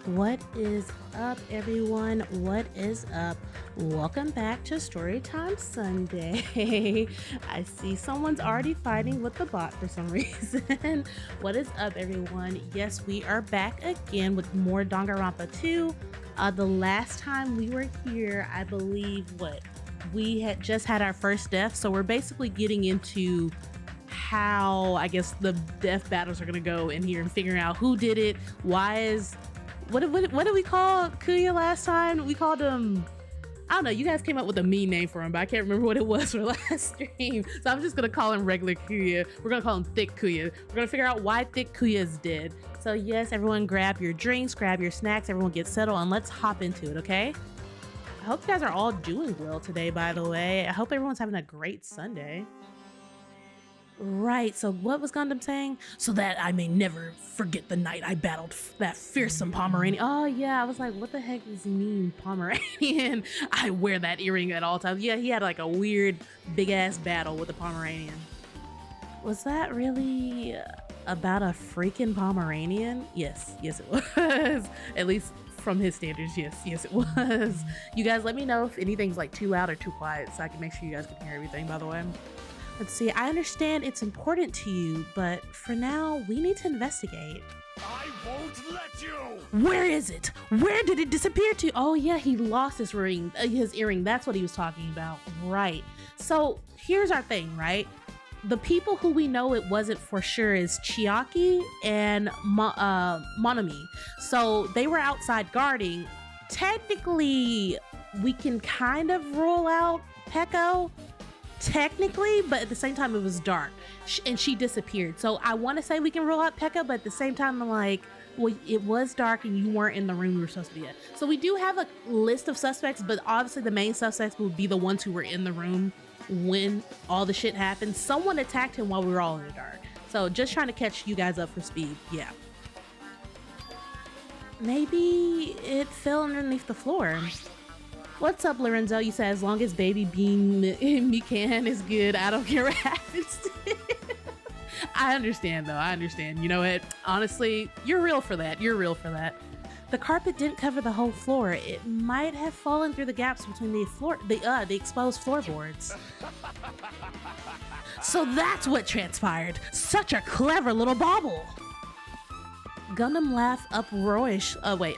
What is up, everyone? What is up? Welcome back to Storytime Sunday. I see someone's already fighting with the bot for some reason. What is up, everyone? Yes, we are back again with more Danganronpa 2. The last time we were here, I believe, we had just had our first death, so we're basically getting into how, I guess, the death battles are gonna go in here and figuring out who did it, why is... What did we call Kuya last time? We called him, I don't know, you guys came up with a mean name for him, but I can't remember what it was for last stream. So I'm just gonna call him regular Kuya. We're gonna call him Thick Kuya. We're gonna figure out why Thick Kuya is dead. So yes, everyone grab your drinks, grab your snacks, everyone get settled, and let's hop into it, okay? I hope you guys are all doing well today, by the way. I hope everyone's having a great Sunday. Right, so what was Gundam saying? So that I may never forget the night I battled that fearsome Pomeranian. Oh yeah, I was like, what the heck does he mean, Pomeranian? I wear that earring at all times. Yeah, he had like a weird big ass battle with the Pomeranian. Was that really about a freaking Pomeranian? Yes, it was. At least from his standards, yes it was. You guys let me know if anything's like too loud or too quiet so I can make sure you guys can hear everything, by the way. Let's see, I understand it's important to you, but for now, we need to investigate. I won't let you! Where is it? Where did it disappear to? Oh yeah, he lost his ring, his earring. That's what he was talking about, right? So here's our thing, right? The people who we know it wasn't for sure is Chiaki and Monami. So they were outside guarding. Technically, we can kind of rule out Peko. Technically, but at the same time it was dark and she disappeared, so I want to say we can rule out Pekka, but at the same time I'm like, well, it was dark and you weren't in the room you were supposed to be at. So we do have a list of suspects, but obviously the main suspects would be the ones who were in the room when all the shit happened. Someone attacked him while we were all in the dark, so just trying to catch you guys up for speed. Yeah, maybe it fell underneath the floor. What's up, Lorenzo? You said as long as baby bean Mikan is good, I don't care what happens to it. I understand though, I understand. You know what? Honestly, you're real for that. You're real for that. The carpet didn't cover the whole floor. It might have fallen through the gaps between the exposed floorboards. So that's what transpired. Such a clever little bauble. Gundam laughed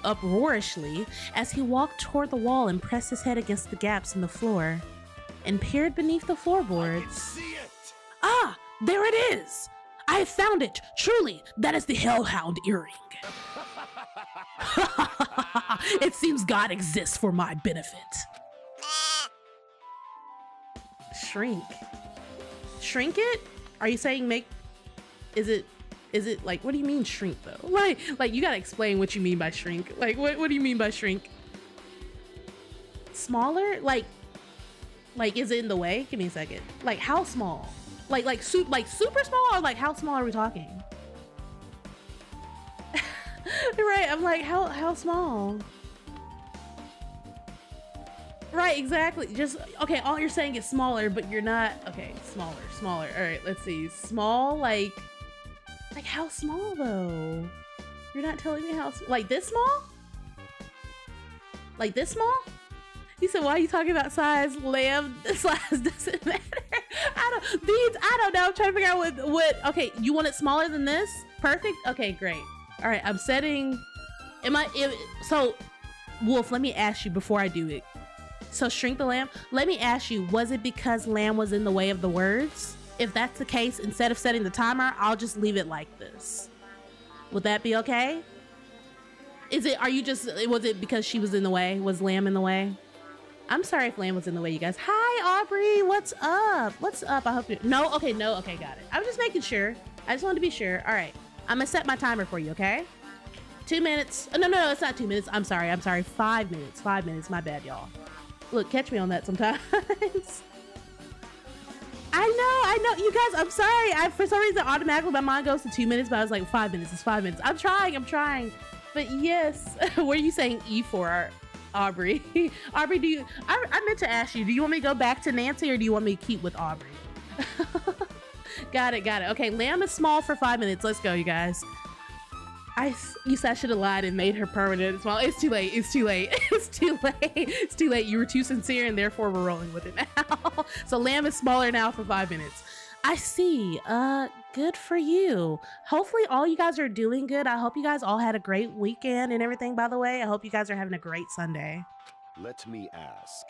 uproariously as he walked toward the wall and pressed his head against the gaps in the floor and peered beneath the floorboards. I can see it. Ah, there it is! I have found it! Truly, that is the Hellhound earring. It seems God exists for my benefit. Shrink. Shrink it? Are you saying make... Is it like, what do you mean shrink though? Like you gotta explain what you mean by shrink. Like what do you mean by shrink? Smaller? Like is it in the way? Give me a second. Like how small? Like super small, or like how small are we talking? Right, I'm like, how small? Right, exactly. Just okay, all you're saying is smaller, but you're not okay, smaller. All right, let's see. Small, like how small though? You're not telling me how, like this small? Like this small? He said, why are you talking about size? Lamb, size doesn't matter. I don't know. I'm trying to figure out what, okay, you want it smaller than this? Perfect? Okay, great. All right, I'm setting, so Wolf, let me ask you before I do it. So shrink the lamb, let me ask you, was it because lamb was in the way of the words? If that's the case, instead of setting the timer, I'll just leave it like this. Would that be okay? Was it because she was in the way? Was Lamb in the way? I'm sorry if Lamb was in the way, you guys. Hi, Aubrey, what's up? What's up? I hope you, no, okay, got it. I was just making sure. I just wanted to be sure. All right, I'm gonna set my timer for you, okay? 2 minutes. Oh, no, it's not 2 minutes. I'm sorry. 5 minutes, my bad, y'all. Look, catch me on that sometimes. I know, you guys, I'm sorry. For some reason, automatically my mind goes to 2 minutes, but I was like, 5 minutes, it's 5 minutes. I'm trying. But yes, what are you saying E for, Aubrey? Aubrey, I meant to ask you, do you want me to go back to Nancy or do you want me to keep with Aubrey? Got it. Okay, lamb is small for 5 minutes. Let's go, you guys. You said I should have lied and made her permanent small. It's too late. It's too late. It's too late. It's too late. You were too sincere, and therefore we're rolling with it now. So lamb is smaller now for 5 minutes. I see. Good for you. Hopefully all you guys are doing good. I hope you guys all had a great weekend and everything, by the way. I hope you guys are having a great Sunday. Let me ask.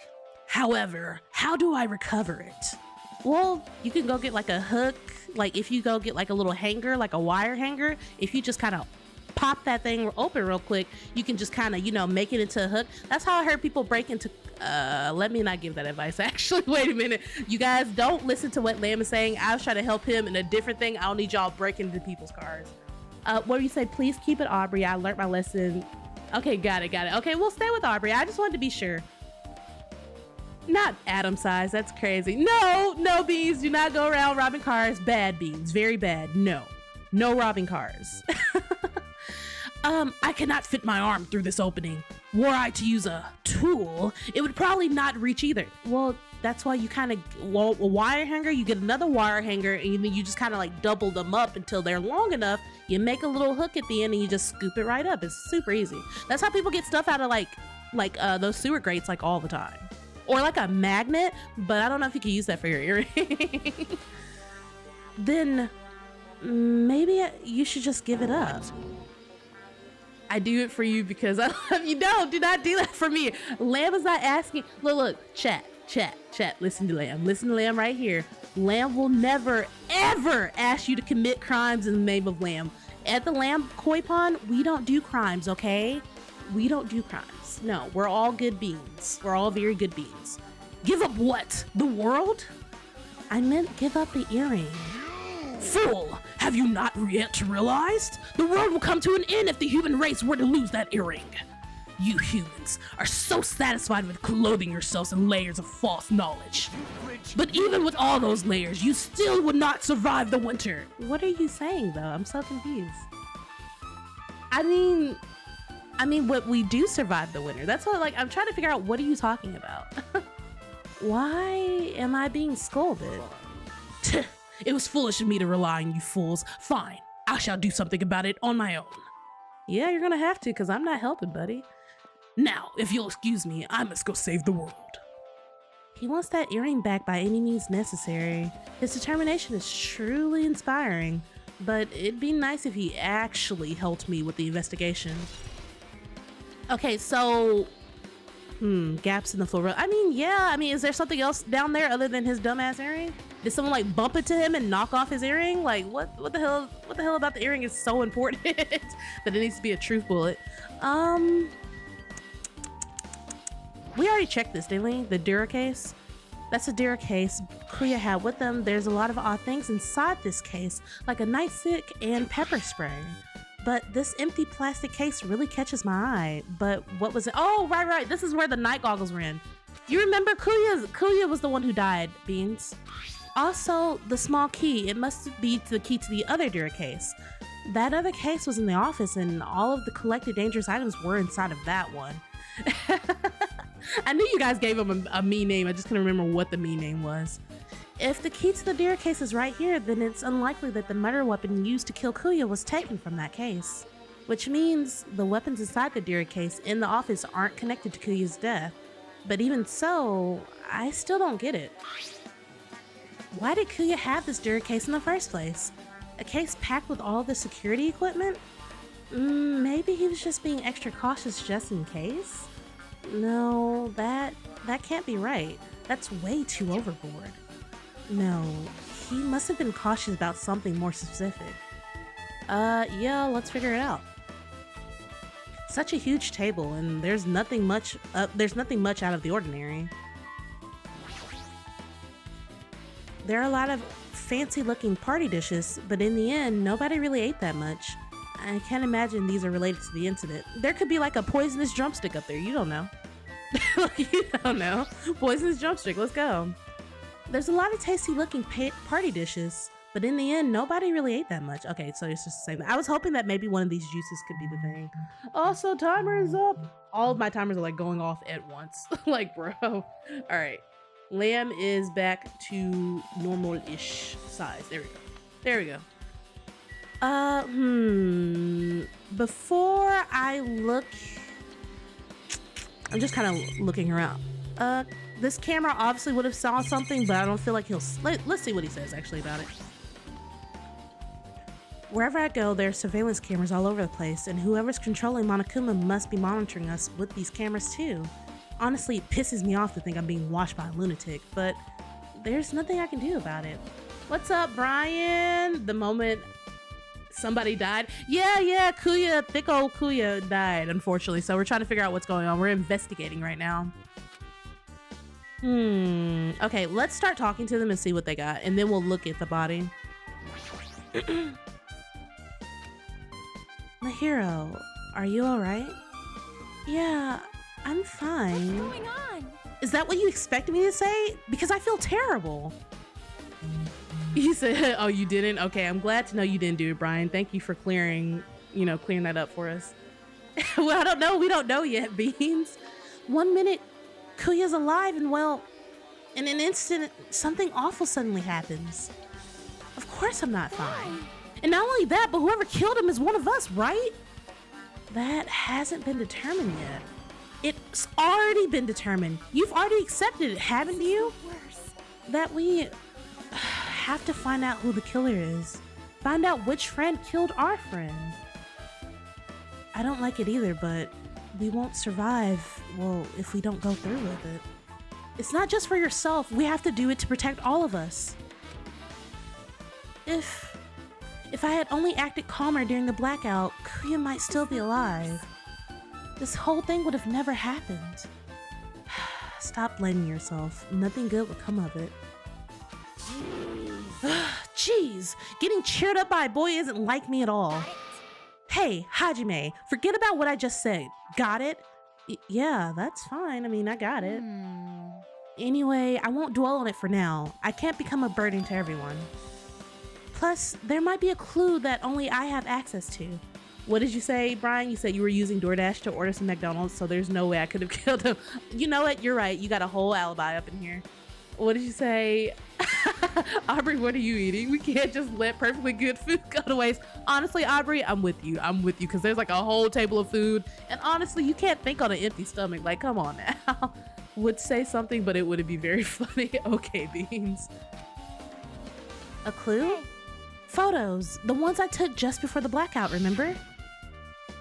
However, how do I recover it? Well, you can go get like a hook. Like if you go get like a little hanger, like a wire hanger, if you just kind of pop that thing open real quick, you can just kind of, you know, make it into a hook. That's how I heard people break into, let me not give that advice. Actually, wait a minute. You guys don't listen to what Lamb is saying. I was trying to help him in a different thing. I don't need y'all breaking into people's cars. What do you say? Please keep it Aubrey. I learned my lesson. Okay, got it. Okay, we'll stay with Aubrey. I just wanted to be sure. Not Adam size, that's crazy. No, Beans, do not go around robbing cars. Bad, Beans, very bad. No robbing cars. I cannot fit my arm through this opening. Were I to use a tool, it would probably not reach either. Well, that's why you kind of, a wire hanger, you get another wire hanger and you just kind of like double them up until they're long enough. You make a little hook at the end and you just scoop it right up. It's super easy. That's how people get stuff out of like those sewer grates like all the time. Or like a magnet, but I don't know if you can use that for your earring. Then maybe you should just give it up. I do it for you because I love you. No, do not do that for me. Lamb is not asking. Look, chat. Listen to Lamb right here. Lamb will never, ever ask you to commit crimes in the name of Lamb. At the Lamb Koi Pond, we don't do crimes, okay? We don't do crimes. No, we're all good beings. We're all very good beings. Give up what? The world? I meant give up the earring. Fool! Have you not yet realized? The world will come to an end if the human race were to lose that earring. You humans are so satisfied with clothing yourselves in layers of false knowledge. But even with all those layers, you still would not survive the winter. What are you saying, though? I'm so confused. I mean, what we do survive the winter. That's what, like, I'm trying to figure out, what are you talking about? Why am I being scolded? It was foolish of me to rely on you fools. Fine, I shall do something about it on my own. Yeah, you're gonna have to, because I'm not helping, buddy. Now, if you'll excuse me, I must go save the world. He wants that earring back by any means necessary. His determination is truly inspiring, but it'd be nice if he actually helped me with the investigation. Okay, so, gaps in the floor. Is there something else down there other than his dumbass earring? Did someone like bump into him and knock off his earring? Like what the hell about the earring is so important that it needs to be a truth bullet? We already checked this, didn't we? The Dura case? That's a Dura case Kuya had with them. There's a lot of odd things inside this case, like a nightstick and pepper spray. But this empty plastic case really catches my eye. But what was it? Oh, right. This is where the night goggles were in. You remember Kuya was the one who died, Beans. Also, the small key, it must be the key to the other Dura case. That other case was in the office and all of the collected dangerous items were inside of that one. I knew you guys gave him a mean name. I just couldn't remember what the mean name was. If the key to the Dura case is right here, then it's unlikely that the murder weapon used to kill Kuya was taken from that case. Which means the weapons inside the Dura case in the office aren't connected to Kuya's death. But even so, I still don't get it. Why did Kuya have this Dura case in the first place? A case packed with all the security equipment? Maybe he was just being extra cautious just in case? No, that can't be right. That's way too overboard. No, he must have been cautious about something more specific. Yeah, let's figure it out. Such a huge table, and there's nothing much out of the ordinary. There are a lot of fancy looking party dishes, but in the end, nobody really ate that much. I can't imagine these are related to the incident. There could be like a poisonous drumstick up there, you don't know. You don't know. Poisonous drumstick, let's go. There's a lot of tasty looking party dishes, but in the end, nobody really ate that much. Okay, so it's just the same. I was hoping that maybe one of these juices could be the thing. Also, timer is up. All of my timers are like going off at once. Like, bro. All right. Lamb is back to normal-ish size. There we go. before I look, I'm just kind of looking around. This camera obviously would have saw something, but I don't feel like he'll, let's see what he says actually about it. Wherever I go, there are surveillance cameras all over the place, and whoever's controlling Monokuma must be monitoring us with these cameras too. Honestly, it pisses me off to think I'm being watched by a lunatic, but there's nothing I can do about it. What's up, Brian? The moment somebody died. Yeah, Kuya, thick old Kuya died, unfortunately, so we're trying to figure out what's going on. We're investigating right now. Okay, let's start talking to them and see what they got, and then we'll look at the body. My hero, are you alright? Yeah, I'm fine. What's going on? Is that what you expected me to say? Because I feel terrible. He said, oh, you didn't? Okay, I'm glad to know you didn't do it, Brian. Thank you for clearing that up for us. Well, I don't know. We don't know yet, Beans. 1 minute, Kuya's alive, and well, in an instant, something awful suddenly happens. Of course I'm not fine. And not only that, but whoever killed him is one of us, right? That hasn't been determined yet. It's already been determined. You've already accepted it, haven't you? That we have to find out who the killer is. Find out which friend killed our friend. I don't like it either, but we won't survive, well, if we don't go through with it. It's not just for yourself. We have to do it to protect all of us. If I had only acted calmer during the blackout, Kuya might still be alive. This whole thing would have never happened. Stop blaming yourself. Nothing good would come of it. Jeez, getting cheered up by a boy isn't like me at all. Hey, Hajime, forget about what I just said. Got it? Yeah, that's fine. I mean, I got it. Anyway, I won't dwell on it for now. I can't become a burden to everyone. Plus, there might be a clue that only I have access to. What did you say, Brian? You said you were using DoorDash to order some McDonald's, so there's no way I could have killed him. You know what? You're right. You got a whole alibi up in here. What did you say? Aubrey, what are you eating? We can't just let perfectly good food go to waste. Honestly, Aubrey, I'm with you. Because there's like a whole table of food. And honestly, you can't think on an empty stomach. Like, come on now. Would say something, but it wouldn't be very funny. Okay, Beans. A clue? Photos. The ones I took just before the blackout, remember?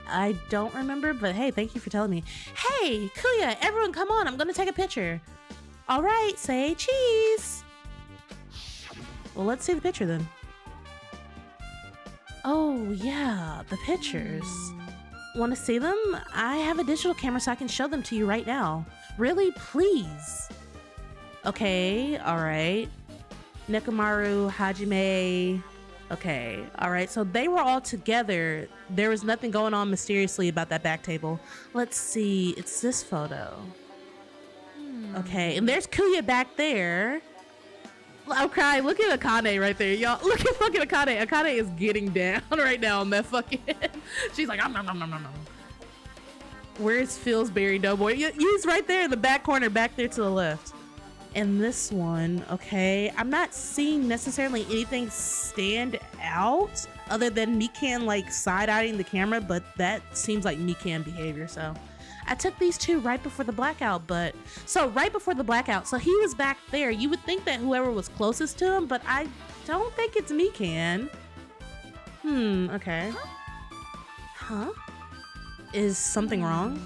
I don't remember, but hey, thank you for telling me. Hey, Kuya, everyone come on. I'm going to take a picture. All right, say cheese. Well, let's see the picture then. Oh, yeah, the pictures. Want to see them? I have a digital camera so I can show them to you right now. Really? Please. Okay, all right. Nekomaru, Hajime. Okay, all right. So they were all together. There was nothing going on mysteriously about that back table. Let's see. It's this photo. Okay, and there's Kuya back there. I'm crying. Look at Akane right there, y'all. Look at fucking Akane. Akane is getting down right now on that fucking. She's like, nom, nom, nom, nom, nom. Where's Pillsbury Doughboy? He's right there in the back corner, back there to the left. And this one, okay, I'm not seeing necessarily anything stand out other than Mikan like side-eyeing the camera, but that seems like Mikan behavior, so. I took these two right before the blackout, so right before the blackout, so he was back there. You would think that whoever was closest to him, but I don't think it's Mikan. Okay. Huh? Is something wrong?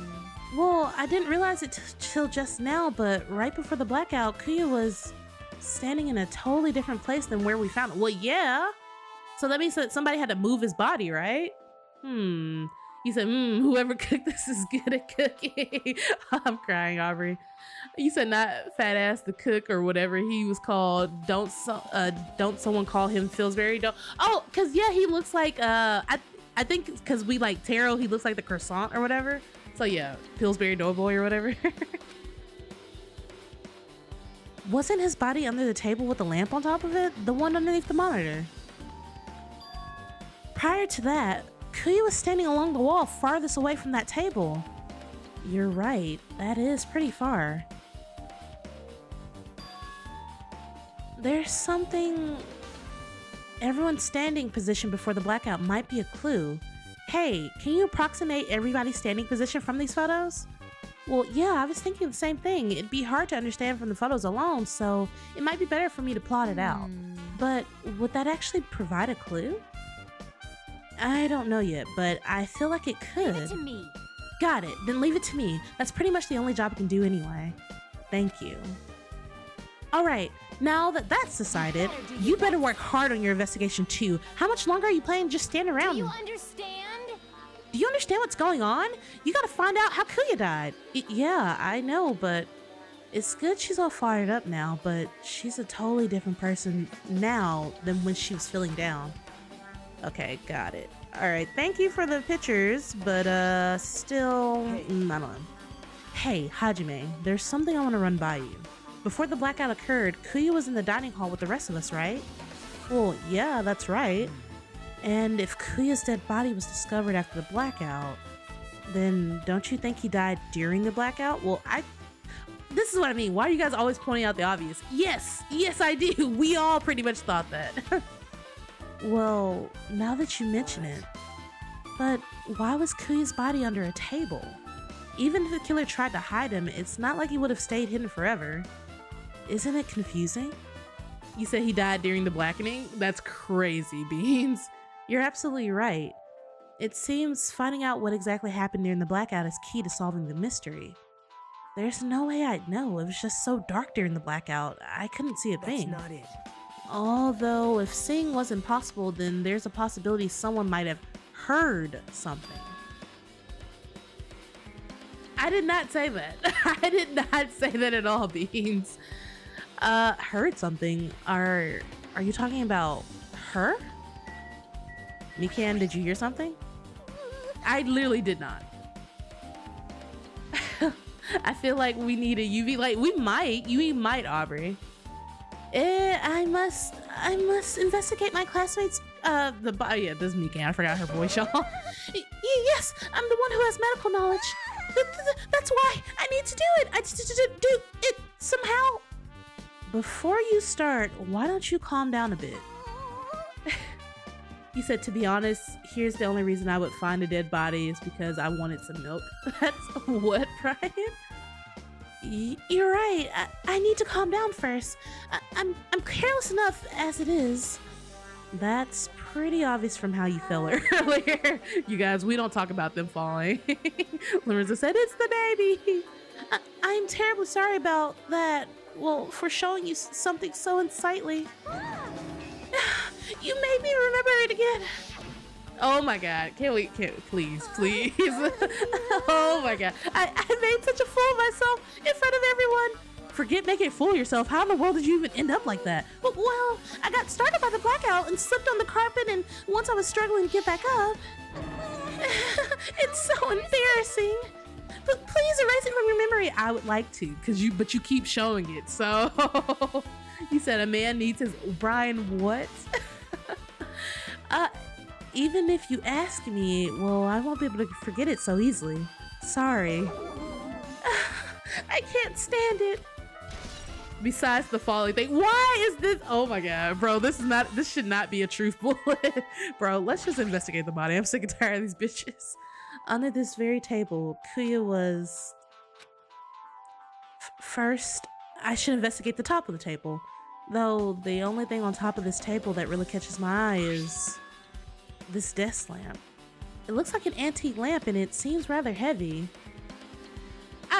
Well, I didn't realize it till just now, but right before the blackout, Kuya was standing in a totally different place than where we found it. Well, yeah. So that means that somebody had to move his body, right? You said, whoever cooked this is good at cooking. I'm crying, Aubrey. You said not fat ass the cook or whatever he was called. Don't someone call him Pillsbury? Oh, cause yeah, he looks like I think cause we like Taro, he looks like the croissant or whatever. So yeah, Pillsbury Doughboy or whatever. Wasn't his body under the table with the lamp on top of it? The one underneath the monitor. Prior to that, Kuya was standing along the wall farthest away from that table. You're right, that is pretty far. There's something... Everyone's standing position before the blackout might be a clue. Hey, can you approximate everybody's standing position from these photos? Well, yeah, I was thinking the same thing. It'd be hard to understand from the photos alone, so it might be better for me to plot it out. But would that actually provide a clue? I don't know yet, but I feel like it could. Leave it to me. Got it, then leave it to me. That's pretty much the only job I can do anyway. Thank you. All right, now that that's decided, you better work hard on your investigation too. How much longer are you planning to just stand around? Do you understand? Do you understand what's going on? You gotta find out how Kuya died. Yeah, I know, but it's good she's all fired up now, but she's a totally different person now than when she was feeling down. Okay, got it. All right, thank you for the pictures, but still, I don't know. Hey, Hajime, there's something I want to run by you. Before the blackout occurred, Kuya was in the dining hall with the rest of us, right? Well, yeah, that's right. And if Kuya's dead body was discovered after the blackout, then don't you think he died during the blackout? Well, this is what I mean. Why are you guys always pointing out the obvious? Yes, I do. We all pretty much thought that. Well, now that you mention it, but why was Kuya's body under a table? Even if the killer tried to hide him, it's not like he would have stayed hidden forever. Isn't it confusing? You said he died during the blackening? That's crazy, Beans. You're absolutely right. It seems finding out what exactly happened during the blackout is key to solving the mystery. There's no way I'd know. It was just so dark during the blackout. I couldn't see a thing. That's not it. Although if seeing wasn't possible, then there's a possibility someone might have heard something. I did not say that. I did not say that at all, Beans. Heard something? Are you talking about her? Mikan, did you hear something? I literally did not. I feel like we need a UV light. We might, Aubrey. I must investigate my classmates. Yeah, this is Mikan. I forgot her voice, y'all. Yes, I'm the one who has medical knowledge. That's why I need to do it. I just do it somehow. Before you start, why don't you calm down a bit? He said, to be honest, here's the only reason I would find a dead body is because I wanted some milk. That's what, Brian? You're right. I need to calm down first. I'm careless enough as it is. That's pretty obvious from how you fell earlier. You guys, we don't talk about them falling. Lorenzo said, it's the baby. I'm terribly sorry about that. Well, for showing you something so unsightly. You made me remember it again. Oh my God, please. Oh my God, I made such a fool of myself in front of everyone. Forget making a fool of yourself. How in the world did you even end up like that? Well, I got started by the blackout and slipped on the carpet, and once I was struggling to get back up. It's so embarrassing. But please erase it from your memory. I would like to, but you keep showing it. So you said a man needs his Brian what? Even if you ask me, well, I won't be able to forget it so easily. Sorry. I can't stand it. Besides the falling thing, why is this? Oh my God, bro, this should not be a truth bullet. Bro, let's just investigate the body. I'm sick and tired of these bitches. Under this very table, Kuya was... First, I should investigate the top of the table. Though the only thing on top of this table that really catches my eye is this desk lamp. It looks like an antique lamp and it seems rather heavy.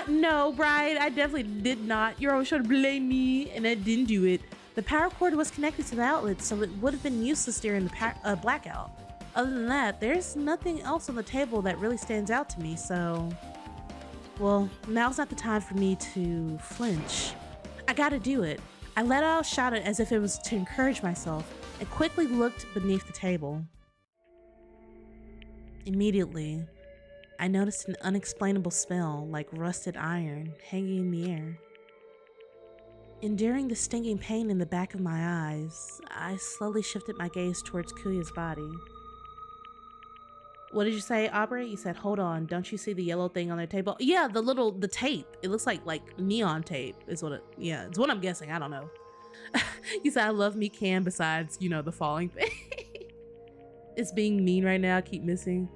No, Brian, I definitely did not. You're always trying to blame me and I didn't do it. The power cord was connected to the outlet, so it would have been useless during the blackout. Other than that, there's nothing else on the table that really stands out to me, so... Well, now's not the time for me to flinch. I gotta do it. I let out a shout as if it was to encourage myself and quickly looked beneath the table. Immediately, I noticed an unexplainable smell like rusted iron hanging in the air. Enduring the stinging pain in the back of my eyes, I slowly shifted my gaze towards Kuya's body. What did you say, Aubrey? You said, hold on, don't you see the yellow thing on their table? Yeah, the tape. It looks like neon tape is what it's what I'm guessing. I don't know. You said, I love Mikan besides, the falling thing. It's being mean right now. I keep missing.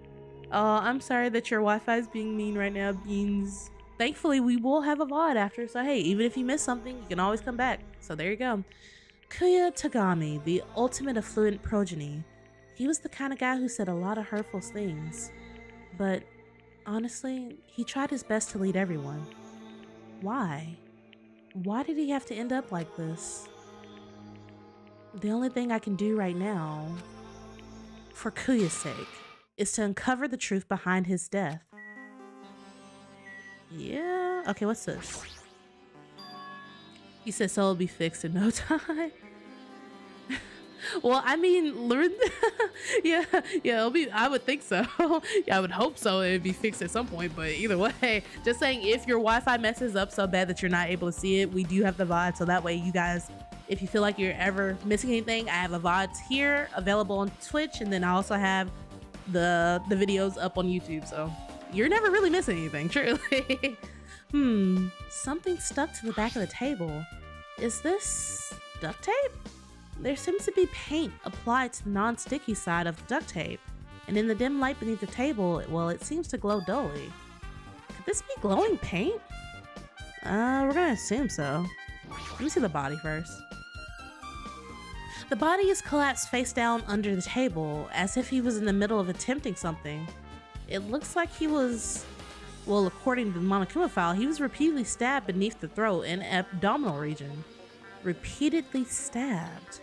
Oh, I'm sorry that your Wi-Fi is being mean right now, Beans. Thankfully, we will have a VOD after, so hey, even if you miss something, you can always come back. So there you go. Kuya Tagami, the ultimate affluent progeny. He was the kind of guy who said a lot of hurtful things. But honestly, he tried his best to lead everyone. Why? Why did he have to end up like this? The only thing I can do right now, for Kuya's sake, is to uncover the truth behind his death. Yeah, okay, what's this? He said so it'll be fixed in no time. Well, I mean, learn. yeah, it'll be. I would think so. Yeah, I would hope so. It'd be fixed at some point. But either way, just saying, if your Wi-Fi messes up so bad that you're not able to see it, we do have the VOD, so that way you guys, if you feel like you're ever missing anything, I have a VOD here available on Twitch, and then I also have the videos up on YouTube. So you're never really missing anything, truly. Something stuck to the back of the table. Is this duct tape? There seems to be paint applied to the non-sticky side of the duct tape, and in the dim light beneath the table, well, it seems to glow dully. Could this be glowing paint? We're gonna assume so. Let me see the body first. The body is collapsed face down under the table, as if he was in the middle of attempting something. It looks like he was, well, according to the Monokuma file, he was repeatedly stabbed beneath the throat and abdominal region. Repeatedly stabbed.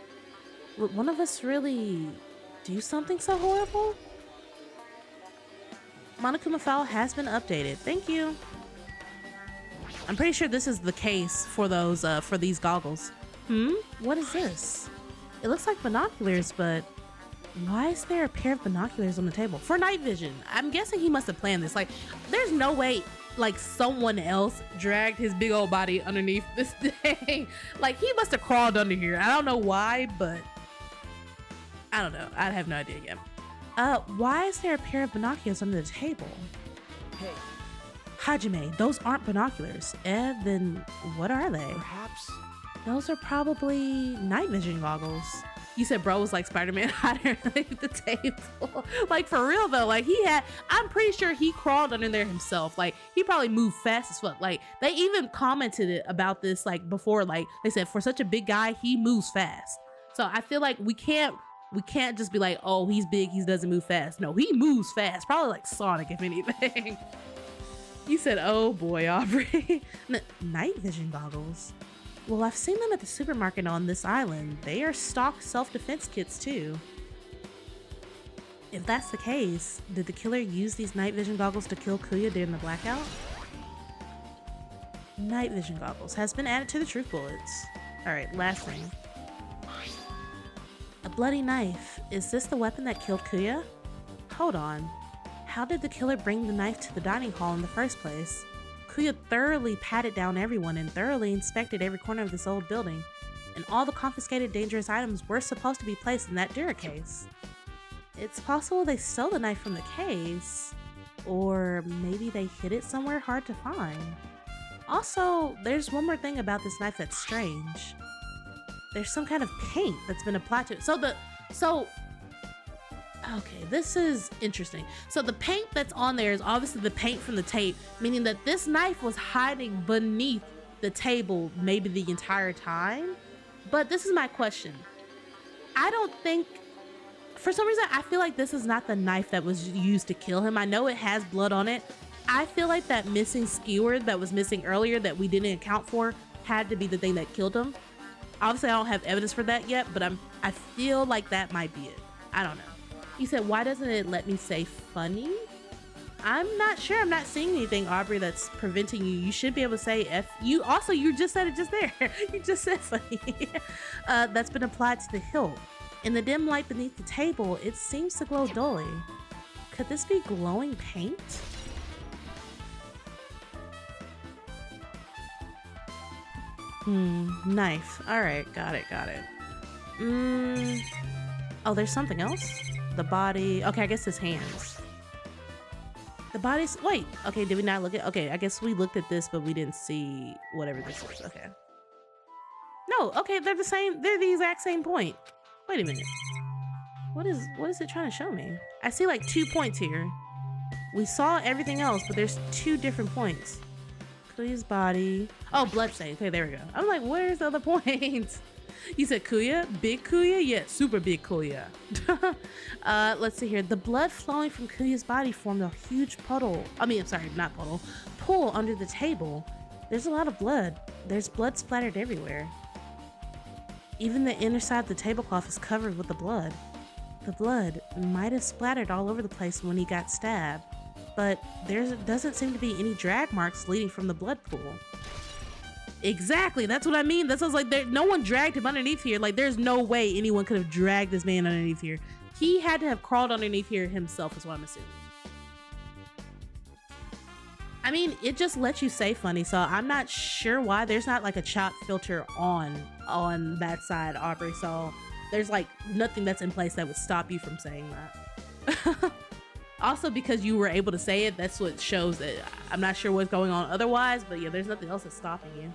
Would one of us really do something so horrible? Monokuma file has been updated. Thank you. I'm pretty sure this is the case for those for these goggles. What is this? It looks like binoculars, but why is there a pair of binoculars on the table? For night vision. I'm guessing he must have planned this. Like, there's no way like someone else dragged his big old body underneath this thing. Like, he must have crawled under here. I don't know why, but I don't know. I have no idea yet. Why is there a pair of binoculars under the table? Hey, Hajime, those aren't binoculars. Then what are they? perhaps. Those are probably night vision goggles. You said bro was like Spider-Man hiding underneath the table. Like, for real though, like I'm pretty sure he crawled under there himself. Like, he probably moved fast as fuck. Like, they even commented about this like before, like they said for such a big guy, he moves fast. So I feel like we can't just be like, oh, he's big, he doesn't move fast. No, he moves fast. Probably like Sonic, if anything. You said, oh boy, Aubrey. Night vision goggles. Well, I've seen them at the supermarket on this island. They are stock self-defense kits too. If that's the case, did the killer use these night vision goggles to kill Kuya during the blackout? Night vision goggles has been added to the truth bullets. Alright, last thing. A bloody knife. Is this the weapon that killed Kuya? Hold on. How did the killer bring the knife to the dining hall in the first place? Kuya thoroughly patted down everyone and thoroughly inspected every corner of this old building, and all the confiscated dangerous items were supposed to be placed in that Dura case. It's possible they stole the knife from the case, or maybe they hid it somewhere hard to find. Also, there's one more thing about this knife that's strange. There's some kind of paint that's been applied to it. Okay, this is interesting. So the paint that's on there is obviously the paint from the tape, meaning that this knife was hiding beneath the table maybe the entire time. But this is my question. I don't think, for some reason, I feel like this is not the knife that was used to kill him. I know it has blood on it. I feel like that missing skewer that was missing earlier that we didn't account for had to be the thing that killed him. Obviously, I don't have evidence for that yet, but I feel like that might be it. I don't know. You said, why doesn't it let me say funny? I'm not sure. I'm not seeing anything, Aubrey, that's preventing you. You should be able to say F. You also, you just said it just there. You just said funny. That's been applied to the hilt. In the dim light beneath the table, it seems to glow dully. Could this be glowing paint? Knife. All right, got it. Oh, there's something else? The body. Okay, I guess his hands. The body's, wait, okay, did we not look at, okay, I guess we looked at this, but we didn't see whatever this is. Okay. No, okay, they're the same, they're the exact same point. Wait a minute. What is it trying to show me? I see like 2 points here. We saw everything else, but there's 2 different points. Kuya's body. Oh, bloodstain. Okay, there we go. I'm like, where's the other points? You said Kuya? Big Kuya? Yeah, super big Kuya. Let's see here. The blood flowing from Kuya's body formed a huge puddle. I mean, I'm sorry, not puddle. Pool under the table. There's a lot of blood. There's blood splattered everywhere. Even the inner side of the tablecloth is covered with the blood. The blood might have splattered all over the place when he got stabbed, but there doesn't seem to be any drag marks leading from the blood pool. Exactly, that's what I mean. That sounds like no one dragged him underneath here. Like, there's no way anyone could have dragged this man underneath here. He had to have crawled underneath here himself, is what I'm assuming. I mean, it just lets you say funny, so I'm not sure why there's not like a chop filter on that side, Aubrey. So there's like nothing that's in place that would stop you from saying that. Also, because you were able to say it, that's what shows it. I'm not sure what's going on otherwise, but yeah, there's nothing else that's stopping you.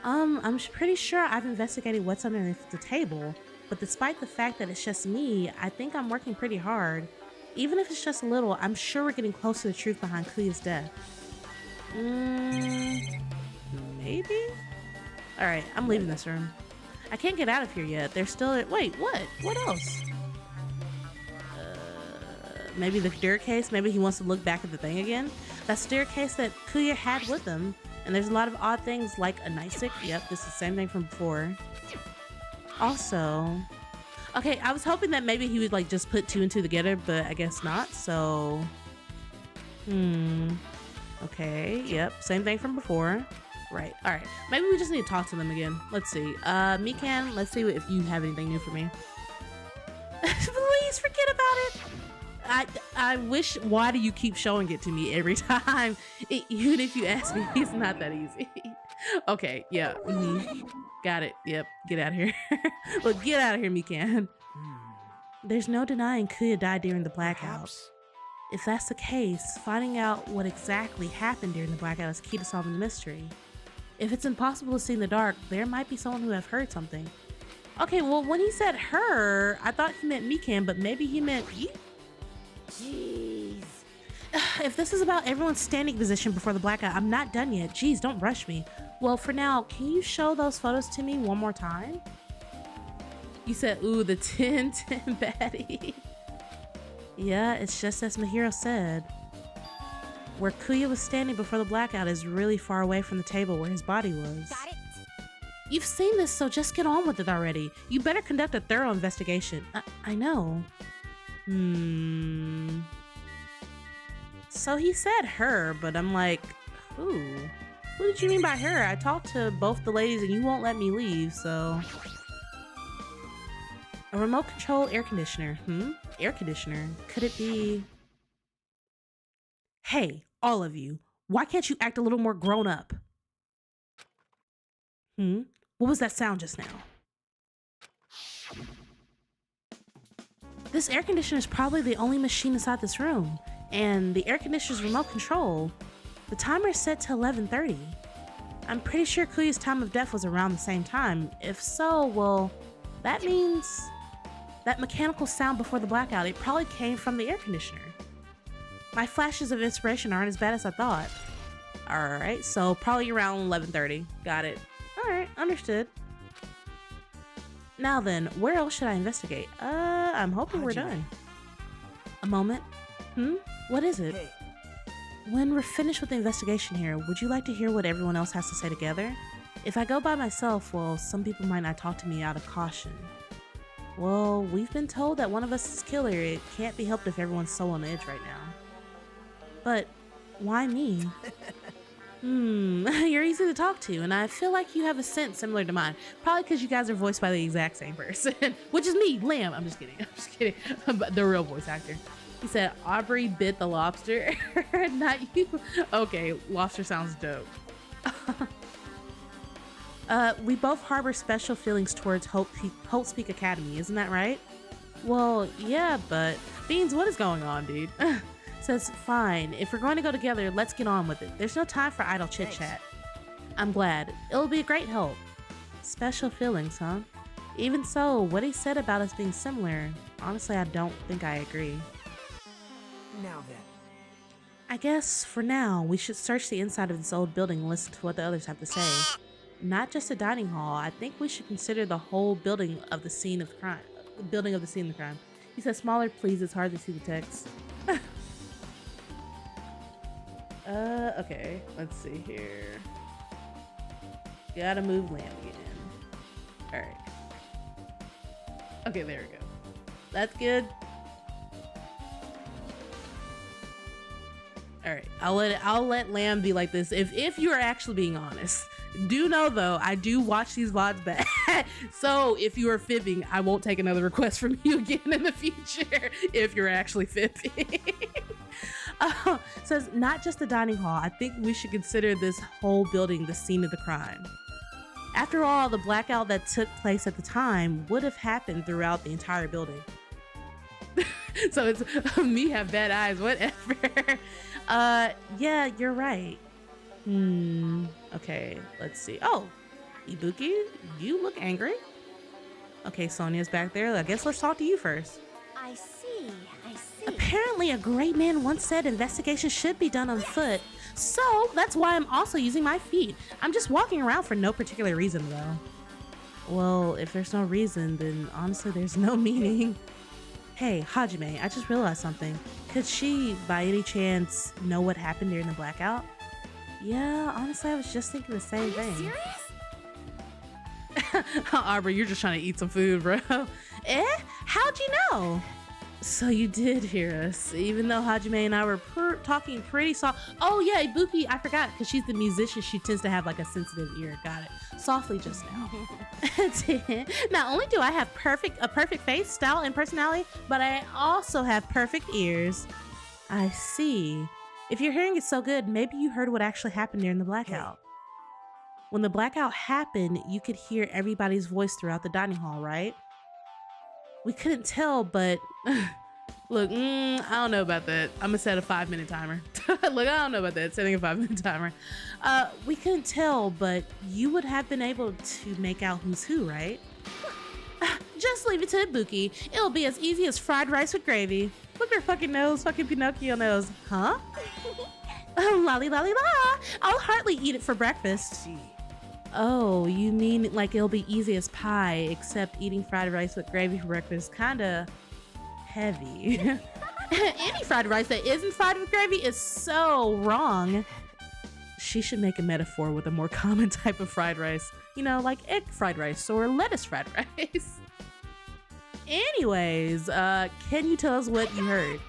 I'm pretty sure I've investigated what's underneath the table, but despite the fact that it's just me, I think I'm working pretty hard. Even if it's just a little, I'm sure we're getting close to the truth behind Kuya's death. Maybe? Alright, I'm leaving this room. I can't get out of here yet. There's still... Wait, what? What else? Maybe the staircase? Maybe he wants to look back at the thing again? That staircase that Kuya had with him. And there's a lot of odd things like a nightstick. Yep, this is the same thing from before. Also... Okay, I was hoping that maybe he would like just put 2 and 2 together, but I guess not, so... Okay, yep, same thing from before. Right, alright. Maybe we just need to talk to them again. Let's see. Mikan, let's see if you have anything new for me. Please forget about it! I wish, why do you keep showing it to me every time? Even if you ask me, it's not that easy. Okay, yeah, got it, yep, get out of here. Look, get out of here, Mikan. There's no denying Kuya died during the blackout. Perhaps. If that's the case, finding out what exactly happened during the blackout is key to solving the mystery. If it's impossible to see in the dark, there might be someone who have heard something. Okay, well, when he said her, I thought he meant Mikan, but maybe he meant you? Jeez. If this is about everyone's standing position before the blackout, I'm not done yet. Jeez, don't rush me. Well, for now, can you show those photos to me one more time? You said, ooh, the 10-10 baddie. Yeah, it's just as Mahiro said. Where Kuya was standing before the blackout is really far away from the table where his body was. Got it. You've seen this, so just get on with it already. You better conduct a thorough investigation. I know. So he said her, but I'm like, who? Who did you mean by her? I talked to both the ladies and you won't let me leave, so... A remote control air conditioner. Air conditioner? Could it be... Hey, all of you. Why can't you act a little more grown up? What was that sound just now? This air conditioner is probably the only machine inside this room. And the air conditioner's remote control. The timer is set to 11:30. I'm pretty sure Kuya's time of death was around the same time. If so, well, that means that mechanical sound before the blackout, it probably came from the air conditioner. My flashes of inspiration aren't as bad as I thought. Alright, so probably around 11:30. Got it. Alright, understood. Now then, where else should I investigate? I'm hoping we're done. A moment. What is it? Hey. When we're finished with the investigation here, would you like to hear what everyone else has to say together? If I go by myself, well, some people might not talk to me out of caution. Well, we've been told that one of us is killer. It can't be helped if everyone's so on edge right now. But why me? You're easy to talk to, and I feel like you have a scent similar to mine. Probably because you guys are voiced by the exact same person, which is me, Lamb. I'm just kidding. The real voice actor. He said, Aubrey bit the lobster. Not you. Okay, lobster sounds dope. We both harbor special feelings towards Hope Speak Academy, isn't that right? Well, yeah, but Beans, what is going on, dude? Says, fine, if we're going to go together, let's get on with it. There's no time for idle chit-chat. I'm glad. It'll be a great help. Special feelings, huh? Even so, what he said about us being similar, honestly, I don't think I agree. Now then, I guess for now, we should search the inside of this old building and listen to what the others have to say. Not just a dining hall. I think we should consider the whole building of the scene of the crime. The building of the scene of the crime. He says, smaller, please. It's hard to see the text. Okay. Let's see here. Gotta move Lamb again. All right. Okay, there we go. That's good. All right, I'll let Lamb be like this if you are actually being honest. Do know though, I do watch these VODs back. So if you are fibbing, I won't take another request from you again in the future if you're actually fibbing. Says, not just the dining hall. I think we should consider this whole building the scene of the crime. After all, the blackout that took place at the time would have happened throughout the entire building. So it's me have bad eyes, whatever. Yeah, you're right. Okay, let's see. Oh, Ibuki, you look angry. Okay, Sonia's back there. I guess let's talk to you first. I see. Apparently, a great man once said investigation should be done on foot. So that's why I'm also using my feet. I'm just walking around for no particular reason, though. Well, if there's no reason, then honestly, there's no meaning. Hey, Hajime, I just realized something. Could she, by any chance, know what happened during the blackout? Yeah, honestly, I was just thinking the same thing. Are you serious? Arbor, you're just trying to eat some food, bro. How'd you know? So you did hear us, even though Hajime and I were talking pretty soft. Oh yeah, Ibuki, I forgot, because she's the musician. She tends to have like a sensitive ear. Got it. Softly just now. Not only do I have a perfect face, style, and personality, but I also have perfect ears. I see. If your hearing is so good, maybe you heard what actually happened during the blackout. When the blackout happened, you could hear everybody's voice throughout the dining hall, right? We couldn't tell, but look, I don't know about that. I'm gonna set a 5-minute timer. Look, I don't know about that, setting a 5-minute timer. We couldn't tell, but you would have been able to make out who's who, right? Just leave it to Ibuki. It'll be as easy as fried rice with gravy. Look at her fucking nose, fucking Pinocchio nose. Huh? Lolly lolly la. I'll hardly eat it for breakfast. Oh, you mean like it'll be easy as pie, except eating fried rice with gravy for breakfast kinda heavy. Any fried rice that isn't fried with gravy is so wrong. She should make a metaphor with a more common type of fried rice. You know, like egg fried rice or lettuce fried rice. Anyways, can you tell us what you heard?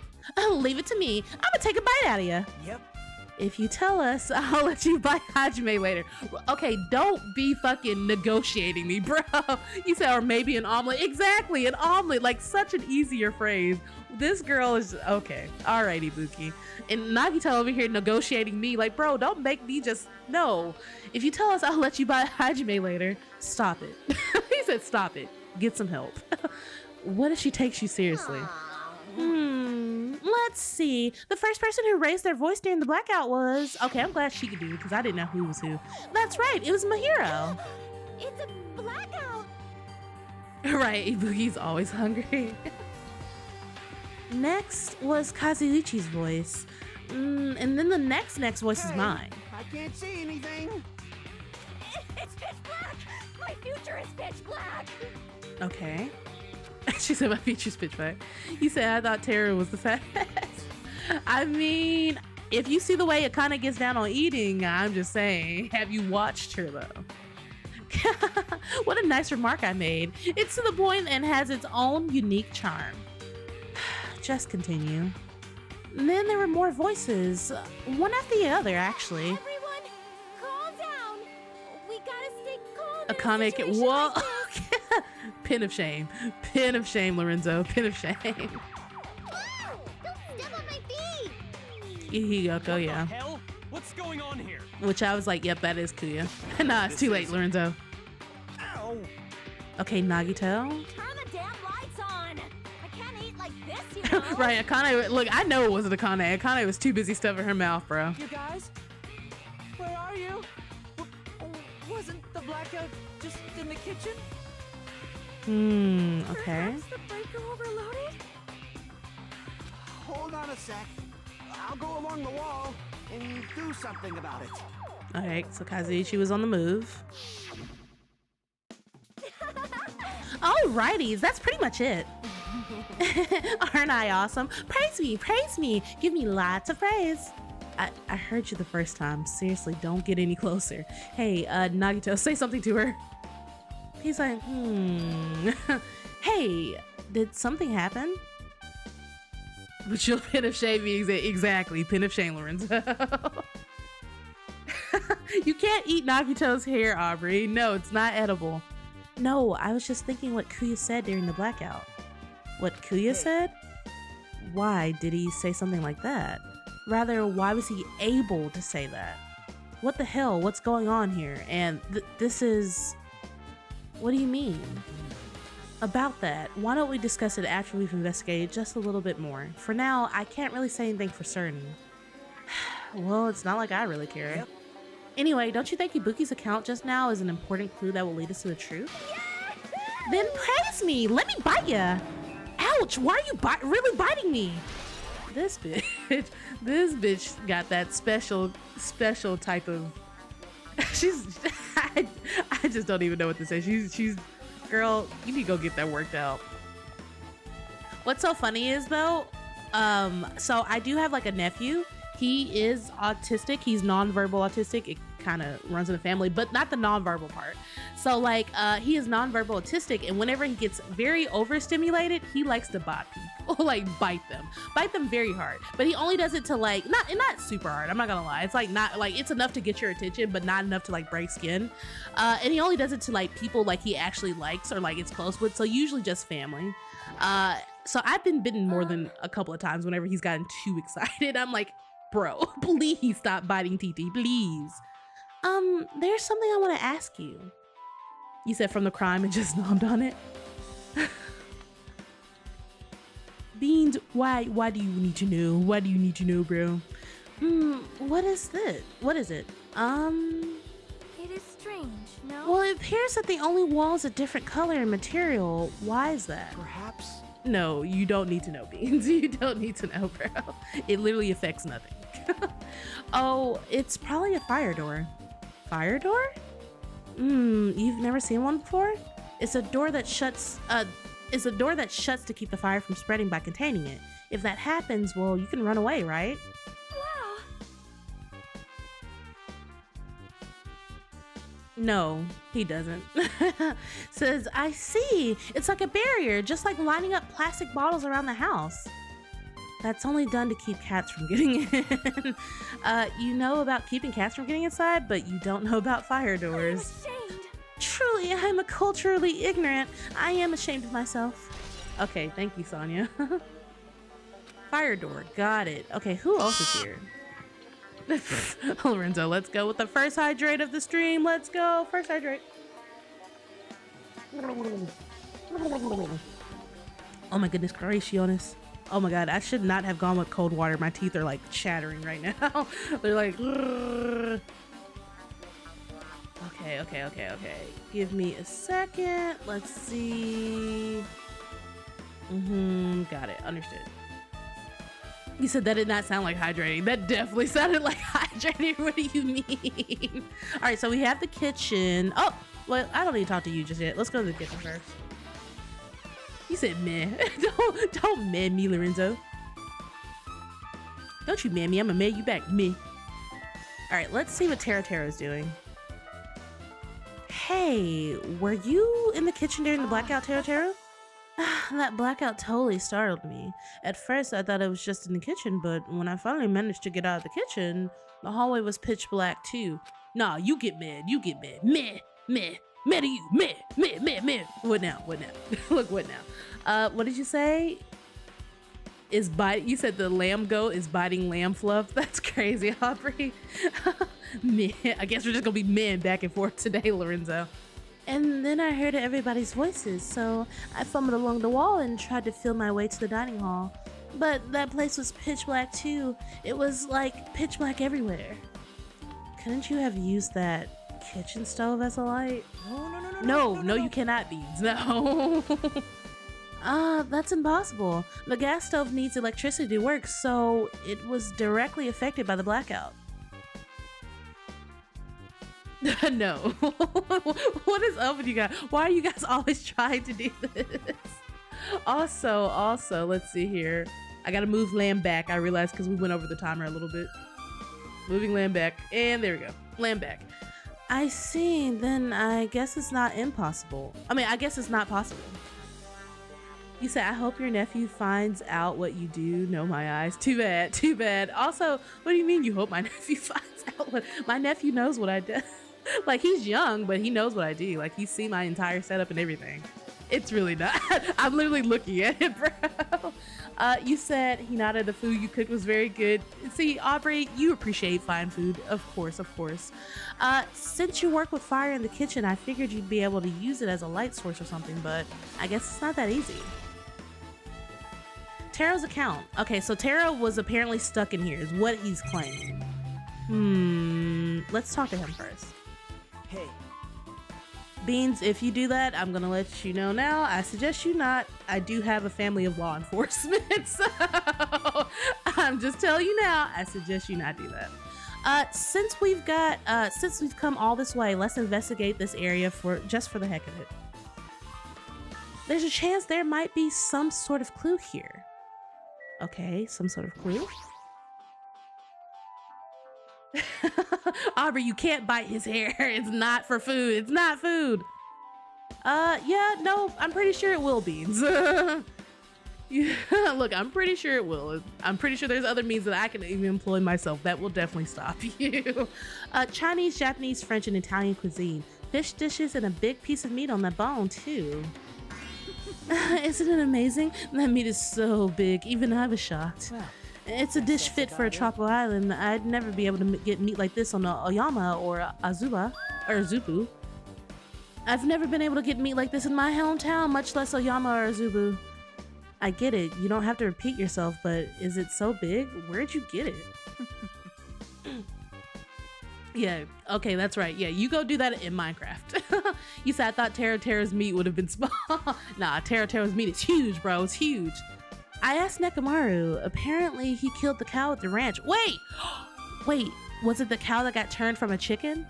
Leave it to me. I'm gonna take a bite out of you. Yep. If you tell us, I'll let you buy Hajime later. Okay, don't be fucking negotiating me, bro. You said, or maybe an omelet. Exactly, an omelet. Like, such an easier phrase. This girl is, okay. All right, Ibuki. And Nagita over here negotiating me. Like, bro, don't make me just, no. If you tell us, I'll let you buy Hajime later. Stop it. He said, stop it. Get some help. What if she takes you seriously? Let's see. The first person who raised their voice during the blackout was... Okay, I'm glad she could do it because I didn't know who was who. That's right, it was Mahiro. It's a blackout. Right, Ibuki's always hungry. Next was Kazuichi's voice. And then the next voice is mine. I can't see anything. It's pitch black. My future is pitch black. Okay. She said my future's pitch black. You said I thought Tara was the fastest. I mean, if you see the way Akane gets down on eating, I'm just saying, have you watched her though? What a nice remark I made. It's to the point and has its own unique charm. Just continue. And then there were more voices, one after the other, actually. Everyone, calm down. We gotta stay calm. Akane can, whoa. Pin of shame. Pin of shame, Lorenzo. Pin of shame. Wow, don't step on my feet. Hiyoko, yeah. Hell? What's going on here? Which I was like, yep, that is Kuya. Nah, it's too late, Lorenzo. Ow. Okay, Nagito. Turn the damn lights on. I can't eat like this, you know. Right, Akane, look, I know it wasn't Akane. Akane was too busy stuffing her mouth, bro. You guys? Where are you? Wasn't the blackout just in the kitchen? Okay. Perhaps the breaker overloaded? Hold on a sec. I'll go along the wall and do something about it. All right, so Kazuichi was on the move. Alrighties, that's pretty much it. Aren't I awesome? Praise me, give me lots of praise. I heard you the first time. Seriously, don't get any closer. Hey, Nagito, say something to her. He's like, Hey, did something happen? But you'll pin of shame me exactly. Pin of shame, Lorenzo. You can't eat Nagito's hair, Aubrey. No, it's not edible. No, I was just thinking what Kuya said during the blackout. What Kuya said? Why did he say something like that? Rather, why was he able to say that? What the hell? What's going on here? And this is... What do you mean? About that, why don't we discuss it after we've investigated just a little bit more? For now, I can't really say anything for certain. Well, it's not like I really care. Yep. Anyway, don't you think Ibuki's account just now is an important clue that will lead us to the truth? Then praise me! Let me bite ya! Ouch! Why are you really biting me? This bitch got that special type of... I just don't even know what to say. She's girl, you need to go get that worked out. What's so funny is though, so I do have like a nephew. He is autistic. He's nonverbal autistic. It kind of runs in the family, but not the nonverbal part. So like, he is nonverbal autistic, and whenever he gets very overstimulated, he likes to bite people, like bite them very hard. But he only does it to like, not super hard. I'm not gonna lie. It's like not like, it's enough to get your attention, but not enough to like break skin. And he only does it to like people like he actually likes or like it's close with. So usually just family. So I've been bitten more than a couple of times whenever he's gotten too excited. I'm like, bro, please stop biting TT, please. There's something I want to ask you. You said from the crime and just nommed on it. Beans, why do you need to know? Why do you need to know, bro? What is this? What is it? It is strange, no? Well, it appears that the only wall is a different color and material. Why is that? Perhaps? No, you don't need to know, Beans. You don't need to know, bro. It literally affects nothing. Oh, it's probably a fire door. Fire door? You've never seen one before? It's a door that shuts to keep the fire from spreading by containing it. If that happens, well, you can run away, right? Wow. No, he doesn't. Says, I see. It's like a barrier, just like lining up plastic bottles around the house. That's only done to keep cats from getting in. You know about keeping cats from getting inside, but you don't know about fire doors. I'm ashamed. Truly, I'm a culturally ignorant. I am ashamed of myself. Okay, thank you, Sonia. Fire door, got it. Okay, who else is here? Lorenzo, let's go with the first hydrate of the stream. Let's go, first hydrate. Oh my goodness gracious. Oh my god, I should not have gone with cold water. My teeth are like chattering right now. They're like, grrr. Okay. Give me a second. Let's see. Got it, understood. You said that did not sound like hydrating. That definitely sounded like hydrating. What do you mean? All right, so we have the kitchen. Oh, well, I don't need to talk to you just yet. Let's go to the kitchen first. You said meh. Don't meh me, Lorenzo. Don't you meh me. I'm gonna meh you back. Meh. All right, let's see what Tara's doing. Hey, were you in the kitchen during the blackout, Tara? That blackout totally startled me. At first, I thought it was just in the kitchen, but when I finally managed to get out of the kitchen, the hallway was pitch black too. Nah, you get mad. Meh. Meh to you. Meh. What now? Look, what now? What did you say? You said the lamb goat is biting lamb fluff? That's crazy, Aubrey. Meh. I guess we're just gonna be men back and forth today, Lorenzo. And then I heard everybody's voices, so I fumbled along the wall and tried to feel my way to the dining hall. But that place was pitch black too. It was like pitch black everywhere. Couldn't you have used that kitchen stove as a light? No, you cannot, Beans. No. That's impossible. The gas stove needs electricity to work, so it was directly affected by the blackout. No. What is up with you guys? Why are you guys always trying to do this? Also, let's see here. I gotta move lamb back. I realized because we went over the timer a little bit. Moving lamb back, and there we go. Lamb back. I see, then I guess it's not impossible. I mean, I guess it's not possible. You said, I hope your nephew finds out what you do. No, my eyes. Too bad, too bad. Also, what do you mean you hope my nephew finds out what? My nephew knows what I do. Like, he's young, but he knows what I do. Like, he's seen my entire setup and everything. It's really not. I'm literally looking at it, bro. You said he nodded the food you cooked was very good. See, Aubrey, you appreciate fine food. Of course, of course. Since you work with fire in the kitchen, I figured you'd be able to use it as a light source or something, but I guess it's not that easy. Taro's account. Okay, so Taro was apparently stuck in here, is what he's claiming. Let's talk to him first. Hey. Beans, if you do that, I'm gonna let you know now. I suggest you not. I do have a family of law enforcement, so I'm just telling you now, I suggest you not do that. Since we've come all this way, let's investigate this area just for the heck of it. There's a chance there might be some sort of clue here. Okay, some sort of clue. Aubrey, you can't bite his hair. It's not for food. It's not food. Yeah, no, I'm pretty sure it will, Beans. Yeah, look, I'm pretty sure it will. I'm pretty sure there's other means that I can even employ myself that will definitely stop you. Chinese, Japanese, French, and Italian cuisine. Fish dishes and a big piece of meat on the bone, too. Isn't it amazing? That meat is so big. Even I was shocked. Well, it's a dish fit for a tropical island. I'd never be able to get meat like this on a Oyama or Azuba or Zubu. I've never been able to get meat like this in my hometown, much less Oyama or Azubu. I get it. You don't have to repeat yourself, but is it so big? Where'd you get it? Yeah, okay, that's right. Yeah, you go do that in Minecraft. You said, I thought Tara's meat would have been small. Nah, Tara's meat is huge, bro. It's huge. I asked Nekomaru. Apparently, he killed the cow at the ranch. Wait, was it the cow that got turned from a chicken?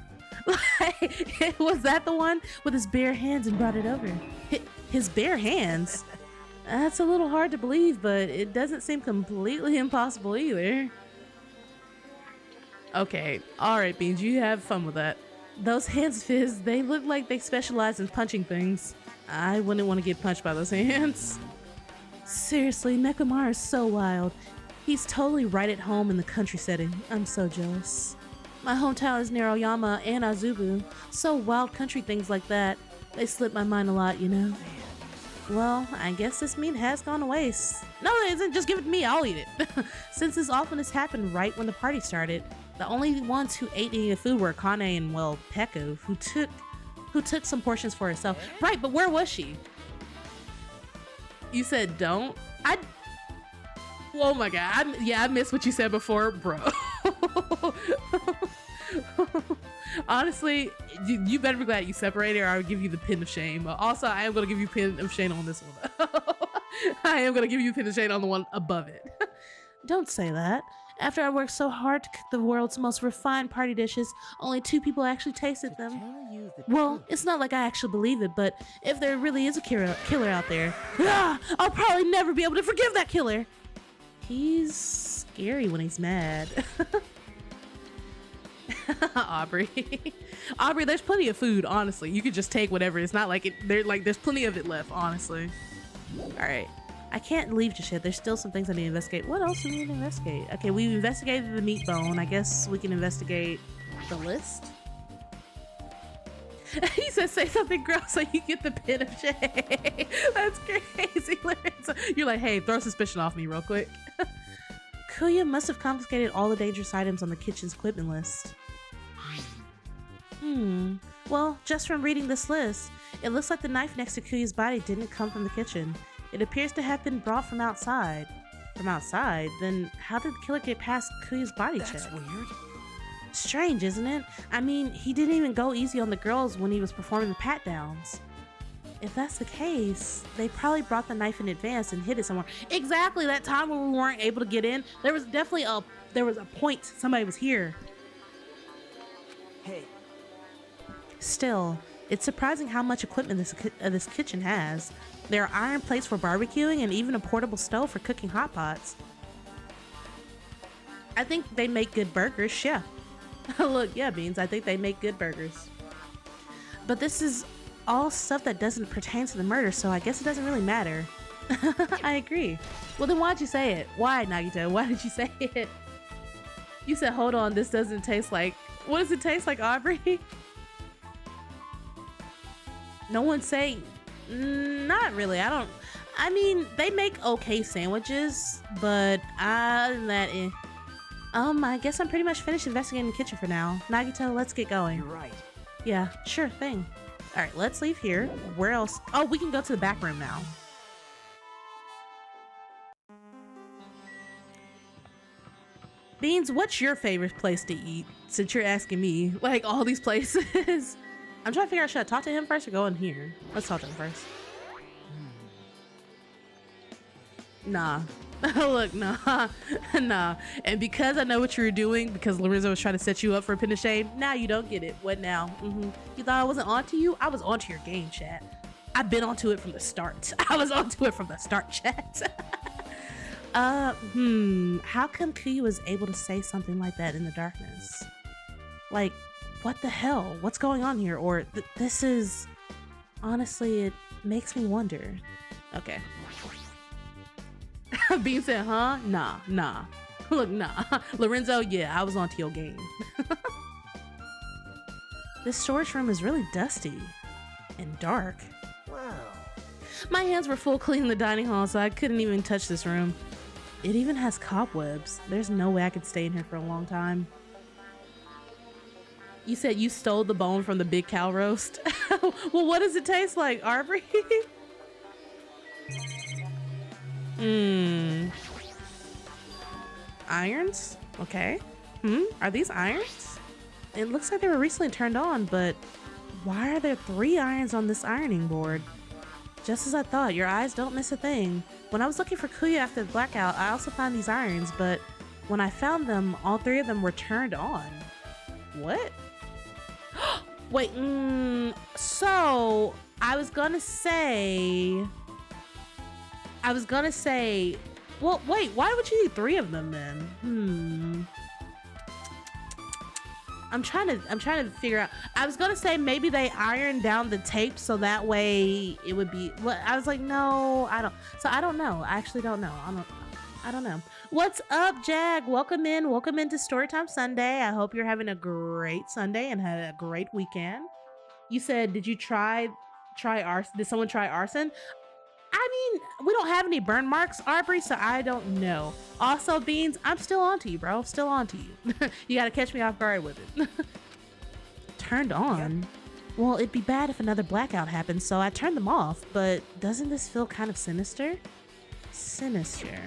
Was that the one with his bare hands and brought it over? His bare hands? That's a little hard to believe, but it doesn't seem completely impossible either. Okay, alright, Beans, you have fun with that. Those hands of his, they look like they specialize in punching things. I wouldn't want to get punched by those hands. Seriously, Nekomaru is so wild. He's totally right at home in the country setting. I'm so jealous. My hometown is near Oyama and Azubu, so wild country things like that, they slip my mind a lot, you know? Well, I guess this meat has gone to waste. No, it isn't. Just give it to me. I'll eat it. Since this awfulness happened right when the party started, the only ones who ate any of the food were Kane and, well, Peko, who took some portions for herself. Right, but where was she? You said don't? Oh my god. I missed what you said before, bro. Honestly, you better be glad you separated or I'll give you the pin of shame. Also, I am going to give you pin of shame on this one. I am going to give you pin of shame on the one above it. Don't say that. After I worked so hard to cook the world's most refined party dishes, only 2 people actually tasted them. Well, it's not like I actually believe it, but if there really is a killer out there, I'll probably never be able to forgive that killer. He's scary when he's mad. Aubrey, there's plenty of food, honestly. You could just take whatever. It's not like there's plenty of it left, honestly. All right. I can't leave just yet. There's still some things I need to investigate. What else do we need to investigate? Okay, we've investigated the meat bone. I guess we can investigate the list. He says, say something gross so you get the pin of shame. That's crazy. You're like, hey, throw suspicion off me real quick. Kuya must have confiscated all the dangerous items on the kitchen's equipment list. Well, just from reading this list, it looks like the knife next to Kuya's body didn't come from the kitchen. It appears to have been brought from outside. From outside? Then how did the killer get past Kuya's body check? That's weird. Strange, isn't it? I mean, he didn't even go easy on the girls when he was performing the pat-downs. if that's the case, they probably brought the knife in advance and hid it somewhere. Exactly, that time when we weren't able to get in, there was definitely a point somebody was here. Hey, Still, it's surprising how much equipment this kitchen has. There are iron plates for barbecuing and even a portable stove for cooking hot pots. I think they make good burgers, yeah. Look, yeah, Beans, I think they make good burgers. But this is all stuff that doesn't pertain to the murder, so I guess it doesn't really matter. I agree. Well, then why'd you say it? Why, Nagito? Why did you say it? You said, hold on, this doesn't taste like... What does it taste like, Aubrey? No one's saying... Not really. I mean, they make okay sandwiches, but other than that, I guess I'm pretty much finished investigating the kitchen for now. Nagito, let's get going. you're right. Yeah, sure thing. All right, let's leave here. Where else? Oh, we can go to the back room now. Beans, what's your favorite place to eat? Since you're asking me, like all these places. I'm trying to figure out, should I talk to him first or go in here? Let's talk to him first. Nah. Look, nah. Nah. And because I know what you were doing, because Lorenzo was trying to set you up for a pin of shame, now you don't get it. What now? You thought I wasn't onto you? I was onto your game, chat. I've been onto it from the start. I was onto it from the start, chat. How come Kuya was able to say something like that in the darkness? Like, what the hell? What's going on here? Or this is... Honestly, it makes me wonder. Okay. Bean said, huh? Nah. Look, nah. Lorenzo, yeah, I was onto your game. This storage room is really dusty and dark. Wow. My hands were full cleaning the dining hall, so I couldn't even touch this room. It even has cobwebs. There's no way I could stay in here for a long time. You said you stole the bone from the big cow roast? Well, what does it taste like, Aubrey? Irons? Okay. Are these irons? It looks like they were recently turned on, but why are there 3 irons on this ironing board? Just as I thought, your eyes don't miss a thing. When I was looking for Kuya after the blackout, I also found these irons, but when I found them, all 3 of them were turned on. What? Wait, so I was gonna say, well, wait, why would you need 3 of them then? I'm trying to figure out. I was gonna say maybe they ironed down the tape so that way it would be. Well, I was like, no, I don't. So I don't know. I actually don't know. I don't know. What's up, Jag? Welcome into Storytime Sunday. I hope you're having a great Sunday and had a great weekend. You said, did you try arson? Did someone try arson? I mean, we don't have any burn marks, Aubrey, so I don't know. Also, Beans, I'm still onto you, bro. Still onto you. You gotta catch me off guard with it. Turned on? Yep. Well, it'd be bad if another blackout happened, so I turned them off, but doesn't this feel kind of sinister? Sinister.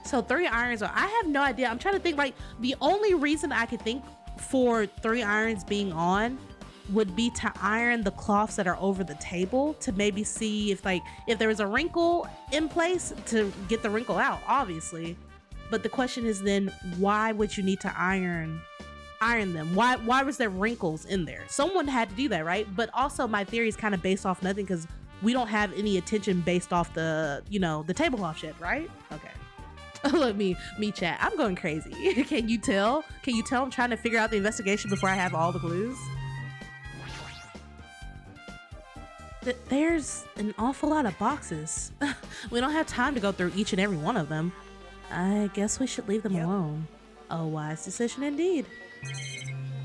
So 3 irons are, I have no idea. I'm trying to think, like, the only reason I could think for 3 irons being on would be to iron the cloths that are over the table to maybe see if there was a wrinkle in place to get the wrinkle out, obviously. But the question is then, why would you need to iron them? Why was there wrinkles in there? Someone had to do that, right? But also my theory is kind of based off nothing because we don't have any attention based off the tablecloth shit, right? Okay. Look, me chat, I'm going crazy. Can you tell I'm trying to figure out the investigation before I have all the clues? There's an awful lot of boxes. We don't have time to go through each and every one of them. I guess we should leave them alone. A wise decision indeed.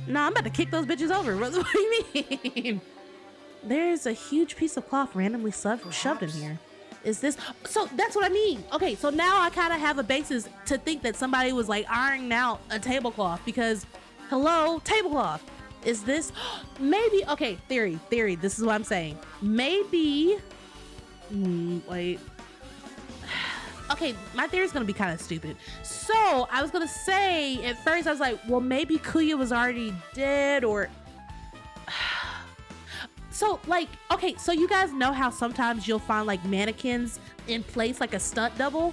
Nah, I'm about to kick those bitches over. What do you mean? There's a huge piece of cloth randomly shoved in here. Is this? So that's what I mean. Okay, so now I kind of have a basis to think that somebody was like ironing out a tablecloth because, hello, tablecloth. Is this maybe okay? Theory. This is what I'm saying. Maybe. Wait. Okay, my theory is gonna be kind of stupid. So I was gonna say at first I was like, well, maybe Kuya was already dead, or So like, okay, so you guys know how sometimes you'll find like mannequins in place, like a stunt double?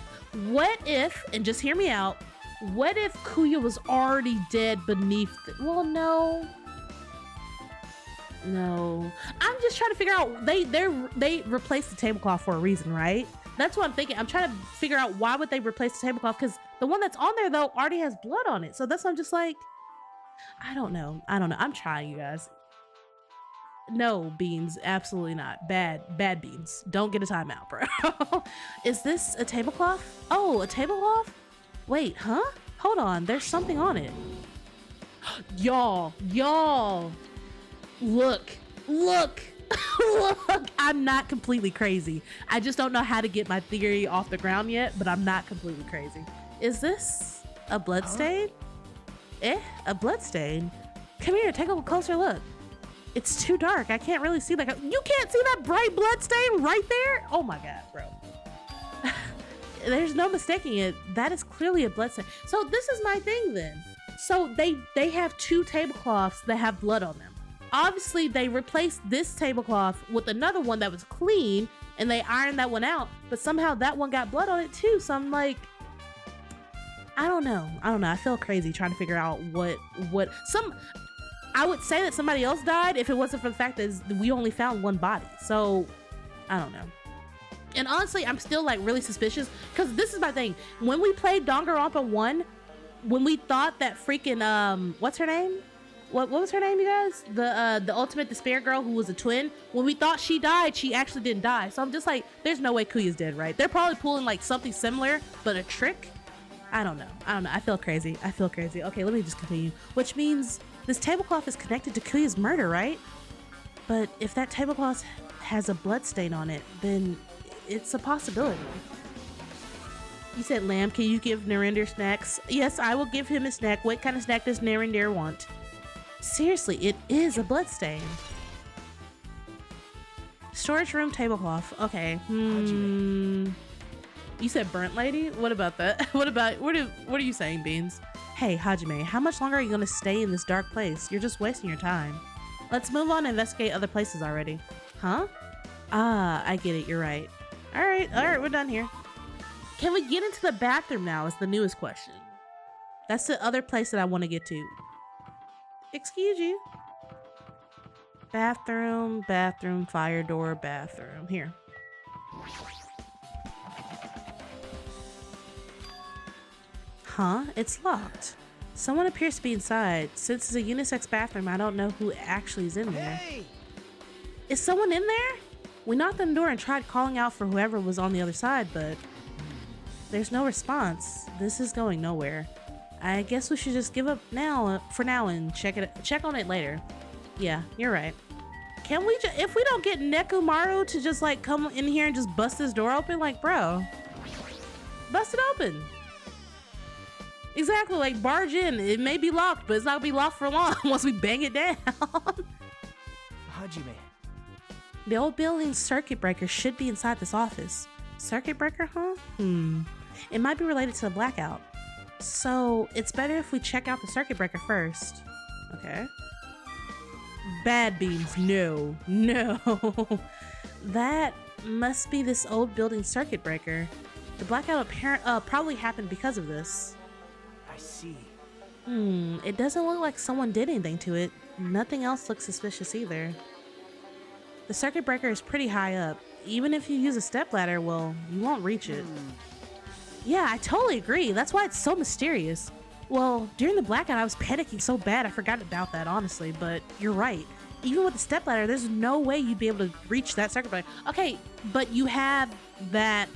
What if, and just hear me out, what if Kuya was already dead beneath well, no. I'm just trying to figure out, they replaced the tablecloth for a reason, right? That's what I'm thinking. I'm trying to figure out why would they replace the tablecloth, because the one that's on there though already has blood on it. So that's why I'm just like, I don't know. I'm trying, you guys. No, Beans, absolutely not. Bad Beans. Don't get a timeout, bro. Is this a tablecloth? Oh, a tablecloth? Wait, huh? Hold on, there's something on it. Y'all, look, look, I'm not completely crazy. I just don't know how to get my theory off the ground yet, but I'm not completely crazy. Is this a blood stain? A blood stain? Come here, take a closer look. It's too dark. I can't really see. Like, you can't see that bright blood stain right there? Oh my God, bro. There's no mistaking it. That is clearly a blood stain. So this is my thing then. So they have two tablecloths that have blood on them. Obviously, they replaced this tablecloth with another one that was clean, and they ironed that one out, but somehow that one got blood on it too. So I'm like, I don't know. I feel crazy trying to figure out I would say that somebody else died if it wasn't for the fact that we only found one body. So I don't know. And honestly, I'm still like really suspicious, because this is my thing. When we played Danganronpa 1, when we thought that freaking what's her name? What was her name, you guys? The ultimate despair girl who was a twin. When we thought she died, she actually didn't die. So I'm just like, there's no way Kuya's dead, right? They're probably pulling like something similar, but a trick. I don't know. I feel crazy. Okay, let me just continue. Which means this tablecloth is connected to Kuya's murder, right? But if that tablecloth has a blood stain on it, then it's a possibility. You said, Lamb, can you give Narinder snacks? Yes, I will give him a snack. What kind of snack does Narinder want? Seriously, it is a blood stain. Storage room tablecloth. Okay. You said burnt lady? What about that? What are you saying, Beans? Hey, Hajime, how much longer are you gonna stay in this dark place? You're just wasting your time. Let's move on and investigate other places already. Huh? Ah, I get it, you're right. All right, we're done here. Can we get into the bathroom now is the newest question. That's the other place that I want to get to. Excuse you. Bathroom, fire door, bathroom. Here. Huh? It's locked. Someone appears to be inside. Since it's a unisex bathroom, I don't know who actually is in there. Hey! Is someone in there? We knocked on the door and tried calling out for whoever was on the other side, but there's no response. This is going nowhere. I guess we should just give up for now and check on it later. Yeah, you're right. Can we if we don't get Nekumaru to just like come in here and just bust this door open, like, bro, bust it open. Exactly, like barge in. It may be locked, but it's not gonna be locked for long once we bang it down. Hajime. The old building's circuit breaker should be inside this office. Circuit breaker, huh? It might be related to the blackout. So it's better if we check out the circuit breaker first. Okay. Bad Beans, no. That must be this old building circuit breaker. The blackout probably happened because of this. I see. It doesn't look like someone did anything to it. Nothing else looks suspicious either. The circuit breaker is pretty high up. Even if you use a stepladder, well, you won't reach it. Yeah, I totally agree. That's why it's so mysterious. Well, during the blackout, I was panicking so bad I forgot about that, honestly, but you're right. Even with the stepladder, there's no way you'd be able to reach that circuit breaker. Okay, but you have that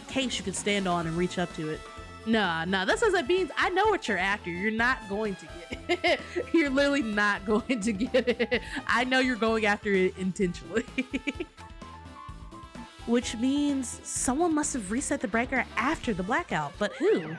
case you can stand on and reach up to it. Nah, that sounds like Beans. I know what you're after. You're not going to get it. You're literally not going to get it. I know you're going after it intentionally. Which means someone must have reset the breaker after the blackout, but who?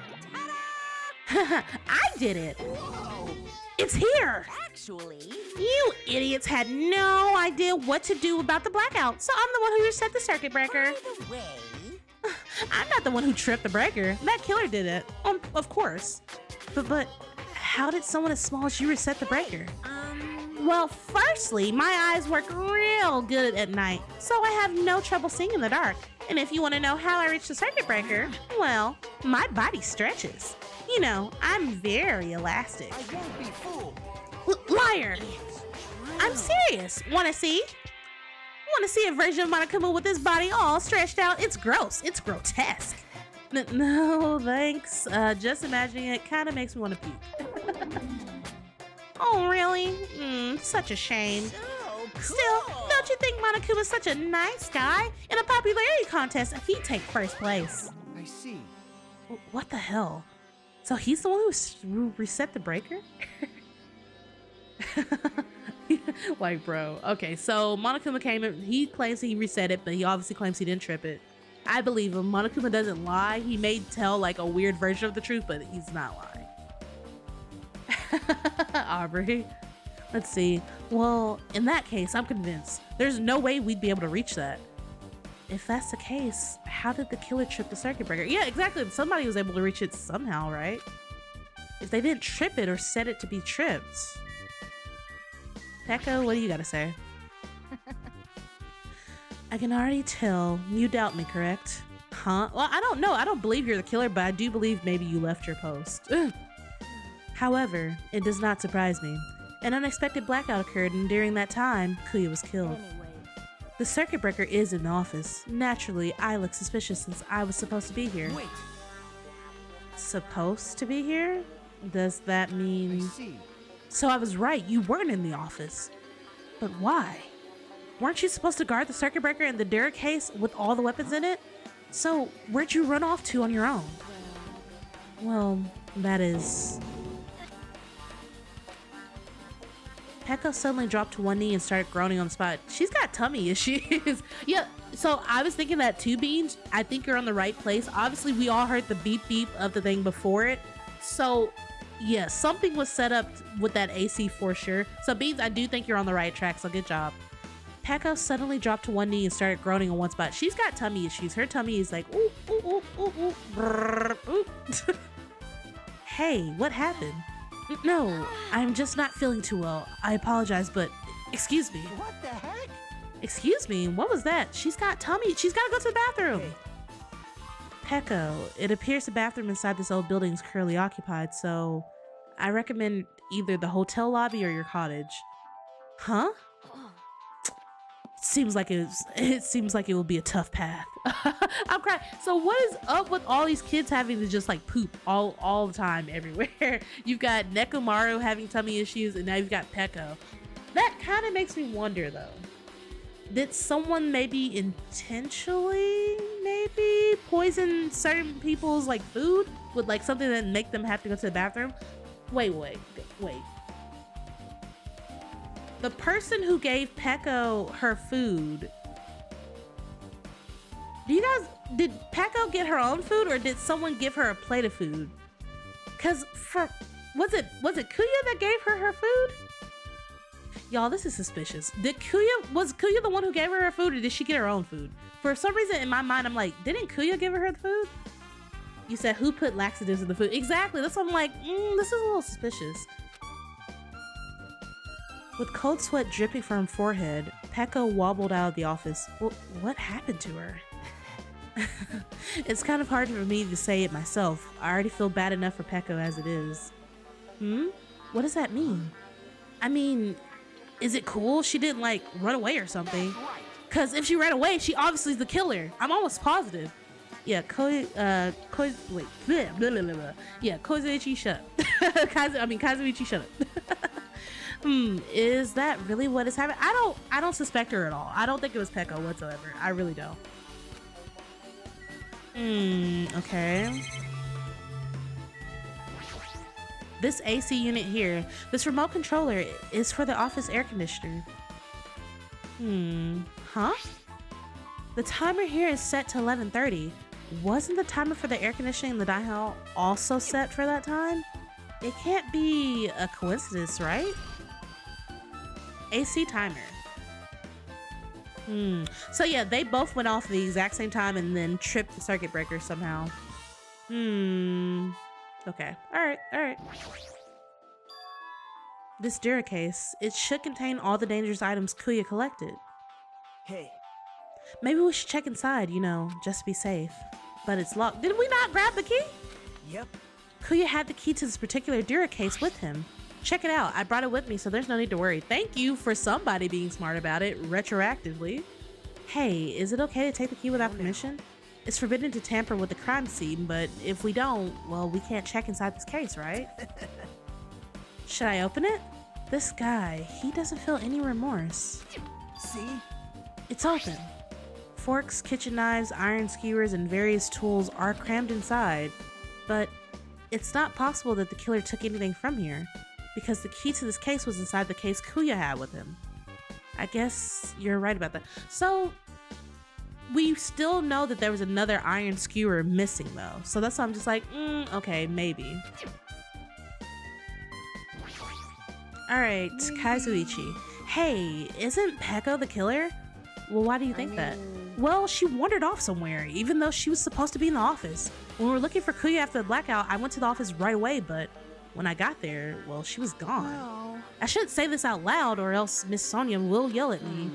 I did it. Whoa. It's here. Actually, You idiots had no idea what to do about the blackout, so I'm the one who reset the circuit breaker. by the way, I'm not the one who tripped the breaker. That killer did it. Of course. But how did someone as small as you reset the breaker? Well, firstly, my eyes work real good at night, so I have no trouble seeing in the dark. And if you want to know how I reach the circuit breaker, well, my body stretches. You know, I'm very elastic. I won't be fooled. Liar! I'm serious. Want to see? Want to see a version of Monokuma with his body all stretched out? It's gross. It's grotesque. No, thanks. Just imagining it kind of makes me want to puke. Oh, really? Such a shame. Still, don't you think Monokuma's such a nice guy? In a popularity contest, he'd take first place. I see. What the hell? So he's the one who reset the breaker? Like, bro. Okay, so Monokuma came in. He claims he reset it, but he obviously claims he didn't trip it. I believe him. Monokuma doesn't lie. He may tell like a weird version of the truth, but he's not lying. Aubrey. Let's see. Well, in that case, I'm convinced. There's no way we'd be able to reach that. If that's the case, how did the killer trip the circuit breaker? Yeah, exactly. Somebody was able to reach it somehow, right? If they didn't trip it or set it to be tripped. Peko, what do you gotta say? I can already tell you doubt me, correct? Huh? Well, I don't know. I don't believe you're the killer, but I do believe maybe you left your post. However, it does not surprise me. An unexpected blackout occurred, and during that time, Kuya was killed. The circuit breaker is in the office. Naturally, I look suspicious since I was supposed to be here. Wait. Supposed to be here? Does that mean... I see. So I was right, you weren't in the office. But why? Weren't you supposed to guard the circuit breaker in the Derek case with all the weapons in it? So where'd you run off to on your own? Well, that is... Peko suddenly dropped to one knee and started groaning on the spot. She's got tummy issues. Yeah, so I was thinking that too, Beans. I think you're on the right place. Obviously, we all heard the beep beep of the thing before it. So, yeah, something was set up with that AC for sure. So, Beans, I do think you're on the right track, so good job. Peko suddenly dropped to one knee and started groaning on one spot. She's got tummy issues. Her tummy is like, ooh, ooh, ooh, ooh, ooh, brrr, ooh. Hey, what happened? No, I'm just not feeling too well. I apologize, but excuse me. What the heck? Excuse me, what was that? She's got tummy. She's got to go to the bathroom. Peko, it appears the bathroom inside this old building is currently occupied, so I recommend either the hotel lobby or your cottage. Huh? Seems like it seems like it will be a tough path. I'm crying. So what is up with all these kids having to just like poop all the time everywhere? You've got Nekomaru having tummy issues, and now you've got Peko. That kind of makes me wonder though. Did someone maybe intentionally maybe poison certain people's like food with like something that make them have to go to the bathroom? Wait. The person who gave Peko her food, did Peko get her own food or did someone give her a plate of food? Cause was it Kuya that gave her food? Y'all, this is suspicious. Was Kuya the one who gave her food or did she get her own food? For some reason in my mind, I'm like, didn't Kuya give her the food? You said who put laxatives in the food? Exactly, that's what I'm like, this is a little suspicious. With cold sweat dripping from her forehead, Peko wobbled out of the office. What happened to her? It's kind of hard for me to say it myself. I already feel bad enough for Peko as it is. What does that mean? I mean, is it cool she didn't like run away or something? Cause if she ran away, she obviously is the killer. I'm almost positive. Yeah, Kozuichi, shut up. Kazuichi, shut up. Is that really what is happening? I don't suspect her at all. I don't think it was Peko whatsoever. I really don't. Okay. This AC unit here, this remote controller is for the office air conditioner. Huh? The timer here is set to 11:30. Wasn't the timer for the air conditioning in the dining hall also set for that time? It can't be a coincidence, right? AC timer. So yeah, they both went off at the exact same time and then tripped the circuit breaker somehow. Okay. All right. This Dura case, it should contain all the dangerous items Kuya collected. Hey, Maybe we should check inside, you know, just to be safe. But it's locked. Did we not grab the key? yep. Kuya had the key to this particular Dura case with him. Check it out. I brought it with me, so there's no need to worry. Thank you for somebody being smart about it retroactively. Hey, is it okay to take the key without permission? It's forbidden to tamper with the crime scene, but if we don't, well, we can't check inside this case, right? Should I open it? This guy, he doesn't feel any remorse. See? It's open. Forks, kitchen knives, iron skewers, and various tools are crammed inside, but it's not possible that the killer took anything from here, because the key to this case was inside the case Kuya had with him. I guess you're right about that. So, we still know that there was another iron skewer missing though, so that's why I'm just like, okay, maybe. Alright, Kazuichi. Hey, isn't Peko the killer? Well, why do you think that? Well, she wandered off somewhere, even though she was supposed to be in the office. When we were looking for Kuya after the blackout, I went to the office right away, but when I got there, well, she was gone. Oh. I shouldn't say this out loud or else Miss Sonia will yell at me.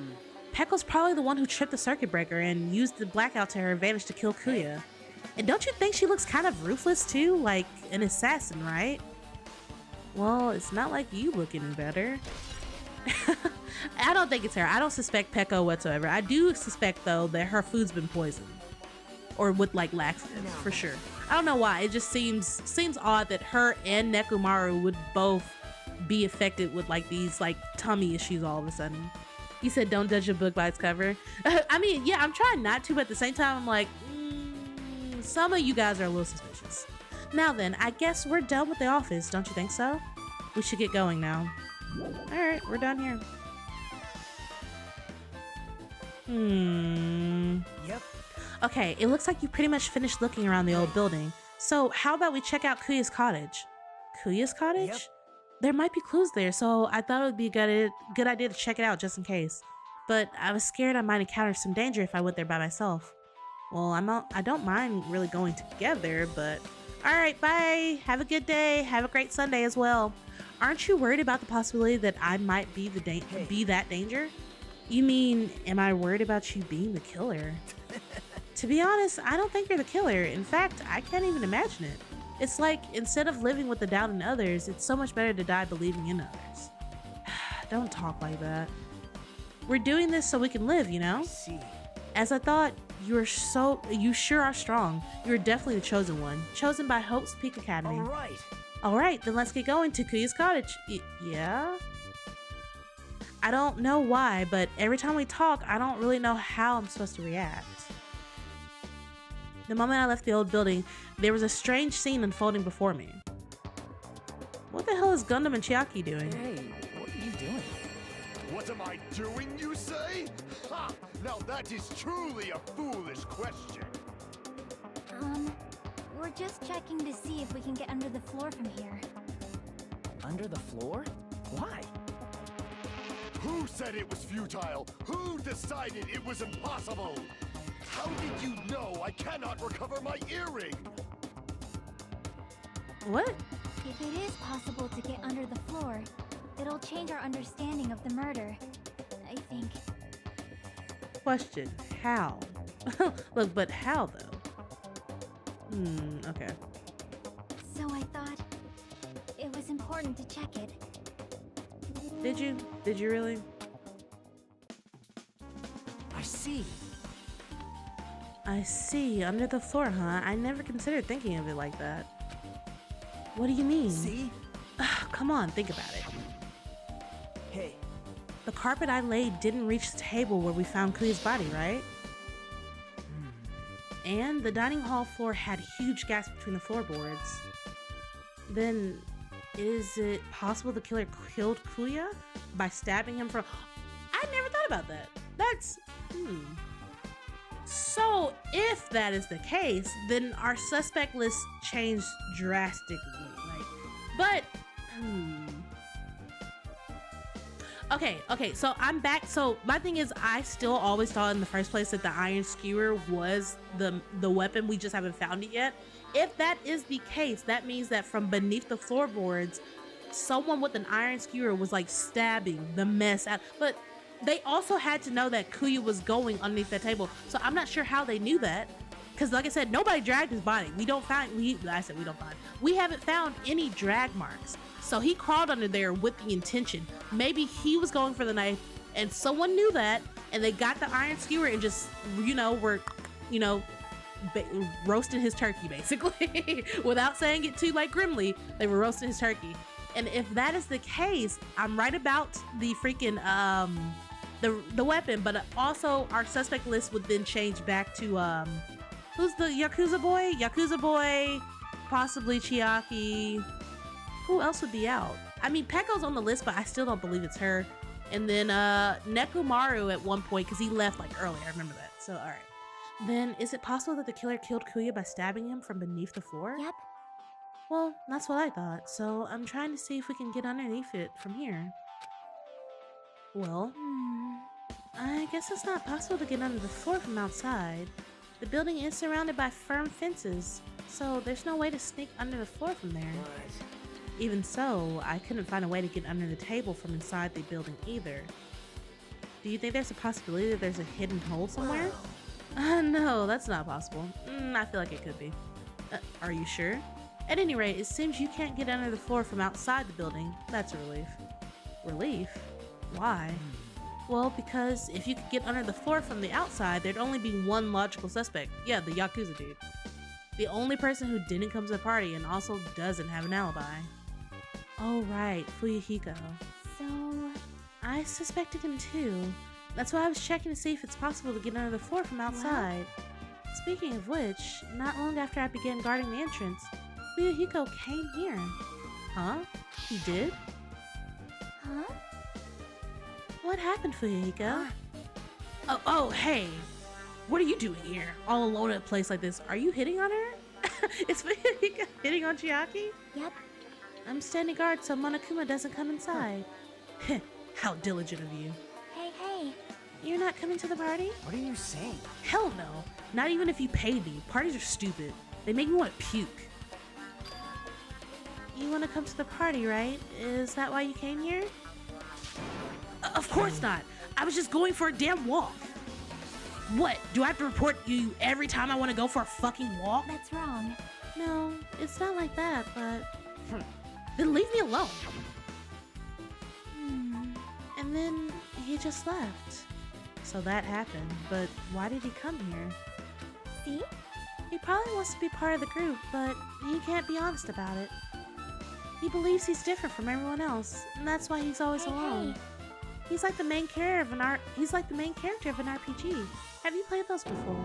Peko's probably the one who tripped the circuit breaker and used the blackout to her advantage to kill Kuya. And don't you think she looks kind of ruthless too? Like an assassin, right? Well, it's not like you look any better. I don't think it's her. I don't suspect Peko whatsoever. I do suspect though that her food's been poisoned. Or with like laxatives, for sure. I don't know why. It just seems odd that her and Nekomaru would both be affected with like these like tummy issues all of a sudden. You said don't judge a book by its cover. I mean, yeah, I'm trying not to, but at the same time, I'm like, some of you guys are a little suspicious. Now then, I guess we're done with the office, don't you think so? We should get going now. All right, we're done here. Yep. Okay, it looks like you pretty much finished looking around the old building. So how about we check out Kuya's cottage? Kuya's cottage? Yep. There might be clues there, so I thought it would be a good idea to check it out just in case. But I was scared I might encounter some danger if I went there by myself. Well, I don't mind really going together, but... Alright, bye! Have a good day! Have a great Sunday as well. Aren't you worried about the possibility that I might be that danger? You mean, am I worried about you being the killer? To be honest, I don't think you're the killer. In fact, I can't even imagine it. It's like, instead of living with the doubt in others, it's so much better to die believing in others. Don't talk like that. We're doing this so we can live, you know? See. As I thought, you sure are strong. You're definitely the chosen one. Chosen by Hope's Peak Academy. Alright, then let's get going to Kuya's cottage. Yeah? I don't know why, but every time we talk, I don't really know how I'm supposed to react. The moment I left the old building, there was a strange scene unfolding before me. What the hell is Gundam and Chiaki doing? Hey, what are you doing? What am I doing, you say? Ha! Now that is truly a foolish question. We're just checking to see if we can get under the floor from here. Under the floor? Why? Who said it was futile? Who decided it was impossible? How did you know I cannot recover my earring? What? If it is possible to get under the floor, it'll change our understanding of the murder, I think. Question. How? Look, but how though? Okay. So I thought it was important to check it. Did you? Did you really? I see. I see. Under the floor, huh? I never considered thinking of it like that. What do you mean? See? Come on, think about it. Hey. The carpet I laid didn't reach the table where we found Kuya's body, right? And the dining hall floor had huge gaps between the floorboards. Then, is it possible the killer killed Kuya by stabbing him from... I never thought about that. That's... So, if that is the case, then our suspect list changed drastically. But... Okay, so I'm back. So my thing is, I still always thought in the first place that the iron skewer was the weapon. We just haven't found it yet. If that is the case, that means that from beneath the floorboards, someone with an iron skewer was like stabbing the mess out. But they also had to know that Kuya was going underneath that table. So I'm not sure how they knew that. Because like I said, nobody dragged his body. We haven't found any drag marks. So he crawled under there with the intention. Maybe he was going for the knife and someone knew that and they got the iron skewer and just, were, roasting his turkey basically. Without saying it too like grimly, they were roasting his turkey. And if that is the case, I'm right about the freaking, the weapon, but also our suspect list would then change back to, who's the Yakuza boy? Yakuza boy, possibly Chiaki. Who else would be out? I mean, Pekko's on the list, but I still don't believe it's her. And then Nekomaru at one point, because he left like early, I remember that. So, all right. Then, is it possible that the killer killed Kuya by stabbing him from beneath the floor? Yep. Well, that's what I thought. So, I'm trying to see if we can get underneath it from here. Well, I guess it's not possible to get under the floor from outside. The building is surrounded by firm fences, so there's no way to sneak under the floor from there. What? Even so, I couldn't find a way to get under the table from inside the building either. Do you think there's a possibility that there's a hidden hole somewhere? No, that's not possible. I feel like it could be. Are you sure? At any rate, it seems you can't get under the floor from outside the building. That's a relief. Relief? Why? Well, because if you could get under the floor from the outside, there'd only be one logical suspect. Yeah, the Yakuza dude. The only person who didn't come to the party and also doesn't have an alibi. Oh right, Fuyuhiko. So... I suspected him too. That's why I was checking to see if it's possible to get under the floor from outside. Well, speaking of which, not long after I began guarding the entrance, Fuyuhiko came here. Huh? He did? Huh? What happened, Fuyuhiko? Oh, hey. What are you doing here? All alone at a place like this. Are you hitting on her? Is Fuyuhiko hitting on Chiaki? Yep. I'm standing guard so Monokuma doesn't come inside. How diligent of you. Hey. You're not coming to the party? What are you saying? Hell no. Not even if you paid me. Parties are stupid. They make me want to puke. You want to come to the party, right? Is that why you came here? Of course not. I was just going for a damn walk. What? Do I have to report you every time I want to go for a fucking walk? That's wrong. No, it's not like that, but... Then leave me alone. And then he just left. So that happened, but why did he come here? See? He probably wants to be part of the group, but he can't be honest about it. He believes he's different from everyone else, and that's why he's always alone. Hey. He's like the main character of an RPG. Have you played those before?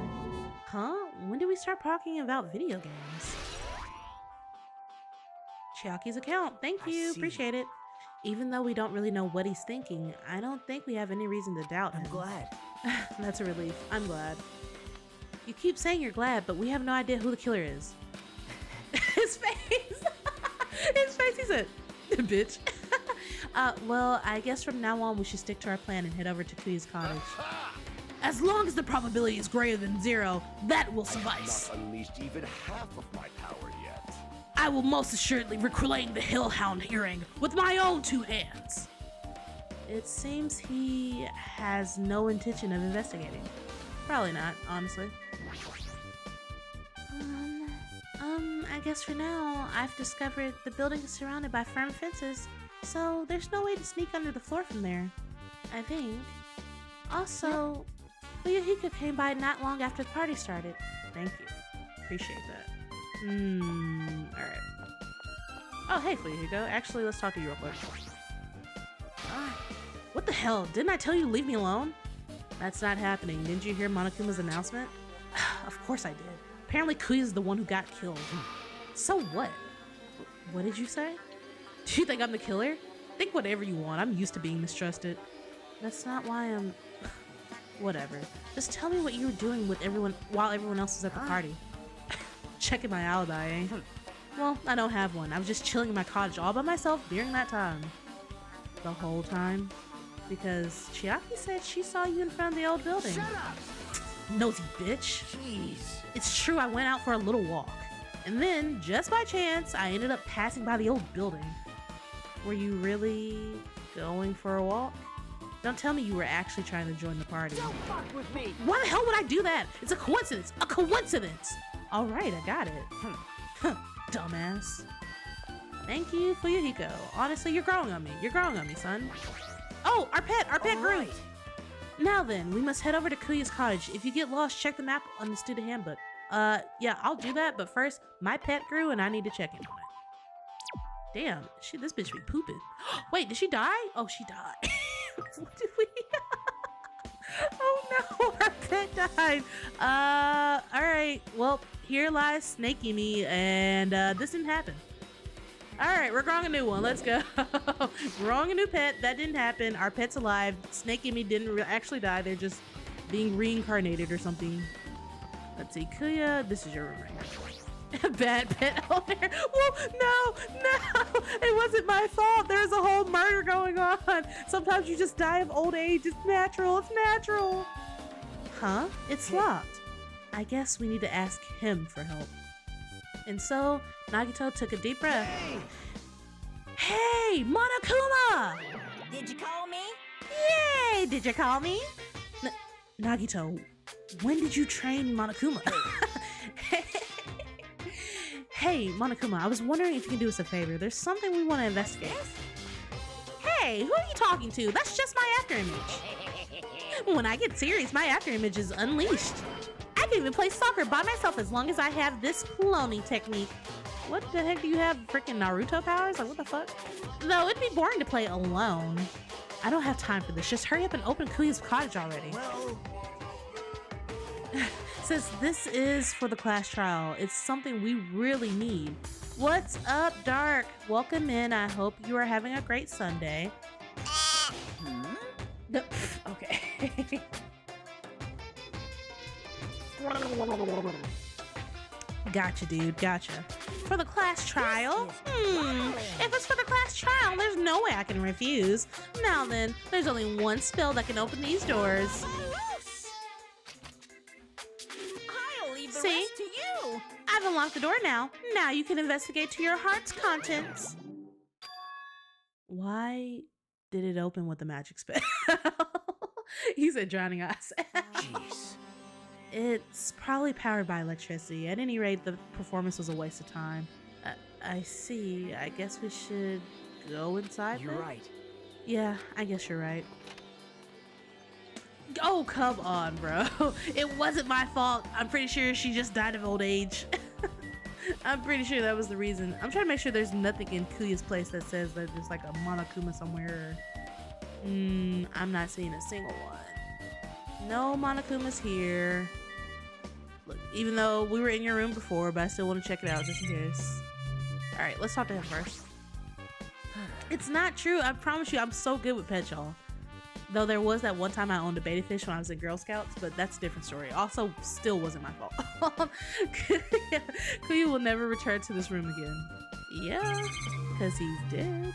Huh? When did we start talking about video games? Chiaki's account. Thank you. Appreciate it. Even though we don't really know what he's thinking, I don't think we have any reason to doubt him. I'm glad. That's a relief. I'm glad. You keep saying you're glad, but we have no idea who the killer is. His face! His face, he said, bitch. Well, I guess from now on we should stick to our plan and head over to Kuya's cottage. As long as the probability is greater than 0, that will suffice. Not unleashed even half of my power yet. I will most assuredly reclaim the Hillhound earring with my own 2 hands. It seems he has no intention of investigating. Probably not, honestly. I guess for now, I've discovered the building is surrounded by firm fences, so there's no way to sneak under the floor from there, I think. Also, Fuyuhiko came by not long after the party started. Thank you. Appreciate that. Alright. Oh, hey, Fuyuhiko. Actually, let's talk to you real quick. What the hell? Didn't I tell you to leave me alone? That's not happening. Didn't you hear Monokuma's announcement? Of course I did. Apparently Kuya's the one who got killed. So what? What did you say? Do you think I'm the killer? Think whatever you want. I'm used to being mistrusted. That's not why I'm... Whatever. Just tell me what you were doing with everyone while everyone else was at the party. Checking my alibi, eh? Well, I don't have one. I was just chilling in my cottage all by myself during that time. The whole time. Because Chiaki said she saw you in front of the old building. Shut up! Nosy bitch. Jeez. It's true, I went out for a little walk. And then, just by chance, I ended up passing by the old building. Were you really going for a walk? Don't tell me you were actually trying to join the party. Don't fuck with me! Why the hell would I do that? It's a coincidence. A coincidence! All right, I got it. Dumbass. Thank you for your hiko. Honestly, you're growing on me. You're growing on me, son. Oh, our pet grew. Right. Now then, we must head over to Kuya's cottage. If you get lost, check the map on the student handbook. Yeah, I'll do that, but first, my pet grew and I need to check in on it. Damn, this bitch be pooping. Wait, did she die? Oh, she died. What did we... Oh no, our pet died. All right, well, here lies Snakey Me, and this didn't happen. All right, we're growing a new one. Let's go. Growing a new pet. That didn't happen. Our pet's alive. Snakey Me didn't actually die. They're just being reincarnated or something. Let's see, Kuya, this is your room right now. Bad pet owner. Whoa, no, it wasn't my fault. There's a whole murder going on. Sometimes you just die of old age. It's natural. Huh? It's locked. I guess we need to ask him for help. And so Nagito took a deep breath. Hey, Monokuma! Did you call me? Yay! Did you call me? Nagito, when did you train Monokuma? Hey, Monokuma, I was wondering if you can do us a favor. There's something we want to investigate. Hey, who are you talking to? That's just my afterimage. When I get serious, my afterimage is unleashed. I can even play soccer by myself as long as I have this cloning technique. What the heck do you have? Freaking Naruto powers? Like, what the fuck? Though it'd be boring to play alone. I don't have time for this. Just hurry up and open Kuya's cottage already. Well... Since this is for the class trial, it's something we really need. What's up, Dark? Welcome in. I hope you are having a great Sunday. Okay. Gotcha, dude. Gotcha. For the class trial? If it's for the class trial, there's no way I can refuse. Now then, there's only one spell that can open these doors. I'll leave the See? rest to you. I've unlocked the door now. Now you can investigate to your heart's contents. Why did it open with the magic spell? He said drowning eyes. Jeez. It's probably powered by electricity. At any rate, the performance was a waste of time. I see. I guess we should go inside. You're then? right. Yeah, I guess you're right. Oh, come on, bro. It wasn't my fault. I'm pretty sure she just died of old age. I'm pretty sure that was the reason. I'm trying to make sure there's nothing in Kuya's place that says that there's like a Monokuma somewhere. I'm not seeing a single one. No Monokumas here. Look, even though we were in your room before, but I still want to check it out just in case. All right, let's talk to him first. It's not true. I promise you, I'm so good with pet, y'all. Though there was that one time I owned a beta fish when I was in Girl Scouts, but that's a different story. Also, still wasn't my fault. Kuya will never return to this room again. Yeah, because he's dead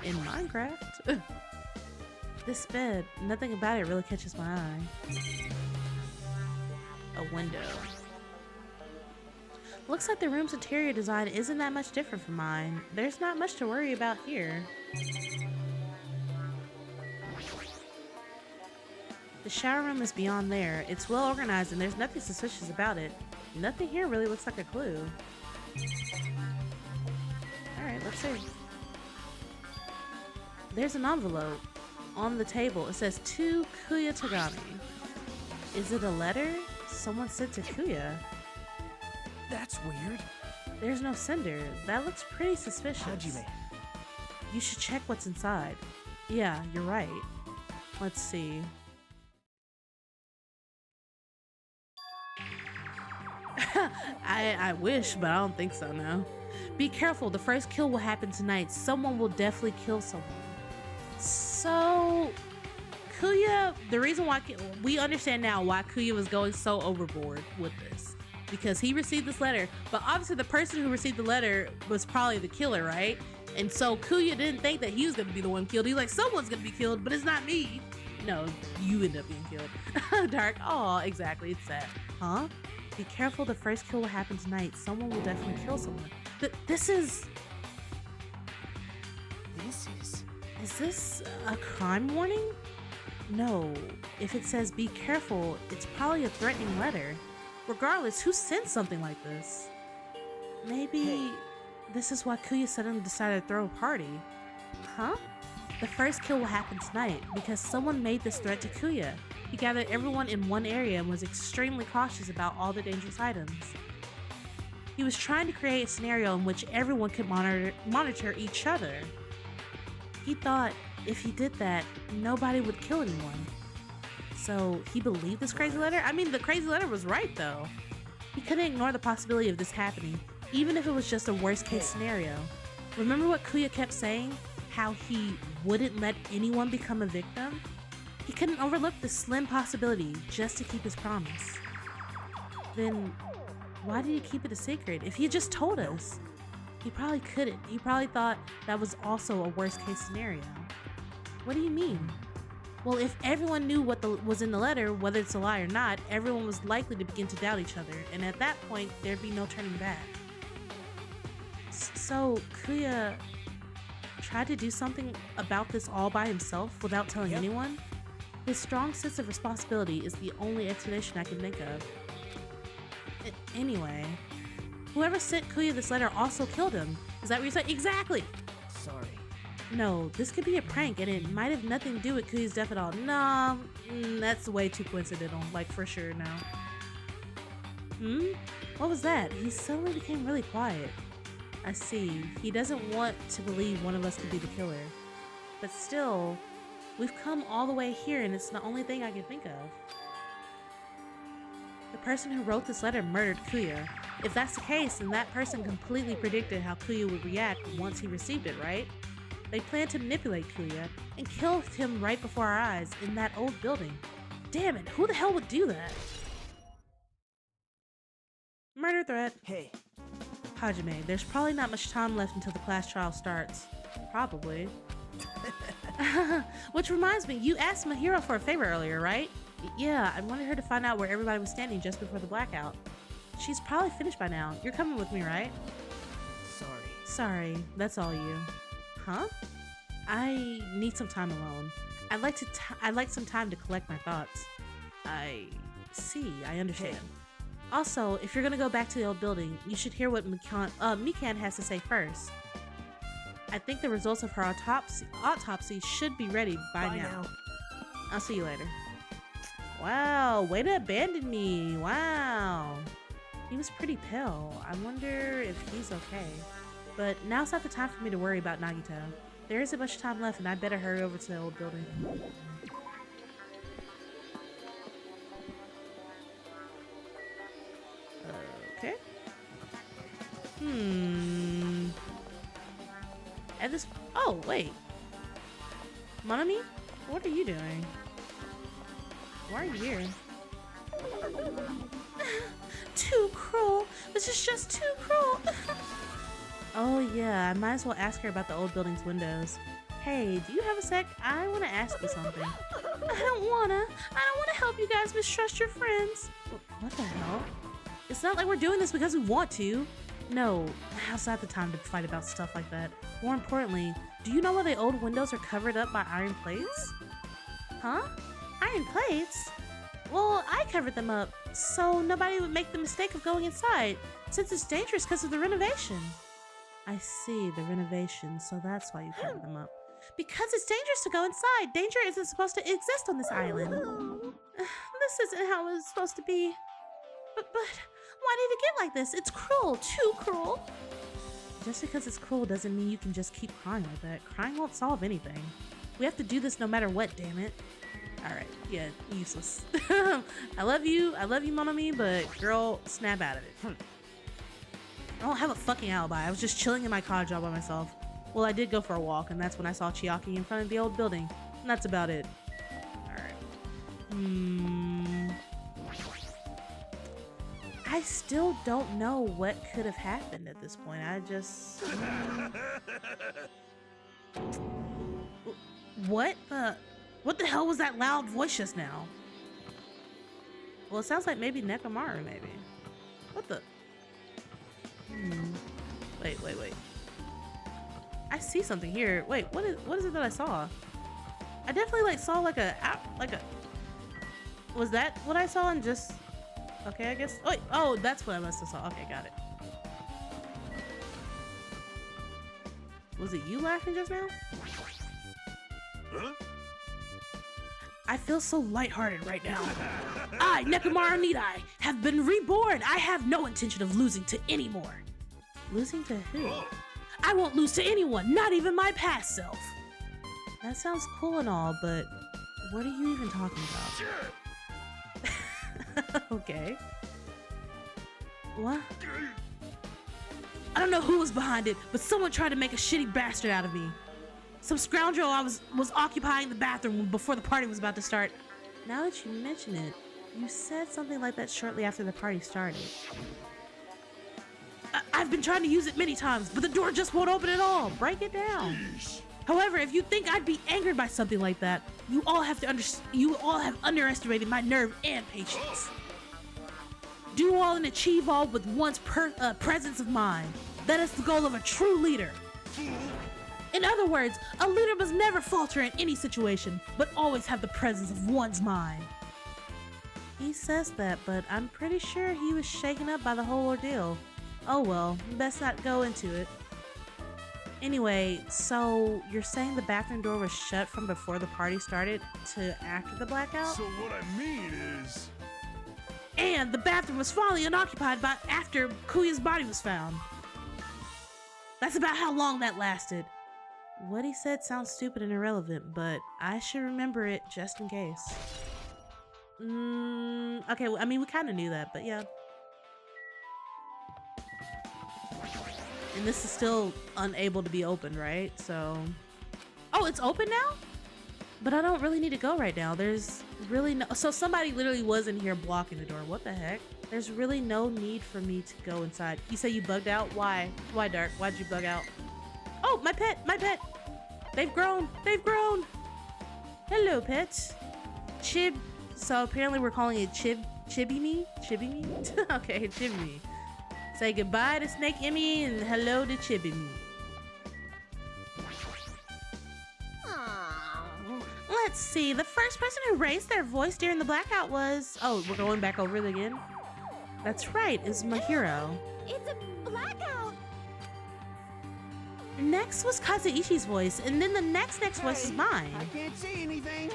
in Minecraft. This bed, nothing about it really catches my eye. A window. Looks like the room's interior design isn't that much different from mine. There's not much to worry about here. The shower room is beyond there. It's well organized and there's nothing suspicious about it. Nothing here really looks like a clue. Alright, let's see. There's an envelope on the table. It says to Kuya Tagami. Is it a letter someone sent to Kuya? That's weird. There's no sender. That looks pretty suspicious. Hajime. You should check what's inside. Yeah, you're right. Let's see. I wish, but I don't think so now. Be careful, the first kill will happen tonight. Someone will definitely kill someone. So, Kuya, the reason why we understand now why Kuya was going so overboard with this. Because he received this letter, but obviously the person who received the letter was probably the killer, right? And so Kuya didn't think that he was gonna be the one killed. He's like, someone's gonna be killed, but it's not me. No, you end up being killed. Dark, oh, exactly, it's sad. Huh? Be careful, the first kill will happen tonight. Someone will definitely kill someone. This is... devices. Is this a crime warning? No. If it says be careful, it's probably a threatening letter. Regardless, who sent something like this? Maybe this is why Kuya suddenly decided to throw a party. Huh? The first kill will happen tonight because someone made this threat to Kuya. He gathered everyone in one area and was extremely cautious about all the dangerous items. He was trying to create a scenario in which everyone could monitor each other. He thought if he did that, nobody would kill anyone. So he believed this crazy letter? I mean, the crazy letter was right though. He couldn't ignore the possibility of this happening, even if it was just a worst case scenario. Remember what Kuya kept saying? How he wouldn't let anyone become a victim? He couldn't overlook the slim possibility just to keep his promise. Then why did he keep it a secret? If he had just told us, he probably couldn't. He probably thought that was also a worst case scenario. What do you mean? Well, if everyone knew what was in the letter, whether it's a lie or not, everyone was likely to begin to doubt each other, and at that point, there'd be no turning back. So Kuya tried to do something about this all by himself without telling anyone? His strong sense of responsibility is the only explanation I can think of. Anyway, whoever sent Kuya this letter also killed him. Is that what you're saying? Exactly! Sorry. No, this could be a prank and it might have nothing to do with Kuya's death at all. No, that's way too coincidental, like for sure now. What was that? He suddenly became really quiet. I see. He doesn't want to believe one of us could be the killer. But still, we've come all the way here and it's the only thing I can think of. The person who wrote this letter murdered Kuya. If that's the case, then that person completely predicted how Kuya would react once he received it, right? They planned to manipulate Kuya and killed him right before our eyes in that old building. Damn it, who the hell would do that? Murder threat. Hey. Hajime, there's probably not much time left until the class trial starts. Probably. Which reminds me, you asked Mahiro for a favor earlier, right? Yeah, I wanted her to find out where everybody was standing just before the blackout. She's probably finished by now. You're coming with me, right? Sorry, that's all you. Huh? I need some time alone. I'd like some time to collect my thoughts. I see, I understand. Also, if you're gonna go back to the old building, you should hear what Mikan has to say first. I think the results of her autopsy should be ready by now. I'll see you later. Wow, way to abandon me. Wow. He was pretty pale. I wonder if he's okay. But now's not the time for me to worry about Nagito. There isn't much time left and I better hurry over to the old building. Okay. At this... Oh, wait. Monami? What are you doing? Why are you here? Too cruel. This is just too cruel. Oh yeah, I might as well ask her about the old building's windows. Hey, do you have a sec? I want to ask you something. I don't want to help you guys mistrust your friends. What the hell? It's not like we're doing this because we want to. No, now's not the time to fight about stuff like that. More importantly, do you know why the old windows are covered up by iron plates? Huh? Iron plates? Well, I covered them up, so nobody would make the mistake of going inside, since it's dangerous because of the renovation. I see, the renovation, so that's why you covered them up. Because it's dangerous to go inside. Danger isn't supposed to exist on this island. This isn't how it's supposed to be. But why did it get like this? It's cruel, too cruel. Just because it's cruel doesn't mean you can just keep crying like that. Crying won't solve anything. We have to do this no matter what, damn it. Alright, yeah, useless. I love you, Monami, but girl, snap out of it. I don't have a fucking alibi. I was just chilling in my cottage all by myself. Well, I did go for a walk, and that's when I saw Chiaki in front of the old building. And that's about it. Alright. I still don't know what could have happened at this point. I just... What the hell was that loud voice just now? Well, it sounds like maybe Nekomaru, maybe. What the... Wait. I see something here. Wait, what is it that I saw? I definitely like saw like a was that what I saw and just okay, I guess. Oh, wait, oh, that's what I must have saw. Okay, got it. Was it you laughing just now? Huh? I feel so lighthearted right now. I, Nekomaru Nidai, have been reborn. I have no intention of losing to any more. Losing to who? I won't lose to anyone, not even my past self. That sounds cool and all, but what are you even talking about? Okay. What? I don't know who was behind it, but someone tried to make a shitty bastard out of me. Some scoundrel was occupying the bathroom before the party was about to start. Now that you mention it, you said something like that shortly after the party started. I've been trying to use it many times, but the door just won't open at all. Break it down. However, if you think I'd be angered by something like that, you all have underestimated my nerve and patience. Do all and achieve all with one's presence of mind. That is the goal of a true leader. In other words, a leader must never falter in any situation, but always have the presence of one's mind. He says that, but I'm pretty sure he was shaken up by the whole ordeal. Oh well, best not go into it. Anyway, so you're saying the bathroom door was shut from before the party started to after the blackout? So what I mean is... And the bathroom was finally unoccupied by after Kuya's body was found. That's about how long that lasted. What he said sounds stupid and irrelevant, but I should remember it just in case. Okay, well, I mean, we kind of knew that, but yeah. And this is still unable to be opened, right? So, oh, it's open now? But I don't really need to go right now. There's really no, so somebody literally was in here blocking the door. What the heck? There's really no need for me to go inside. You say you bugged out? Why? Why, Dark? Why'd you bug out? Oh, my pet, my pet. They've grown, they've grown. Hello, pets. Chib, so apparently we're calling it Chibi me? Okay, Chibi me. Say goodbye to Snake Emmy and hello to Chibi me. Let's see, the first person who raised their voice during the blackout was... Oh, we're going back over it again? That's right, it's Mahiro. It's a blackout! Next was Kazuishi's voice, and then the next voice is mine. I can't see anything.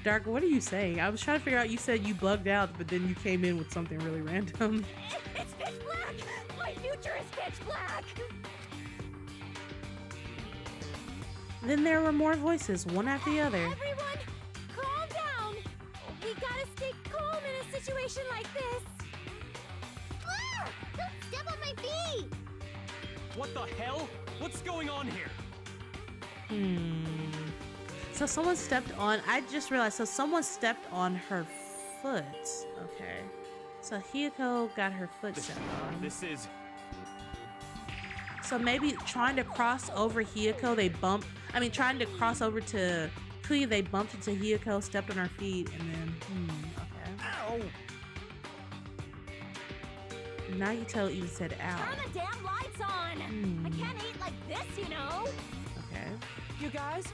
Dark, what are you saying? I was trying to figure out, you said you bugged out, but then you came in with something really random. It's pitch black! My future is pitch black! Then there were more voices, one after the other. Everyone, calm down! We gotta stay calm in a situation like this. Ah! Don't step on my feet! What the hell? What's going on here? So someone stepped on, I just realized, so someone stepped on her foot. Okay. So Hiyoko got her foot stepped on. This is... So maybe trying to cross over Hiyoko, they bumped, trying to cross over to Kuya, they bumped into Hiyoko, stepped on her feet, and then, okay. Ow! Now you tell even said ow. Turn the damn lights on! I can't eat like this, you know? Okay. You guys?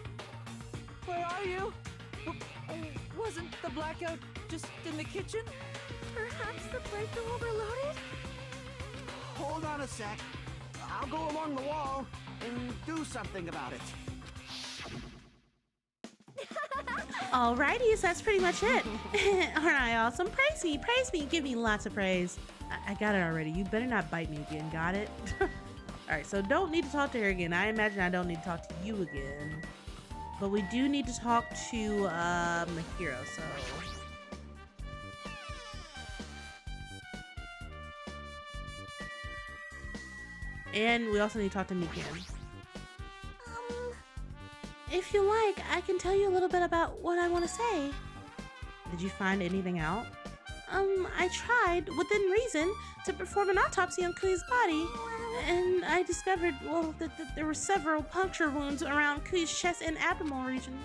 Where are you? Wasn't the blackout just in the kitchen? Perhaps the breaker overloaded? Hold on a sec. I'll go along the wall and do something about it. Alrighty, so that's pretty much it. Aren't I awesome? Praise me, give me lots of praise. I got it already. You better not bite me again, got it? Alright, so don't need to talk to her again. I imagine I don't need to talk to you again. But we do need to talk to Mahiro, so... And we also need to talk to Mikan. If you like, I can tell you a little bit about what I want to say. Did you find anything out? I tried, within reason, to perform an autopsy on Kuya's body. And I discovered, well, that there were several puncture wounds around Kuya's chest and abdominal region.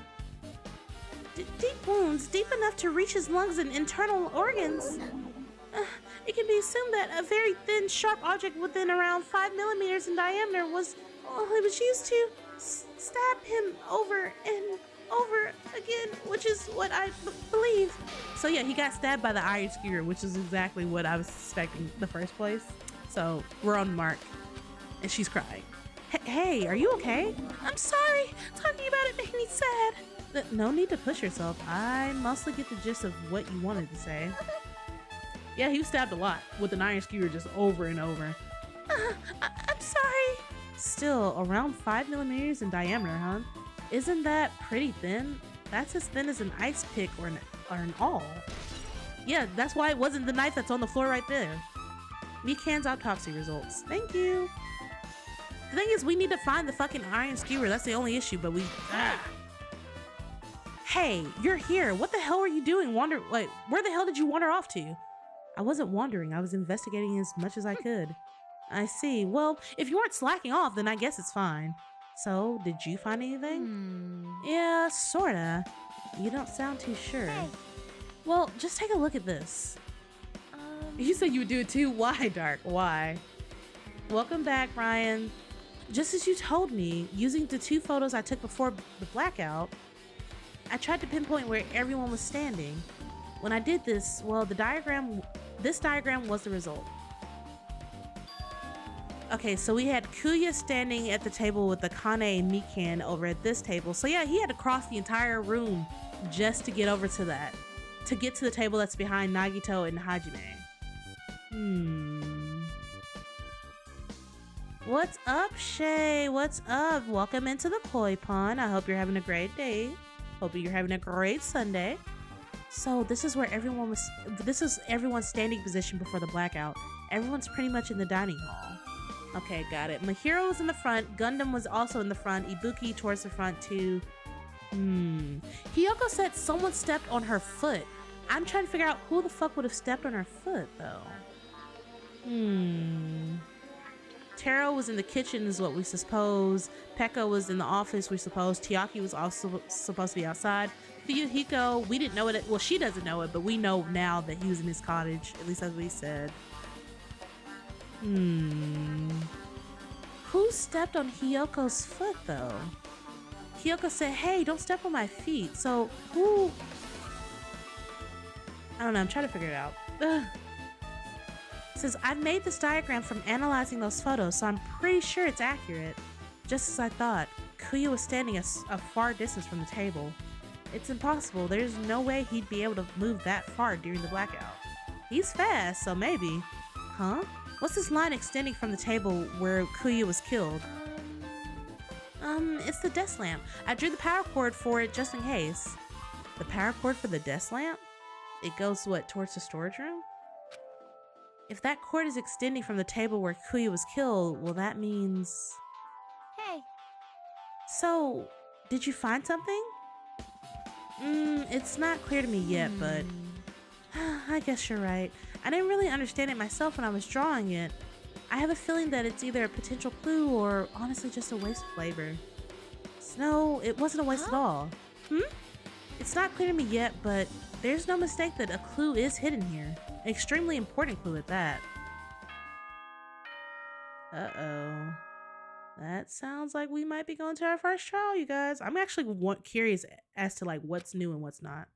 Deep wounds, deep enough to reach his lungs and internal organs. it can be assumed that a very thin, sharp object within around 5 millimeters in diameter was used to stab him over and over again, which is what I believe. So yeah, he got stabbed by the iron skewer, which is exactly what I was suspecting in the first place. So we're on the mark. And she's crying. Hey, are you okay? I'm sorry. Talking about it made me sad. No need to push yourself. I mostly get the gist of what you wanted to say. Yeah, he was stabbed a lot with an iron skewer just over and over. I'm sorry. Still, around 5 millimeters in diameter, huh? Isn't that pretty thin? That's as thin as an ice pick or an awl. Yeah, that's why it wasn't the knife that's on the floor right there. Mikan's autopsy results. Thank you. The thing is, we need to find the fucking iron skewer. That's the only issue, but Hey, you're here. What the hell are you doing? Where the hell did you wander off to? I wasn't wandering. I was investigating as much as I could. I see. Well, if you weren't slacking off, then I guess it's fine. So, did you find anything? Yeah, sorta. You don't sound too sure. Hey. Well, just take a look at this. You said you would do it too. Why, Dark? Why? Welcome back, Ryan. Just as you told me, using the 2 photos I took before the blackout, I tried to pinpoint where everyone was standing. When I did this, well, this diagram was the result. Okay, so we had Kuya standing at the table with the Kane and Mikan over at this table. So yeah, he had to cross the entire room just to get over to that. To get to the table that's behind Nagito and Hajime. What's up, Shay? What's up? Welcome into the koi pond. I hope you're having a great day. Hope you're having a great Sunday. So this is where this is everyone's standing position before the blackout. Everyone's pretty much in the dining hall. Okay, got it. Mahiro was in the front. Gundam was also in the front. Ibuki towards the front too. Hiyoko said someone stepped on her foot. I'm trying to figure out who the fuck would have stepped on her foot though. Taro was in the kitchen is what we suppose. Pekka was in the office, we suppose. Tiaki was also supposed to be outside. Fuyuhiko, we didn't know it. Well, she doesn't know it, but we know now that he was in his cottage. At least as we said. Who stepped on Hiyoko's foot though? Hiyoko said, hey, don't step on my feet. So who? I don't know, I'm trying to figure it out. Says, I've made this diagram from analyzing those photos, so I'm pretty sure it's accurate. Just as I thought, Kuya was standing a far distance from the table. It's impossible. There's no way he'd be able to move that far during the blackout. He's fast, so maybe. Huh? What's this line extending from the table where Kuya was killed? It's the desk lamp. I drew the power cord for it just in case. The power cord for the desk lamp? It goes, what, towards the storage room? If that cord is extending from the table where Kuya was killed, well, that means... Hey. So, did you find something? It's not clear to me yet, but... I guess you're right. I didn't really understand it myself when I was drawing it. I have a feeling that it's either a potential clue or honestly just a waste of labor. No, it wasn't a waste at all. It's not clear to me yet, but there's no mistake that a clue is hidden here. An extremely important clue at that. Uh-oh. That sounds like we might be going to our first trial, you guys. I'm actually curious as to like what's new and what's not.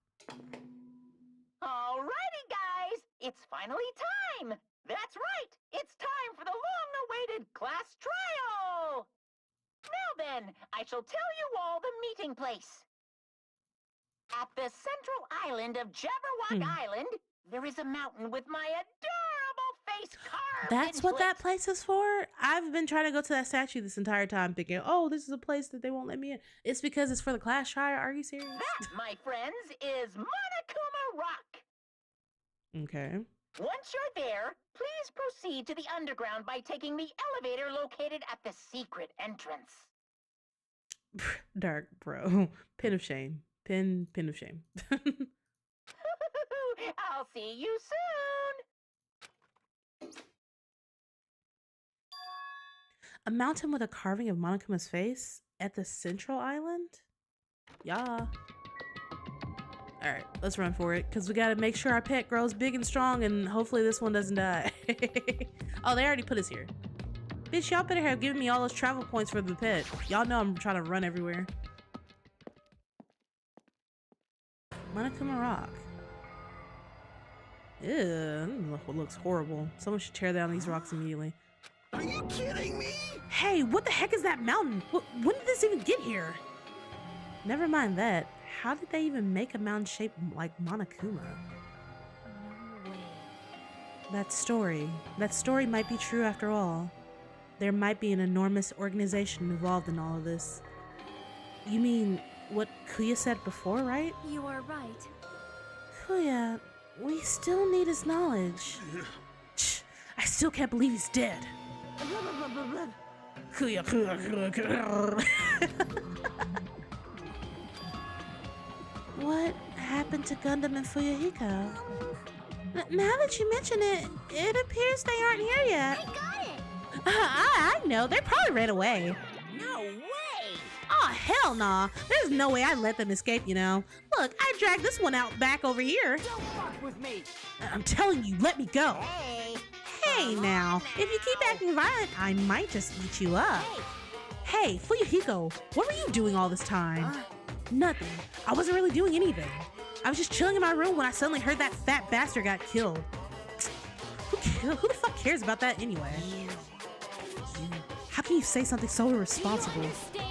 Alrighty, guys! It's finally time! That's right! It's time for the long-awaited class trial! Now then, I shall tell you all the meeting place. At the central island of Jabberwock Island, there is a mountain with my adorable face carved That's into what that it. place is for? I've been trying to go to that statue this entire time thinking, oh, this is a place that they won't let me in. It's because it's for the class trial. Are you serious? That, my friends, is Monokuma Rock. Okay. Once you're there, please proceed to the underground by taking the elevator located at the secret entrance. Dark, bro. Pin of shame. Pin of shame. I'll see you soon! A mountain with a carving of Monokuma's face at the central island? Yeah. All right, let's run for it because we got to make sure our pet grows big and strong and hopefully this one doesn't die. Oh, they already put us here. Bitch, y'all better have given me all those travel points for the pet. Y'all know I'm trying to run everywhere. Monokuma rock. Ew, looks horrible. Someone should tear down these rocks immediately. Are you kidding me? Hey, what the heck is that mountain? When did this even get here? Never mind that. How did they even make a mountain shaped like Monokuma? No way. That story might be true after all. There might be an enormous organization involved in all of this. You mean what Kuya said before, right? You are right. Kuya, we still need his knowledge. I still can't believe he's dead. Kuya. What happened to Gundam and Fuyuhiko? Now that you mention it, it appears they aren't here yet. I got it! I know, they probably ran away. No way! Aw, hell nah. There's no way I'd let them escape, you know. Look, I dragged this one out back over here. Don't fuck with me! I'm telling you, let me go. Hey! Hey now, if you keep acting violent, I might just eat you up. Hey, Fuyuhiko, what were you doing all this time? Nothing. I wasn't really doing anything. I was just chilling in my room when I suddenly heard that fat bastard got killed. Who the fuck cares about that anyway? How can you say something so irresponsible? Understand?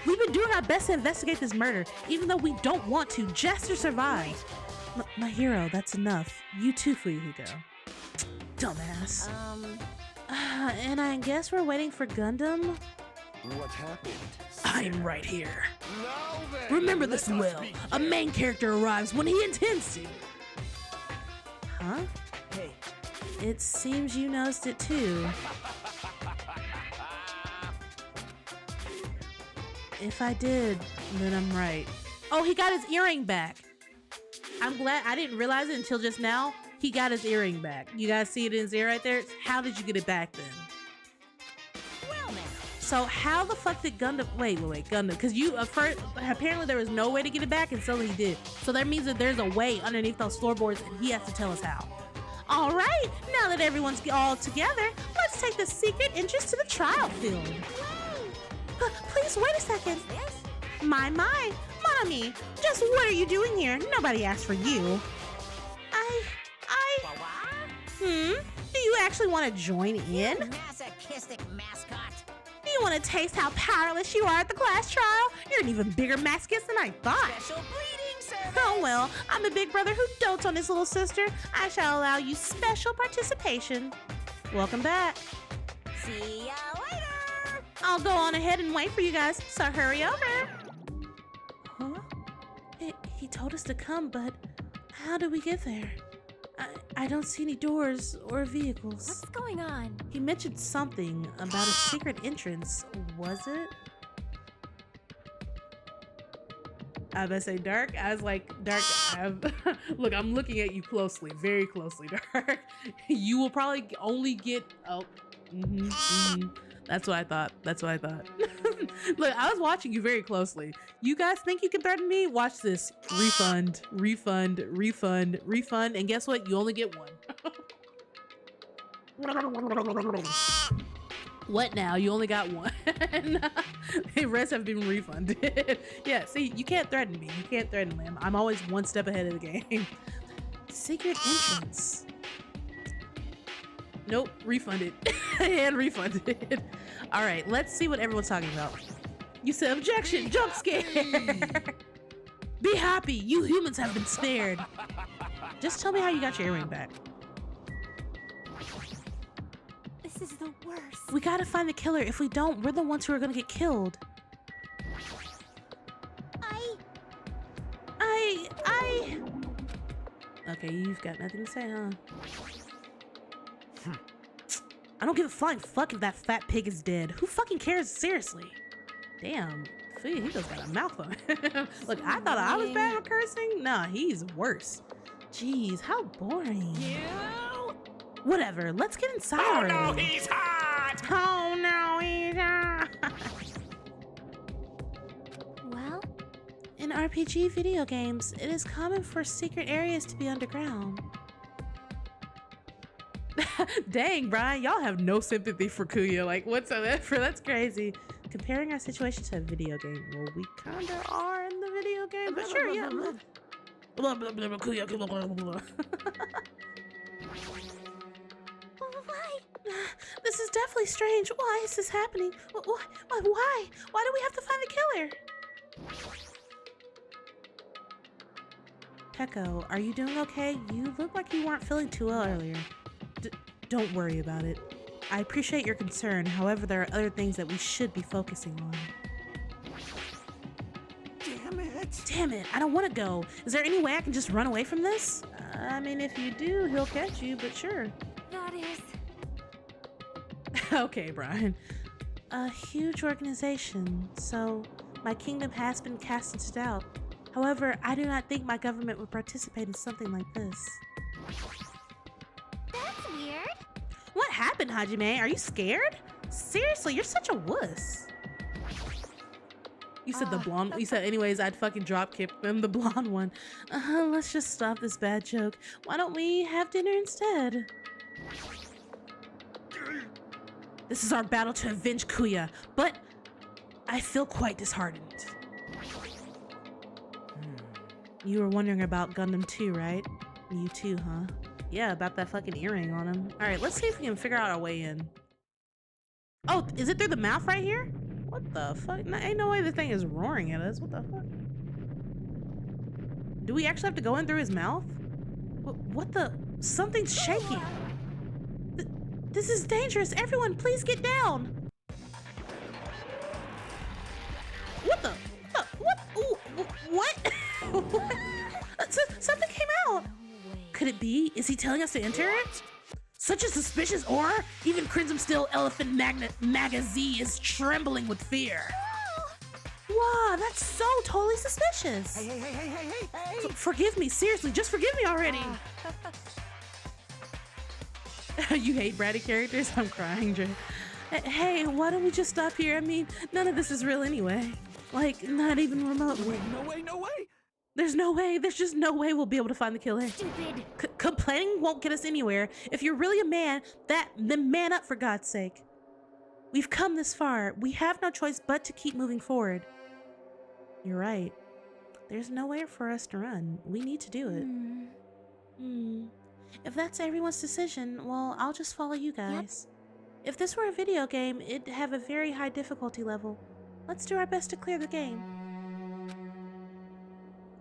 We've been doing our best to investigate this murder, even though we don't want to, just to survive. My hero, that's enough. You too, Fuyuhiko. Dumbass. And I guess we're waiting for Gundam? What happened? I'm right here. Now then, Remember this let us well. begin. A main character arrives when he intends to. Huh? Hey, It seems you noticed it too. If I did, then I'm right. Oh, he got his earring back. I'm glad I didn't realize it until just now. He got his earring back. You guys see it in his ear right there? How did you get it back then? Well now. So how the fuck did Gundam, wait, Gundam, because apparently there was no way to get it back and suddenly he did. So that means that there's a way underneath those floorboards and he has to tell us how. All right, now that everyone's all together, let's take the secret entrance to the trial field. Please wait a second. My, Mommy, just what are you doing here? Nobody asked for you. Do you actually want to join in? Masochistic mascot. Do you want to taste how powerless you are at the class trial? You're an even bigger masochist than I thought. Special bleeding service. Oh well, I'm a big brother who dotes on his little sister. I shall allow you special participation. Welcome back. See ya later. I'll go on ahead and wait for you guys, so hurry over. Huh? He told us to come, but how do we get there? I don't see any doors or vehicles. What's going on? He mentioned something about a secret entrance. Was it? I was about to say Dark. I was like, Dark, look, I'm looking at you closely, very closely, Dark. You will probably only get, That's what I thought. Look, I was watching you very closely. You guys think you can threaten me? Watch this. Refund. And guess what? You only get one. What now? You only got one. The rest have been refunded. Yeah, see, you can't threaten me. You can't threaten me. I'm always one step ahead of the game. Secret entrance. Nope, refunded. And refunded. All right, let's see what everyone's talking about. You said objection, jump scare. Be happy, you humans have been spared. Just tell me how you got your earring back. This is the worst. We gotta find the killer. If we don't, we're the ones who are gonna get killed. Okay, you've got nothing to say, huh? I don't give a flying fuck if that fat pig is dead. Who fucking cares? Seriously. Damn, Fuyuhiko's got a mouth on him. Look, I thought I was bad at cursing. Nah, he's worse. Jeez, how boring. Whatever, let's get inside already. Oh no, he's hot! Oh no, he's hot. Well, And RPG video games, it is common for secret areas to be underground. Dang, Brian, y'all have no sympathy for Kuya. Like, whatsoever. That's crazy. Comparing our situation to a video game. Well, we kinda are in the video game, but sure, yeah. Blah, blah, blah, blah, Kuya, blah, blah, blah. Why? This is definitely strange. Why is this happening? Why? Why do we have to find the killer? Peko, are you doing okay? You look like you weren't feeling too well earlier. Don't worry about it. I appreciate your concern. However, there are other things that we should be focusing on. Damn it! Damn it, I don't want to go. Is there any way I can just run away from this? I mean, if you do, he'll catch you, but sure. That is... Okay, Brian. A huge organization, so my kingdom has been cast into doubt. However, I do not think my government would participate in something like this. That's weird. What happened, Hajime? Are you scared? Seriously, you're such a wuss. You said the blonde. You said anyways, I'd fucking drop kick them, the blonde one. Let's just stop this bad joke. Why don't we have dinner instead? This is our battle to avenge Kuya, but I feel quite disheartened. You were wondering about Gundam 2, right? You too, huh? Yeah, about that fucking earring on him. All right, let's see if we can figure out our way in. Oh, is it through the mouth right here? What the fuck? No, ain't no way the thing is roaring at us. What the fuck? Do we actually have to go in through his mouth? What the? Something's shaking. This is dangerous. Everyone, please get down. What the? What? Ooh, what? Something came out. Could it be? Is he telling us to enter it? Such a suspicious aura. Even Crimson Steel Elephant Magazine is trembling with fear. Wow, that's so totally suspicious. Hey! Forgive me, seriously, just forgive me already. You hate bratty characters? I'm crying, Dre. Hey, why don't we just stop here? I mean, none of this is real anyway. Like, not even remotely. No way! There's no way. There's just no way we'll be able to find the killer. Stupid. Complaining won't get us anywhere. If you're really a man, then man up, for God's sake. We've come this far. We have no choice but to keep moving forward. You're right. There's nowhere for us to run. We need to do it. If that's everyone's decision, well, I'll just follow you guys. If this were a video game, it'd have a very high difficulty level. Let's do our best to clear the game.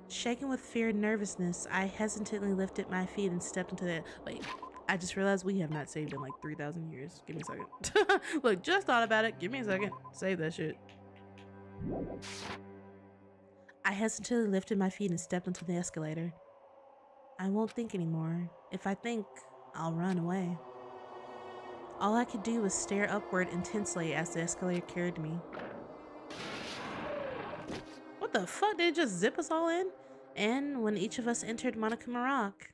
Shaken with fear and nervousness, I hesitantly lifted my feet and stepped into the... Wait, I just realized we have not saved in like 3,000 years. Give me a second. Look, just thought about it. Give me a second. Save that shit. I hesitantly lifted my feet and stepped into the escalator. I won't think anymore. If I think, I'll run away. All I could do was stare upward intensely as the escalator carried me. What the fuck? Did it just zip us all in? And when each of us entered Monokuma Rock.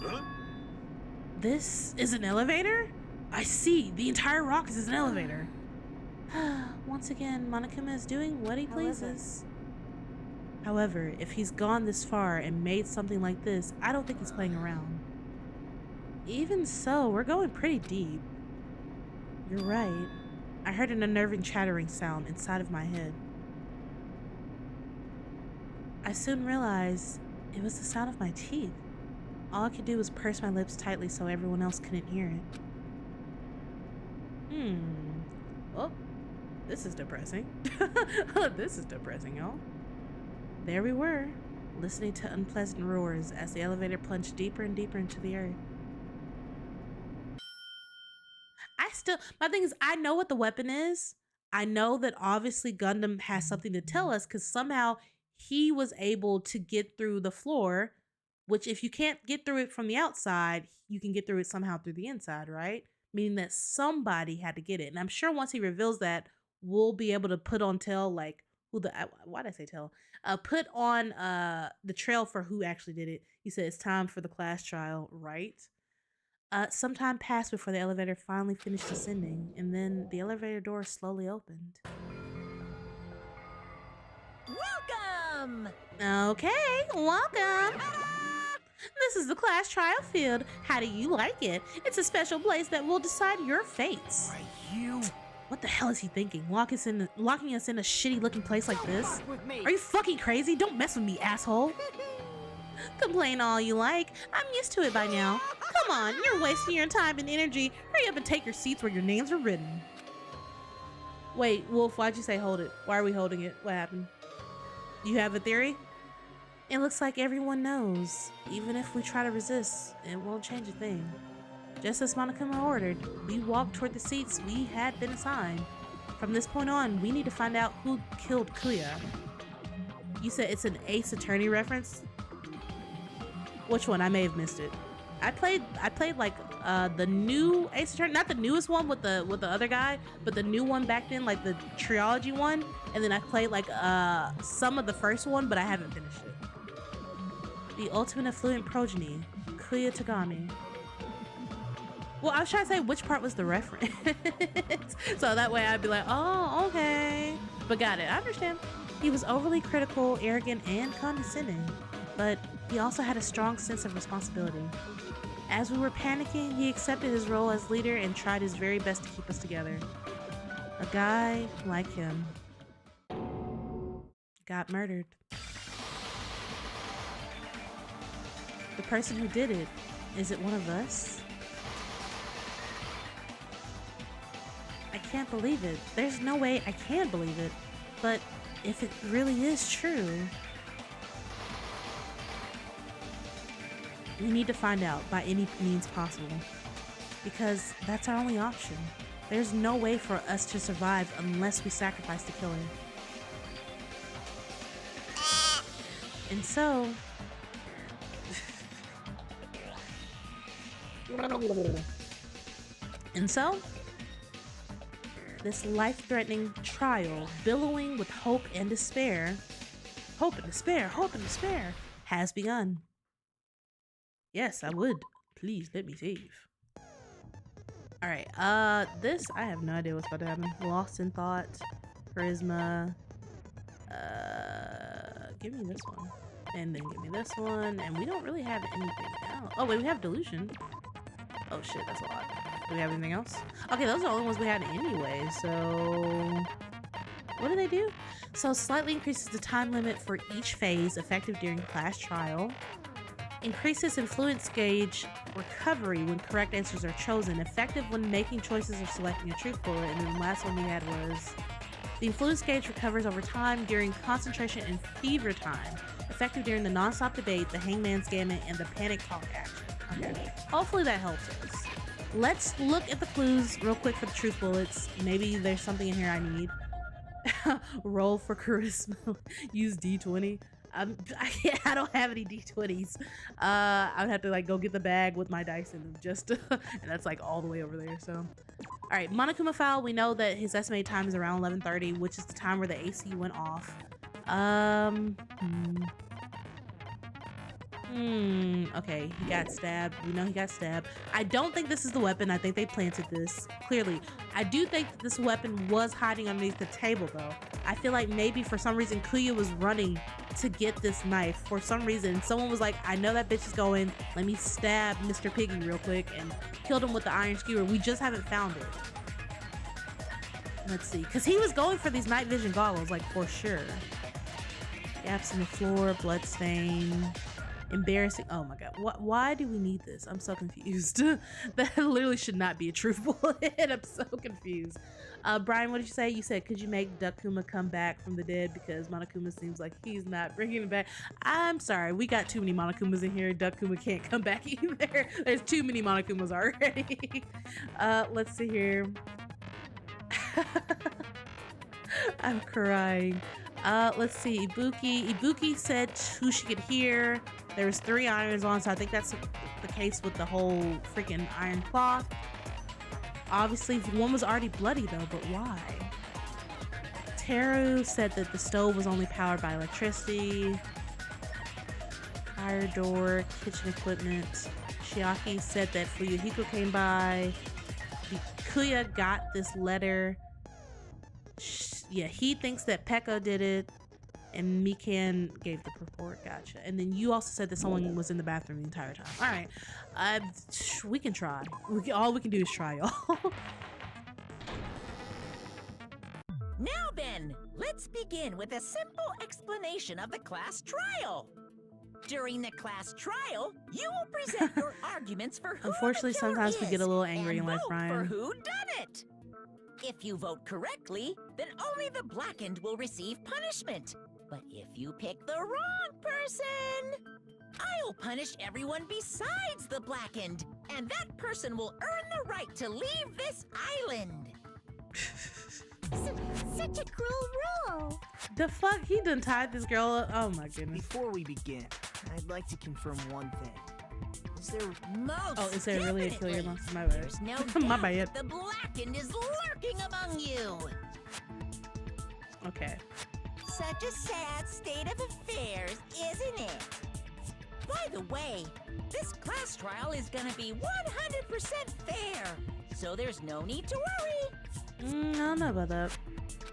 Huh? This is an elevator? I see. The entire rock is an elevator. Once again, Monokuma is doing what he pleases. However, if he's gone this far and made something like this, I don't think he's playing around. Even so, we're going pretty deep. You're right. I heard an unnerving chattering sound inside of my head. I soon realized it was the sound of my teeth. All I could do was purse my lips tightly so everyone else couldn't hear it. Oh, this is depressing. This is depressing, y'all. There we were, listening to unpleasant roars as the elevator plunged deeper and deeper into the earth. My thing is, I know what the weapon is. I know that obviously Gundam has something to tell us because somehow he was able to get through the floor, which if you can't get through it from the outside, you can get through it somehow through the inside, right? Meaning that somebody had to get it. And I'm sure once he reveals that, we'll be able to put on tell like why did I say tell? Put on the trail for who actually did it. He said it's time for the class trial, right? Some time passed before the elevator finally finished ascending, and then the elevator door slowly opened. Welcome! Okay, welcome. This is the class trial field. How do you like it? It's a special place that will decide your fates. Are you? What the hell is he thinking? Locking us in a shitty looking place like this? With me. Are you fucking crazy? Don't mess with me, asshole. Complain all you like. I'm used to it by now. Come on, you're wasting your time and energy. Hurry up and take your seats where your names are written. Wait, Wolf, why'd you say hold it? Why are we holding it? What happened? You have a theory? It looks like everyone knows. Even if we try to resist, it won't change a thing. Just as Monokuma ordered, we walked toward the seats we had been assigned. From this point on, we need to find out who killed Kuya. You said it's an Ace Attorney reference? Which one? I may have missed it. I played like the new Ace Attorney, not the newest one with the other guy, but the new one back then, like the trilogy one. And then I played like some of the first one, but I haven't finished it. The ultimate affluent progeny, Kuya Tagami. Well, I was trying to say which part was the reference. So that way I'd be like, oh, okay. But got it, I understand. He was overly critical, arrogant, and condescending, but he also had a strong sense of responsibility. As we were panicking, he accepted his role as leader and tried his very best to keep us together. A guy like him got murdered. The person who did it, is it one of us? I can't believe it. There's no way I can believe it. But if it really is true, we need to find out by any means possible. Because that's our only option. There's no way for us to survive unless we sacrifice the killer. And so... this life-threatening trial, billowing with hope and despair, has begun. Yes, I would. Please let me save. Alright, this, I have no idea what's about to happen. Lost in thought, charisma, give me this one. And then give me this one, and we don't really have anything else. Oh wait, we have delusion. Oh shit, that's a lot. Do we have anything else? Okay, those are the only ones we had anyway, so... What do they do? So slightly increases the time limit for each phase effective during class trial. Increases influence gauge recovery when correct answers are chosen. Effective when making choices or selecting a truth bullet. And then the last one we had was... The influence gauge recovers over time during concentration and fever time. Effective during the non-stop debate, the hangman's gamut, and the panic talk action. Okay. Hopefully that helps us. Let's look at the clues real quick for the truth bullets. Maybe there's something in here I need. Roll for charisma. Use D20. I don't have any D20s. I would have to like go get the bag with my dice in them just to, and that's like all the way over there. So, all right, Monokuma file. We know that his estimated time is around 11:30, which is the time where the AC went off. Okay, he got stabbed. We know he got stabbed. I don't think this is the weapon. I think they planted this, clearly. I do think that this weapon was hiding underneath the table, though. I feel like maybe for some reason Kuya was running to get this knife. For some reason, someone was like, I know that bitch is going. Let me stab Mr. Piggy real quick, and killed him with the iron skewer. We just haven't found it. Let's see, because he was going for these night vision goggles, like, for sure. Gaps in the floor, blood stain. Embarrassing. Oh my god. Why do we need this? I'm so confused. That literally should not be a truth bullet. I'm so confused. Brian, what did you say? You said, could you make Dakuma come back from the dead? Because Monokuma seems like he's not bringing him back. I'm sorry. We got too many Monokumas in here. Dakuma can't come back either. There's too many Monokumas already. Let's see here. I'm crying. Let's see. Ibuki said who she could hear. There was 3 irons on, so I think that's the case with the whole freaking iron cloth. Obviously, one was already bloody though, but why? Teru said that the stove was only powered by electricity. Fire door, kitchen equipment. Chiaki said that Fuyuhiko came by. Kuya got this letter. Yeah, he thinks that Pekka did it. And Mikan gave the report. Gotcha. And then you also said that someone was in the bathroom the entire time. All right. We can try. All we can do is try, y'all. Now then, let's begin with a simple explanation of the class trial. During the class trial, you will present your arguments for who Unfortunately, the killer sometimes we get a little is angry in and life, vote Brian. for who done it. If you vote correctly, then only the blackened will receive punishment. But if you pick the wrong person, I'll punish everyone besides the blackened, and that person will earn the right to leave this island. Such a cruel rule. The fuck? He done tied this girl up. Oh my goodness. Before we begin, I'd like to confirm one thing. Is there... Most Oh, is there really a killer definitely. monster? My bad. There's no My doubt bad. that the blackened is lurking among you. Okay. Such a sad state of affairs, isn't it? By the way, this class trial is gonna be 100% fair, so there's no need to worry. I don't know about that.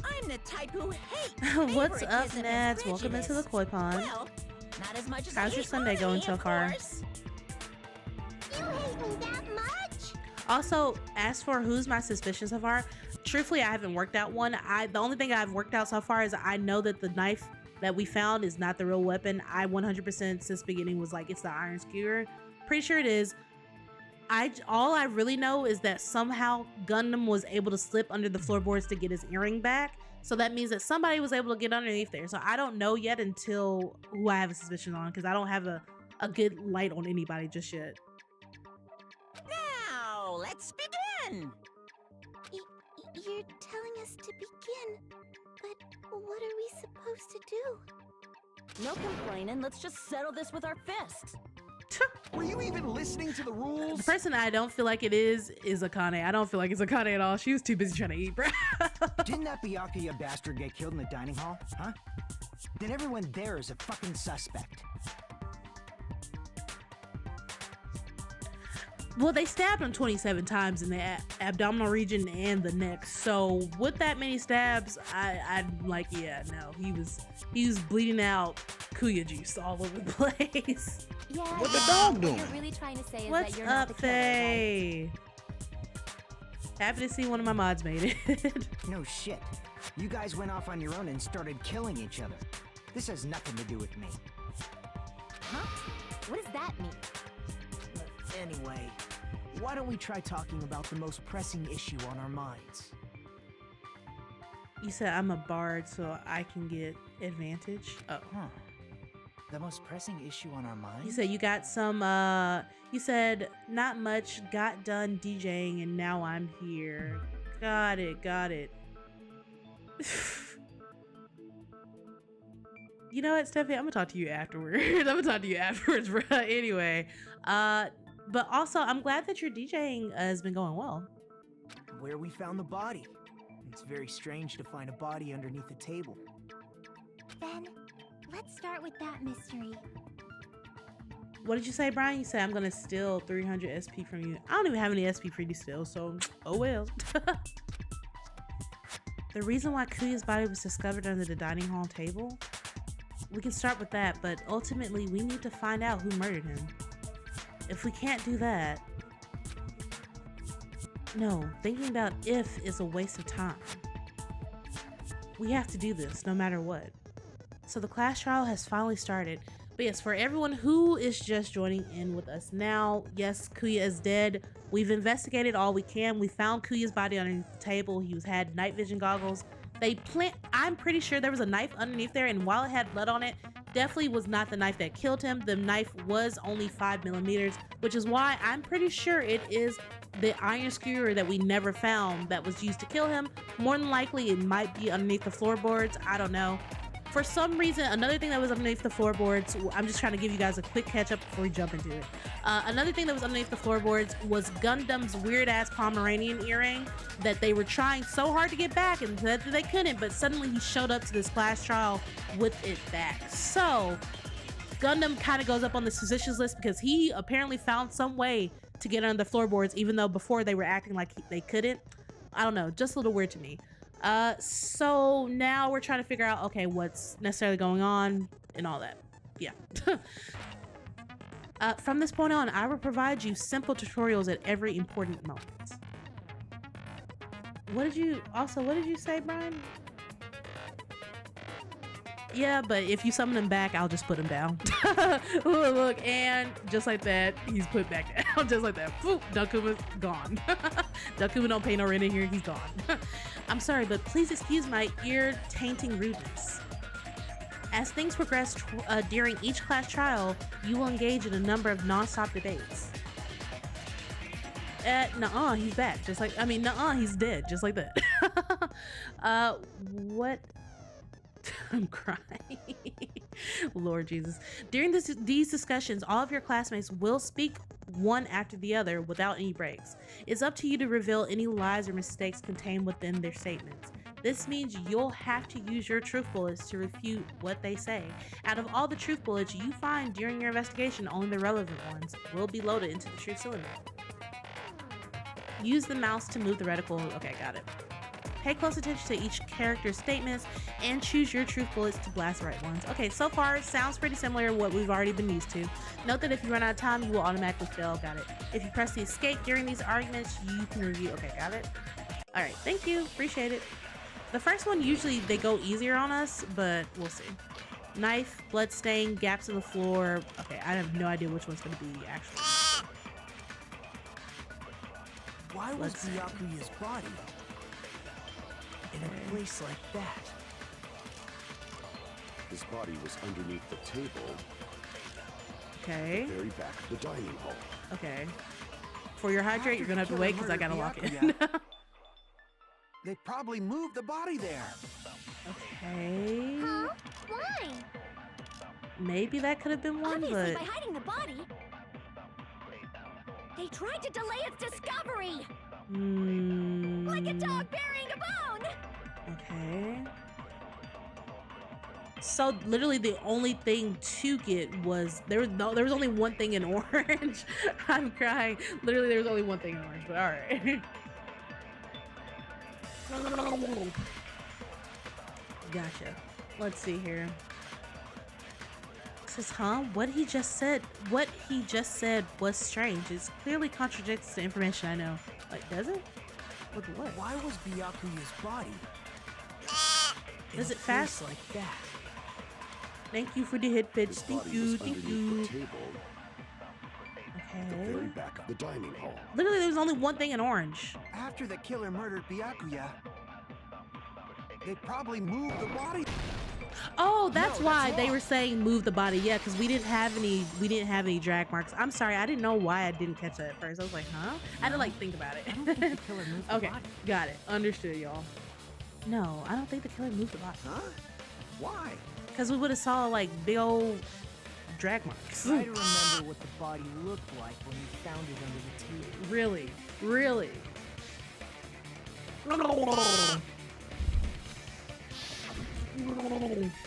I'm the type who hates What's up, favoritism and Nads? Welcome into the prejudice. koi pond. Well, not as much as How's I your hate Sunday going money, so of far? course. You hate me that much? Also, as for who's my suspicion so far, truthfully, I haven't worked out one. The only thing I've worked out so far is I know that the knife that we found is not the real weapon. I 100% since the beginning was like, it's the iron skewer. Pretty sure it is. All I really know is that somehow Gundam was able to slip under the floorboards to get his earring back. So that means that somebody was able to get underneath there. So I don't know yet until who I have a suspicion on, because I don't have a good light on anybody just yet. Now, let's begin. You're telling us to begin, but what are we supposed to do? No complaining, let's just settle this with our fists. Were you even listening to the The rules? person I don't feel like it is Akane. I don't feel like it's Akane at all. She was too busy trying to eat, bro. Didn't that Byakuya bastard get killed in the dining hall? Huh? Then everyone there is a fucking suspect. Well, they stabbed him 27 times in the abdominal region and the neck. So with that many stabs, I'd like, yeah, no, he was bleeding out Kuya juice all over the place. Yeah. What the dog doing? What you're really trying to say is What's that you're not the up, killer, right? Faye? Happy to see one of my mods made it. No shit. You guys went off on your own and started killing each other. This has nothing to do with me. Huh? What does that mean? Anyway, why don't we try talking about the most pressing issue on our minds? You said I'm a bard, so I can get advantage. Oh. Huh. The most pressing issue on our minds? You said you got some, you said not much, got done DJing, and now I'm here. Got it. You know what, Stephanie? I'm gonna talk to you afterwards, bro. Anyway, but also, I'm glad that your DJing has been going well. Where we found the body. It's very strange to find a body underneath a table. Then, let's start with that mystery. What did you say, Brian? You said I'm gonna steal 300 SP from you. I don't even have any SP for you to steal, so oh well. The reason why Kuya's body was discovered under the dining hall table? We can start with that, but ultimately we need to find out who murdered him. If we can't do that... No, thinking about if is a waste of time. We have to do this, no matter what. So the class trial has finally started. But yes, for everyone who is just joining in with us now, yes, Kuya is dead. We've investigated all we can. We found Kuya's body underneath the table. He had night vision goggles. I'm pretty sure there was a knife underneath there, and while it had blood on it, definitely was not the knife that killed him. The knife was only 5mm, which is why I'm pretty sure it is the iron skewer that we never found that was used to kill him. More than likely, it might be underneath the floorboards. I don't know. For some reason, another thing that was underneath the floorboards, I'm just trying to give you guys a quick catch up before we jump into it. Another thing that was underneath the floorboards was Gundam's weird ass Pomeranian earring that they were trying so hard to get back and said that they couldn't, but suddenly he showed up to this class trial with it back. So Gundam kind of goes up on the suspicious list because he apparently found some way to get under the floorboards, even though before they were acting like they couldn't. I don't know, just a little weird to me. So now we're trying to figure out, okay, what's necessarily going on and all that. Yeah. From this point on, I will provide you simple tutorials at every important moment. What did you say, Brian? Yeah, but if you summon him back, I'll just put him down. Look, and just like that, he's put back down. Just like that. Poof, Monokuma's gone. Monokuma don't pay no rent in here, he's gone. I'm sorry, but please excuse my ear-tainting rudeness. As things progress during each class trial, you will engage in a number of non-stop debates. Nuh-uh, he's back. Just like, I mean, nuh-uh, he's dead. Just like that. What? I'm crying. Lord Jesus. During these discussions, all of your classmates will speak one after the other without any breaks. It's up to you to reveal any lies or mistakes contained within their statements. This means you'll have to use your truth bullets to refute what they say. Out of all the truth bullets you find during your investigation, only the relevant ones will be loaded into the truth cylinder. Use the mouse to move the reticle. Okay, got it. Pay close attention to each character's statements and choose your truth bullets to blast the right ones. Okay, so far it sounds pretty similar to what we've already been used to. Note that if you run out of time, you will automatically fail. Got it. If you press the escape during these arguments, you can review. Okay, got it. All right, thank you. Appreciate it. The first one, usually they go easier on us, but we'll see. Knife, blood stain, gaps in the floor. Okay, I have no idea which one's going to be actually. Why was Byakuya's body in a place like that? His body was underneath the table. Okay. At the very back of the dining hall. Okay. For your hydrate, you're gonna have to wait because I gotta lock in. They probably moved the body there. Okay. Huh? Why? Maybe that could have been one, Obviously, but by hiding the body, they tried to delay its discovery. Like a dog burying a bone. Okay. So literally the only thing to get was there was only one thing in orange. I'm crying. Literally there was only one thing in orange, but all right. Gotcha. Let's see here. It says, huh? What he just said was strange. It clearly contradicts the information I know. Like, does it? With what? Why was Byakuya's body Is it fast like that? Thank you for the hit pitch. His Thank body you. was Thank underneath you. the table. At the Okay. very back of the dining hall. Literally, there was only one thing in orange. After the killer murdered Byakuya, they probably moved the body. Oh, that's No, why that's they wrong. were saying move the body. Yeah, because we didn't have any drag marks. I'm sorry, I didn't know why I didn't catch that at first. I was like, huh? I had to like think about it. I don't think the killer moved the Okay, body. got it. Understood, y'all. No, I don't think the killer moved the body. Huh? Why? Because we would have saw like big old drag marks. Try to remember what the body looked like when you found it under the table. Really, really.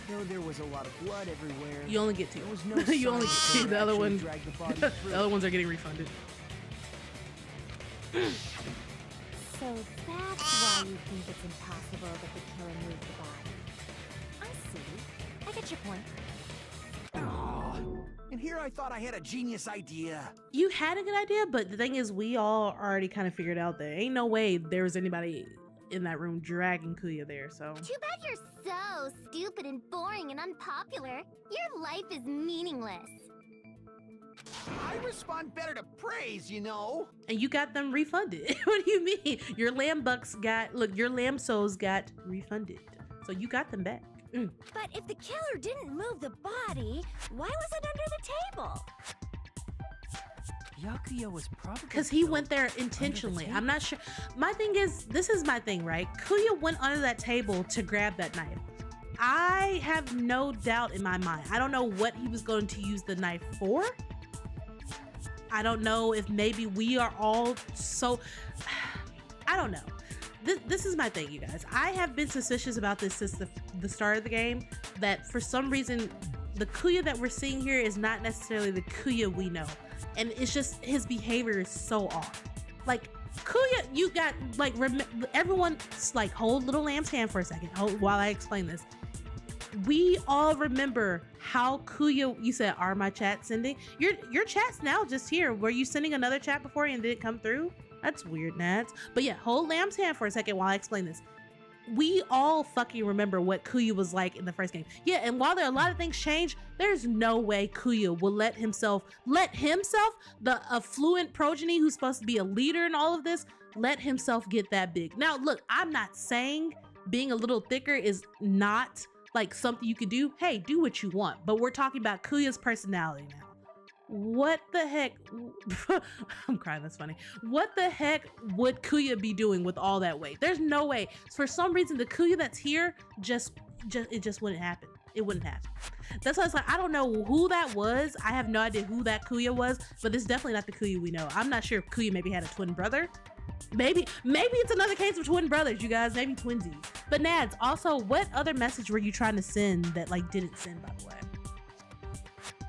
Though there was a lot of blood everywhere. You only get two. There was no You only get sign two. that The other actually one, dragged the body the through. other ones are getting refunded. So that's why you think it's impossible that the killer moved the body. I see. I get your point. Aw, and here I thought I had a genius idea. You had a good idea, but the thing is, we all already kind of figured out that ain't no way there was anybody in that room dragging Kuya there, so. Too bad you're so stupid and boring and unpopular. Your life is meaningless. I respond better to praise, you know. And you got them refunded. What do you mean? Your lamb bucks got, look, your lamb souls got refunded. So you got them back. But if the killer didn't move the body, why was it under the table? Byakuya was probably Because he went there intentionally. I'm not sure. My thing is, this is my thing, right? Kuya went under that table to grab that knife. I have no doubt in my mind. I don't know what he was going to use the knife for. I don't know if maybe we are all so, I don't know. This is my thing, you guys. I have been suspicious about this since the start of the game, that for some reason, the Kuya that we're seeing here is not necessarily the Kuya we know. And it's just, his behavior is so off. Like, Kuya, you got, like, everyone, like, hold Little Lamb's hand for a second while I explain this. We all remember how Kuya, you said, are my chat sending? Your chat's now just here. Were you sending another chat before and did it come through? That's weird, Nads. But yeah, hold Lamb's hand for a second while I explain this. We all fucking remember what Kuya was like in the first game. Yeah, and while there are a lot of things change, there's no way Kuya will let himself, the affluent progeny who's supposed to be a leader in all of this, let himself get that big. Now, look, I'm not saying being a little thicker is not like something you could do. Hey, do what you want. But we're talking about Kuya's personality now. What the heck? I'm crying, that's funny. What the heck would Kuya be doing with all that weight? There's no way. For some reason, the Kuya that's here, it just wouldn't happen. It wouldn't happen. That's why it's like, I don't know who that was. I have no idea who that Kuya was, but it's definitely not the Kuya we know. I'm not sure if Kuya maybe had a twin brother. Maybe it's another case of twin brothers, you guys, maybe twinsies. But Nads, also, what other message were you trying to send that like didn't send, by the way?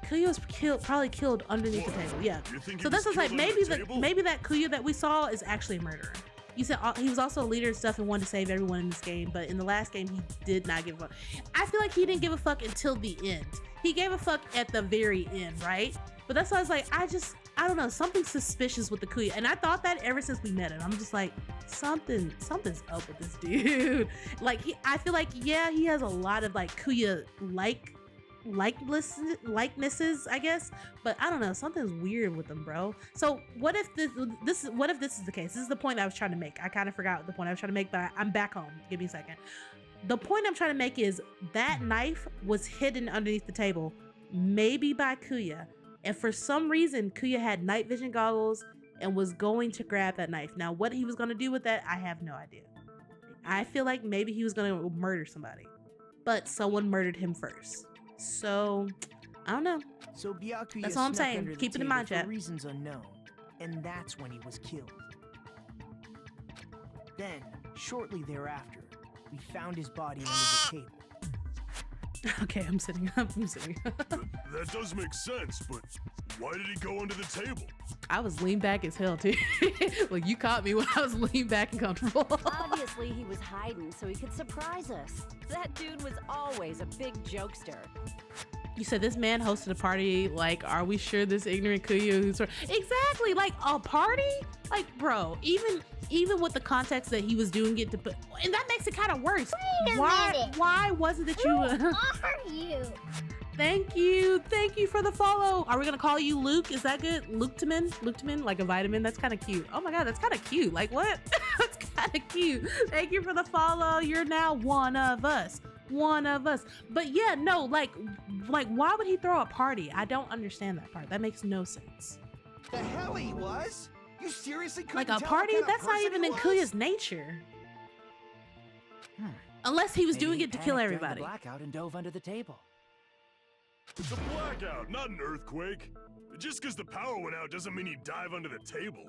Kuya was probably killed underneath the table. Yeah. So this is like maybe that Kuya that we saw is actually a murderer. You said he was also a leader and stuff and wanted to save everyone in this game, but in the last game he did not give a fuck. I feel like he didn't give a fuck until the end. He gave a fuck at the very end, right? But that's why I was like, I don't know, something suspicious with the Kuya, and I thought that ever since we met him. I'm just like, something's up with this dude. Like I feel like, yeah, he has a lot of like Kuya likenesses, I guess, but I don't know, something's weird with them, bro. So what if this is the case? This is the point I was trying to make. I kind of forgot the point I was trying to make, but I'm back home. Give me a second. The point I'm trying to make is that knife was hidden underneath the table, maybe by Kuya, and for some reason Kuya had night vision goggles and was going to grab that knife. Now what he was going to do with that, I have no idea. I feel like maybe he was going to murder somebody, but someone murdered him first. So, I don't know. So Byakuya that's all I'm snuck saying. under the Keep it in table mind, for chat. reasons unknown, and that's when he was killed. Then, shortly thereafter, we found his body under the table. Okay, I'm sitting up. That does make sense, but why did he go under the table? I was leaned back as hell, too. Like, you caught me when I was leaned back and comfortable. Obviously, he was hiding so he could surprise us. That dude was always a big jokester. You said this man hosted a party. Like, are we sure this ignorant Kuya who's... Exactly, like, a party? Like, bro, even with the context that he was doing it to put... And that makes it kind of worse. Wait a minute. Why wasn't it you... Who are you? Thank you for the follow. Are we gonna call you Luke? Is that good? Luke-tamin, like a vitamin. That's kind of cute. Oh my god, that's kind of cute. Like what? That's kind of cute. Thank you for the follow. You're now one of us. But yeah, no, like why would he throw a party? I don't understand that part. That makes no sense. The hell he was? You seriously couldn't Like a tell party? what kind of That's not person even he in was? Kuya's nature. Unless he was Maybe doing he it to kill panicked during the everybody. blackout and dove under the table. It's a blackout, not an earthquake. Just because the power went out doesn't mean you dive under the table.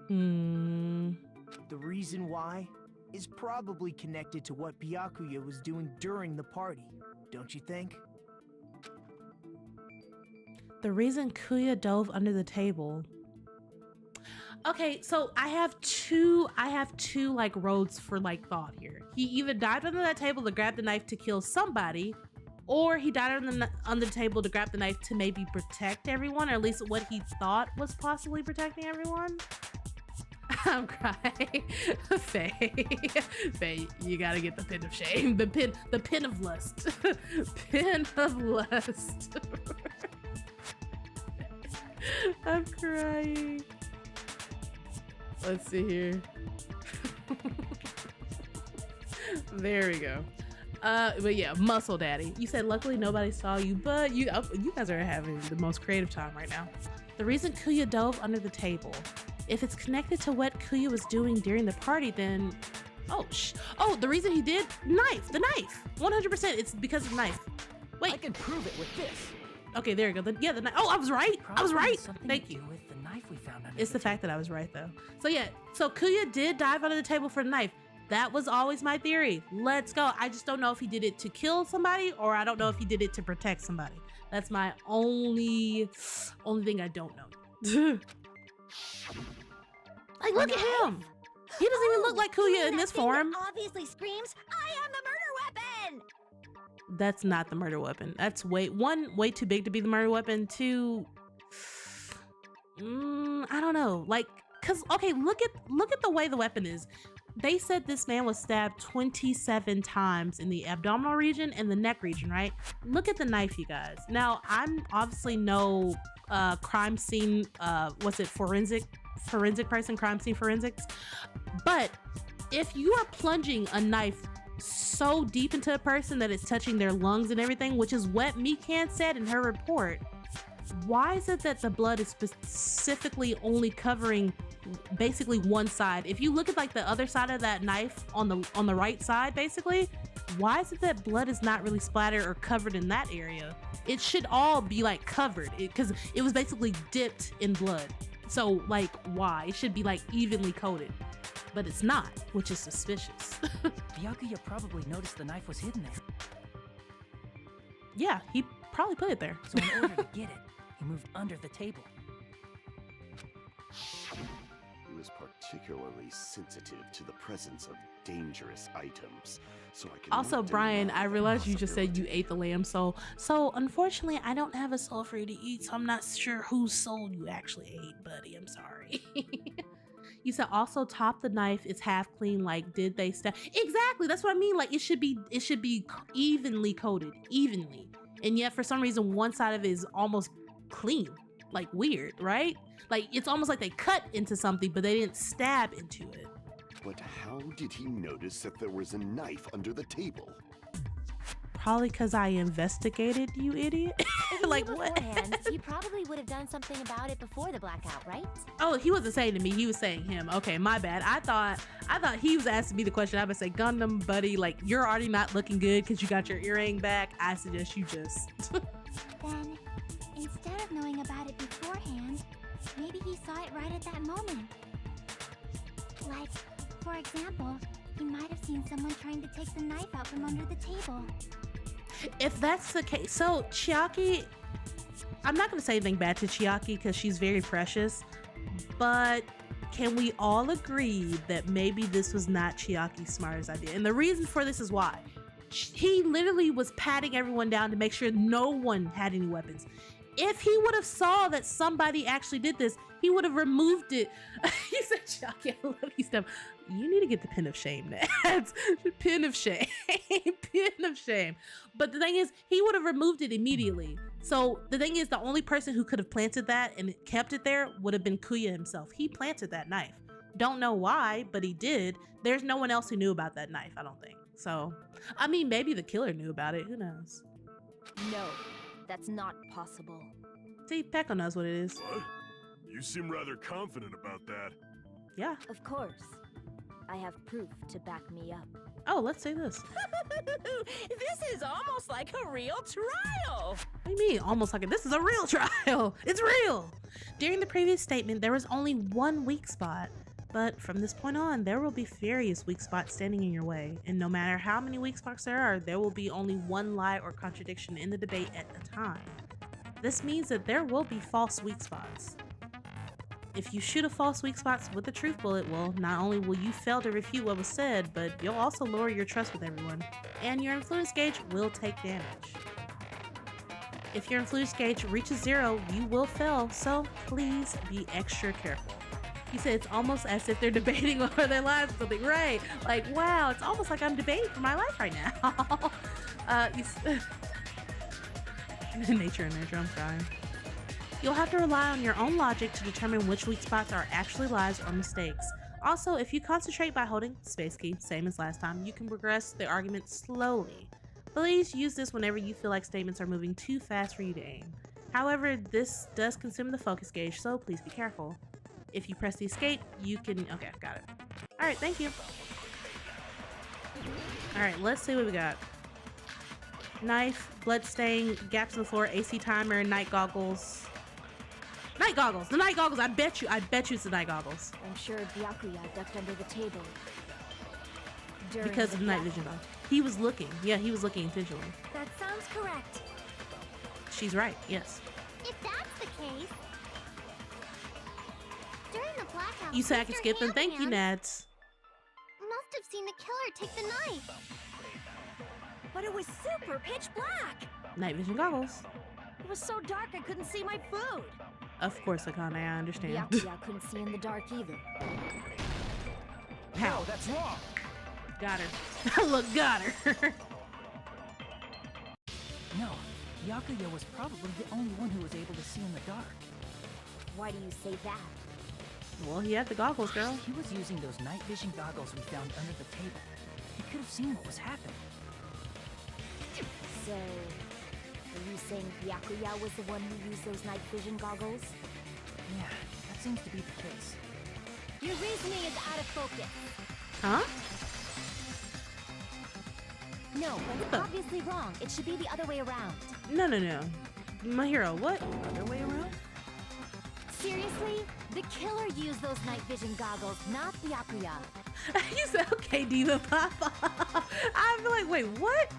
The reason why is probably connected to what Byakuya was doing during the party, don't you think? The reason Kuya dove under the table. Okay, so I have two like roads for like thought here. He either dived under that table to grab the knife to kill somebody, or he died on the table to grab the knife to maybe protect everyone, or at least what he thought was possibly protecting everyone. I'm crying. Faye, you gotta get the pin of shame. The pin of lust. Pin of lust. I'm crying. Let's see here. There we go. But yeah, Muscle Daddy. You said luckily nobody saw you, but you guys are having the most creative time right now. The reason Kuya dove under the table, if it's connected to what Kuya was doing during the party, then Oh, the reason he did the knife. 100%. It's because of the knife. Wait. I can prove it with this. Okay, there you go. Yeah, the knife. Oh, I was right. I was right. Thank you. With the knife we found under It's the fact that I was right though. So yeah, so Kuya did dive under the table for the knife. That was always my theory. Let's go. I just don't know if he did it to kill somebody or I don't know if he did it to protect somebody. That's my only thing I don't know. Like, look at him. He doesn't even look like Kuya in this form. Obviously screams, "I am the murder weapon!" That's not the murder weapon. That's way too big to be the murder weapon. Two, I don't know. Like, cause okay, look at the way the weapon is. They said this man was stabbed 27 times in the abdominal region and the neck region, right? Look at the knife, you guys. Now, I'm obviously no crime scene, forensic person, crime scene forensics. But if you are plunging a knife so deep into a person that it's touching their lungs and everything, which is what Mikan said in her report, why is it that the blood is specifically only covering basically one side? If you look at like the other side of that knife on the right side, basically, why is it that blood is not really splattered or covered in that area? It should all be like covered because it was basically dipped in blood. So like, why? It should be like evenly coated, but it's not, which is suspicious. Byakuya probably noticed the knife was hidden there. Yeah, he probably put it there. So in order to get it, he moved under the table. He was particularly sensitive to the presence of dangerous items. So I can Also, Brian, I realized you just said you ate the lamb soul. So unfortunately, I don't have a soul for you to eat, so I'm not sure whose soul you actually ate, buddy. I'm sorry. You said also top the knife is half clean. Like, did they stab? Exactly. That's what I mean. Like, it should be evenly coated, evenly. And yet for some reason, one side of it is almost clean. Like, weird, right? Like, it's almost like they cut into something, but they didn't stab into it. But how did he notice that there was a knife under the table? Probably because I investigated, you idiot. Like, what? He probably would have done something about it before the blackout, right? Oh, he wasn't saying to me, he was saying him. Okay, my bad. I thought he was asking me the question. I would say, Gundam, buddy, like, you're already not looking good because you got your earring back. I suggest you just... Then, instead of knowing about it beforehand, maybe he saw it right at that moment. Like, for example, he might have seen someone trying to take the knife out from under the table. If that's the case, so Chiaki, I'm not going to say anything bad to Chiaki because she's very precious, but can we all agree that maybe this was not Chiaki's smartest idea? And the reason for this is why. He literally was patting everyone down to make sure no one had any weapons. If he would have saw that somebody actually did this, he would have removed it. He said, Chiaki, I love you stuff. You need to get the pin of shame, Nats. Pin of shame. Pin of shame. But the thing is, he would have removed it immediately. So the thing is, the only person who could have planted that and kept it there would have been Kuya himself. He planted that knife. Don't know why, but he did. There's no one else who knew about that knife, I don't think. So, I mean, maybe the killer knew about it. Who knows? No, that's not possible. See, Pekko knows what it is. What? You seem rather confident about that. Yeah. Of course. I have proof to back me up. Oh, let's say this. This is almost like a real trial. What do you mean, almost like it? This is a real trial. It's real. During the previous statement, there was only one weak spot. But from this point on, there will be various weak spots standing in your way. And no matter how many weak spots there are, there will be only one lie or contradiction in the debate at a time. This means that there will be false weak spots. If you shoot a false weak spot with a truth bullet, well, not only will you fail to refute what was said, but you'll also lower your trust with everyone, and your influence gauge will take damage. If your influence gauge reaches 0, you will fail, so please be extra careful. He said it's almost as if they're debating over their lives or something, right? Like, wow, it's almost like I'm debating for my life right now. Nature and nature, I'm crying. You'll have to rely on your own logic to determine which weak spots are actually lies or mistakes. Also, if you concentrate by holding space key, same as last time, you can progress the argument slowly. Please use this whenever you feel like statements are moving too fast for you to aim. However, this does consume the focus gauge, so please be careful. If you press the escape, you can... Okay, got it. Alright, thank you. Alright, let's see what we got. Knife, blood stain, gaps in the floor, AC timer, night goggles. Night goggles! The night goggles! I bet you it's the night goggles. I'm sure Byakuya ducked under the table. Because of the night vision goggles. He was looking. Yeah, he was looking intentionally. That sounds correct. She's right, yes. If that's the case, during the blackout, You said I could Mr. skip them. Thank you, Handhands Nads. must have seen the killer take the knife. But it was super pitch black. Night vision goggles. It was so dark I couldn't see my food. Of course, Akane, I understand. Byakuya couldn't see in the dark either. How? No, that's wrong. Got her. Look, got her. No, Byakuya was probably the only one who was able to see in the dark. Why do you say that? Well, he had the goggles, girl. He was using those night vision goggles we found under the table. He could have seen what was happening. So, are you saying Byakuya was the one who used those night vision goggles? Yeah, that seems to be the case. Your reasoning is out of focus. Huh? No, What that's the- obviously wrong. It should be the other way around. No. My hero, what? Other way around? Seriously? The killer used those night vision goggles, not Byakuya. You said, okay, Diva Papa. I'm like, wait, what?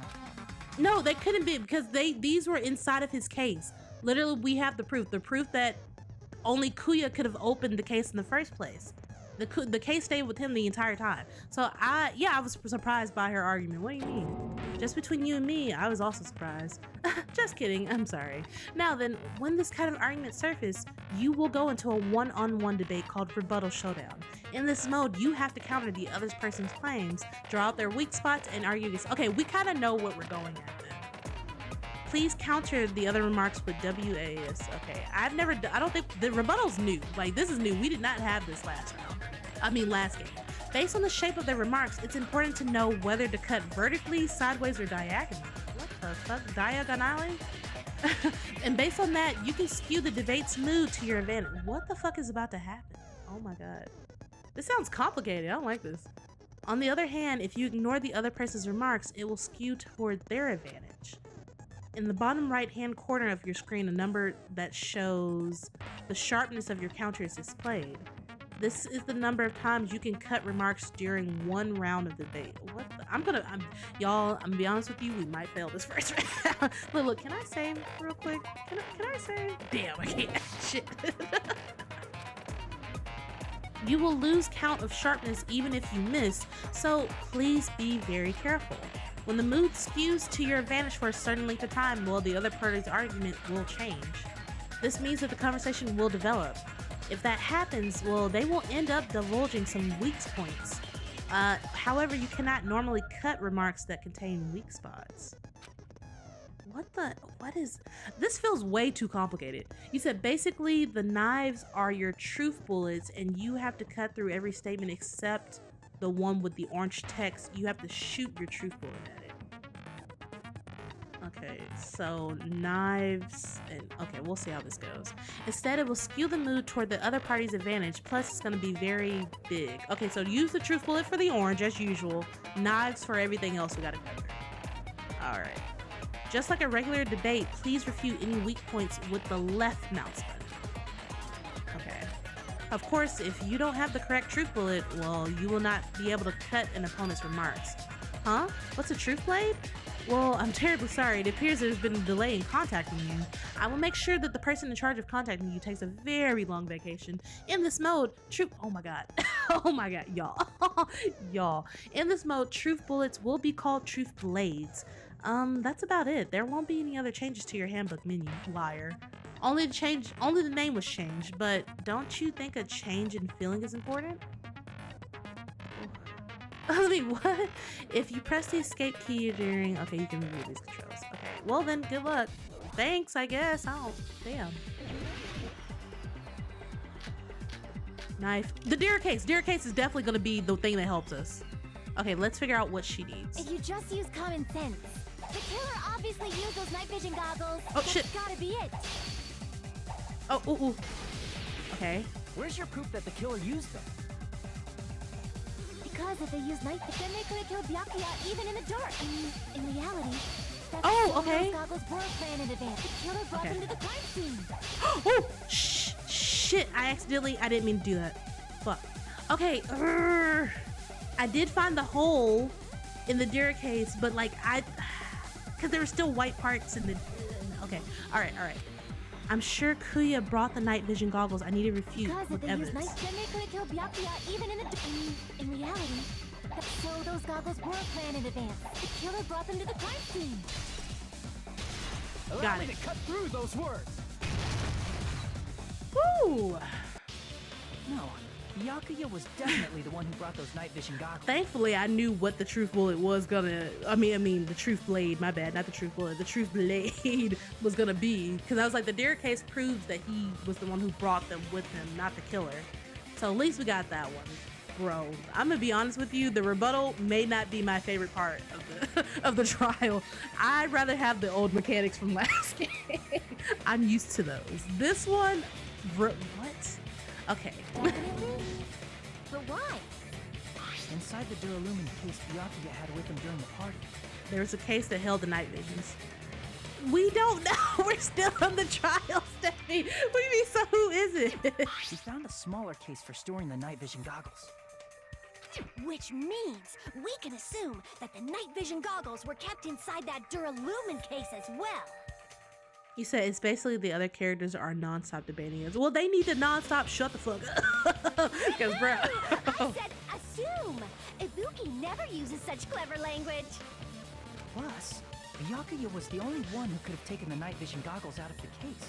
No, they couldn't be because these were inside of his case. Literally, we have the proof that only Kuya could have opened the case in the first place. The case stayed with him the entire time. So I was surprised by her argument. What do you mean? Just between you and me, I was also surprised. Just kidding, I'm sorry. Now then, when this kind of argument surfaces, you will go into a one-on-one debate called Rebuttal Showdown. In this mode, you have to counter the other person's claims, draw out their weak spots, and argue against. Okay, we kind of know what we're going at then. Please counter the other remarks with WAS. Okay, I don't think the rebuttal's new. Like, this is new. We did not have this last game. Based on the shape of their remarks, it's important to know whether to cut vertically, sideways, or diagonally. What the fuck? Diagonally? And based on that, you can skew the debate's mood to your advantage. What the fuck is about to happen? Oh my god. This sounds complicated. I don't like this. On the other hand, if you ignore the other person's remarks, it will skew toward their advantage. In the bottom right-hand corner of your screen, a number that shows the sharpness of your counter is displayed. This is the number of times you can cut remarks during one round of debate. What the, y'all, I'm gonna be honest with you, we might fail this first round. Look, can I save real quick? Can I save? Damn, I can't. Shit. You will lose count of sharpness even if you miss, so please be very careful. When the mood skews to your advantage for a certain length of time, well, the other party's argument will change. This means that the conversation will develop. If that happens, well, they will end up divulging some weak points. However, you cannot normally cut remarks that contain weak spots. This feels way too complicated. You said basically the knives are your truth bullets and you have to cut through every statement except the one with the orange text. You have to shoot your truth bullet at it. Okay, so knives and okay, we'll see how this goes. Instead, it will skew the mood toward the other party's advantage, plus it's gonna be very big. Okay, so use the truth bullet for the orange as usual, knives for everything else we gotta cover. Alright. Just like a regular debate, please refute any weak points with the left mouse button. Okay. Of course, if you don't have the correct truth bullet, well, you will not be able to cut an opponent's remarks. Huh? What's a truth blade? Well, I'm terribly sorry. It appears there's been a delay in contacting you. I will make sure that the person in charge of contacting you takes a very long vacation. In this mode, oh my god. Oh my god, y'all. Y'all. In this mode, truth bullets will be called truth blades. That's about it. There won't be any other changes to your handbook menu, liar. Only the name was changed, but don't you think a change in feeling is important? I mean, what? If you press the escape key during... Okay, you can review these controls. Okay, well then, good luck. Thanks, I guess. Oh, damn. Knife. The deer case. Deer case is definitely going to be the thing that helps us. Okay, let's figure out what she needs. If you just use common sense. The killer obviously used those night vision goggles. Oh, shit. That's gotta be it. Oh, ooh, ooh. Okay. Where's your proof that the killer used them? Because if they use night, then they could have killed Byakuya even in the dark. I mean, in reality, that's Oh, so okay. those goggles were planned in advance. The killer brought them to the crime scene. Oh, shit! I didn't mean to do that. Fuck. Okay. I did find the hole in the Dira case, but like because there were still white parts in the. Okay. All right. I'm sure Kuya brought the night vision goggles. I need to refute Because with if they use evidence. night, then they could have killed Byakuya even in the I mean, in reality, so those goggles were planned in advance. The killer brought them to the crime scene. Allow Got me it. to cut through those words. Woo! No, Byakuya was definitely the one who brought those night vision goggles. Thankfully, I knew what the truth bullet was gonna. I mean, the truth blade. My bad, not the truth bullet. The truth blade was gonna be, because I was like, the Dare case proves that he was the one who brought them with him, not the killer. So at least we got that one, bro. I'm gonna be honest with you. The rebuttal may not be my favorite part of the trial. I'd rather have the old mechanics from last game. I'm used to those. This one, what? Okay. Definitely. But why? Inside the Duralumin case Byakuya had with him during the party. There was a case that held the night visions. We don't know. We're still on the trial, Stephanie. What do you mean, so who is it? We found a smaller case for storing the night vision goggles. Which means we can assume that the night vision goggles were kept inside that Duralumin case as well. He said it's basically the other characters are non-stop debating it. Well, they need to non-stop shut the fuck up. Because, bro. I said assume. Ibuki never uses such clever language. Plus, Byakuya was the only one who could have taken the night vision goggles out of the case,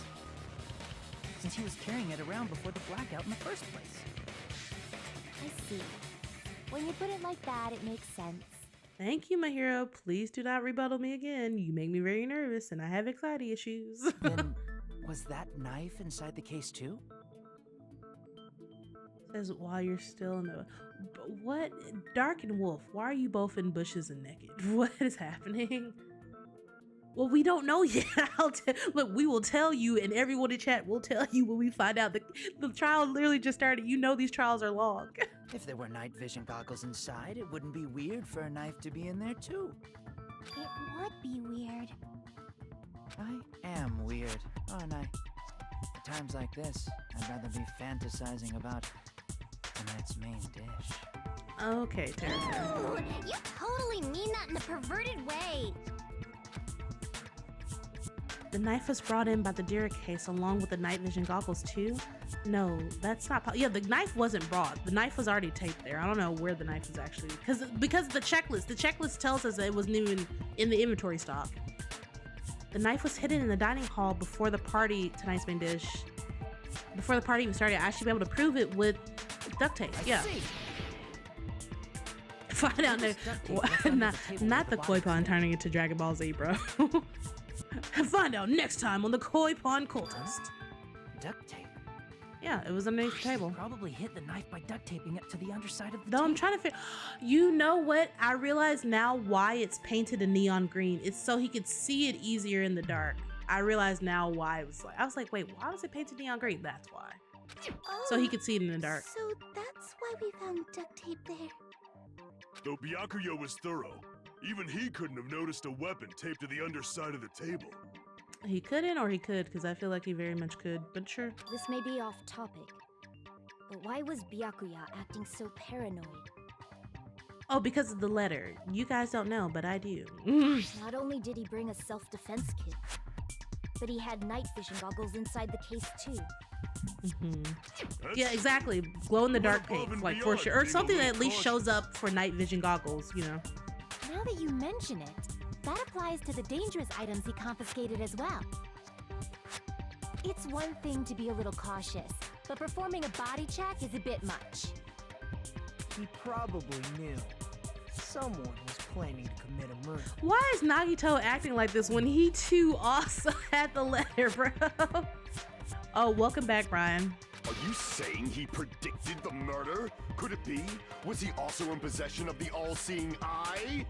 since he was carrying it around before the blackout in the first place. I see. When you put it like that, it makes sense. Thank you, my hero. Please do not rebuttal me again. You make me very nervous and I have anxiety issues. Then, was that knife inside the case too? Says while you're still in the... What? Dark and Wolf, why are you both in bushes and naked? What is happening? Well, we don't know yet. Look, we will tell you, and everyone in chat will tell you when we find out. The trial literally just started. You know these trials are long. If there were night vision goggles inside, it wouldn't be weird for a knife to be in there too. It would be weird. I am weird, aren't I? At times like this, I'd rather be fantasizing about tonight's main dish. Okay, Tara. Ooh, you totally mean that in a perverted way. The knife was brought in by the Dira case along with the night vision goggles too? No, that's not yeah, the knife wasn't brought. The knife was already taped there. I don't know where the knife is actually, because the checklist tells us that it wasn't even in the inventory stock. The knife was hidden in the dining hall before the party, tonight's main dish. Before the party even started, I should be able to prove it with duct tape. Yeah. Find out not the koi pond turning into Dragon Ball Z, bro. Find out next time on the Koi Pond Cultist. Duct tape? Yeah, it was underneath the table. Probably hid the knife by duct taping it to the underside of the Though table. I'm trying to figure. You know what? I realize now why it's painted a neon green. It's so he could see it easier in the dark. I realize now why it was like. I was like, wait, why was it painted neon green? That's why. Oh, So he could see it in the dark. So that's why we found duct tape there. Though Byakuya was thorough, even he couldn't have noticed a weapon taped to the underside of the table. He couldn't, or he could, because I feel like he very much could. But sure. This may be off topic, but why was Byakuya acting so paranoid? Oh, because of the letter. You guys don't know, but I do. Not only did he bring a self-defense kit, but he had night vision goggles inside the case too. Yeah, exactly. Glow in the dark Above paint, and like for beyond sure, or being a something that little at least cautious. shows up for night vision goggles. You know. Now that you mention it, that applies to the dangerous items he confiscated as well. It's one thing to be a little cautious, but performing a body check is a bit much. He probably knew. Someone was planning to commit a murder. Why is Nagito acting like this when he too also had the letter, bro? Oh, welcome back, Brian. Are you saying he predicted the murder? Could it be? Was he also in possession of the all-seeing eye?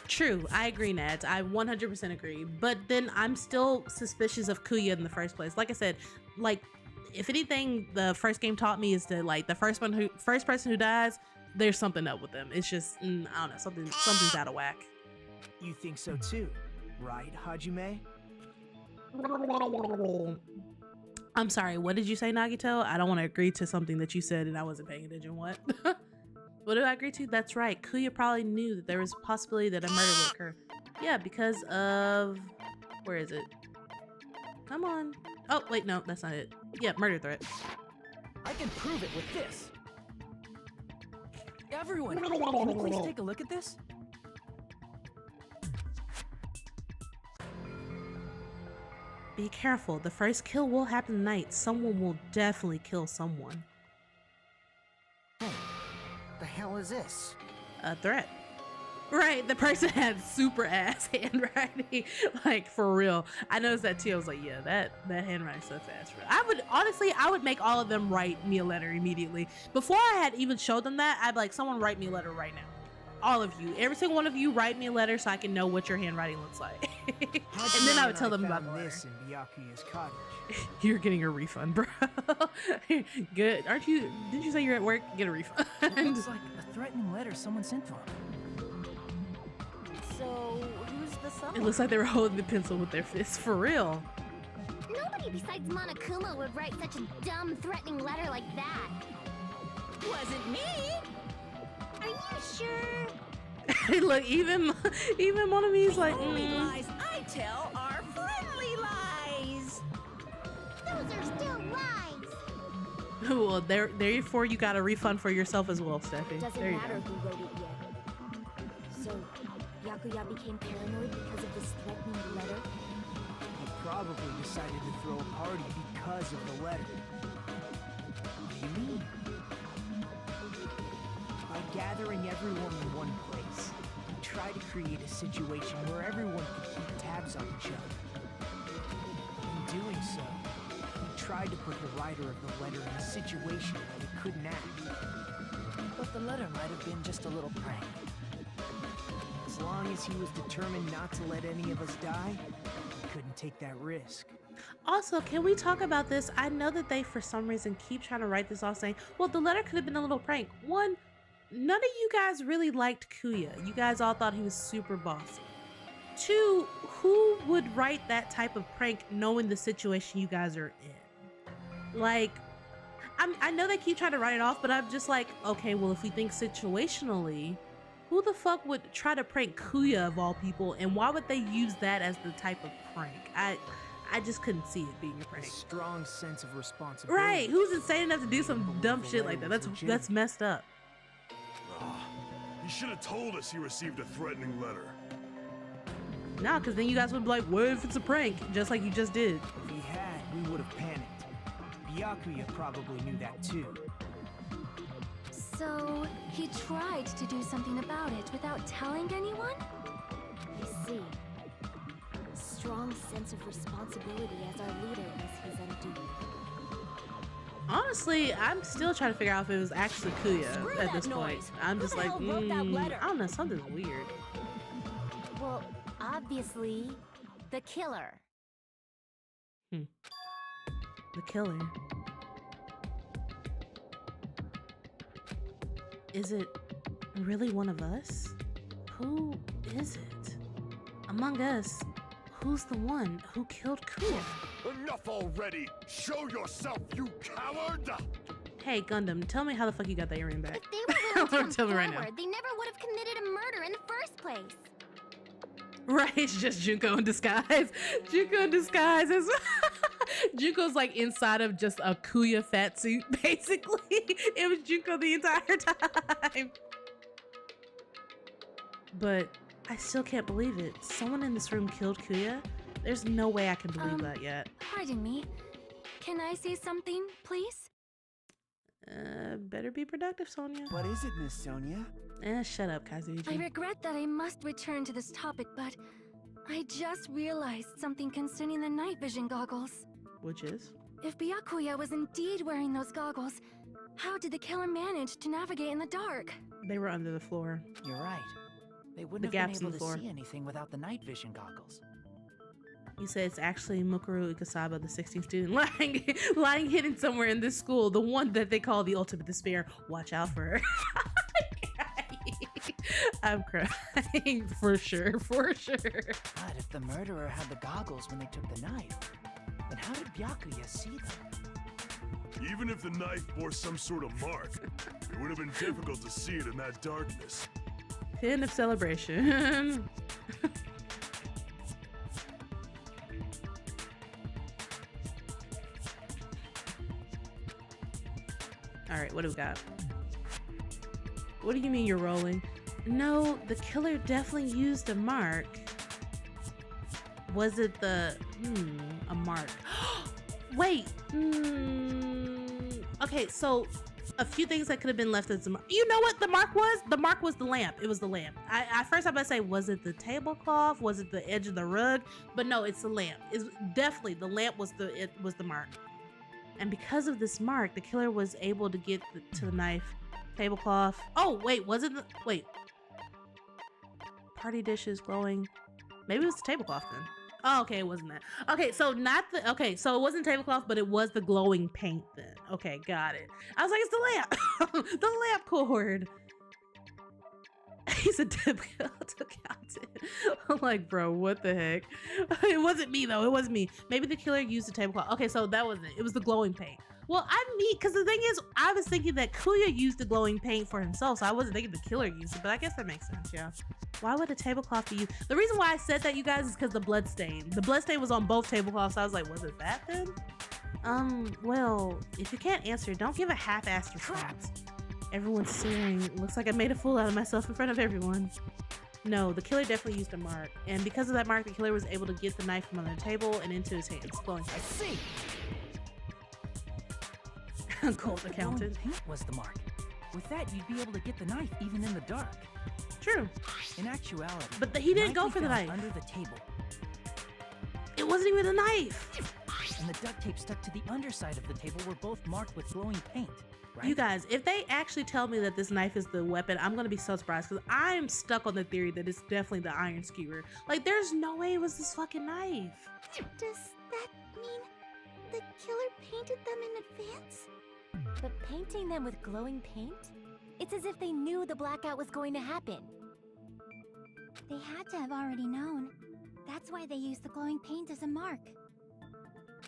True, I agree, Nads. I 100% agree. But then I'm still suspicious of Kuya in the first place. Like I said, like if anything, the first game taught me is that like the first person who dies, there's something up with them. It's just, I don't know, something's out of whack. You think so too, right, Hajime? I'm sorry, what did you say, Nagito? I don't want to agree to something that you said and I wasn't paying attention. What? What did I agree to? That's right. Kuya probably knew that there was a possibility that a murder would occur. Yeah, because of... Where is it? Come on. Oh, wait, no, that's not it. Yeah, murder threat. I can prove it with this. Everyone, can you please take a look at this? Be careful. The first kill will happen tonight. Someone will definitely kill someone. Hey, the hell is this? A threat. Right, the person had super ass handwriting, like for real. I noticed that too. I was like, yeah, that handwriting sucks ass. I would make all of them write me a letter immediately. Before I had even showed them that, I'd be like, someone write me a letter right now. All of you, every single one of you, write me a letter so I can know what your handwriting looks like. And then I would tell them about this in Byakuya's cottage. You're getting a refund, bro. Good, aren't you? Didn't you say you're at work? Get a refund. It looks like a threatening letter someone sent to him. So, who's the someone? It looks like they were holding the pencil with their fists, for real. Nobody besides Monokuma would write such a dumb, threatening letter like that. Wasn't me! Are you sure? Look, even Monomi's like, Only lies I tell are friendly lies! Those are still lies. Well, therefore you got a refund for yourself as well, Steffi. Doesn't There you matter go. who wrote it yet. So, Byakuya became paranoid because of this threatening letter? He probably decided to throw a party because of the letter. What do you mean? By gathering everyone in one place, he tried to create a situation where everyone could keep tabs on each other. In doing so, he tried to put the writer of the letter in a situation that he couldn't act. But the letter might have been just a little prank. As long as he was determined not to let any of us die, he couldn't take that risk. Also, can we talk about this? I know that they, for some reason, keep trying to write this off saying, well, the letter could have been a little prank. One, none of you guys really liked Kuya. You guys all thought he was super bossy. Two, who would write that type of prank knowing the situation you guys are in? Like, I know they keep trying to write it off, but I'm just like, okay, well, if we think situationally, who the fuck would try to prank Kuya of all people, and why would they use that as the type of prank? I just couldn't see it being a prank. A strong sense of responsibility. Right? Who's insane enough to do some dumb shit like that? That's messed up. He should have told us he received a threatening letter. Nah, because then you guys would be like, what if it's a prank? Just like you just did. If he had, we would have panicked. Byakuya probably knew that too. So, he tried to do something about it without telling anyone? I see. Strong sense of responsibility as our leader was his undue. Honestly, I'm still trying to figure out if it was actually Kuya Screw at that this point. noise. I'm Who just the like, hell wrote that letter? I don't know, something's weird. Well, obviously, the killer. The killer. Is it really one of us? Who is it? Among us, who's the one who killed Kuya? Enough already! Show yourself, you coward! Hey, Gundam, tell me how the fuck you got that earring back. If they were willing to come Tell me right forward, now. they never would have committed a murder in the first place. Right, it's just Junko in disguise. Junko in disguise is Junko's like inside of just a Kuya fat suit, basically. It was Junko the entire time. But I still can't believe it. Someone in this room killed Kuya? There's no way I can believe that yet. Pardon me. Can I say something, please? Better be productive, Sonia. What is it, Miss Sonia? Shut up, Kazuji. I regret that I must return to this topic, but I just realized something concerning the night vision goggles. Which is? If Byakuya was indeed wearing those goggles, how did the killer manage to navigate in the dark? They were under the floor. You're right. They wouldn't The have gaps been in able the floor. to see anything without the night vision goggles. You said it's actually Mukuru Ikasaba, the 16th student, lying hidden somewhere in this school, the one that they call the ultimate despair. Watch out for her. I'm crying for sure, for sure. But if the murderer had the goggles when they took the knife, then how did Byakuya see them? Even if the knife bore some sort of mark, it would have been difficult to see it in that darkness. Pin of celebration. All right, what do we got? What do you mean you're rolling? No, the killer definitely used a mark. Was it the a mark? Wait. Okay, so a few things that could have been left as a mark. You know what the mark was? The mark was the lamp. It was the lamp. At first I'm gonna say, was it the tablecloth? Was it the edge of the rug? But no, it's the lamp. It's definitely the lamp was the mark. And because of this mark, the killer was able to get to the knife, tablecloth. Oh wait, was it wait? Party dishes glowing. Maybe it was the tablecloth then. Oh, okay, it wasn't that. Okay, so so it wasn't tablecloth, but it was the glowing paint then. Okay, got it. I was like, it's the lamp. The lamp cord. He's a typical accountant. I'm like, bro, what the heck? It wasn't me though. It wasn't me. Maybe the killer used the tablecloth. Okay, so that wasn't it. It was the glowing paint. Well, because the thing is, I was thinking that Kuya used the glowing paint for himself, so I wasn't thinking the killer used it, but I guess that makes sense, yeah. Why would a tablecloth be used? The reason why I said that, you guys, is because the blood stain. The blood stain was on both tablecloths, so I was like, was it that then? Well, if you can't answer, don't give a half-assed response. Everyone's staring. Looks like I made a fool out of myself in front of everyone. No, the killer definitely used a mark, and because of that mark, the killer was able to get the knife from under the table and into his hands. Glowing. I see. Cold accountant. The paint was the mark. With that, you'd be able to get the knife even in the dark. True. In actuality, but he didn't go for the knife. Under the table. It wasn't even a knife. And the duct tape stuck to the underside of the table were both marked with glowing paint. Right? You guys, if they actually tell me that this knife is the weapon, I'm gonna be so surprised because I'm stuck on the theory that it's definitely the iron skewer. Like, there's no way it was this fucking knife. Does that mean the killer painted them in advance? But painting them with glowing paint? It's as if they knew the blackout was going to happen. They had to have already known. That's why they used the glowing paint as a mark.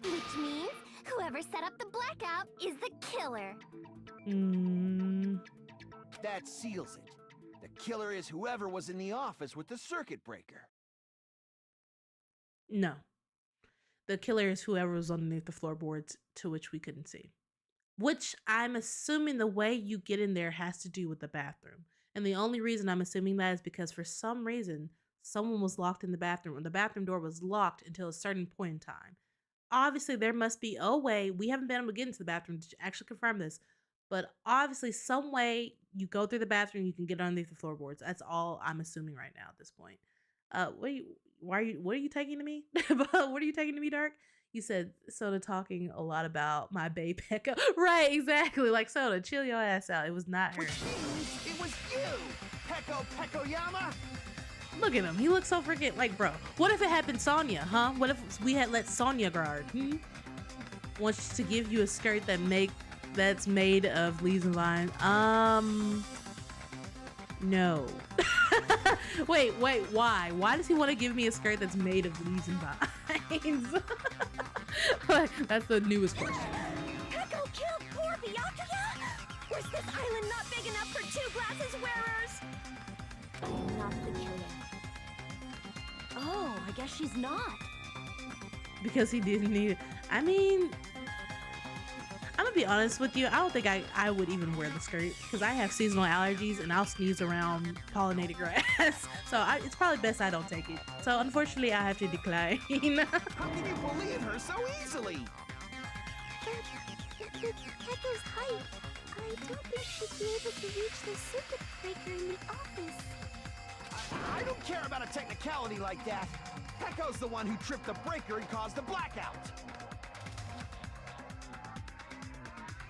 Which means whoever set up the blackout is the killer. That seals it. The killer is whoever was in the office with the circuit breaker. No. The killer is whoever was underneath the floorboards to which we couldn't see. Which I'm assuming the way you get in there has to do with the bathroom. And the only reason I'm assuming that is because for some reason, someone was locked in the bathroom, and the bathroom door was locked until a certain point in time. Obviously, there must be a way. We haven't been able to get into the bathroom to actually confirm this. But obviously, some way you go through the bathroom, you can get underneath the floorboards. That's all I'm assuming right now at this point. What are you taking to me? What are you taking to me, Dark? You said Soda talking a lot about my bae Pekka. Right, exactly. Like, Soda, chill your ass out. It was not her. Which means it was you, Peccoyama. Look at him. He looks so freaking like, bro. What if it had been Sonya, huh? What if we had let Sonya guard? Wants to give you a skirt that's made of leaves and vines. No. wait, why? Why does he want to give me a skirt that's made of leaves and vines? That's the newest question. Pekko killed poor Byakuya? Was this island not big enough for two glasses wearers? Not the killer. Oh, I guess she's not. Because he didn't need it. I mean, I'm gonna be honest with you. I don't think I would even wear the skirt because I have seasonal allergies and I'll sneeze around pollinated grass. So it's probably best I don't take it. So unfortunately, I have to decline. How can you believe her so easily? But with Pekka's height, I don't think she'd be able to reach the circuit breaker in the office. I don't care about a technicality like that. Pekko's the one who tripped the breaker and caused the blackout.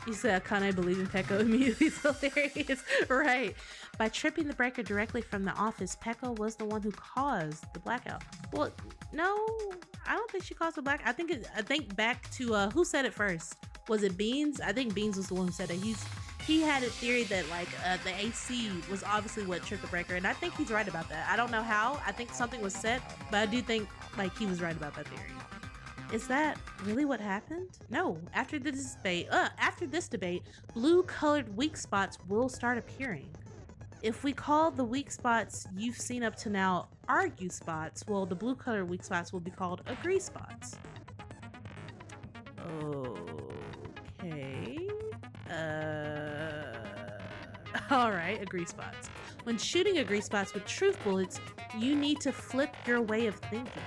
You said, "Can I believe in Pekko?" Immediately, it's hilarious. Right. By tripping the breaker directly from the office, Pekko was the one who caused the blackout. Well, no, I don't think she caused the blackout. I think back to who said it first? Was it Beans? I think Beans was the one who said it. he had a theory that like the AC was obviously what tripped the breaker, and I think he's right about that. I don't know how. I think something was set, but I do think like he was right about that theory. Is that really what happened? No. After this debate, blue-colored weak spots will start appearing. If we call the weak spots you've seen up to now argue spots, well, the blue-colored weak spots will be called agree spots. Okay. All right, agree spots. When shooting agree spots with truth bullets, you need to flip your way of thinking.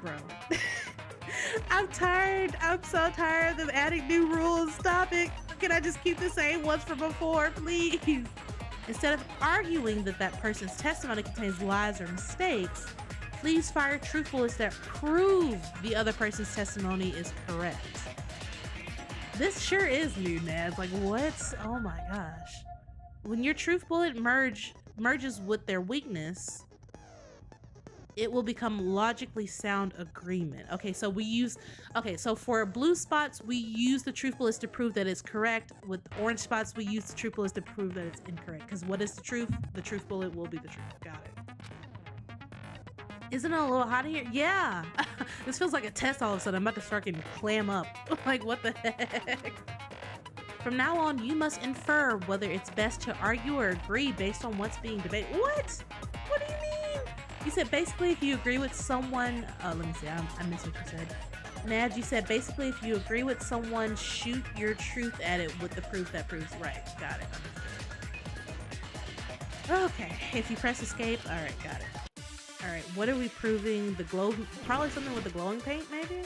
Bro. I'm tired. I'm so tired of adding new rules. Stop it. Can I just keep the same ones from before, please? Instead of arguing that that person's testimony contains lies or mistakes, please fire truth bullets that prove the other person's testimony is correct. This sure is new, Nads. Like, what? Oh my gosh. When your truth bullet merges with their weakness, it will become logically sound agreement. Okay, so for blue spots, we use the truth bullets to prove that it's correct. With orange spots, we use the truth bullets to prove that it's incorrect. Because what is the truth? The truth bullet will be the truth. Got it. Isn't it a little hot in here? Yeah. This feels like a test all of a sudden. I'm about to start getting clam up. Like, what the heck? From now on, you must infer whether it's best to argue or agree based on what's being debated. What? What do you mean? You said basically if you agree with someone, let me see, I missed what you said. Nad, you said basically if you agree with someone, shoot your truth at it with the proof that proves right. Got it. Okay, if you press escape, all right, got it. All right, what are we proving? The glow, probably something with the glowing paint, maybe?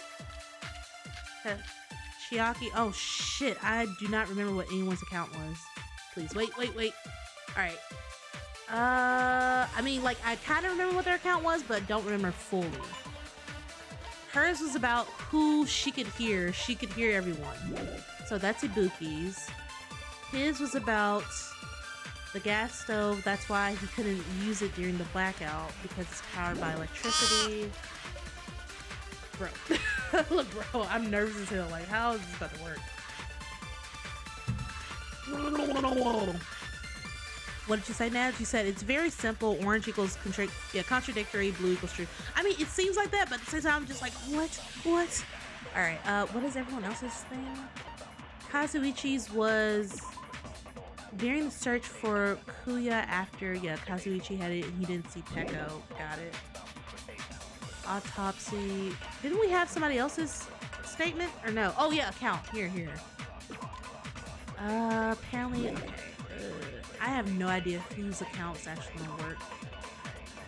Chiaki, oh shit, I do not remember what anyone's account was. Please, wait. All right. I mean, like, I kind of remember what their account was, but don't remember fully. Hers was about who she could hear. She could hear everyone. So that's Ibuki's. His was about the gas stove. That's why he couldn't use it during the blackout, because it's powered by electricity. Bro. Look, bro, I'm nervous as hell. Like, how is this about to work? What did you say, Naz? You said it's very simple. Orange equals contradictory, blue equals true. I mean, it seems like that, but at the same time, I'm just like, what? All right, what is everyone else's thing? Kazuichi's was during the search for Kuya after, Kazuichi had it and he didn't see Peko. Got it. Autopsy. Didn't we have somebody else's statement? Or no? Oh, yeah, account. Here. Apparently, okay. I have no idea whose account's actually gonna work.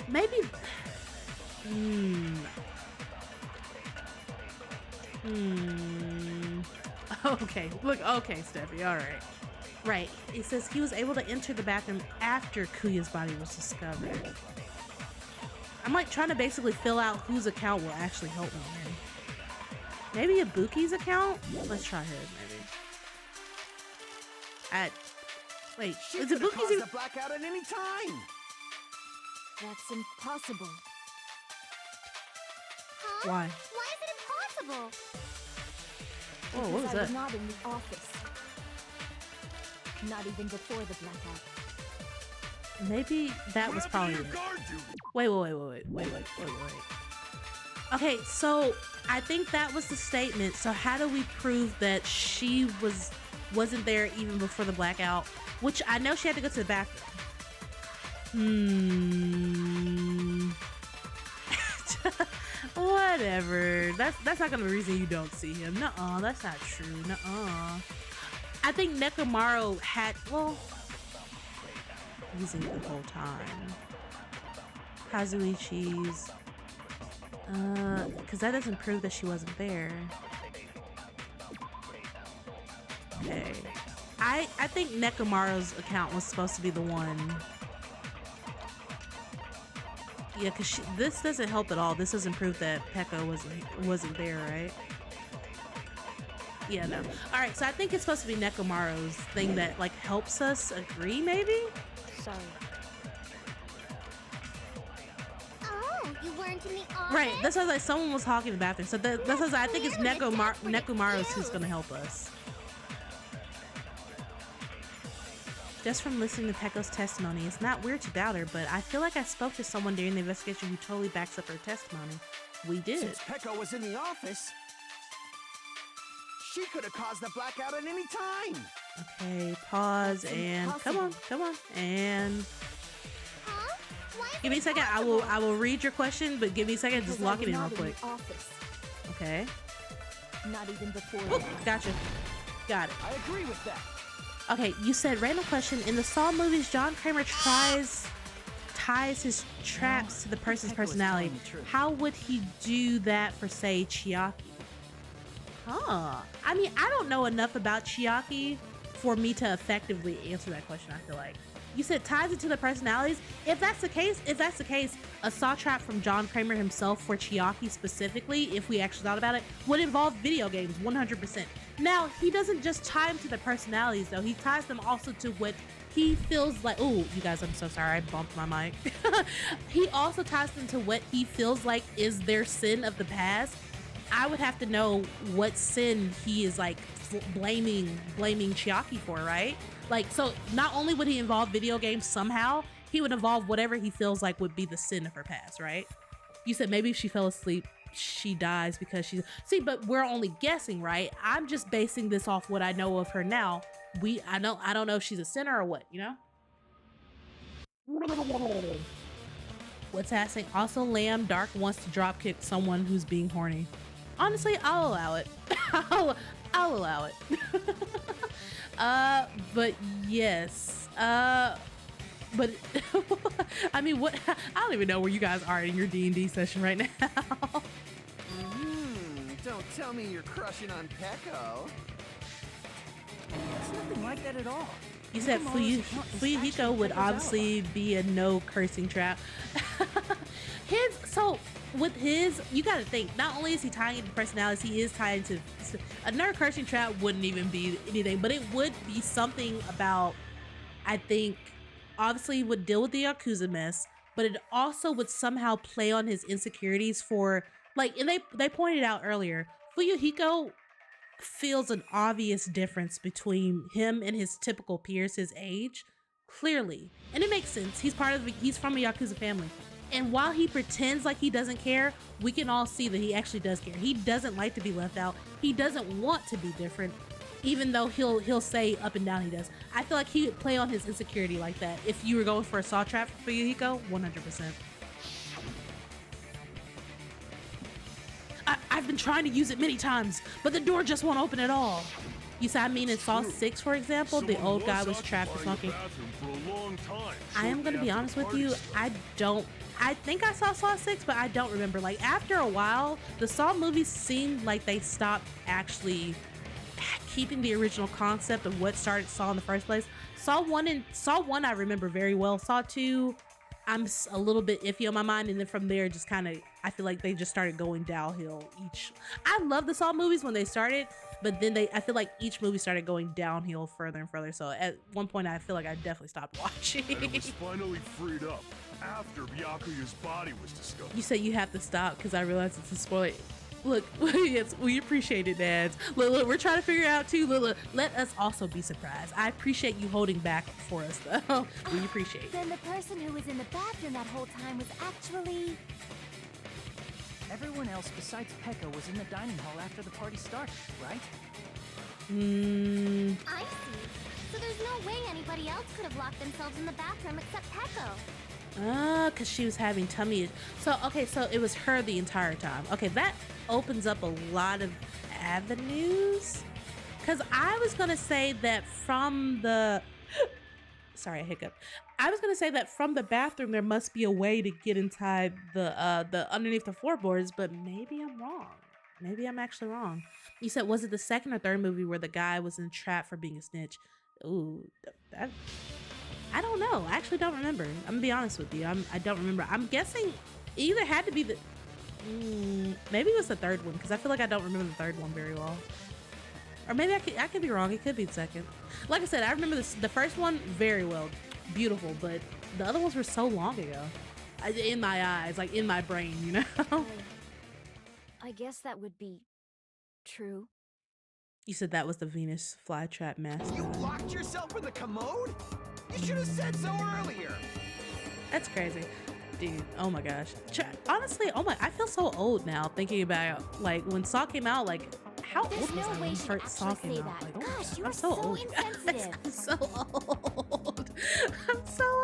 Maybe. Okay, look, okay, Steffi, all right. Right, it says he was able to enter the bathroom after Kuya's body was discovered. I'm like trying to basically fill out whose account will actually help me here. Maybe Ibuki's account? Let's try hers, maybe. Wait, is Ibuki's even a blackout at any time? That's impossible. Huh? Why? Why is it impossible? Whoa, what was that? I was not in the office. Not even before the blackout. Maybe that was probably it. Wait. Okay, so I think that was the statement. So how do we prove that she wasn't there even before the blackout? Which I know she had to go to the bathroom. Whatever. That's not gonna be the reason you don't see him. Nuh-uh, that's not true. Nuh-uh. I think Nekomaru had, well, using it the whole time. Kazuichi's, because that doesn't prove that she wasn't there. Okay. I think Nekomaru's account was supposed to be the one. Yeah, because this doesn't help at all. This doesn't prove that Peko wasn't there, right? Yeah, no. All right, so I think it's supposed to be Nekomaru's thing that like helps us agree, maybe. Sorry. Oh, you weren't in the office? Right. That's why like someone was talking in the bathroom. So that's why I think it's Nekomaru's who's gonna help us. Just from listening to Pecco's testimony, it's not weird to doubt her, but I feel like I spoke to someone during the investigation who totally backs up her testimony. We did. Since Pecco was in the office, she could have caused the blackout at any time. Okay, pause and come on, and Huh? Why is give me a it second. I will read your question, but give me a second. Just Because lock I it was in real not quick. the office. Okay. Not even before Oh, that. gotcha. Got it. I agree with that. Okay, you said random question. In the Saw movies, John Kramer ties his traps to the person's Pecco was personality. telling the truth. How would he do that for, say, Chiaki? Huh. I mean, I don't know enough about Chiaki for me to effectively answer that question, I feel like. You said ties it to the personalities. If that's the case, a saw trap from John Kramer himself for Chiaki specifically, if we actually thought about it, would involve video games 100%. Now, he doesn't just tie them to the personalities though. He ties them also to what he feels like. Oh, you guys, I'm so sorry. I bumped my mic. He also ties them to what he feels like is their sin of the past. I would have to know what sin he is like blaming Chiaki for, right? Like, so not only would he involve video games somehow, he would involve whatever he feels like would be the sin of her past, right? You said maybe if she fell asleep, she dies because she's... See, but we're only guessing, right? I'm just basing this off what I know of her now. I don't know if she's a sinner or what, you know? What's happening? Also, Lamb Dark wants to dropkick someone who's being horny. Honestly, I'll allow it. I'll allow it. But yes. But I mean, what? I don't even know where you guys are in your D&D session right now. Don't tell me you're crushing on Pecco. It's nothing like that at all. You said Fuyuhiko would obviously be a no cursing trap. You gotta think, not only is he tying into personalities, he is tying to a no cursing trap. Wouldn't even be anything, but it would be something about, I think, obviously would deal with the Yakuza mess, but it also would somehow play on his insecurities for, like, and they pointed out earlier, Fuyuhiko feels an obvious difference between him and his typical peers his age, clearly, and it makes sense. He's from a Yakuza family, and while he pretends like he doesn't care, we can all see that he actually does care. He doesn't like to be left out. He doesn't want to be different, even though he'll say up and down he does. I feel like he would play on his insecurity like that if you were going for a saw trap for Fuyuhiko. 100%. I've been trying to use it many times, but the door just won't open at all. You said, I mean, in Saw 6, for example, the old guy was trapped for smoking. I am going to be honest with you. I think I saw Saw 6, but I don't remember. Like, after a while, the Saw movies seemed like they stopped actually keeping the original concept of what started Saw in the first place. Saw 1 I remember very well. Saw 2, I'm a little bit iffy on my mind, and then from there, just kind of, I feel like they just started going downhill each. I love the Saw movies when they started, but then I feel like each movie started going downhill further and further. So at one point, I feel like I definitely stopped watching. And it was finally freed up after Byakuya's body was discovered. You said you have to stop because I realized it's a spoiler. Look, yes, we appreciate it, dads. Look, we're trying to figure it out too. Look, let us also be surprised. I appreciate you holding back for us, though. We appreciate it. Then the person who was in the bathroom that whole time was actually... Everyone else besides Pecco was in the dining hall after the party started, right? I see. So there's no way anybody else could have locked themselves in the bathroom except Pecco. Because she was having tummy. So, okay, so it was her the entire time. Okay, that opens up a lot of avenues. Because I was going to say that from the... Sorry, I hiccuped. I was going to say that from the bathroom, there must be a way to get inside the underneath the floorboards, but maybe I'm wrong. Maybe I'm actually wrong. You said, was it the second or third movie where the guy was in trap for being a snitch? Ooh, I don't know. I actually don't remember. I'm gonna be honest with you. I don't remember. I'm guessing it either had to be the... maybe it was the third one, because I feel like I don't remember the third one very well. Or maybe I could be wrong. It could be the second. Like I said, I remember the first one very well. Beautiful, but the other ones were so long ago. In my eyes, like in my brain, you know? I guess that would be true. You said that was the Venus flytrap mask. You locked yourself in the commode? You should have said so earlier. That's crazy. Dude, oh my gosh. Honestly, I feel so old now thinking about like when Saw came out, like how old was I when Saw came out? Like, oh Gosh, you I'm are so old. insensitive. I'm so old. I'm so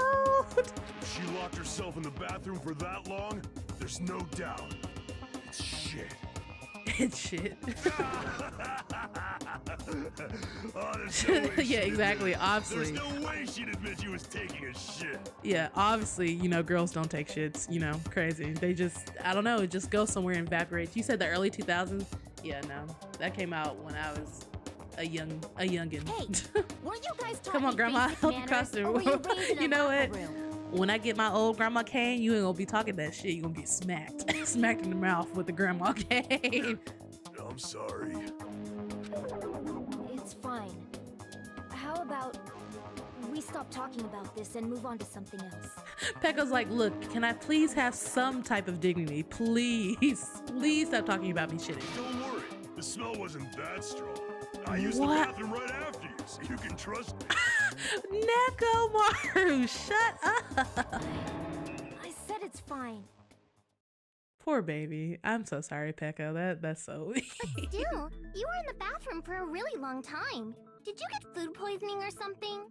old. She locked herself in the bathroom for that long? There's no doubt. It's shit. It's shit. Oh, there's no way Yeah, she'd exactly. admit- Obviously. There's no way she'd admit she was taking a shit. Yeah, obviously, you know, girls don't take shits, you know, crazy. They just, I don't know, it just goes somewhere and evaporates. You said the early 2000s? Yeah, no. That came out when I was a youngin'. Hey, weren't you guys taught Come on, me Grandma, basic help me cross the manners, or were room. you raised in a You know locker what? room? When I get my old grandma cane, you ain't gonna be talking that shit. You gonna get smacked. Smacked in the mouth with the grandma cane. I'm sorry. It's fine. How about we stop talking about this and move on to something else? Pekka's like, look, can I please have some type of dignity? Please. Please stop talking about me shitting. Don't worry. The smell wasn't that strong. I used What? the bathroom right after you, so you can trust me. Nekomaru, shut up. I said it's fine. Poor baby. I'm so sorry, Pekka. That's so Still, you were in the bathroom for a really long time. Did you get food poisoning or something?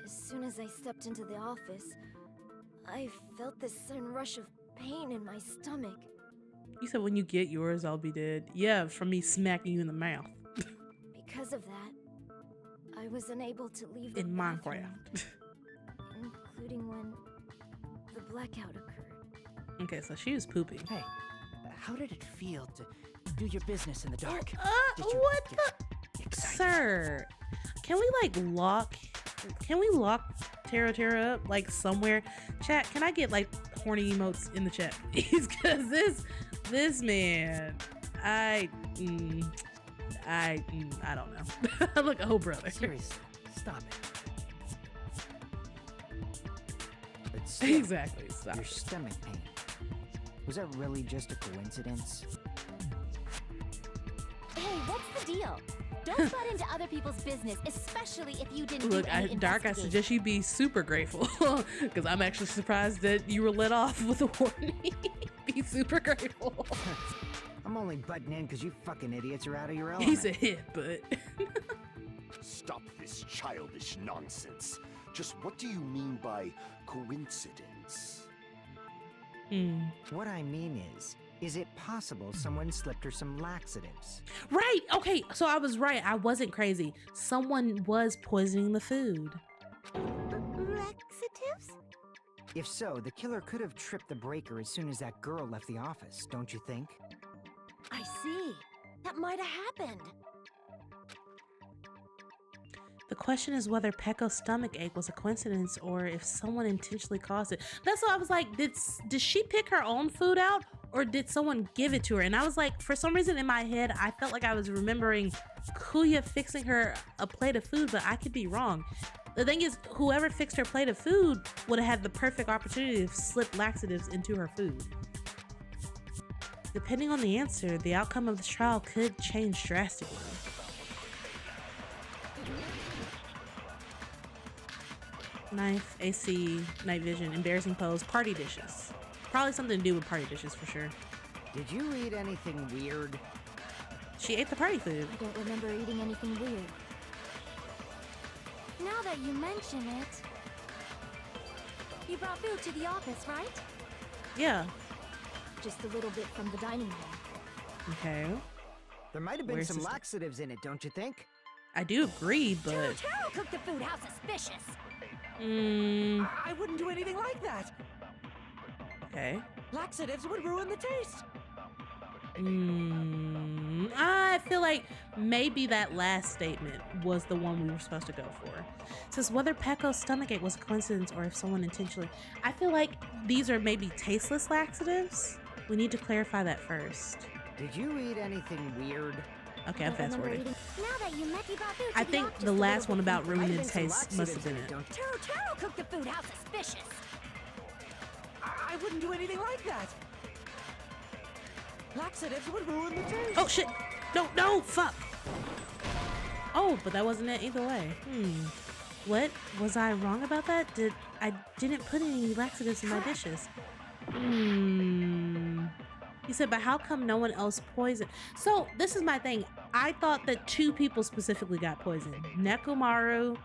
As soon as I stepped into the office, I felt this sudden rush of pain in my stomach. You said when you get yours, I'll be dead. Yeah, from me smacking you in the mouth. Because of that, I was unable to leave the In bathroom, Minecraft. including when the blackout occurred. Okay, so she was pooping. Hey, how did it feel to do your business in the dark? Did you What get excited? Sir, can we lock Tara up like somewhere? Chat, can I get like horny emotes in the chat, please? Because this man, I don't know. Look, oh brother. Seriously, stop it. But still, Exactly. Stop. your stomach pain. Was that really just a coincidence? Hey, what's the deal? Don't butt into other people's business, especially if you didn't Look, do any Dark, I investigating. suggest you be super grateful because I'm actually surprised that you were let off with a warning. Be super grateful. I'm only butting in because you fucking idiots are out of your He element. said hit, but Stop this childish nonsense. Just what do you mean by coincidence? What I mean is it possible someone slipped her some laxatives? Right. Okay. So I was right. I wasn't crazy. Someone was poisoning the food. Laxatives? If so, the killer could have tripped the breaker as soon as that girl left the office, don't you think? I see. That might have happened. The question is whether Pekko's stomach ache was a coincidence or if someone intentionally caused it. That's why I was like, did she pick her own food out or did someone give it to her? And I was like, for some reason in my head, I felt like I was remembering Kuya fixing her a plate of food, but I could be wrong. The thing is, whoever fixed her plate of food would have had the perfect opportunity to slip laxatives into her food. Depending on the answer, the outcome of this trial could change drastically. Knife, AC, night vision, embarrassing pose, party dishes. Probably something to do with party dishes for sure. Did you eat anything weird? She ate the party food. I don't remember eating anything weird. Now that you mention it, you brought food to the office, right? Yeah. Just a little bit from the dining room. Okay. There might have been Where's some the st- laxatives in it, don't you think? I do agree, but Taro cooked the food. How suspicious! I wouldn't do anything like that. okay. Laxatives would ruin the taste. I feel like maybe that last statement was the one we were supposed to go for. It says whether Pekko's stomachache was a coincidence or if someone intentionally. I feel like these are maybe tasteless laxatives. We need to clarify that first. Did you eat anything weird? Okay, I'm fast forwarding. Now that you met, you brought food I to think the the office. last one about There might have ruining been some taste must have laxatives been in it. don't you? Taro cooked the food. How suspicious! I wouldn't do anything like that. Laxatives would ruin the taste. Oh shit! No, no, fuck! Oh, but that wasn't it either way. What? Was I wrong about that? I didn't put any laxatives in my dishes. He said, but how come no one else poisoned? So this is my thing. I thought that 2 people specifically got poisoned. Nekomaru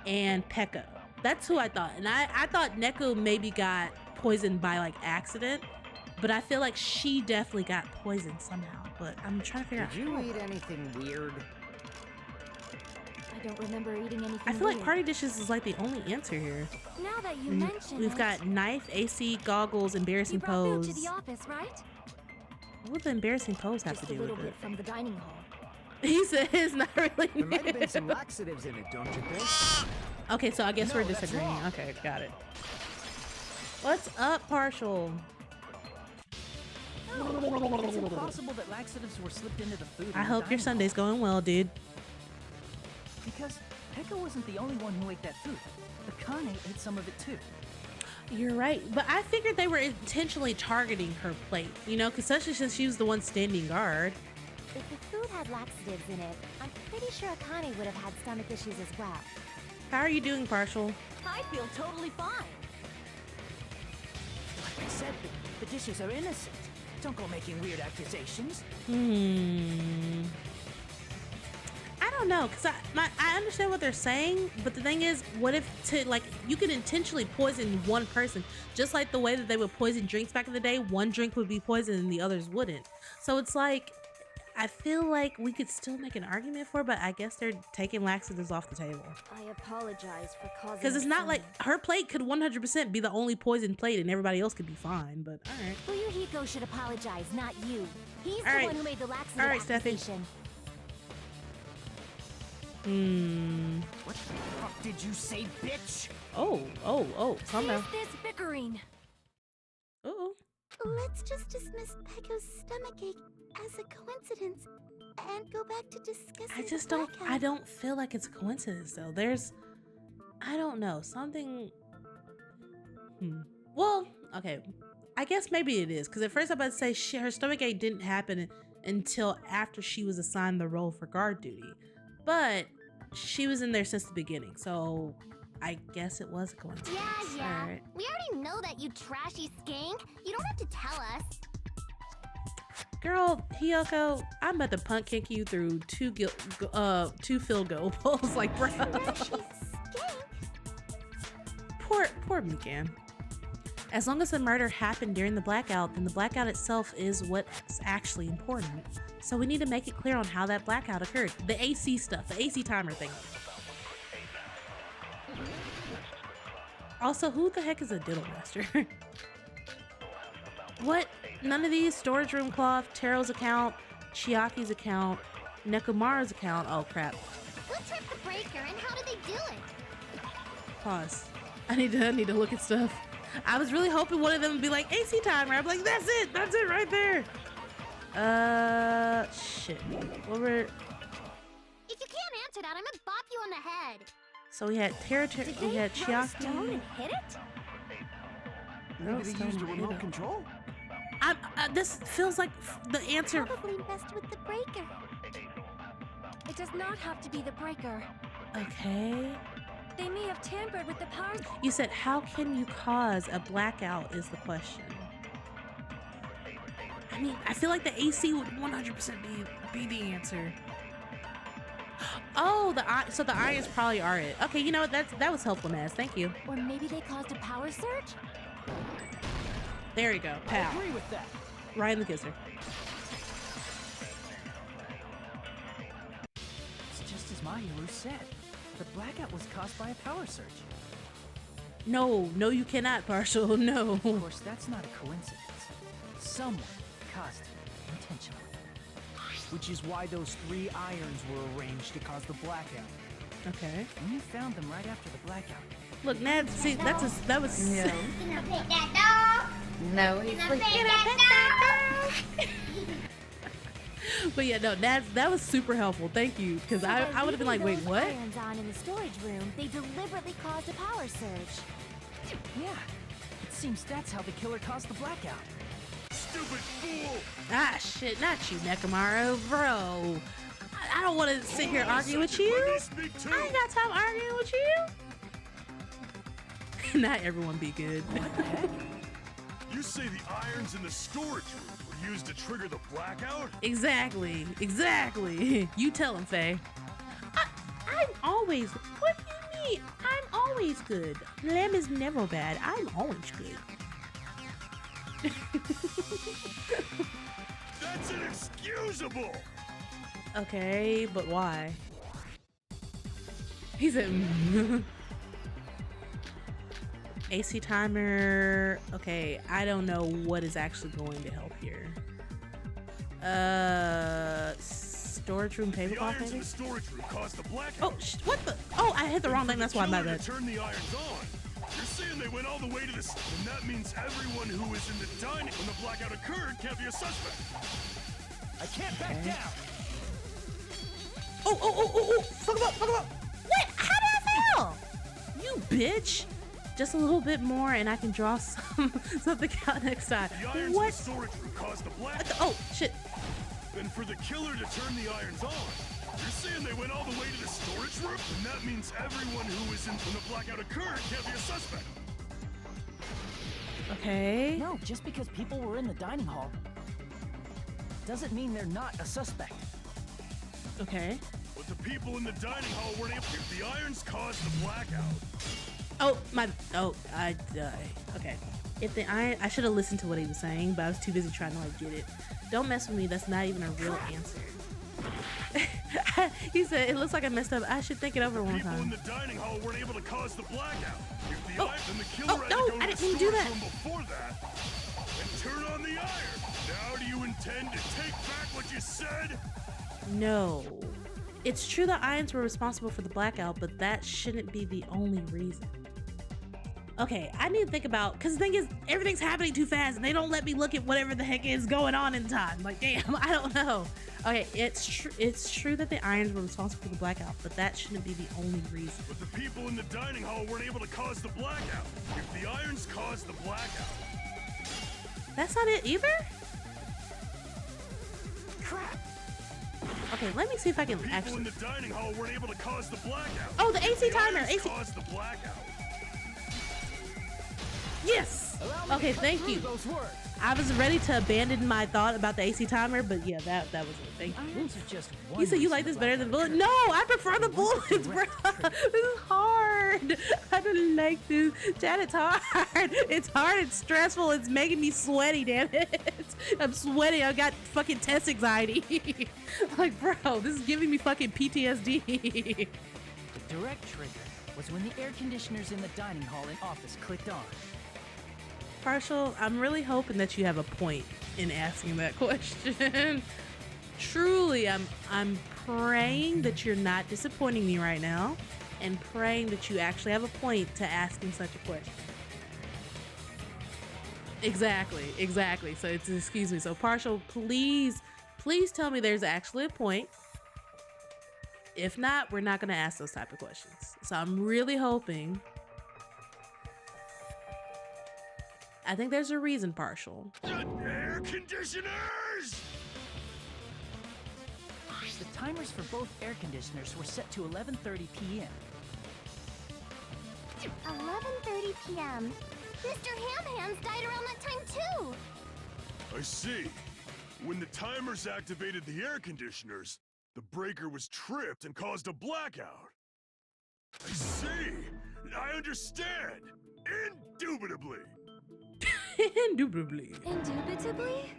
and Pekka. That's who I thought. And I thought Neko maybe got poisoned by like accident, but I feel like she definitely got poisoned somehow. But I'm trying to figure out. Did you eat anything weird? I don't remember eating anything. I feel like party dishes is like the only answer here. Now that you mention We've got knife, AC, goggles, embarrassing pose. You brought food to the office, right? What would the embarrassing pose have Just to do a little with bit it? from the dining hall. He said it's not really. There might have been some laxatives in it, don't you think? Okay, so I guess No, we're that's disagreeing. wrong. Okay, got it. What's up, Partial? It's impossible that laxatives were slipped into the food. I hope your Sunday's going well, dude. Because Pekka wasn't the only one who ate that food. Akane ate some of it too. You're right, but I figured they were intentionally targeting her plate, you know, because especially since she was the one standing guard. If the food had laxatives in it, I'm pretty sure Akane would have had stomach issues as well. How are you doing, Partial? I feel totally fine. Like I said, the dishes are innocent. Don't go making weird accusations. I don't know, because I understand what they're saying, but the thing is, what if you could intentionally poison one person, just like the way that they would poison drinks back in the day. One drink would be poisoned and the others wouldn't. So it's like, I feel like we could still make an argument for it, but I guess they're taking laxatives off the table. I apologize for causing. Because it's not like her plate could 100% be the only poisoned plate and everybody else could be fine, but alright. Fuyuhiko should apologize, not you. He's All right. the one who made the laxative All right, Steffi. accusation. What the fuck did you say, bitch? Oh, calm down. This bickering. Uh-oh. Let's just dismiss Pekko's stomachache as a coincidence and go back to discussing I don't feel like it's a coincidence though. I don't know, something. Well, okay. I guess maybe it is, because at first I was about to say her stomachache didn't happen until after she was assigned the role for guard duty. But she was in there since the beginning, so I guess it was a coincidence. Yeah. All right. We already know that, you trashy skank. You don't have to tell us. Girl, Hiyoko, I'm about to punt kick you through two field goal poles, like, bro. Trashy skank. Poor Mikan. As long as the murder happened during the blackout, then the blackout itself is what's actually important. So we need to make it clear on how that blackout occurred. The AC stuff, the AC timer thing. Also, who the heck is a diddle master? What? None of these? Storage room cloth, Taro's account, Chiaki's account, Nekomaru's account. Oh crap. Who tripped the breaker and how did they do it? Pause. I need to look at stuff. I was really hoping one of them would be like AC timer. I'm like, that's it right there. Shit. Over. If you can't answer that, I'm gonna bop you on the head. So we had we had Stone Chiaki. and hit it? No, Maybe they Stone used a hit remote it. control? This feels like the answer. Probably messed with the breaker. It does not have to be the breaker. Okay. They may have tampered with the power. You said, how can you cause a blackout is the question. I mean, I feel like the AC would 100% be the answer. Oh, so the irons probably are it. Okay, you know what? That was helpful, Naz. Thank you. Or maybe they caused a power surge? There you go. I Pow. agree with that. Right in the kisser. It's just as Mahiru said. The blackout was caused by a power surge. No, you cannot, Partial. No. Of course, that's not a coincidence. Someone caused it intentionally. Which is why those 3 irons were arranged to cause the blackout. Okay. And you found them right after the blackout. Look, Naz, see, that was. No. Gonna pick that dog? No, he's like, But yeah, no, Naz, that was super helpful. Thank you, because So I by would have been like, wait, leaving what? those irons on in the storage room, they deliberately caused a power surge. Yeah. It seems that's how the killer caused the blackout. Stupid fool! Ah, shit, not you, Nekomaru, bro. I don't don't want to sit here arguing with you. I ain't got time arguing with you. Not everyone be good. What the heck? You say the irons in the storage room were used to trigger the blackout? Exactly. You tell him, Faye. I'm always. What do you mean? I'm always good. Lamb is never bad. I'm always good. That's inexcusable! Okay, but why? He said, AC timer. Okay, I don't know what is actually going to help here. Storage room tablecloth. The irons in the storage room caused the blackout. Oh, what the? Oh, I hit the wrong thing. That's why my bad. Turn the irons on. You're saying they went all the way to this, and that means everyone who was in the dining when the blackout occurred can't be a suspect. I can't back down. Oh! Fuck him up! What? How did I fail? You bitch! Just a little bit more, and I can draw something out next time. The irons in the storage room caused the blackout. Oh shit! And for the killer to turn the irons on, you're saying they went all the way to the storage room? And that means everyone who was in when the blackout occurred can't be a suspect. Okay. No, just because people were in the dining hall doesn't mean they're not a suspect. Okay. But the people in the dining hall weren't able to. The irons caused the blackout. Okay. If the iron, I should have listened to what he was saying, but I was too busy trying to like get it. Don't mess with me. That's not even a real answer. He said it looks like I messed up. I should think it over one time. People in the dining hall weren't able to cause the blackout. If the iron, then the killer had no, to go I to the didn't do storage that. room before that and turn on the iron. Now do you intend to take back what you said? No. It's true the irons were responsible for the blackout, but that shouldn't be the only reason. Okay, I need to think about, because the thing is, everything's happening too fast and they don't let me look at whatever the heck is going on in time. Like, damn, I don't know. Okay, it's true that the irons were responsible for the blackout, but that shouldn't be the only reason. But the people in the dining hall weren't able to cause the blackout. If the irons caused the blackout. That's not it either? Crap. Okay, let me see if I can People actually. in the dining hall weren't able to cause the blackout. Oh, the AC The timer. irons AC. caused the blackout. Yes. Okay, thank you. I was ready to abandon my thought about the AC timer, but yeah, that was it. Thank you. Irons are just one You said you reason like this the better than blackout bullets? No, I prefer the bullets, bro. This is hard. I don't like this. Chad, it's hard. It's hard. It's stressful. It's making me sweaty, damn it. I'm sweaty. I got fucking test anxiety. Like, bro, this is giving me fucking PTSD. The direct trigger was when the air conditioners in the dining hall and office clicked on. Partial, I'm really hoping that you have a point in asking that question. Truly, I'm praying that you're not disappointing me right now, and praying that you actually have a point to asking such a question. Exactly. So it's, excuse me. So Partial, please tell me there's actually a point. If not, we're not gonna ask those type of questions. So I'm really hoping. I think there's a reason, Partial. Air conditioners! The timers for both air conditioners were set to 11:30 p.m. 11:30 p.m. Mr. Ham-Hams died around that time too. I see. When the timers activated the air conditioners, the breaker was tripped and caused a blackout. I see. I understand. Indubitably. Indubitably. Indubitably?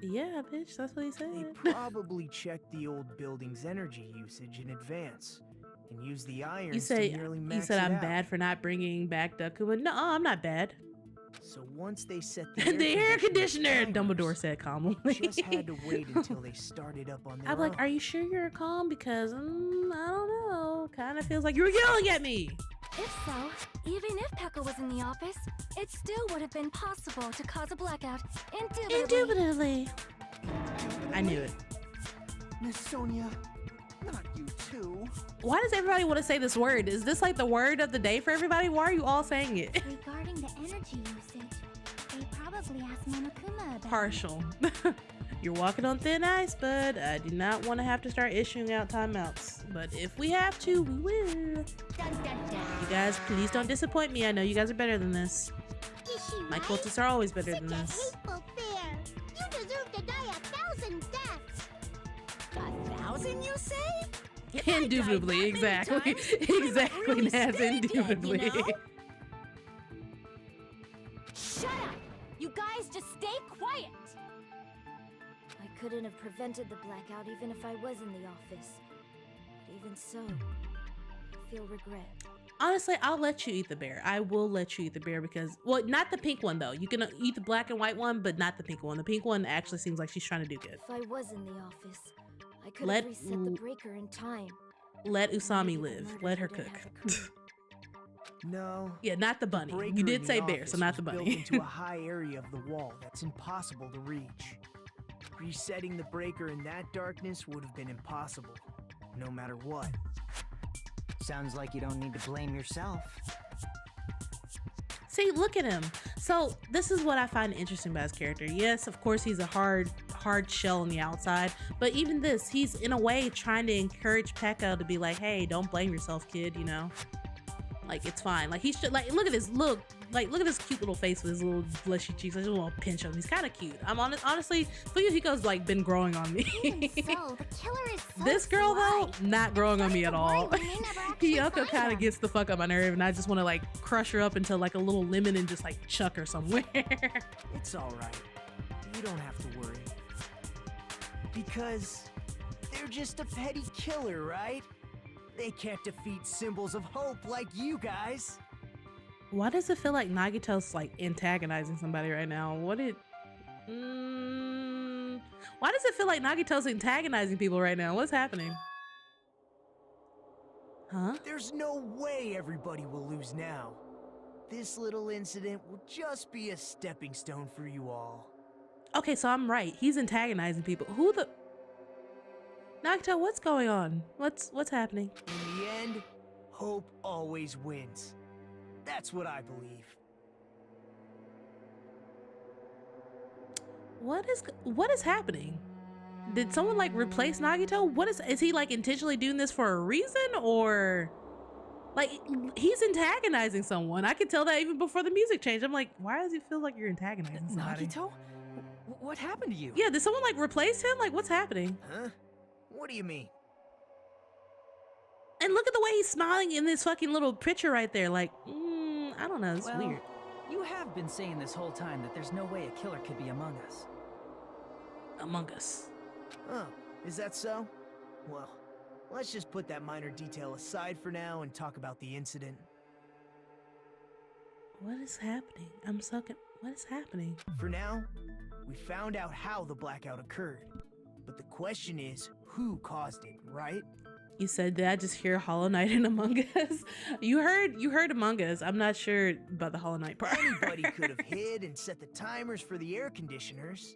Yeah, bitch, that's what he They said. probably checked the old building's energy usage in advance and used the irons You to say nearly you max said it I'm out. bad for not bringing back Dakuma. No, I'm not bad. So once they set the The air conditioner, timers, Dumbledore said calmly. just had to wait until they started up on their I'm like, own. are you sure you're calm? Because I don't know. Kind of feels like you were yelling at me. If so, even if Pekka was in the office, it still would have been possible to cause a blackout. Indubitably. I knew it. Miss Sonia, not you too. Why does everybody want to say this word? Is this like the word of the day for everybody? Why are you all saying it? Regarding the energy usage, they probably asked Monokuma about Partial. You're walking on thin ice, bud. I do not want to have to start issuing out timeouts. But if we have to, we will. You guys, please don't disappoint me. I know you guys are better than this. My cultists are always better than this. Hateful bear. You deserve to die 1,000 deaths. 1,000, you say? Indubitably, exactly. Exactly, really Naz, stay indubitably. dead, you know? Shut up! You guys just stay quiet! I couldn't have prevented the blackout even if I was in the office. But even so, I feel regret. Honestly, I'll let you eat the bear. I will let you eat the bear because, well, not the pink one though. You can eat the black and white one, but not the pink one. The pink one actually seems like she's trying to do good. If I was in the office, I could have reset the breaker in time. Let Usami live. Let her cook. No. Yeah, not the bunny. You did say bear, so not the bunny. Built into a high area of the wall that's impossible to reach. Resetting the breaker in that darkness would have been impossible, no matter what. Sounds like you don't need to blame yourself. See, look at him. So this is what I find interesting about his character. Yes, of course, he's a hard shell on the outside, but even this, he's in a way trying to encourage Pekka to be like, hey, don't blame yourself, kid, you know? Like, it's fine. Like, he should, like, look at this, look at his cute little face with his little fleshy cheeks. I just want to pinch him. He's kind of cute. I'm honestly, Fuyuhiko's like been growing on me. So, the killer is so This girl though, sly. not growing on me at all. We may never actually Hiyoko find kind her. of gets the fuck up my nerve, and I just want to like crush her up into like a little lemon and just like chuck her somewhere. It's alright. You don't have to worry. Because they're just a petty killer, right? They can't defeat symbols of hope like you guys. Why does it feel like Nagito's like antagonizing somebody right now? Why does it feel like Nagito's antagonizing people right now? What's happening? Huh? There's no way everybody will lose now. This little incident will just be a stepping stone for you all. Okay, so I'm right. He's antagonizing people. Who the... Nagito, what's going on? What's happening? In the end, hope always wins. That's what I believe. What is happening? Did someone like replace Nagito? Is he like intentionally doing this for a reason, or like he's antagonizing someone? I could tell that even before the music changed. I'm like, why does it feel like you're antagonizing somebody? Nagito? What happened to you? Yeah, did someone like replace him? Like, what's happening? Huh? What do you mean? And look at the way he's smiling in this fucking little picture right there. Like, I don't know. It's Well, weird. You have been saying this whole time that there's no way a killer could be among us. Among Us. Oh, is that so? Well, let's just put that minor detail aside for now and talk about the incident. What is happening? What is happening? For now, we found out how the blackout occurred. But the question is, who caused it, right? You said, did I just hear Hollow Knight and Among Us? You heard Among Us. I'm not sure about the Hollow Knight part. Anybody could have hid and set the timers for the air conditioners.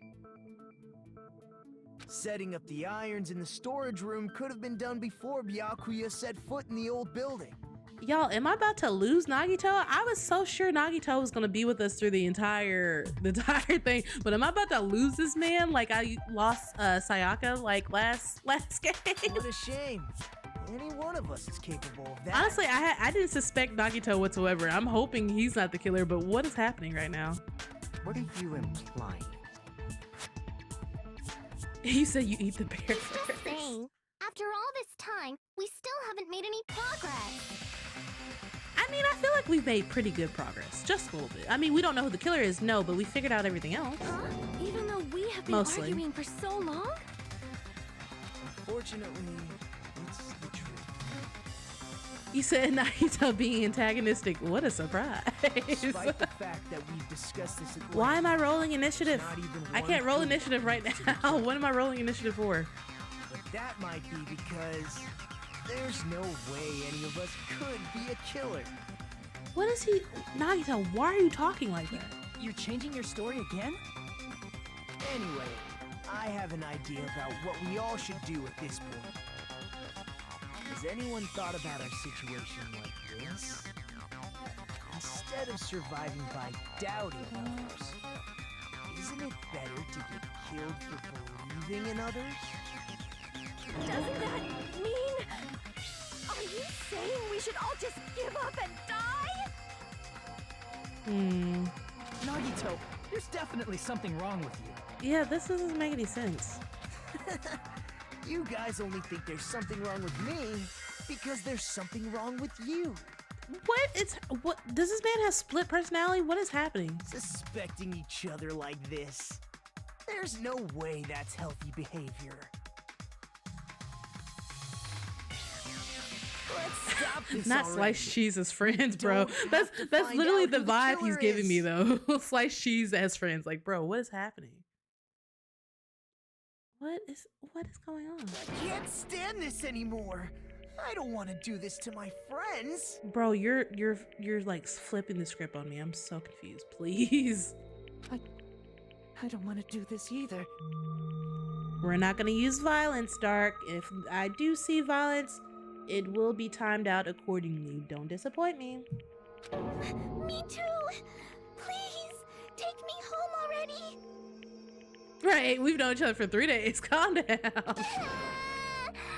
Setting up the irons in the storage room could have been done before Byakuya set foot in the old building. Y'all, am I about to lose Nagito? I was so sure Nagito was gonna be with us through the entire thing, but am I about to lose this man like I lost Sayaka like last game? What a shame. Any one of us is capable of that. Honestly, I didn't suspect Nagito whatsoever. I'm hoping he's not the killer, but what is happening right now? What are you implying? You said you eat the bear Just first. saying. After all this time, we still haven't made any progress. I mean, I feel like we've made pretty good progress, just a little bit. I mean, we don't know who the killer is, no, but we figured out everything else. Huh? Even though we have been Mostly. arguing for so long? Unfortunately, it's the truth. You said Nagito being antagonistic. What a surprise. Despite the fact that we've discussed this at length, Why am I rolling initiative? not even I one can't roll clue initiative right leads to now. the killer. What am I rolling initiative for? But that might be because there's no way any of us could be a killer. What is he? Nagito, why are you talking like that? You're changing your story again? Anyway, I have an idea about what we all should do at this point. Has anyone thought about a situation like this? Instead of surviving by doubting others, Isn't it better to get killed for believing in others? Doesn't that mean... Are you saying we should all just give up and die? Nagito, there's definitely something wrong with you. Yeah, this doesn't make any sense. You guys only think there's something wrong with me because there's something wrong with you. What does this man have split personality? What is happening? Suspecting each other like this. There's no way that's healthy behavior. Let's stop this Not already. sliced cheese as friends, bro. Don't That's have to that's find literally out the who the vibe he's killer giving me is. though. Sliced cheese as friends. Like, bro, what is happening? What is going on? I can't stand this anymore. I don't want to do this to my friends. Bro, you're like flipping the script on me. I'm so confused. Please. I don't want to do this either. We're not gonna use violence, Dark. If I do see violence, it will be timed out accordingly. Don't disappoint me. Me too. Please, take me home already. Right, we've known each other for 3 days. Calm down.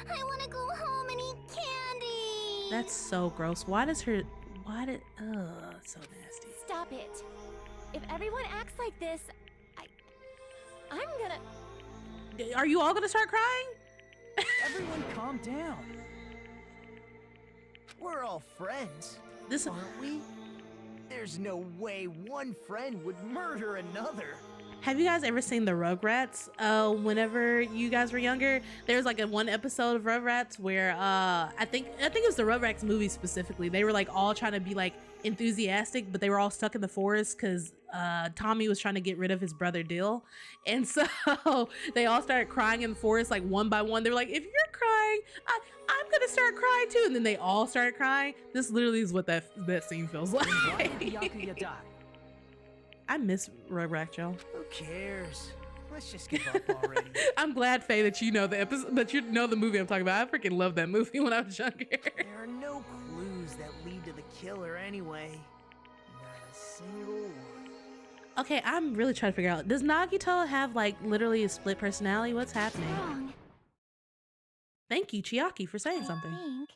I want to go home and eat candy. That's so gross. Ugh, so nasty. Stop it. If everyone acts like this, I'm gonna... Are you all gonna start crying? Everyone calm down. We're all friends, This aren't we? There's no way one friend would murder another. Have you guys ever seen the Rugrats? Whenever you guys were younger, there was like one episode of Rugrats where I think it was the Rugrats movie specifically. They were like all trying to be like enthusiastic, but they were all stuck in the forest because Tommy was trying to get rid of his brother Dill, and so they all started crying in the forest like one by one. They were like, "If you're crying, I'm gonna start crying too," and then they all started crying. This literally is what that scene feels like. Why did Byakuya die? I miss Rugrats, y'all. Who cares? Let's just give up already. I'm glad, Faye, that you know the episode, that you know the movie I'm talking about. I freaking loved that movie when I was younger. There are no clues that lead to the killer anyway. Not a single one. Okay, I'm really trying to figure out, does Nagito have like literally a split personality? What's happening? Wrong. Thank you, Chiaki, for saying I something. think.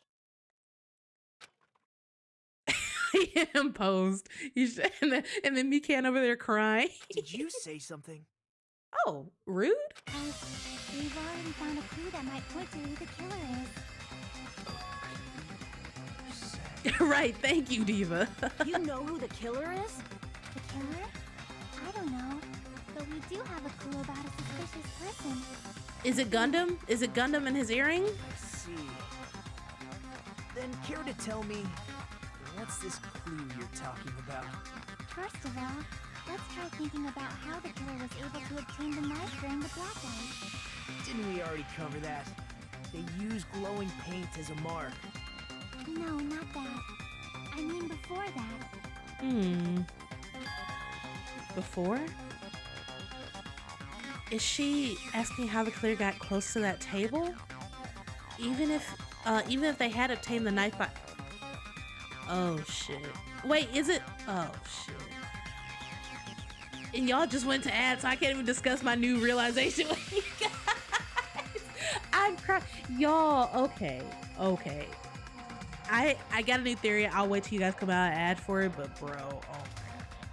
He imposed. And then Mikan over there crying. Did you say something? Oh, rude? We've already found a clue that might point to who the killer is. Right, thank you, Diva. You know who the killer is? The killer? I don't know. But we do have a clue about a suspicious person. Is it Gundam? Is it Gundam and his earring? I see. Then care to tell me, what's this clue you're talking about? First of all, let's try thinking about how the killer was able to obtain the knife during the blackout. Didn't we already cover that? They use glowing paint as a mark. No, not that. I mean before that. Before? Is she asking how the killer got close to that table? Even if they had obtained the knife by... Oh, shit. Wait, is it... Oh, shit. And y'all just went to ads, so I can't even discuss my new realization with you guys. I'm crying. Y'all, okay. I got a new theory. I'll wait till you guys come out and ad for it, but bro, oh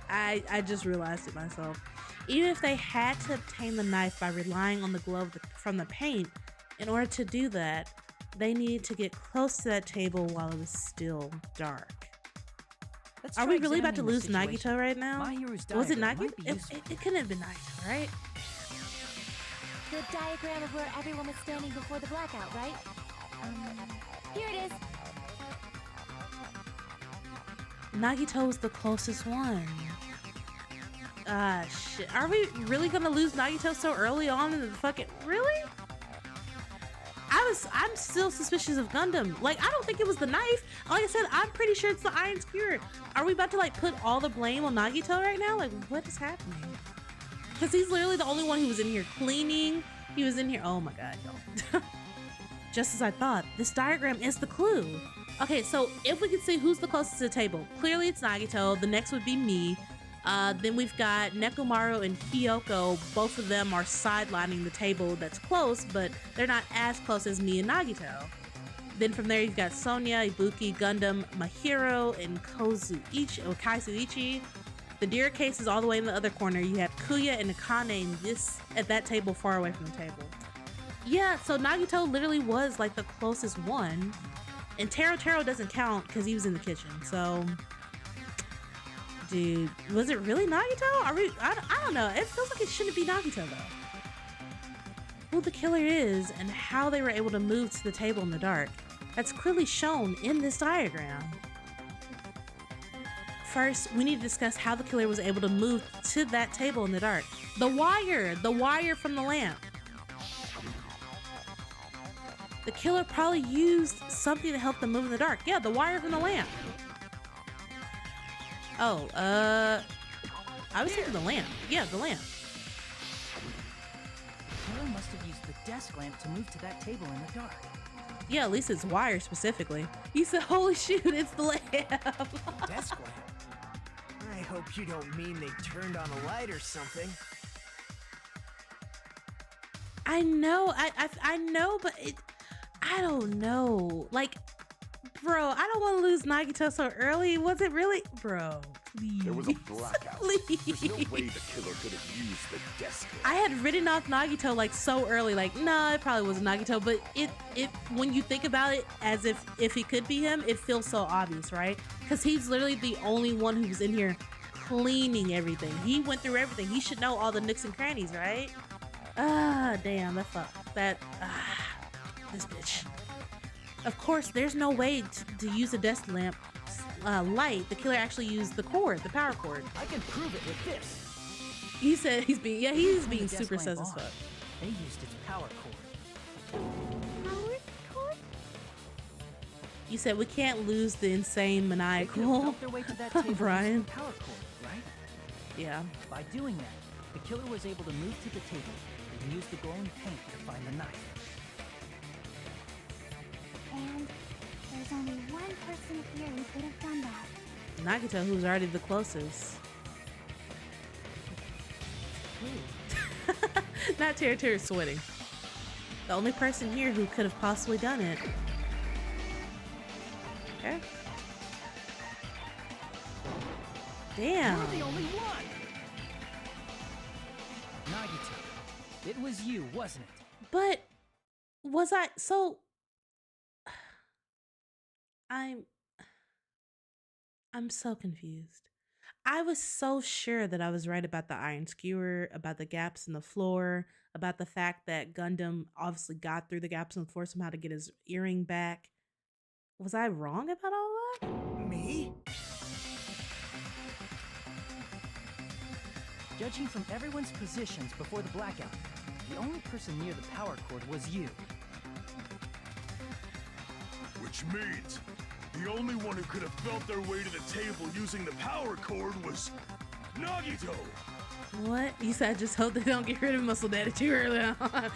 my God. I just realized it myself. Even if they had to obtain the knife by relying on the glow from the paint, in order to do that, they needed to get close to that table while it was still dark. Let's Are try we really about to examining lose the situation. Nagito right now? My hero's Was it diagram Nagito? might be useful. It couldn't have been Nagito, right? The diagram of where everyone was standing before the blackout, right? Here it is. Nagito was the closest one. Shit. Are we really gonna lose Nagito so early on in the fucking... Really? I'm still suspicious of Gundam. Like, I don't think it was the knife. Like I said, I'm pretty sure it's the iron skewer. Are we about to like put all the blame on Nagito right now? Like, what is happening? Because he's literally the only one who was in here cleaning. He was in here. Oh my God, y'all. Just as I thought, this diagram is the clue. Okay, so if we could see who's the closest to the table, clearly it's Nagito. The next would be me. Then we've got Nekomaru and Hiyoko. Both of them are sidelining the table that's close, but they're not as close as me and Nagito. Then from there, you've got Sonya, Ibuki, Gundam, Mahiro, and Kaisuichi. The deer case is all the way in the other corner. You have Kuya and Akane at that table far away from the table. Yeah, so Nagito literally was like the closest one. And Taro doesn't count because he was in the kitchen. So, dude, was it really Nagito? I don't know. It feels like it shouldn't be Nagito though. Who the killer is and how they were able to move to the table in the dark. That's clearly shown in this diagram. First, we need to discuss how the killer was able to move to that table in the dark. The wire from the lamp. The killer probably used something to help them move in the dark. Yeah, the wire from the lamp. Oh, I was thinking the lamp. Yeah, the lamp. The killer must have used the desk lamp to move to that table in the dark. Yeah, at least it's wire specifically. You said, holy shoot, it's the lamp. Desk lamp? I hope you don't mean they turned on a light or something. I know, I know, but I don't know. Like, bro, I don't want to lose Nagito so early. Was it really? Bro, please. There was a blackout. Please. There's no way the killer could have used the desk lamp. I had written off Nagito like so early, like, nah, it probably wasn't Nagito, but it when you think about it as if it could be him, it feels so obvious, right? Because he's literally the only one who's in here cleaning everything. He went through everything. He should know all the nooks and crannies, right? Ah, damn, this bitch. Of course, there's no way to use a desk lamp light. The killer actually used the power cord. I can prove it with this. He said he's being super sus as fuck. They used its power cord. Power cord? You said we can't lose the insane They could have maniacal felt their way to that table Brian. using the power cord, right? Yeah. By doing that, the killer was able to move to the table and use the glowing paint to find the knife. And there's only one person here who could have done that. Nagito, who's already the closest. Not Taro sweating. The only person here who could have possibly done it. Okay. Damn. You're the only one. Nagito, it was you, wasn't it? But was I so I'm so confused. I was so sure that I was right about the iron skewer, about the gaps in the floor, about the fact that Gundam obviously got through the gaps in the floor somehow to get his earring back. Was I wrong about all that? Me? Judging from everyone's positions before the blackout, the only person near the power cord was you. Which means the only one who could have felt their way to the table using the power cord was Nagito. What? You said I just hope they don't get rid of Muscle Daddy too early on. I'm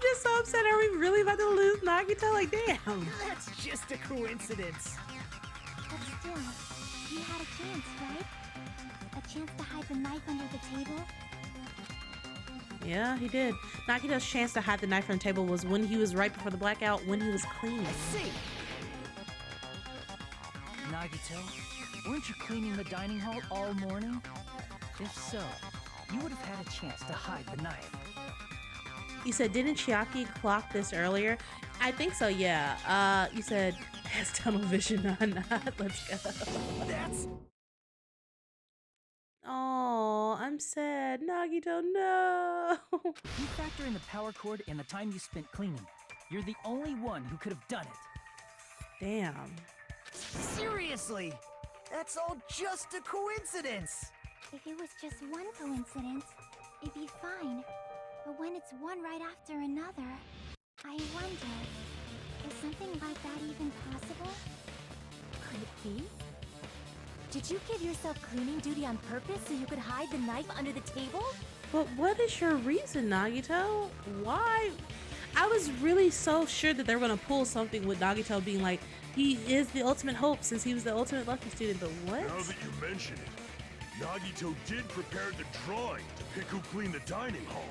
just so upset. Are we really about to lose Nagito? Like, damn. That's just a coincidence. But still, you had a chance, right? A chance to hide the knife under the table? Yeah, he did. Nagito's chance to hide the knife from the table was when he was right before the blackout, when he was cleaning. I see. Nagito, weren't you cleaning the dining hall all morning? If so, you would have had a chance to hide the knife. You said, didn't Chiaki clock this earlier? I think so, yeah. You said, has tunnel vision or not? Let's go. That's... Oh, I'm sad. Nagito, no. You factor in the power cord and the time you spent cleaning. You're the only one who could have done it. Damn. Seriously! That's all just a coincidence! If it was just one coincidence, it'd be fine. But when it's one right after another, I wonder, is something like that even possible? Could it be? Did you give yourself cleaning duty on purpose so you could hide the knife under the table? But what is your reason, Nagito? Why? I was really so sure that they were gonna pull something with Nagito being like, he is the ultimate hope since he was the ultimate lucky student, but what? Now that you mention it, Nagito did prepare the drawing to pick who cleaned the dining hall.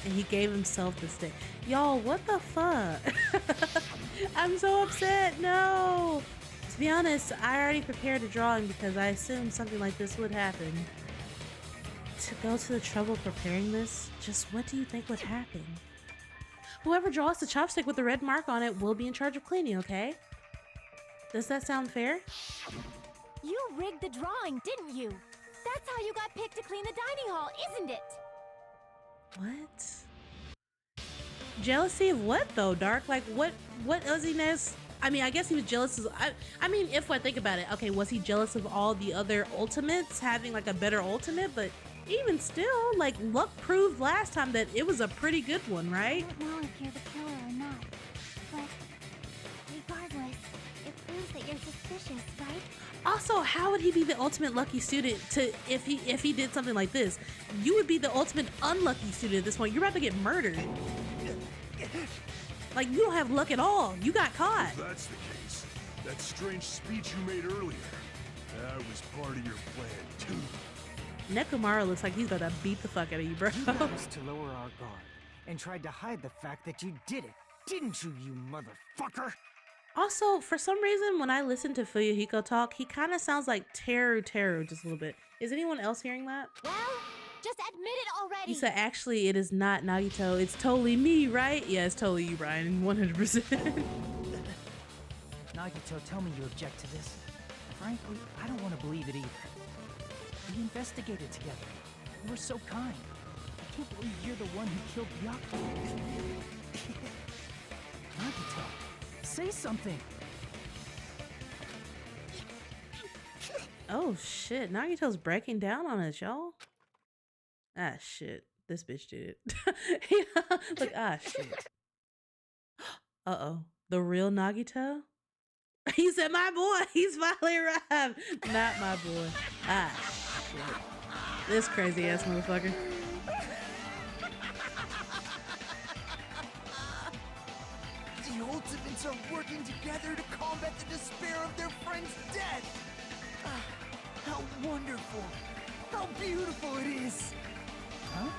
And he gave himself this day. Y'all, what the fuck? I'm so upset. No. To be honest, I already prepared a drawing because I assumed something like this would happen. To go to the trouble of preparing this, just what do you think would happen? Whoever draws the chopstick with the red mark on it will be in charge of cleaning, okay? Does that sound fair? You rigged the drawing, didn't you? That's how you got picked to clean the dining hall, isn't it? What? Jealousy of what though, Dark? Like what uzziness? I mean, I guess he was jealous of, I mean, if I think about it, okay, was he jealous of all the other ultimates having like a better ultimate? But even still, like luck proved last time that it was a pretty good one, right? I don't know if you're the killer or not, but regardless, it proves that you're suspicious, right? Also, how would he be the ultimate lucky student to if he did something like this? You would be the ultimate unlucky student at this point. You're about to get murdered. Like, you don't have luck at all. You got caught. If that's the case, that strange speech you made earlier, that was part of your plan too. Nekomaru looks like he's about to beat the fuck out of you, bro. You got us to lower our guard and tried to hide the fact that you did it, didn't you, you motherfucker? Also, for some reason, when I listen to Fuyuhiko talk, he kind of sounds like Teru just a little bit. Is anyone else hearing that? Well, just admit it already. You said, actually, it is not Nagito. It's totally me, right? Yeah, it's totally you, Brian. 100%. Nagito, tell me you object to this. Frankly, I don't want to believe it either. We investigated together. You were so kind. I can't believe you're the one who killed Byakuya. Nagito, say something. Oh, shit. Nagito's breaking down on us, y'all. Ah, shit. This bitch did it. Look, ah, shit. Uh-oh. The real Nagito? He said, my boy. He's finally arrived. Not my boy. Ah, shit. This crazy-ass motherfucker. The Ultimates are working together to combat the despair of their friend's death. How wonderful. How beautiful it is. Huh?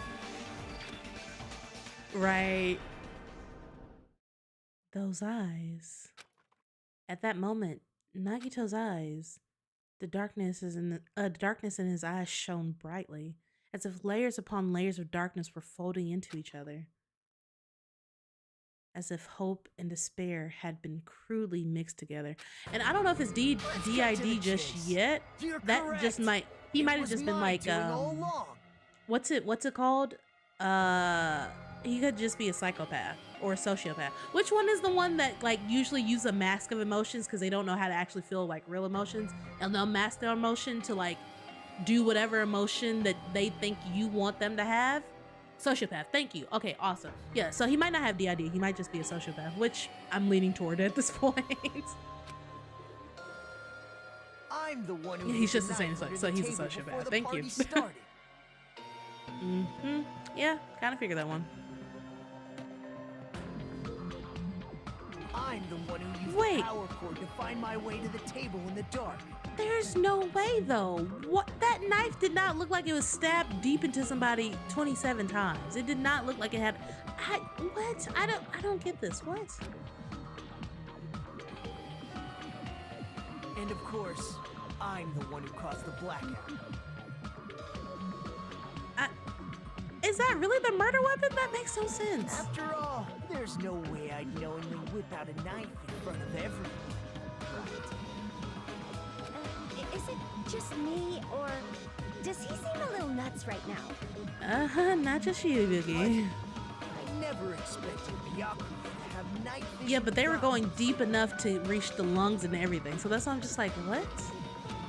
Right. Those eyes. At that moment, Nagito's eyes, the darkness in his eyes shone brightly, as if layers upon layers of darkness were folding into each other. As if hope and despair had been crudely mixed together. And I don't know if it's DID just yet. That correct. just might, he might have just been like, what's it called? He could just be a psychopath or a sociopath. Which one is the one that like usually use a mask of emotions because they don't know how to actually feel like real emotions, and they'll mask their emotion to like do whatever emotion that they think you want them to have? Sociopath, thank you. Okay, awesome. Yeah, so he might not have DID. He might just be a sociopath, which I'm leaning toward at this point. I'm the one who He's just the same sex, so he's a sociopath. Thank you. Yeah, kind of figured that one. I'm the one who used Wait. the power cord to find my way to the table in the dark. There's no way though. What, that knife did not look like it was stabbed deep into somebody 27 times. It did not look like it had. What? I don't get this. What? And of course, I'm the one who caused the blackout. Is that really the murder weapon? That makes no sense. After all, there's no way I'd knowingly whip out a knife in front of everyone. Right. Is it just me, or does he seem a little nuts right now? Not just you, Boogie. I never expected Byakuya to have night vision. Yeah, but they were going deep enough to reach the lungs and everything. So that's why I'm just like, what?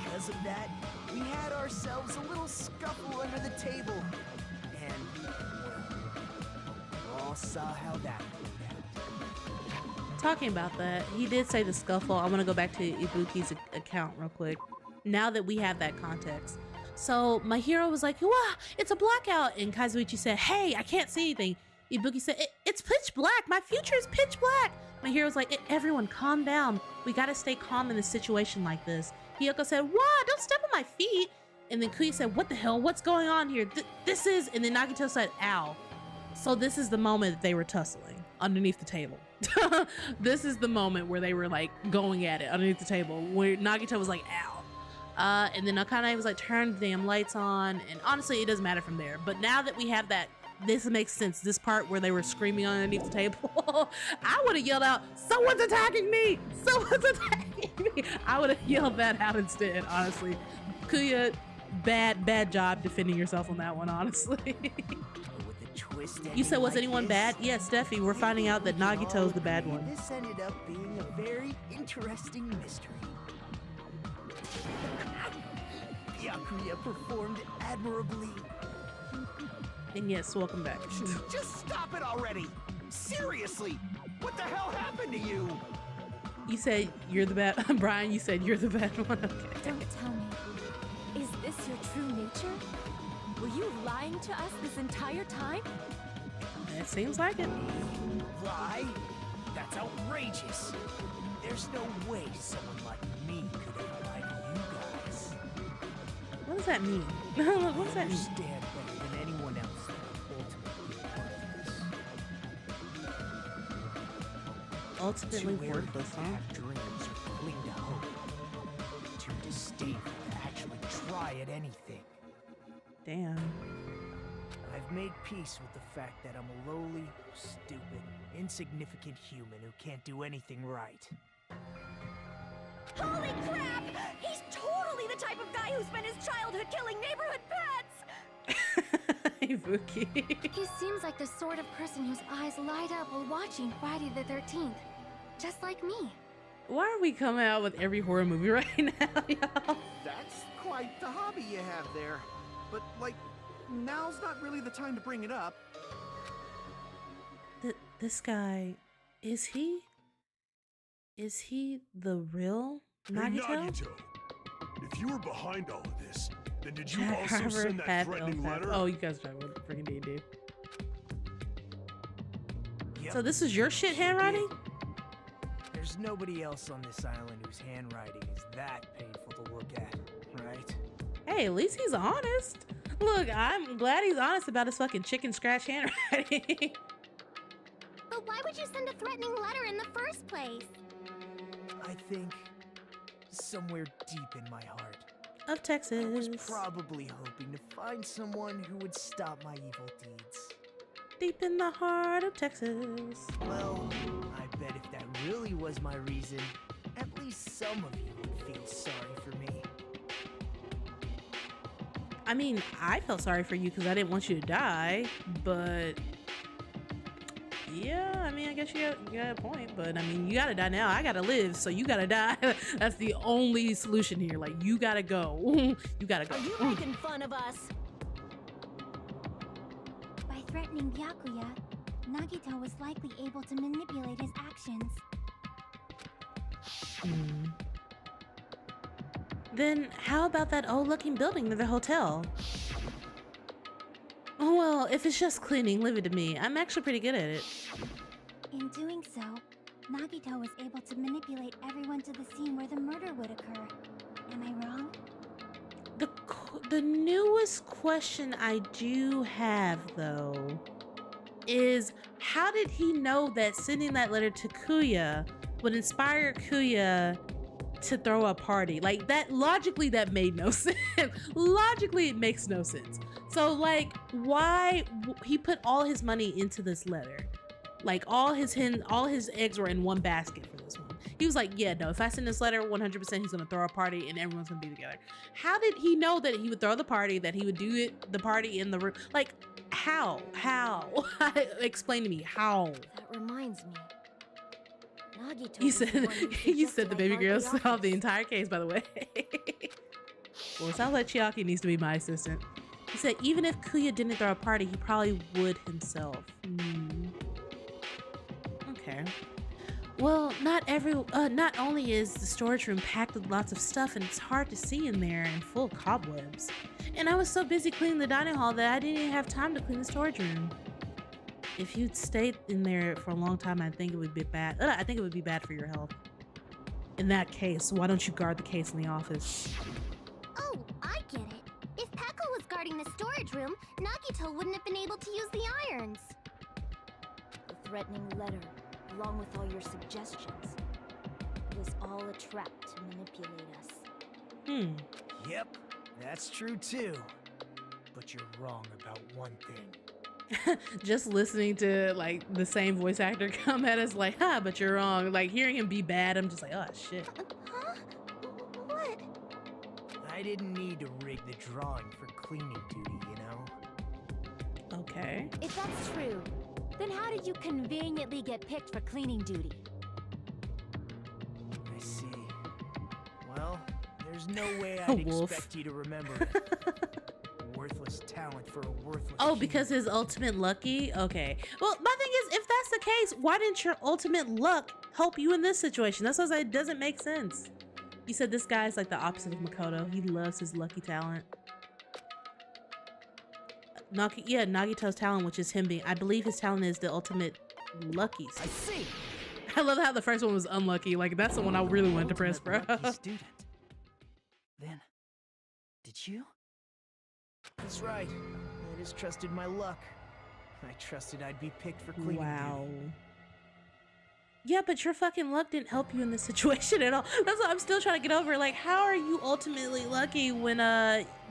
Because of that, we had ourselves a little scuffle under the table. And, well, we all saw how that played out. Talking about that, he did say the scuffle. I want to go back to Ibuki's account real quick, now that we have that context. So my hero was like, wow, it's a blackout. And Kazuichi said, hey, I can't see anything. Ibuki said, it's pitch black. My future is pitch black. My hero's like, everyone calm down. We got to stay calm in a situation like this. Hiyoko said, wow, don't step on my feet. And then Kuya said, what the hell? What's going on here? This is, and then Nagito said, ow. So this is the moment that they were tussling underneath the table. This is the moment where they were like going at it underneath the table, where Nagito was like, ow. And then Akane was like, turn the damn lights on. And honestly, it doesn't matter from there. But now that we have that, this makes sense. This part where they were screaming underneath the table, I would have yelled out, someone's attacking me! Someone's attacking me! I would have yelled that out instead, honestly. Kuya, bad job defending yourself on that one, honestly. You said, was anyone bad? Yes, Steffi, we're finding out that Nagito's the bad one. This ended up being a very interesting mystery. Byakuya performed admirably. And yes, welcome back. Just stop it already! Seriously! What the hell happened to you? You said you're the bad Brian, you said you're the bad one. Okay. Don't tell me. Is this your true nature? Were you lying to us this entire time? It seems like it. Lie? That's outrageous. There's no way someone like me could ever lie to you guys. What does that mean? What does that mean? Understand better than anyone else that I'm ultimately Ultimately worthless, huh? Have dreams or cling to hope. Too disdainful to actually try at anything. Damn. I've made peace with the fact that I'm a lowly, stupid, insignificant human who can't do anything right. Holy crap! He's totally the type of guy who spent his childhood killing neighborhood pets! Hey, Vuki. He seems like the sort of person whose eyes light up while watching Friday the 13th. Just like me. Why are we coming out with every horror movie right now, y'all? That's quite the hobby you have there. But, like, now's not really the time to bring it up. This guy, is he the real Nagito? Hey, Nagito, if you were behind all of this, then did you Jack also Harper send that had threatening Elf letter? Oh, you guys are talking about freaking D&D. Yep. So this is your shit handwriting? There's nobody else on this island whose handwriting is that painful to look at, right? Hey, at least he's honest. Look, I'm glad he's honest about his fucking chicken scratch handwriting. But why would you send a threatening letter in the first place? I think somewhere deep in my heart, Of Texas. I was probably hoping to find someone who would stop my evil deeds. Deep in the heart of Texas. Well, I bet if that really was my reason, at least some of you would feel sorry for me. I mean, I felt sorry for you because I didn't want you to die, but yeah, I mean, I guess you got a point, but I mean, you gotta die now. I gotta live, so you gotta die. That's the only solution here. Like, you gotta go. You gotta go. Are you making fun of us? By threatening Byakuya, Nagito was likely able to manipulate his actions. Then how about that old-looking building near the hotel? Oh, well, if it's just cleaning, leave it to me. I'm actually pretty good at it. In doing so, Nagito was able to manipulate everyone to the scene where the murder would occur. Am I wrong? The newest question I do have, though, is how did he know that sending that letter to Kuya would inspire Kuya to throw a party? Like, that logically, that made no sense. Logically, it makes no sense. So, like, why he put all his money into this letter? Like, all his eggs were in one basket for this one. He was like, yeah, no, if I send this letter, 100% he's gonna throw a party and everyone's gonna be together. How did he know that he would throw the party, that he would do the party in the room? Like, how? Explain to me, how? That reminds me. Nagito You said the baby girl solved the entire case, by the way. Well, it sounds like Chiaki needs to be my assistant. He said even if Kuya didn't throw a party, he probably would himself. Okay. Well, not only is the storage room packed with lots of stuff and it's hard to see in there and full of cobwebs, and I was so busy cleaning the dining hall that I didn't even have time to clean the storage room. If you'd stayed in there for a long time, I think it would be bad. I think it would be bad for your health. In that case, why don't you guard the case in the office? Oh, I get it. Nagito wouldn't have been able to use the irons. The threatening letter, along with all your suggestions, it was all a trap to manipulate us. Yep, that's true too. But you're wrong about one thing. Just listening to like the same voice actor come at us like, ha, but you're wrong. Like hearing him be bad, I'm just like, oh shit. Huh? What? I didn't need to rig the drawing for cleaning duty, you know? Okay. If that's true, then how did you conveniently get picked for cleaning duty? I see. Well, there's no way I'd Wolf. expect you to remember it. A worthless talent for a worthless Oh, because his ultimate lucky? Okay. Well, my thing is, if that's the case, why didn't your ultimate luck help you in this situation? That's what I was like, it doesn't make sense. You said this guy's like the opposite of Makoto. He loves his lucky talent. Nagito's talent, which is him being, I believe his talent is the ultimate lucky. I see. I love how the first one was unlucky. Like, that's the one I really wanted to press, bro. Lucky student. Then, did you? That's right. I just trusted my luck. I trusted I'd be picked for cleaning Wow. duty. Yeah, but your fucking luck didn't help you in this situation at all. That's what I'm still trying to get over. Like, how are you ultimately lucky when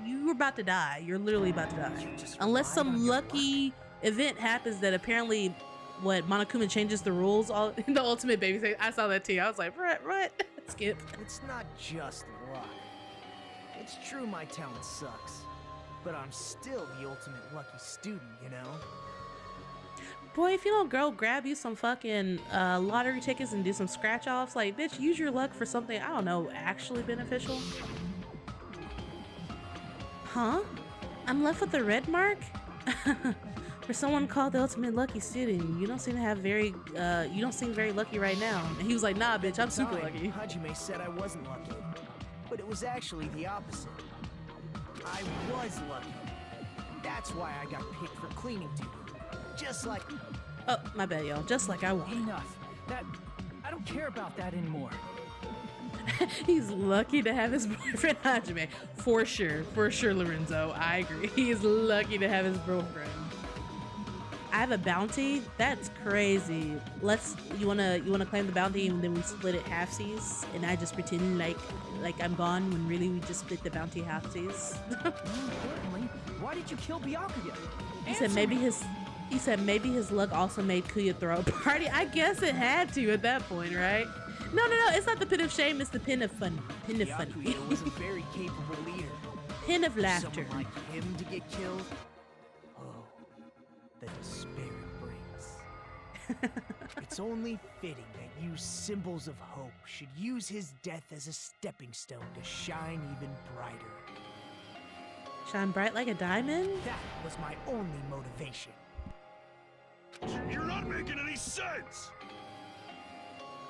you were about to die? You're literally about to die. Unless some lucky event happens that apparently, what, Monokuma changes the rules all in the ultimate baby. I saw that too. I was like, what? Skip. It's not just luck. It's true my talent sucks. But I'm still the ultimate lucky student, you know? Boy, if you don't go grab you some fucking lottery tickets and do some scratch offs, like, bitch, use your luck for something, I don't know, actually beneficial. Huh? I'm left with a red mark? For someone called the ultimate lucky student, you don't seem to have you don't seem very lucky right now. And he was like, nah, bitch, I'm super lucky. Hajime said I wasn't lucky. But it was actually the opposite. I was lucky. That's why I got picked for cleaning duty. Just like... Oh, my bad, y'all. Just like I wanted. Enough. I don't care about that anymore. He's lucky to have his boyfriend Hajime. For sure, Lorenzo. I agree. He is lucky to have his girlfriend. I have a bounty? That's crazy. You wanna claim the bounty and then we split it halfsies and I just pretend like I'm gone when really we just split the bounty halfsies. Importantly, why did you kill Byakuya? He said maybe his luck also made Kuya throw a party. I guess it had to at that point, right? No, it's not the pin of shame, it's the pin of fun. Pin of funny. Byakuya was a very capable leader. Pin of laughter. Someone like him to get killed? Oh, the despair it brings. It's only fitting that you symbols of hope should use his death as a stepping stone to shine even brighter. Shine bright like a diamond? That was my only motivation. You're not making any sense!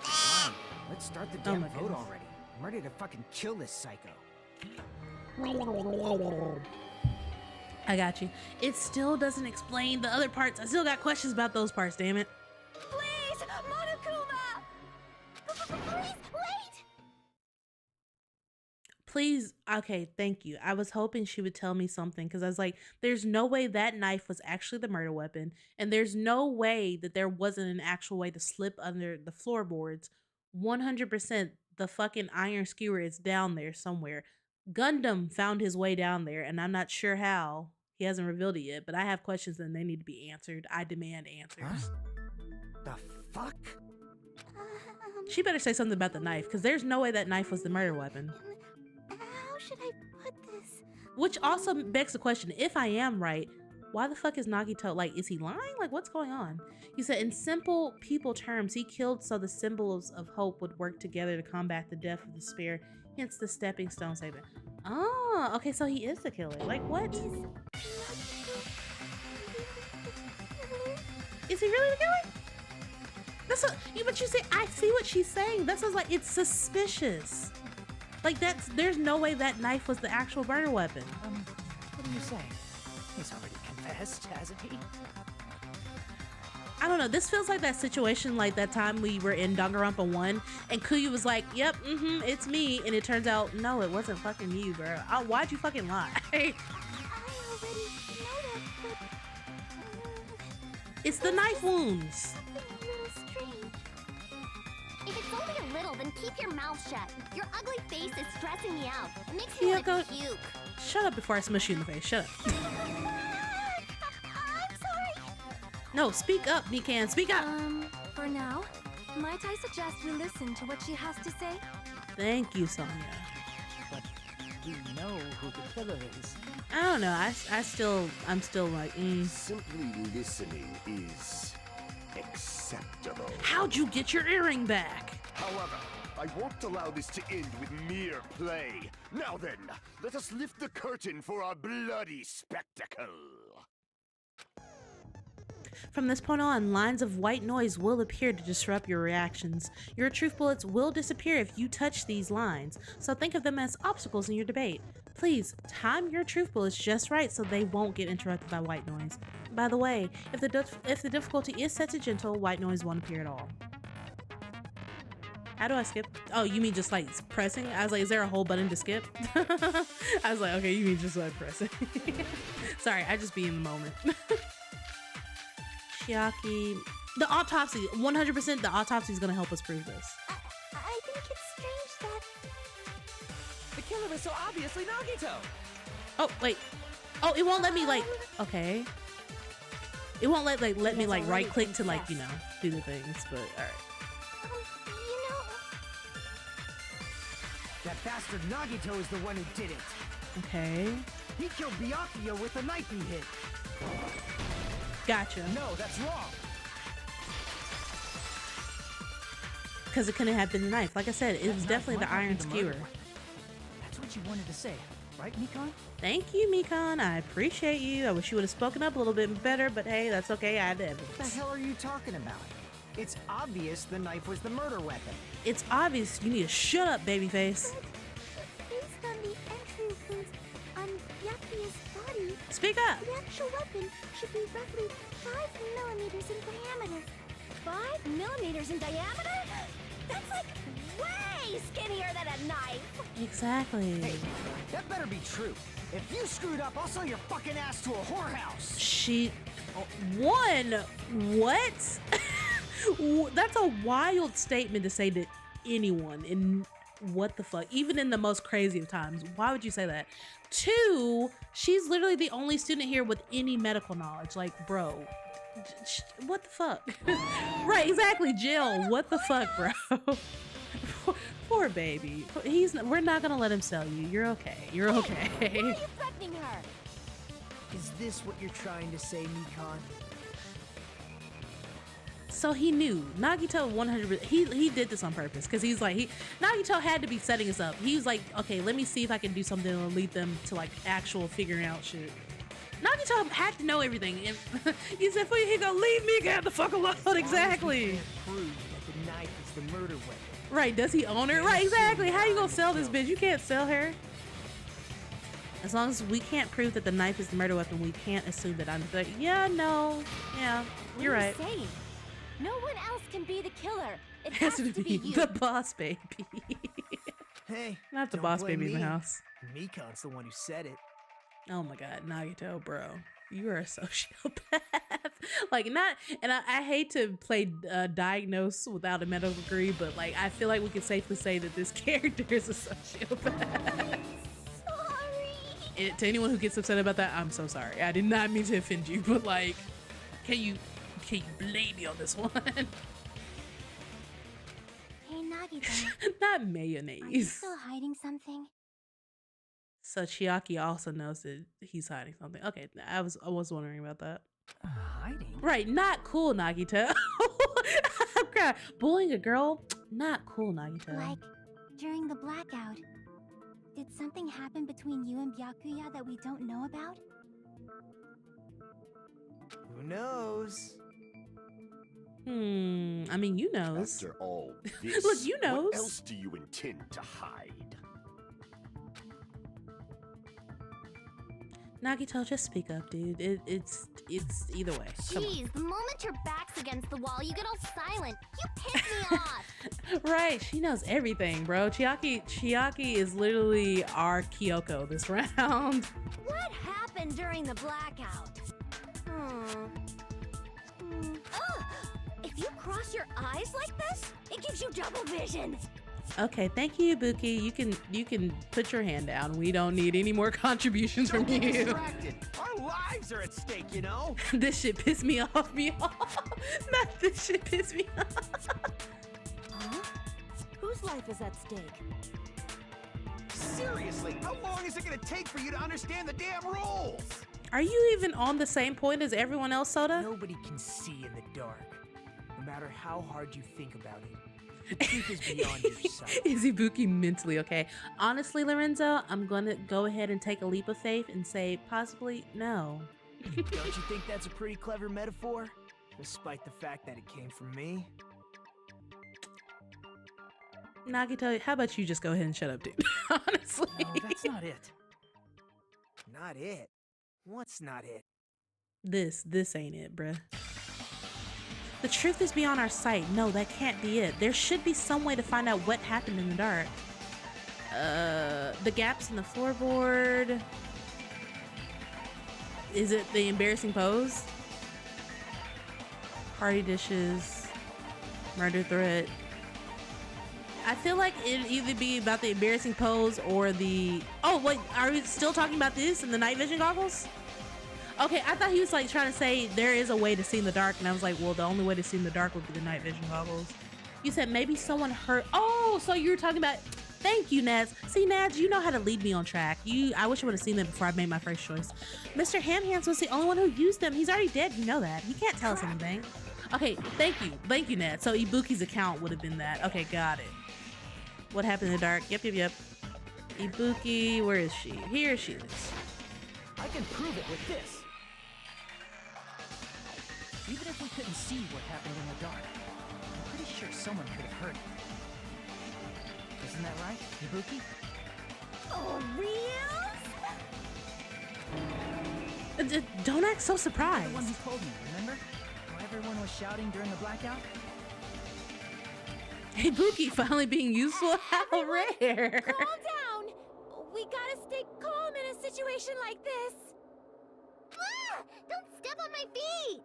Fine, let's start the Oh damn my vote goodness. already. I'm ready to fucking kill this psycho. I got you. It still doesn't explain the other parts. I still got questions about those parts, damn it. Please, Monokuma! Please, wait! Please, okay, thank you. I was hoping she would tell me something because I was like, there's no way that knife was actually the murder weapon. And there's no way that there wasn't an actual way to slip under the floorboards. 100% the fucking iron skewer is down there somewhere. Gundam found his way down there and I'm not sure how. He hasn't revealed it yet, but I have questions and they need to be answered. I demand answers. The fuck? She better say something about the knife because there's no way that knife was the murder weapon. How should I put this? Which also begs the question, if I am right, why the fuck is Nagito, like, is he lying? Like, what's going on? You said in simple people terms, he killed so the symbols of hope would work together to combat the death of despair, hence the stepping stone statement. Oh, okay, so he is the killer. Like, what? Is he really the killer? That's what, but you say, I see what she's saying. That sounds like it's suspicious. Like, there's no way that knife was the actual murder weapon. What are you saying? He's already confessed, hasn't he? I don't know. This feels like that situation, like that time we were in Danganronpa 1 and Kuya was like, yep, it's me. And it turns out, no, it wasn't fucking you, bro. Why'd you fucking lie? I already know that, but It's the knife wounds. Something a little strange. If it's only a little, then keep your mouth shut. Your ugly face is stressing me out. It makes me want to puke. Shut up before I smush you in the face. Shut up. I'm sorry. No, speak up, Mikan. Speak up. For now, might I suggest we listen to what she has to say? Thank you, Sonia. But we know who the killer is. I don't know. I'm still like, Simply listening is acceptable. How'd you get your earring back? However, I won't allow this to end with mere play. Now then, let us lift the curtain for our bloody spectacle. From this point on, lines of white noise will appear to disrupt your reactions. Your truth bullets will disappear if you touch these lines, so think of them as obstacles in your debate. Please, time your truth bullets just right so they won't get interrupted by white noise. By the way, if the difficulty is set to gentle, white noise won't appear at all. How do I skip? Oh, you mean just like pressing? I was like, is there a whole button to skip? I was like, okay, you mean just like pressing. Sorry, I just be in the moment. Chiaki. The autopsy, 100% the autopsy is going to help us prove this. I think it's strange that... The killer is so obviously Nagito! Oh, wait. Oh, it won't let me like, okay. It won't let me like right click to like, you know, do the things, but alright. You know... That bastard Nagito is the one who did it. Okay. He killed Byakuya with the knife he hit. Gotcha. No, that's wrong. Because it couldn't have been the knife. Like I said, it was definitely the iron skewer. That's what you wanted to say, right, Mikan? Thank you, Mikan. I appreciate you. I wish you would have spoken up a little bit better, but hey, that's okay. I had evidence. What the hell are you talking about? It's obvious the knife was the murder weapon. It's obvious. You need to shut up, babyface. Based on the entry wounds on Byakuya's body... Speak up! The actual weapon should be roughly 5 millimeters in diameter. 5 millimeters in diameter? That's like way skinnier than a knife! Exactly. Hey, that better be true. If you screwed up, I'll sell your fucking ass to a whorehouse. What? That's a wild statement to say to anyone. And what the fuck? Even in the most crazy of times, why would you say that? 2, she's literally the only student here with any medical knowledge. Like, bro, what the fuck? Right, exactly, Jill. What the fuck, bro? Poor baby. We're not gonna let him sell you. You're okay. You're okay. Why are you threatening her? Is this what you're trying to say, Mikan? So he knew. Nagito 100%. He did this on purpose because he's like Nagito had to be setting us up. He was like, okay, let me see if I can do something to lead them to like actual figuring out shit. Nagito had to know everything. And he said, he gonna leave me, get the fuck alone. Exactly. Prove that the knife is the murder weapon. Right? Does he own her? Right? Exactly. How you gonna sell this bitch? You can't sell her. As long as we can't prove that the knife is the murder weapon, we can't assume that I'm the. Yeah, no. Yeah, you're right. What are you saying? No one else can be the killer. It Has to be you. the boss baby. Hey, Not the don't boss blame baby in the me. house. Mikan's the one who said it. Oh my god, Nagito, bro. You are a sociopath. Like, not, and I hate to play diagnose without a medical degree, but like, I feel like we can safely say that this character is a sociopath. To anyone who gets upset about that, I'm so sorry. I did not mean to offend you, but like, can you blame me on this one? Hey, Nagito. Not Are you mayonnaise. still hiding something? So Chiaki also knows that he's hiding something. Okay, I was wondering about that. Hiding? Right, not cool, Nagito. I'm crying. Bullying a girl, not cool, Nagito. Like, during the blackout, did something happen between you and Byakuya that we don't know about? Who knows? I mean, you knows. After all this, Look, you knows. What else do you intend to hide? Nagito, just speak up, dude. It's either way. Come on. Jeez, the moment your back's against the wall, you get all silent. You piss me off. Right, she knows everything, bro. Chiaki is literally our Kyoko this round. What happened during the blackout? cross your eyes like this? It gives you double vision. Okay, thank you, Ibuki. You can put your hand down. We don't need any more contributions from you. Distracted. Our lives are at stake, you know? This shit pissed me off, y'all. Not this shit pissed me off. Huh? Whose life is at stake? Seriously, how long is it gonna take for you to understand the damn rules? Are you even on the same point as everyone else, Soda? Nobody can see in the dark, no matter how hard you think about it. The truth is beyond your sight. Is Ibuki mentally okay? Honestly, Lorenzo, I'm gonna go ahead and take a leap of faith and say possibly no. Don't you think that's a pretty clever metaphor? Despite the fact that it came from me? Nagito, how about you just go ahead and shut up, dude? Honestly. No, that's not it. Not it? What's not it? This ain't it, bruh. The truth is beyond our sight. No, that can't be it. There should be some way to find out what happened in the dark. The gaps in the floorboard. Is it the embarrassing pose? Party dishes. Murder threat. I feel like it'd either be about the embarrassing pose or the... Oh, wait, are we still talking about this in the night vision goggles? Okay, I thought he was like trying to say there is a way to see in the dark, and I was like, well, the only way to see in the dark would be the night vision goggles. You said maybe someone heard... Oh, so you were talking about... Thank you, Nads. See, Nads, you know how to lead me on track. I wish I would have seen them before I made my first choice. Mr. Hamhands was the only one who used them. He's already dead. You know that. He can't tell us anything. Okay, thank you. Thank you, Ned. So Ibuki's account would have been that. Okay, got it. What happened in the dark? Yep. Ibuki, where is she? Here she is. I can prove it with this. Even if we couldn't see what happened in the dark, I'm pretty sure someone could have heard it. Isn't that right, Ibuki? Oh, real? Don't act so You're surprised. the one who told me, remember? How everyone was shouting during the blackout? Ibuki finally being useful. How rare. Calm down. We gotta stay calm in a situation like this. Ah! Don't step on my feet!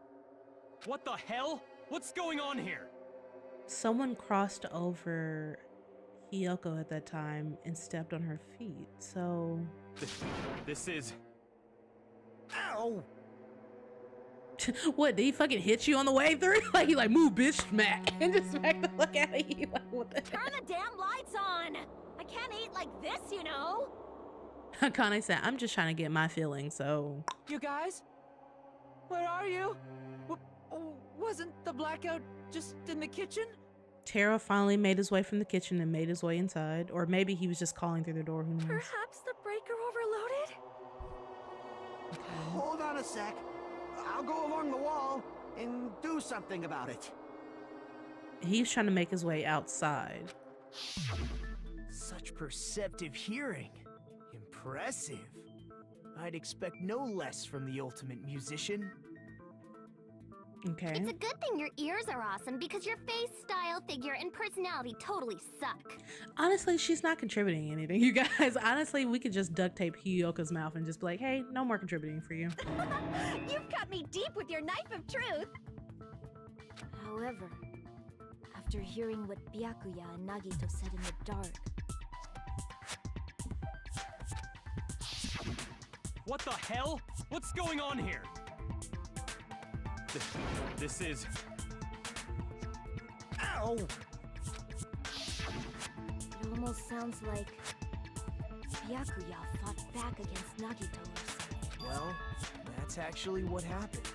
What the hell? What's going on here? Someone crossed over Hiyoko at that time and stepped on her feet, so... This is... Ow! What, did he fucking hit you on the way through? Like, he like, move, bitch, smack. And just smack the fuck out of you. Like, what the Turn the damn lights on. I can't eat like this, you know. Akane said, I'm just trying to get my feelings, so... You guys? Where are you? Wasn't the blackout just in the kitchen? Taro finally made his way from the kitchen and made his way inside. Or maybe he was just calling through the door, who knows? Perhaps the breaker overloaded? Hold on a sec. I'll go along the wall and do something about it. He's trying to make his way outside. Such perceptive hearing. Impressive. I'd expect no less from the ultimate musician. Okay. It's a good thing your ears are awesome because your face, style, figure, and personality totally suck. Honestly, she's not contributing anything, you guys. Honestly, we could just duct tape Hiyoko's mouth and just be like, hey, no more contributing for you. You've cut me deep with your knife of truth. However, after hearing what Byakuya and Nagito said in the dark... What the hell? What's going on here? This is... Ow! It almost sounds like Byakuya fought back against Nagito or something. Well, that's actually what happened.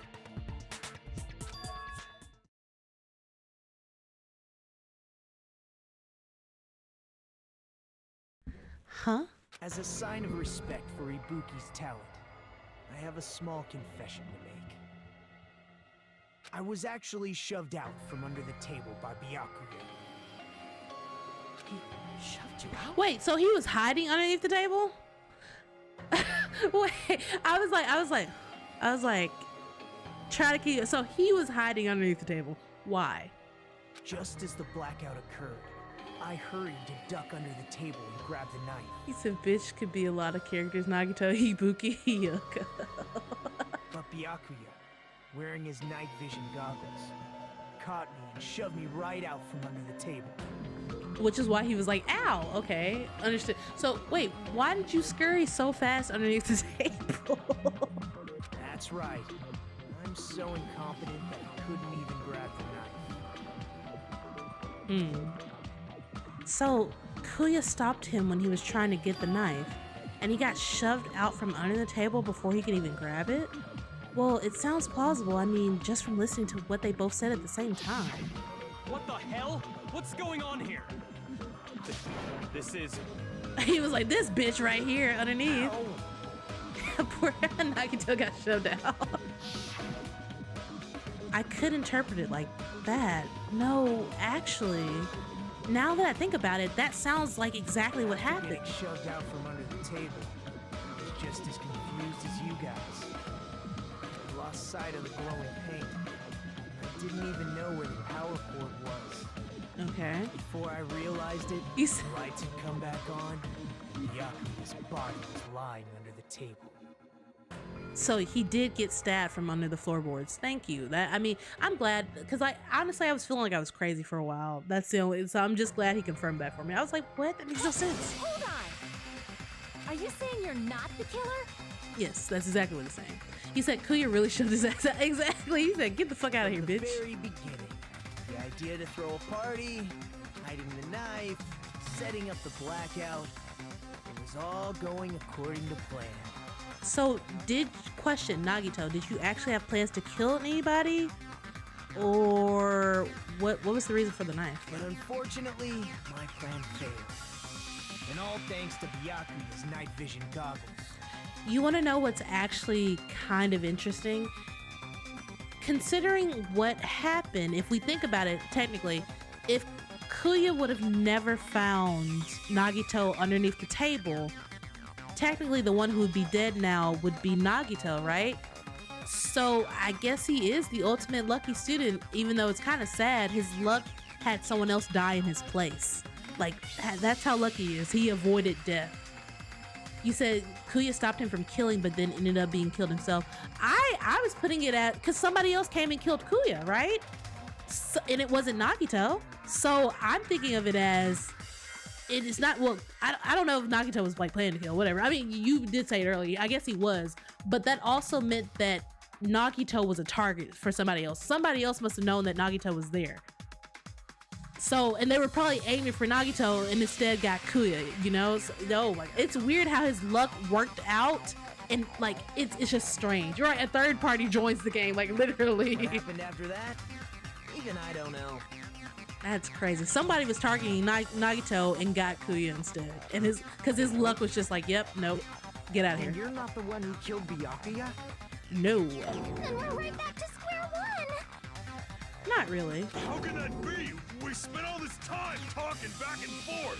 Huh? As a sign of respect for Ibuki's talent, I have a small confession to make. I was actually shoved out from under the table by Byakuya. He shoved you out? Wait, so he was hiding underneath the table? Wait, I was like, try to keep, so he was hiding underneath the table. Why? Just as the blackout occurred, I hurried to duck under the table and grab the knife. He said, bitch could be a lot of characters. Nagito, Ibuki, Hiyoko. But Byakuya, wearing his night vision goggles, caught me and shoved me right out from under the table. Which is why he was like, ow, okay, understood. So wait, why did you scurry so fast underneath the table? That's right. I'm so incompetent that I couldn't even grab the knife. So Kuya stopped him when he was trying to get the knife, and he got shoved out from under the table before he could even grab it? Well, it sounds plausible, I mean, just from listening to what they both said at the same time. What the hell? What's going on here? This is... He was like, this bitch right here underneath. Poor Nagito got shoved out. I could interpret it like that. No, actually, now that I think about it, that sounds like exactly what happened. Getting shoved out from under the table. I was just as confused as you guys. I lost sight of the glowing paint. I didn't even know where the power cord was. Okay. Before I realized it, the lights had come back on. Yaku's body was lying under the table. So he did get stabbed from under the floorboards. Thank you. That, I mean, I'm glad, because I honestly was feeling like I was crazy for a while. That's the only, so I'm just glad he confirmed that for me. I was like, what? That makes no sense. Hold on. Are you saying you're not the killer? Yes, that's exactly what he's saying. He said Kuya really shoved his ass out. Exactly. He said, get the fuck out of here, bitch. From the very beginning, the idea to throw a party, hiding the knife, setting up the blackout, it was all going according to plan. So, question, Nagito, did you actually have plans to kill anybody? Or what was the reason for the knife? But unfortunately, my plan failed. And all thanks to Byakuya's night vision goggles. You want to know what's actually kind of interesting? Considering what happened, if we think about it, technically, if Kuya would have never found Nagito underneath the table, technically the one who would be dead now would be Nagito, right? So I guess he is the ultimate lucky student, even though it's kind of sad. His luck had someone else die in his place. Like, that's how lucky he is. He avoided death. You said Kuya stopped him from killing, but then ended up being killed himself. I was putting it at, because somebody else came and killed Kuya, right? So, and it wasn't Nagito. So I'm thinking of it as, it is not, well, I don't know if Nagito was like planning to kill, whatever. I mean, you did say it earlier. I guess he was. But that also meant that Nagito was a target for somebody else. Somebody else must have known that Nagito was there. So, and they were probably aiming for Nagito and instead got Kuya, you know? So, no, like, it's weird how his luck worked out, and like, it's just strange. You're right, a third party joins the game, like literally. What happened after that? Even I don't know. That's crazy. Somebody was targeting Nagito and got Kuya instead. And because his luck was just like, yep, nope, get out of here. And you're not the one who killed Byakuya? No. Then we're right back to square one. Not really. How can that be? We spent all this time talking back and forth.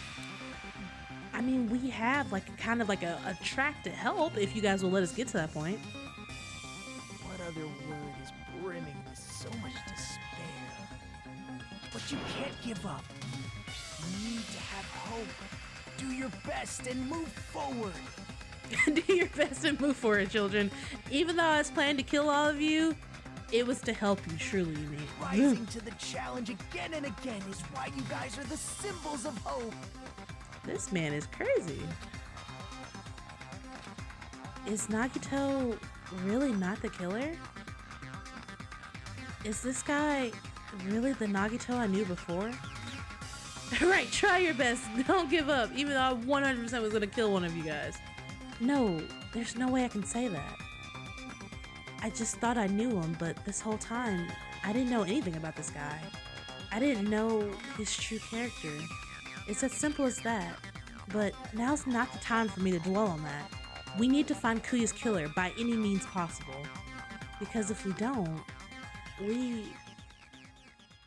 I mean, we have like kind of like a track to help if you guys will let us get to that point. What other word is brimming with so much despair? But you can't give up. You need to have hope. Do your best and move forward. Do your best and move forward, children. Even though I was planning to kill all of you, it was to help you, truly, man. Rising to the challenge again and again is why you guys are the symbols of hope. This man is crazy. Is Nagito really not the killer? Is this guy really the Nagito I knew before? Right, try your best. Don't give up, even though I 100% was gonna kill one of you guys. No, there's no way I can say that. I just thought I knew him, but this whole time, I didn't know anything about this guy. I didn't know his true character. It's as simple as that. But now's not the time for me to dwell on that. We need to find Kuya's killer by any means possible. Because if we don't, we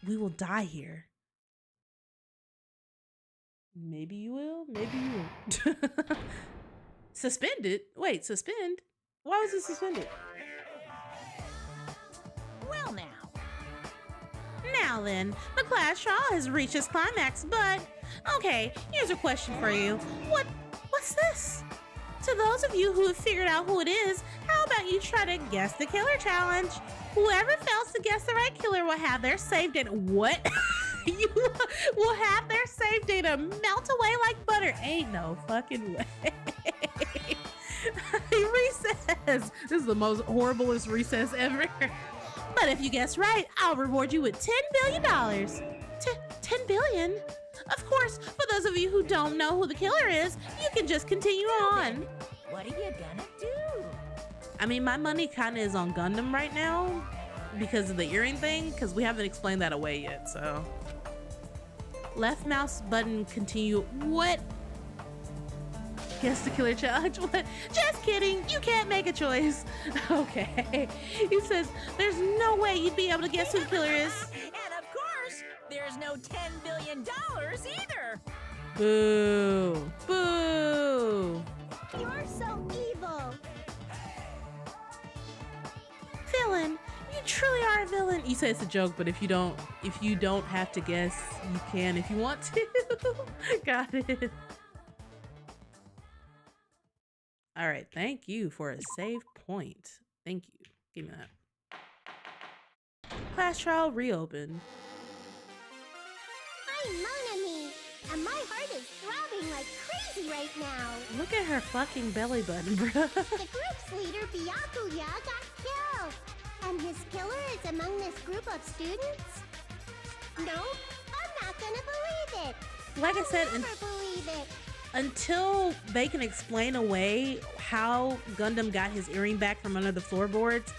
will die here. Maybe you will, maybe you won't. Suspended? Wait, suspend? Why was it suspended? Well now. Now then, the class trial has reached its climax, but okay, here's a question for you. What's this? To those of you who have figured out who it is, how about you try to guess the killer challenge? Whoever fails to guess the right killer will have their save data. What? You will have their save data melt away like butter. Ain't no fucking way. Recess. This is the most horriblest recess ever. But if you guess right, I'll reward you with $10 billion. $10 billion? Of course, for those of you who don't know who the killer is, you can just continue on. What are you gonna do? I mean, my money kind of is on Gundam right now because of the earring thing, because we haven't explained that away yet, so. Left mouse button, continue. What? Guess the killer challenge? What? Just kidding. You can't make a choice. Okay. He says, there's no way you'd be able to guess who the killer is. And of course, there's no $10 billion either. Boo. Boo. You're so evil. Villain. You truly are a villain. You say it's a joke, but if you don't have to guess, you can if you want to. Got it. All right, thank you for a save point. Thank you. Give me that. Class trial reopened. I'm Monami, and my heart is throbbing like crazy right now. Look at her fucking belly button, bro. The group's leader, Byakuya, got killed. And his killer is among this group of students? No, I'm not gonna believe it. Like I said, I'll never believe it. Until they can explain away how Gundam got his earring back from under the floorboards,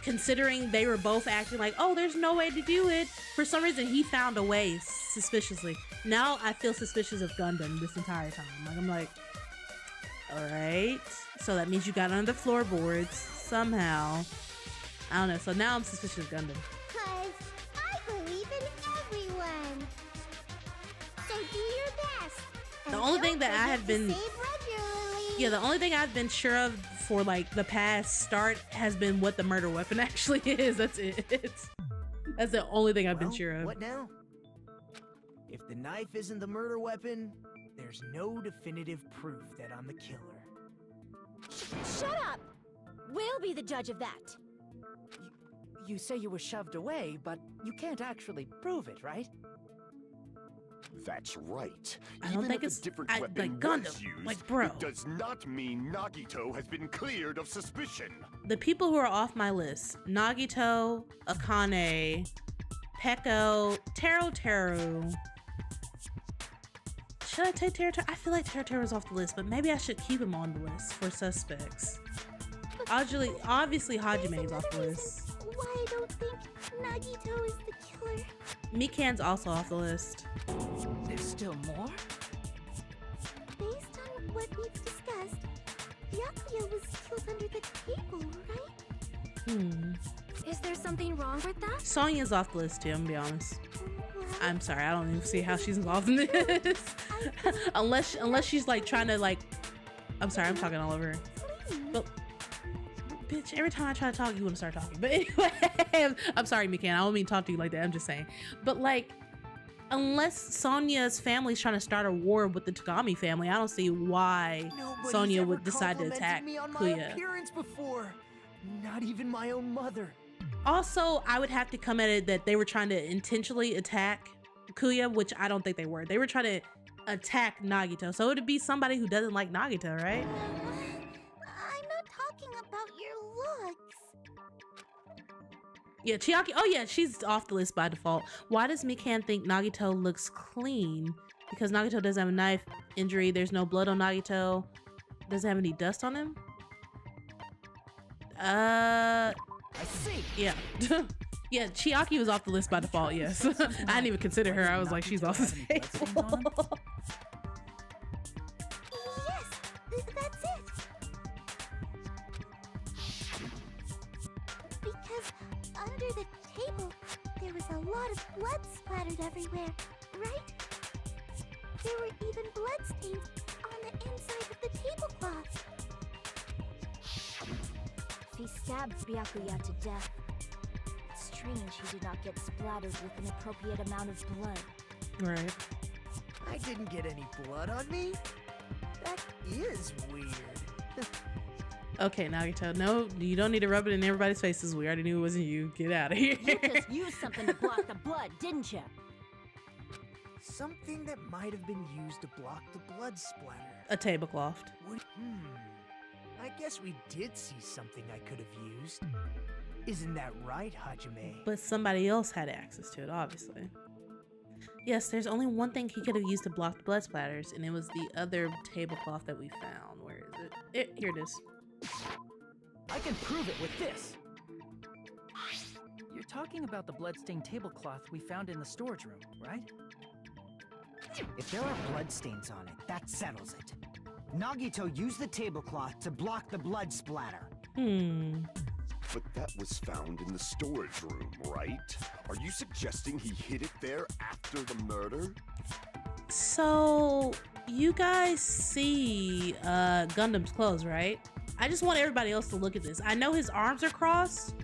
considering they were both acting like, oh, there's no way to do it. For some reason, he found a way suspiciously. Now I feel suspicious of Gundam this entire time. I'm like, all right. So that means you got under the floorboards somehow. I don't know. So now I'm suspicious of Gundam. Cause I believe in everyone. So do your best. The only thing that I have been, the only thing I've been sure of for like the past start has been what the murder weapon actually is. That's it. That's the only thing I've been sure of. What now? If the knife isn't the murder weapon, there's no definitive proof that I'm the killer. Shut up! We'll be the judge of that. You say you were shoved away, but you can't actually prove it, right? That's right. I don't think if it's a different like weapon Gundam. was used, Like, bro. it does not mean Nagito has been cleared of suspicion. The people who are off my list: Nagito, Akane, Peko, Teru. Should I take Teru? I feel like Teru's off the list, but maybe I should keep him on the list for suspects. Obviously Hajime's off the list. Why I don't think Nagito is the killer. Mikan's also off the list. There's still more? Based on what we've discussed, Byakuya was killed under the table, right? Is there something wrong with that? Sonya's off the list too, I'm gonna be honest. I'm sorry, I don't even see how she's involved in this. unless she's like trying to like, I'm sorry, I'm talking all over her. But bitch, every time I try to talk, you want to start talking. But anyway, I'm sorry, Mikan. I don't mean to talk to you like that. I'm just saying. But like, unless Sonya's family's trying to start a war with the Tagami family, I don't see why Sonya would decide to attack Kuya. Before. Not even my own mother. Also, I would have to come at it that they were trying to intentionally attack Kuya, which I don't think they were. They were trying to attack Nagito. So it would be somebody who doesn't like Nagito, right? I'm not talking about your looks. Yeah, Chiaki. Oh yeah, she's off the list by default. Why does Mikan think Nagito looks clean? Because Nagito doesn't have a knife injury. There's no blood on Nagito. Doesn't have any dust on him. I see. Yeah. Yeah, Chiaki was off the list by default, yes. I didn't even consider her. I was like, she's off the table. Yes, that's it. Because under the table, there was a lot of blood splattered everywhere, right? There were even bloodstains on the inside of the tablecloth. He stabbed Byakuya to death. It's strange he did not get splattered with an appropriate amount of blood. Right. I didn't get any blood on me. That is weird. Okay, now you tell. No, you don't need to rub it in everybody's faces. We already knew it wasn't you. Get out of here. You just used something to block the blood, didn't you? Something that might have been used to block the blood splatter. A tablecloth. I guess we did see something I could have used. Isn't that right, Hajime? But somebody else had access to it, obviously. Yes, there's only one thing he could have used to block the blood splatters, and it was the other tablecloth that we found. Where is it? Here it is. I can prove it with this. You're talking about the bloodstained tablecloth we found in the storage room, right? If there are bloodstains on it, that settles it. Nagito used the tablecloth to block the blood splatter. But that was found in the storage room, right? Are you suggesting he hid it there after the murder? So, you guys see Gundam's clothes, right? I just want everybody else to look at this. I know his arms are crossed,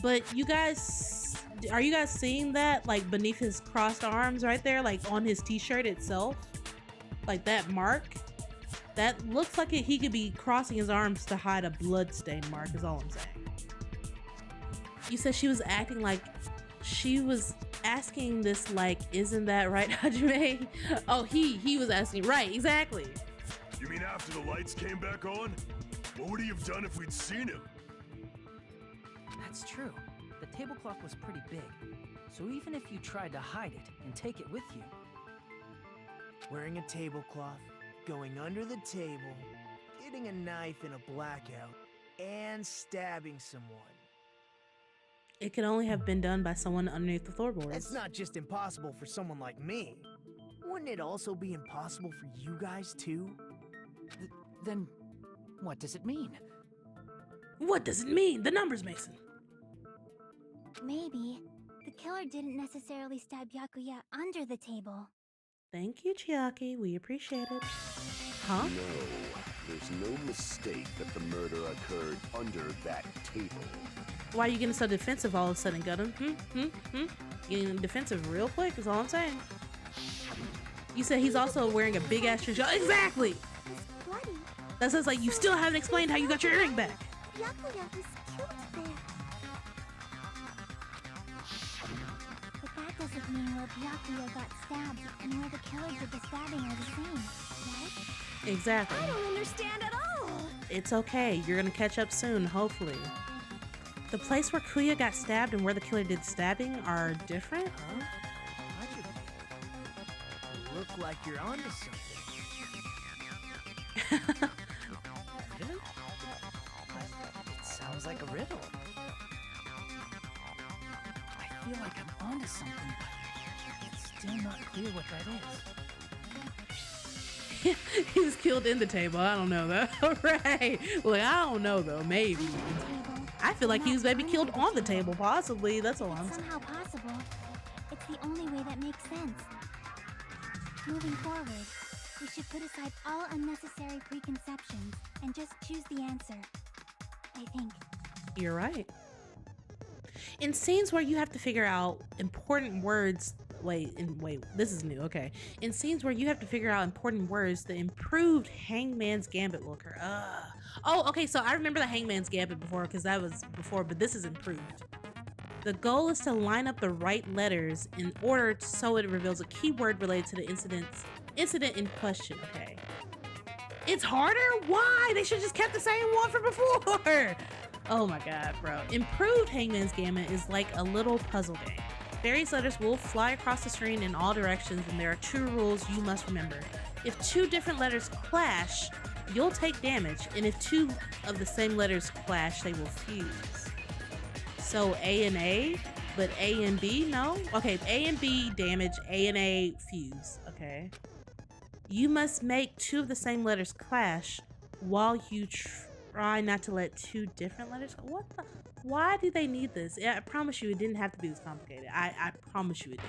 but are you guys seeing that, like, beneath his crossed arms right there, like on his t-shirt itself? Like that mark? That looks like he could be crossing his arms to hide a bloodstain mark, is all I'm saying. You said she was acting like she was asking this, like, isn't that right, Hajime? Oh, he was asking, right, exactly. You mean after the lights came back on? What would he have done if we'd seen him? That's true. The tablecloth was pretty big, so even if you tried to hide it and take it with you... Wearing a tablecloth, going under the table, getting a knife in a blackout, and stabbing someone. It could only have been done by someone underneath the floorboards. It's not just impossible for someone like me. Wouldn't it also be impossible for you guys too? Then what does it mean? What does it mean? The numbers, Mason. Maybe the killer didn't necessarily stab Byakuya under the table. Thank you, Chiaki. We appreciate it. Huh? No, there's no mistake that the murder occurred under that table. Why are you getting so defensive all of a sudden, Gundam? Getting defensive real quick is all I'm saying. You said he's also wearing a big ass shirt. Exactly! It's bloody. That sounds like you still haven't explained how you got your earring back. Byakuya was killed there. But that doesn't mean where Byakuya got stabbed and where the killer did the stabbing are the same, right? Exactly. I don't understand at all. It's okay. You're gonna catch up soon, hopefully. The place where Kuya got stabbed and where the killer did stabbing are different? Huh? You look like you're onto something. Riddle? It sounds like a riddle. I feel like I'm onto something, but it's still not clear what that is. He was killed in the table. I don't know though. Right. Look, I don't know though. Maybe. I feel like he was maybe killed on the table, possibly. That's all I'm saying. Somehow possible. It's the only way that makes sense. Moving forward, we should put aside all unnecessary preconceptions and just choose the answer. I think. You're right. In scenes where you have to figure out important words, wait, this is new, okay. In scenes where you have to figure out important words, the improved Hangman's Gambit will occur. Oh, okay, so I remember the Hangman's Gambit before, because that was before, but this is improved. The goal is to line up the right letters in order so it reveals a keyword related to the incident in question, okay. It's harder? Why? They should just kept the same one from before. Oh my god, bro. Improved Hangman's Gambit is like a little puzzle game. Various letters will fly across the screen in all directions, and there are 2 rules you must remember. If 2 different letters clash, you'll take damage, and if 2 of the same letters clash, they will fuse. So A and A, but A and B, no? Okay, A and B damage, A and A fuse, okay. You must make 2 of the same letters clash while you try not to let 2 different letters. What the? Why do they need this? I promise you it didn't have to be this complicated. I promise you it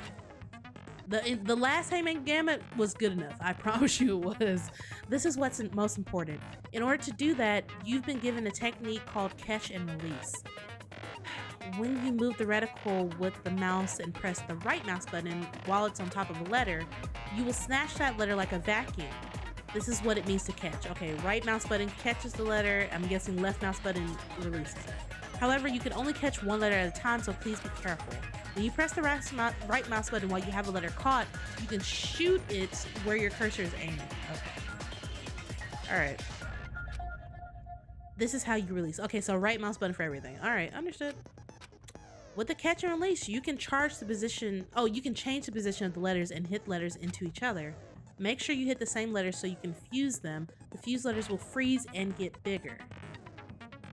didn't. The last Hangman Gambit was good enough. I promise you it was. This is what's most important. In order to do that, you've been given a technique called catch and release. When you move the reticle with the mouse and press the right mouse button while it's on top of a letter, you will snatch that letter like a vacuum. This is what it means to catch. Okay, right mouse button catches the letter. I'm guessing left mouse button releases it. However, you can only catch one letter at a time, so please be careful. When you press the right mouse button while you have a letter caught, you can shoot it where your cursor is aiming. Okay. All right. This is how you release. Okay, so right mouse button for everything. All right, understood. With the catch and release, you can change the position of the letters and hit letters into each other. Make sure you hit the same letters so you can fuse them. The fused letters will freeze and get bigger.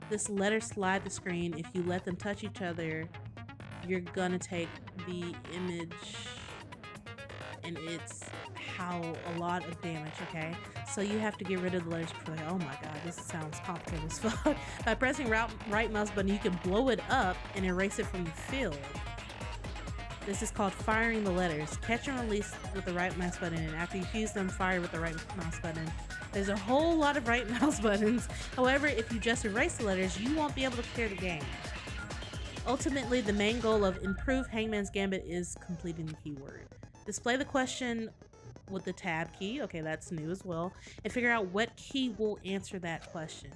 This letter slide the screen. If you let them touch each other, you're gonna take the image, and it's how a lot of damage, okay? So you have to get rid of the letters before, like, oh my god, this sounds complicated as fuck. By pressing right mouse button, you can blow it up and erase it from the field. This is called firing the letters. Catch and release with the right mouse button, and after you fuse them, fire with the right mouse button. There's a whole lot of right mouse buttons. However, if you just erase the letters, you won't be able to clear the game. Ultimately, the main goal of Improved Hangman's Gambit is completing the keyword. Display the question with the tab key, okay, that's new as well, and figure out what key will answer that question.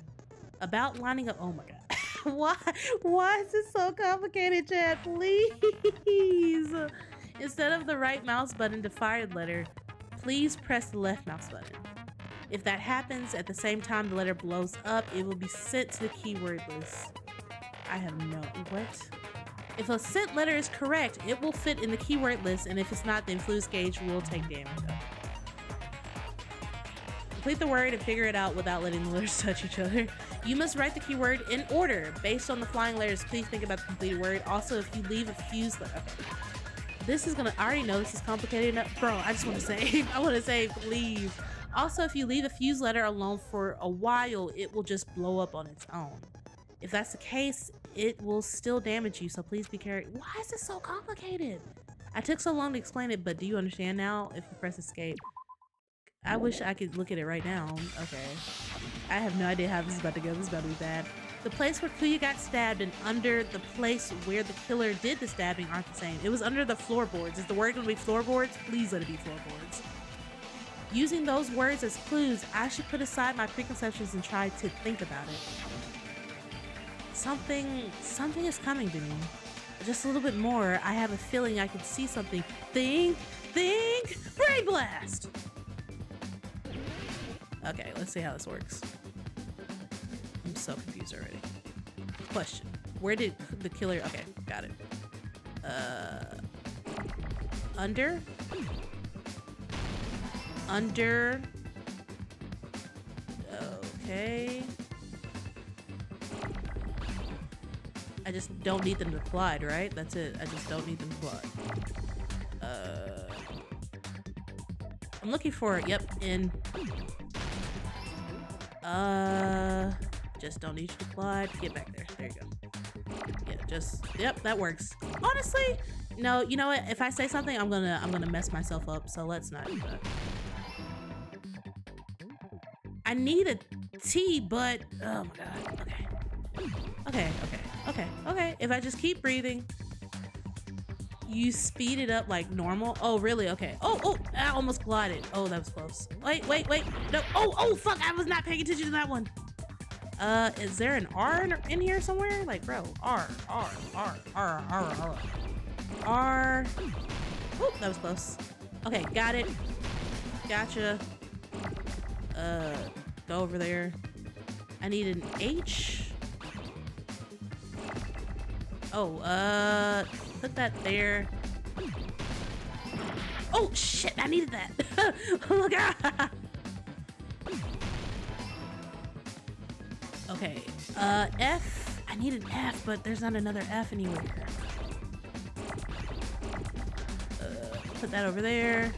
About lining up, oh my god. Why is this so complicated, chat? Please. Instead of the right mouse button to fire the letter, please press the left mouse button. If that happens at the same time the letter blows up, it will be sent to the keyword list. I have no, what? If a sent letter is correct, it will fit in the keyword list, and if it's not, the influence gauge will take damage. Complete the word and figure it out without letting the letters touch each other. You must write the keyword in order based on the flying letters. Please think about the completed word. Also, if you leave a fused letter, okay. This is gonna, I already know this is complicated enough. Bro, I just want to say, I want to say, please. Also, if you leave a fused letter alone for a while, it will just blow up on its own. If that's the case, it will still damage you, so please be careful. Why is this so complicated? I took so long to explain it, but do you understand now? If you press escape. I wish I could look at it right now. Okay. I have no idea how this is about to go. This is about to be bad. The place where Kuya got stabbed and under the place where the killer did the stabbing aren't the same. It was under the floorboards. Is the word gonna be floorboards? Please let it be floorboards. Using those words as clues, I should put aside my preconceptions and try to think about it. Something is coming to me. Just a little bit more. I have a feeling I can see something. Think, brain blast! Okay, let's see how this works. I'm so confused already. Question. Where did the killer... Okay, got it. Under. Okay. I just don't need them to collide, right? That's it. I just don't need them to collide. I'm looking for... Yep, in... just don't need you to collide. Get back there. There you go. Yeah, just, yep, that works. Honestly, no, you know what? If I say something, I'm gonna mess myself up, so let's not do that. I need a T, but, oh my god, okay. If I just keep breathing, you speed it up like normal. Oh, really? Okay. Oh, I almost collided. Oh, that was close. Wait. No. Oh, fuck. I was not paying attention to that one. Is there an R in here somewhere? Like, bro, R. Oh, that was close. Okay, got it. Gotcha. Go over there. I need an H. Oh, put that there. Oh shit, I needed that. Look out. Okay, F. I need an F, but there's not another F anywhere. Put that over there.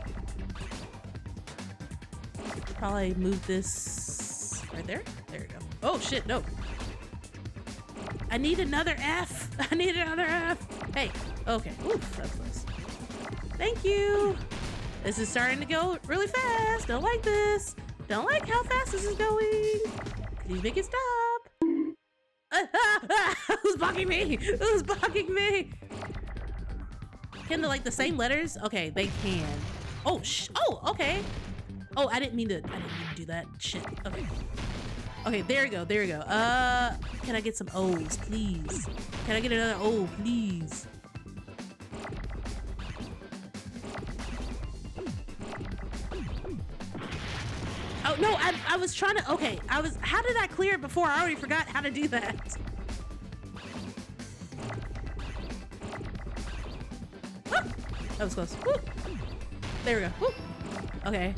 Probably move this right there. There you go. Oh shit, no. I need another F. I need another F. Hey, okay. Oof, that's close. Thank you. This is starting to go really fast. Don't like this. Don't like how fast this is going. Please make it stop. Who's blocking me? Who's blocking me? Can they like the same letters? Okay, they can. Oh, okay. Oh, I didn't mean to do that. Shit. Okay. Okay, there we go. There we go. Can I get some O's, please? Can I get another O, please? Oh, no, I was trying to, okay. How did I clear it before? I already forgot how to do that. That was close. Woo. There we go. Woo. Okay.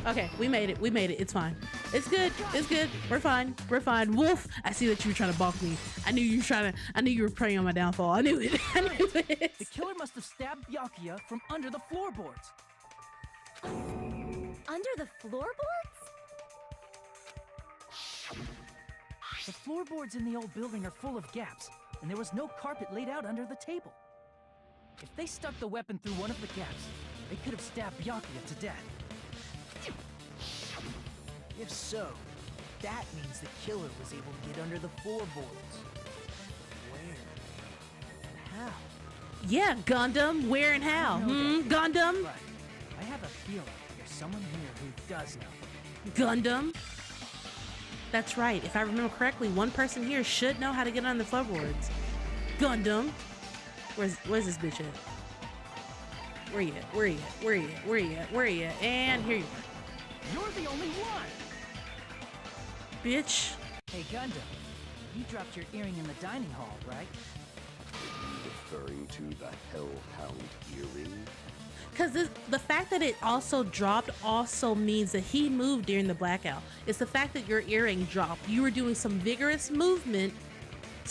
Okay. We made it. We made it. It's fine. It's good. It's good. We're fine. We're fine. Wolf, I see that you were trying to bonk me. I knew you were preying on my downfall. I knew it. I knew it. The killer must have stabbed Byakuya from under the floorboards. Under the floorboards? The floorboards in the old building are full of gaps, and there was no carpet laid out under the table. If they stuck the weapon through one of the gaps, they could have stabbed Byakuya to death. If so, that means the killer was able to get under the floorboards. Where? And how? Yeah, Gundam. Where and how? Gundam? But I have a feeling there's someone here who does know. Gundam? That's right. If I remember correctly, one person here should know how to get on the floorboards. Gundam. Where's this bitch at? Where you at? Where you at? Where you at? Where you at? Where you at? And here you are. You're the only one! Bitch. Hey, Gundam. You dropped your earring in the dining hall, right? Referring to the Hellhound earring? Because the fact that it also dropped also means that he moved during the blackout. It's the fact that your earring dropped. You were doing some vigorous movement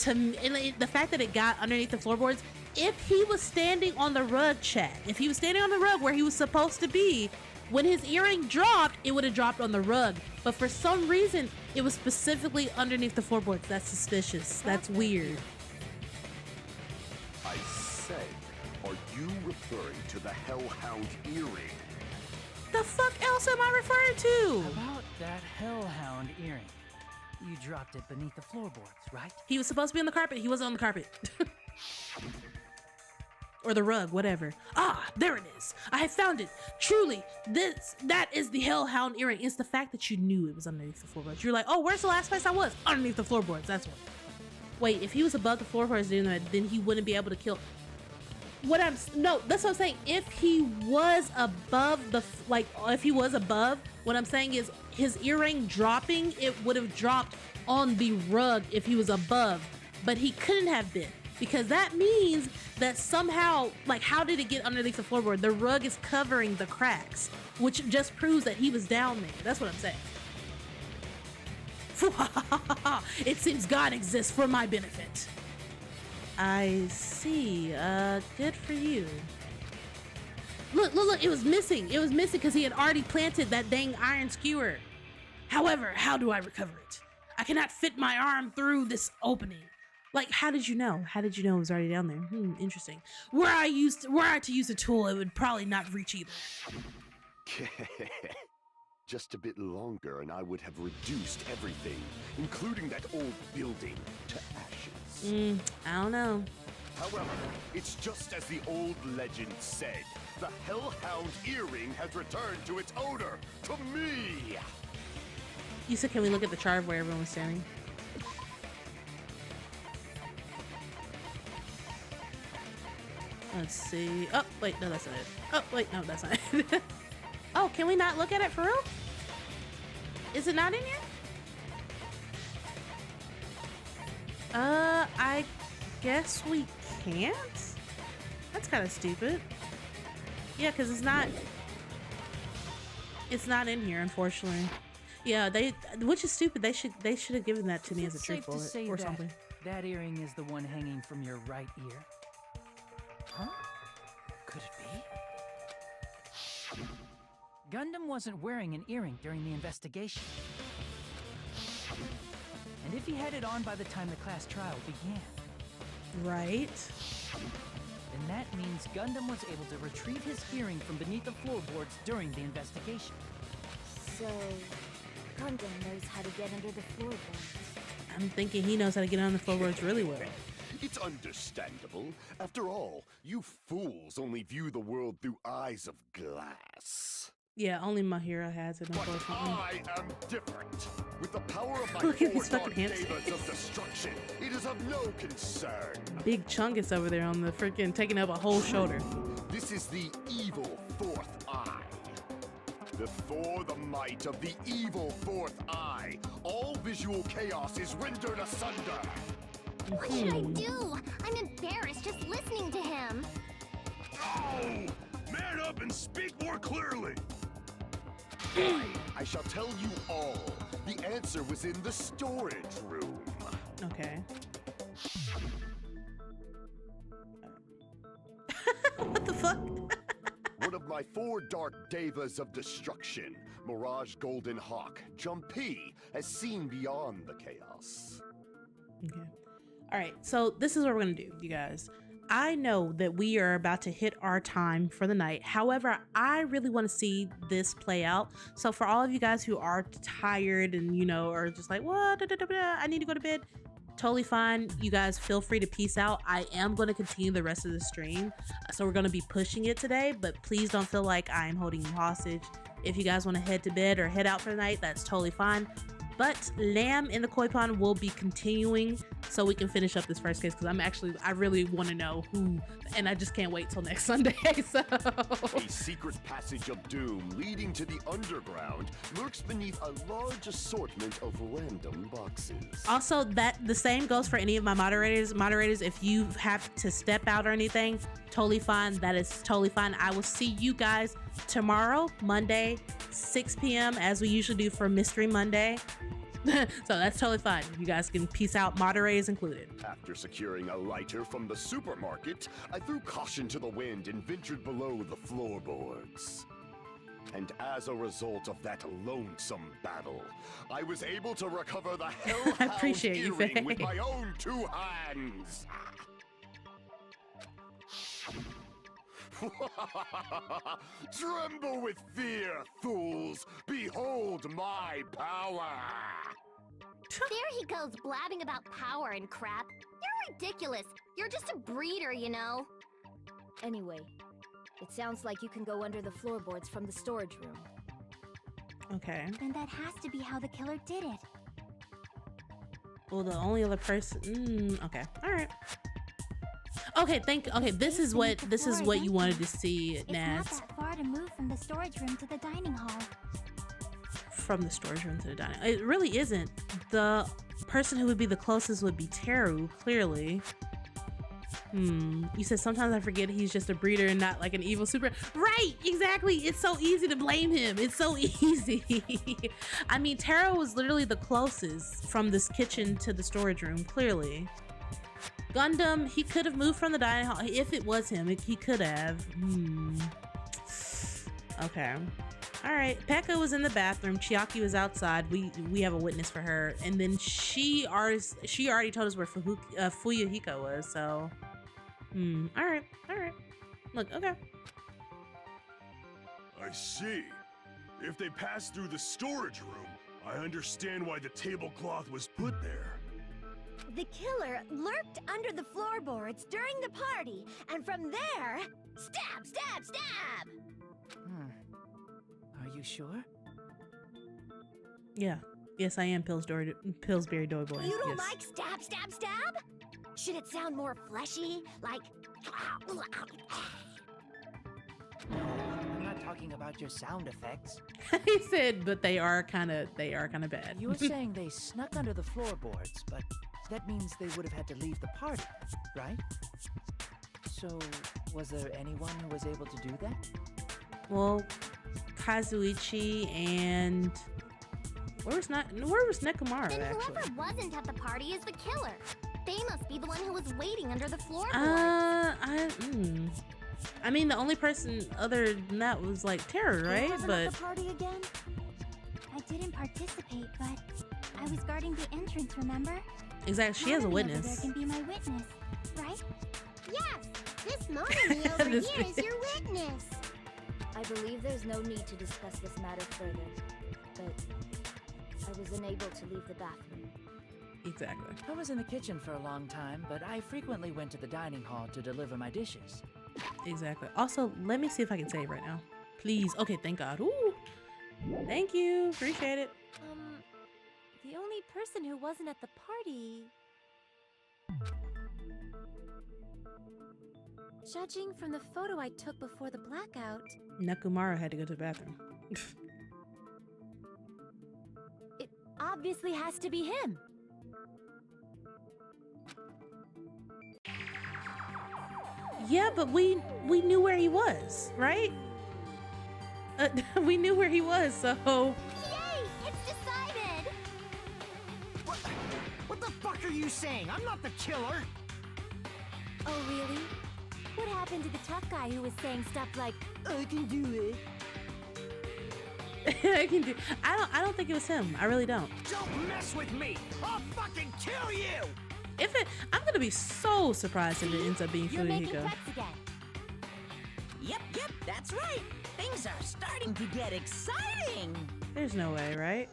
and the fact that it got underneath the floorboards. If he was standing on the rug, chat, if he was standing on the rug where he was supposed to be, when his earring dropped, it would have dropped on the rug. But for some reason, it was specifically underneath the floorboards. That's suspicious. That's weird. I said, are you referring to the Hellhound earring? The fuck else am I referring to? About that Hellhound earring. You dropped it beneath the floorboards, right? He was supposed to be on the carpet. He wasn't on the carpet. Or the rug, whatever. Ah, there it is. I have found it. Truly, that is the Hellhound earring. It's the fact that you knew it was underneath the floorboards. You're like, oh, where's the last place I was? Underneath the floorboards. That's what. Wait, if he was above the floorboards doing that, then he wouldn't be able to kill. No, that's what I'm saying. If he was above what I'm saying is his earring dropping, it would have dropped on the rug if he was above, but he couldn't have been. Because that means that somehow, like, how did it get underneath the floorboard? The rug is covering the cracks, which just proves that he was down there. That's what I'm saying. It seems God exists for my benefit. I see. Good for you. Look, it was missing. It was missing because he had already planted that dang iron skewer. However, how do I recover it? I cannot fit my arm through this opening. Like, how did you know? How did you know it was already down there? Interesting. Were I to use a tool, it would probably not reach either. Just a bit longer and I would have reduced everything, including that old building, to ashes. I don't know. However, it's just as the old legend said. The Hellhound earring has returned to its owner, to me! You said, can we look at the chart of where everyone was standing? Let's see. Oh, wait, no, that's not it. Oh, wait, no, that's not it. Oh, can we not look at it for real? Is it not in here? I guess we can't? That's kind of stupid. Yeah, because it's not in here, unfortunately. Yeah, which is stupid. They should have given that to me as a truth bullet or something. That earring is the one hanging from your right ear? Huh? Could it be? Gundam wasn't wearing an earring during the investigation. And if he had it on by the time the class trial began... Right. Then that means Gundam was able to retrieve his earring from beneath the floorboards during the investigation. So, Gundam knows how to get under the floorboards. I'm thinking he knows how to get on the floorboards really well. It's understandable. After all, you fools only view the world through eyes of glass. Yeah, only Mahira has it, But unfortunately. I am different. With the power of my Look at 4 these dark fucking hamsters. devas of destruction, it is of no concern. Big Chungus over there on the freaking taking up a whole shoulder. This is the evil 4th eye. Before the might of the evil 4th eye, all visual chaos is rendered asunder. What should I do? I'm embarrassed just listening to him. Oh! Man up and speak more clearly! I shall tell you all. The answer was in the storage room. Okay. What the fuck? One of my 4 dark devas of destruction, Mirage Golden Hawk, Jumpy, has seen beyond the chaos. Okay. All right. So this is what we're gonna do, you guys. I know that we are about to hit our time for the night. However, I really want to see this play out. So for all of you guys who are tired and, you know, are just like, what? I need to go to bed. Totally fine. You guys feel free to peace out. I am going to continue the rest of the stream. So we're going to be pushing it today, but please don't feel like I'm holding you hostage. If you guys want to head to bed or head out for the night, that's totally fine. But Lamb in the koi pond will be continuing so we can finish up this first case because I really want to know who, and I just can't wait till next Sunday. So A secret passage of doom leading to the underground lurks beneath a large assortment of random boxes. also that the same goes for any of my moderators. If you have to step out or anything, totally fine. That is totally fine. I will see you guys tomorrow, Monday, 6 p.m. as we usually do for Mystery Monday. So that's totally fine. You guys can peace out, moderators included. After securing a lighter from the supermarket, I threw caution to the wind and ventured below the floorboards. And as a result of that lonesome battle, I was able to recover the Hellhound appreciate you, earring Faye. with my own 2 hands. Tremble with fear, fools! Behold my power! There he goes blabbing about power and crap. You're ridiculous. You're just a breeder, you know. Anyway, it sounds like you can go under the floorboards from the storage room. Okay. Then that has to be how the killer did it. Well, the only other person. Okay. All right. Okay. Okay. This is what you wanted to see, It's Naz. not that far to move from the storage room to the dining hall. From the storage room to the dining. It really isn't. The person who would be the closest would be Teru, clearly. You said sometimes I forget he's just a breeder and not like an evil super. Right, exactly. It's so easy to blame him. It's so easy. I mean, Teru was literally the closest from this kitchen to the storage room, clearly. Gundam, he could have moved from the dining hall. If it was him, he could have. Okay. All right. Pekka was in the bathroom. Chiaki was outside. We have a witness for her. And then she already told us where Fuyuhiko was. So, all right. Look, okay. I see. If they passed through the storage room, I understand why the tablecloth was put there. The killer lurked under the floorboards during the party, and from there, stab, stab, stab! Are you sure? Yeah. Yes, I am Pillsbury Doughboy. You don't Yes. like stab, stab, stab? Should it sound more fleshy? Like... I'm not talking about your sound effects. He said, but they are kind of bad. You were saying they snuck under the floorboards, but that means they would have had to leave the party, right? So, was there anyone who was able to do that? Well, Kazuichi and where was Nekomara Then actually? whoever wasn't at the party is the killer. They must be the one who was waiting under the floorboards. I mean, the only person other than that was like Terror, right? Who wasn't But at the party again? I didn't participate, but I was guarding the entrance, remember? exactly, she has a Monomi over witness. there can be my witness, right? Yes, this Monomi over This here is your witness. I believe there's no need to discuss this matter further, but I was unable to leave the bathroom. Exactly. I was in the kitchen for a long time, but I frequently went to the dining hall to deliver my dishes. Exactly. Also, let me see if I can save right now. Please. Okay, thank God. Ooh. Thank you. Appreciate it. The only person who wasn't at the party... Judging from the photo I took before the blackout... Nekumara had to go to the bathroom. It obviously has to be him. Yeah, but we knew where he was, right? We knew where he was, so... Yay! It's decided! What the fuck are you saying? I'm not the killer! Oh, really? What happened to the tough guy who was saying stuff like, I can do it? I can do... I don't think it was him. I really don't. Don't mess with me! I'll fucking kill you! I'm gonna be so surprised if it ends up being You're making Fuyuhiko. threats again. Yep, that's right. Things are starting to get exciting. There's no way, right?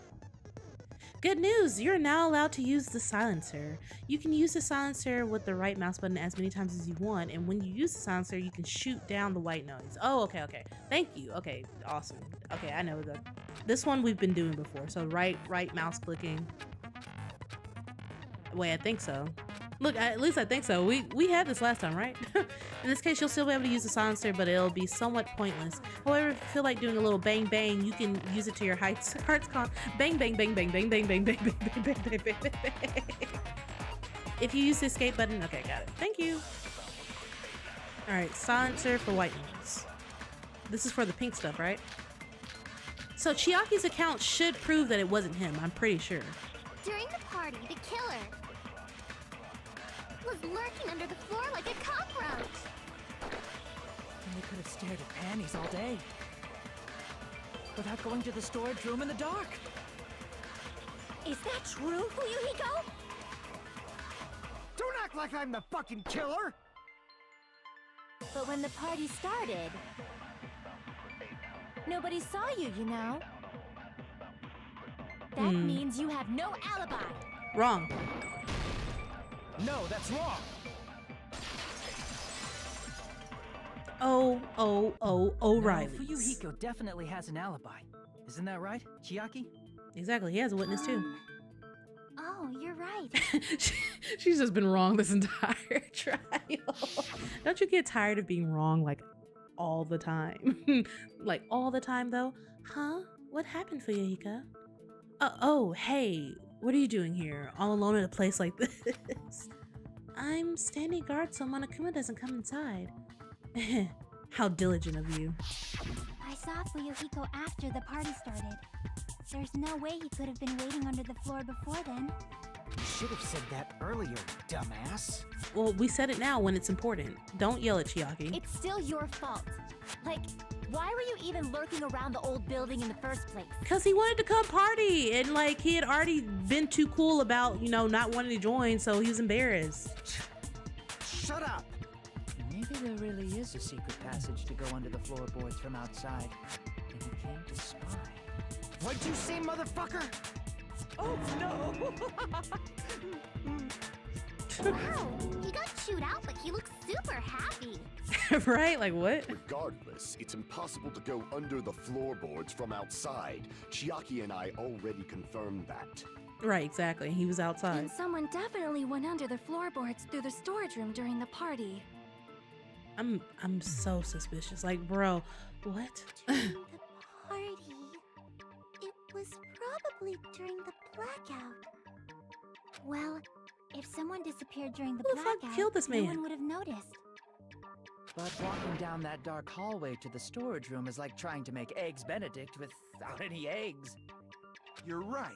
Good news! You're now allowed to use the silencer. You can use the silencer with the right mouse button as many times as you want, and when you use the silencer, you can shoot down the white noise. Oh, okay. Thank you. Okay, awesome. Okay, I know that. This one we've been doing before, so right mouse clicking. Wait, I think so. Look, at least I think so. We had this last time, right? In this case, you'll still be able to use the silencer, but it'll be somewhat pointless. However, if you feel like doing a little bang bang, you can use it to your heart's bang bang bang bang bang bang bang bang bang bang bang bang bang. If you use the escape button, okay, got it. Thank you. All right, silencer for white noise. This is for the pink stuff, right? So Chiaki's account should prove that it wasn't him. I'm pretty sure. During the party, the killer was lurking under the floor like a cockroach. And they could have stared at panties all day. Without going to the storage room in the dark. Is that true, Fuyuhiko? Don't act like I'm the fucking killer! But when the party started, nobody saw you, you know? That means you have no alibi. Wrong. No, that's wrong. O'Reilly. No, Fuyuhiko definitely has an alibi. Isn't that right, Chiaki? Exactly, he has a witness too. Oh, you're right. She's just been wrong this entire trial. Don't you get tired of being wrong like all the time? Like all the time though? Huh? What happened, Fuyuhiko? Oh, hey, what are you doing here, all alone in a place like this? I'm standing guard so Monokuma doesn't come inside. How diligent of you. I saw Fuyuhiko after the party started. There's no way he could have been waiting under the floor before then. You should have said that earlier, dumbass. Well, we said it now when it's important. Don't yell at Chiaki. It's still your fault. Like, why were you even lurking around the old building in the first place? Because he wanted to come party, and like he had already been too cool about, not wanting to join, so he was embarrassed. Shut up! Maybe there really is a secret passage to go under the floorboards from outside, and he came to spy. What'd you say, motherfucker? Oh no! Wow, he got chewed out, but he looks super happy. Right? Like what? Regardless, it's impossible to go under the floorboards from outside. Chiaki and I already confirmed that. Right, exactly. He was outside. And someone definitely went under the floorboards through the storage room during the party. I'm so suspicious. Like, bro, what? During the party. It was probably during the blackout. Well, if someone disappeared during the Who the fuck blackout, killed this man? no one would have noticed. But walking down that dark hallway to the storage room is like trying to make Eggs Benedict without any eggs. You're right.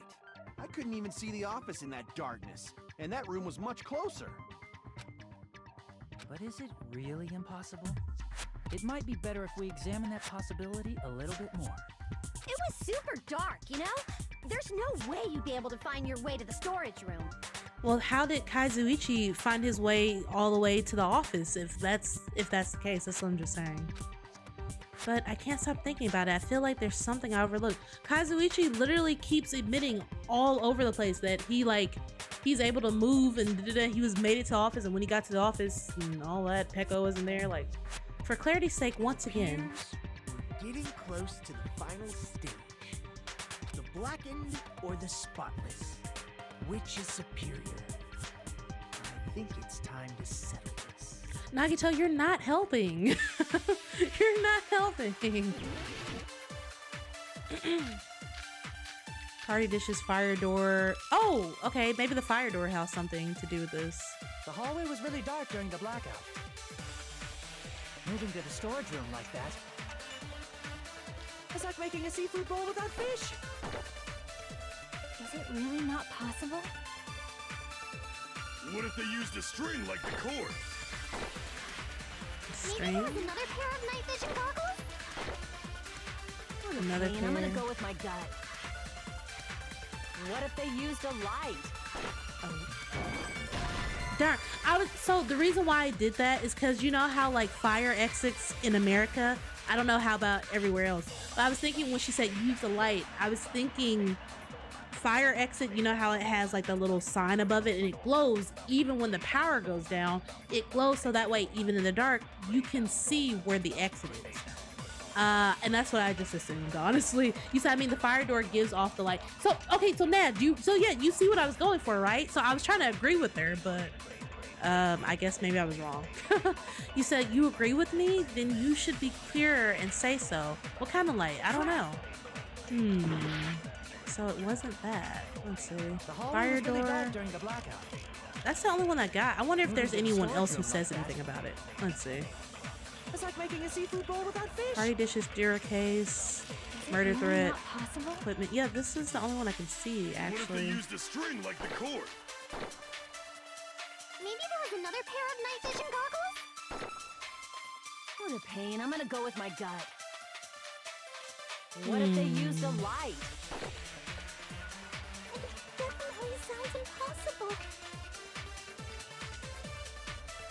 I couldn't even see the office in that darkness, and that room was much closer. But is it really impossible? It might be better if we examine that possibility a little bit more. It was super dark, you know? There's no way you'd be able to find your way to the storage room. Well, how did Kazuichi find his way all the way to the office if that's the case? That's what I'm just saying. But I can't stop thinking about it. I feel like there's something I overlooked. Kazuichi literally keeps admitting all over the place that he's able to move and he was made it to office, and when he got to the office and all that, Peko wasn't there. Like, for clarity's sake, once again. We're getting close to the final stage. The blackened or the spotless? Which is superior? I think it's time to settle this. Nagito, you're not helping. You're not helping. Party dishes, fire door. Oh, okay. Maybe the fire door has something to do with this. The hallway was really dark during the blackout. Moving to the storage room like that. It's like making a seafood bowl without fish. Is it really not possible? What if they used a string like the cord? Maybe there was another pair of night vision goggles? Another I'm gonna go with my gut. What if they used a light? Darn. So the reason why I did that is because you know how like fire exits in America? I don't know how about everywhere else. But I was thinking when she said use the light, I was thinking fire exit, you know how it has like the little sign above it and it glows even when the power goes down. It glows so that way even in the dark you can see where the exit is. And that's what I just assumed, honestly. You said, I mean, the fire door gives off the light. So, okay, so Nad, you see what I was going for, right? So I was trying to agree with her, but I guess maybe I was wrong. You said you agree with me? Then you should be clearer and say so. What kind of light? I don't know. So it wasn't that. Let's see. Fire door. During the blackout. That's the only one I got. I wonder if there's anyone else who says anything about it. Let's see. It's like making a seafood bowl without fish. Party dishes, Dura case, murder threat, equipment. Yeah, this is the only one I can see, actually. What if they used a string like the cord? Maybe there was another pair of night vision goggles? What a pain. I'm gonna go with my gut. What if they used a light? It definitely sounds impossible.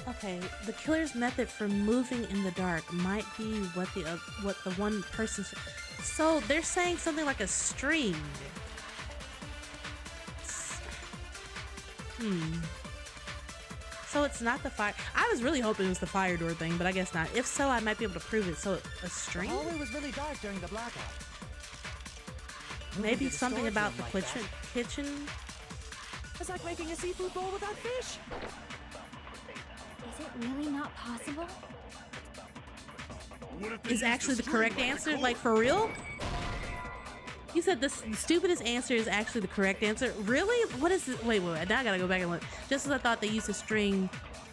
Okay, the killer's method for moving in the dark might be what the one person. So they're saying something like a string. So it's not the fire. I was really hoping it was the fire door thing, but I guess not. If so, I might be able to prove it. So a string? The hallway was really dark during the blackout. Maybe something about the kitchen. It's like making a seafood bowl without fish. Is it really not possible? Is actually the correct answer? Like, for real? You said the stupidest answer is actually the correct answer? Really? What is it? Wait, now I gotta go back and look. Just as I thought they used a string,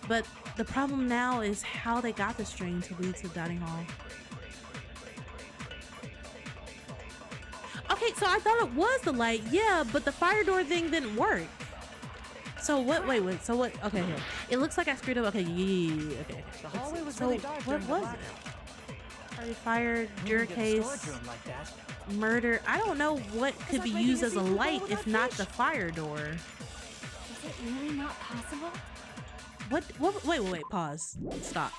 but the problem now is how they got the string to lead to the dining hall. Okay, so I thought it was the light, yeah, but the fire door thing didn't work. So what? Wait. So what? Okay, here. It looks like I screwed up. Okay, yeah. Okay. The hallway was so really dark what was it? Party fire, Dura case, murder. I don't know what could be used as a light if not the fire door. Is it really not possible? What? Wait. Pause. Stop.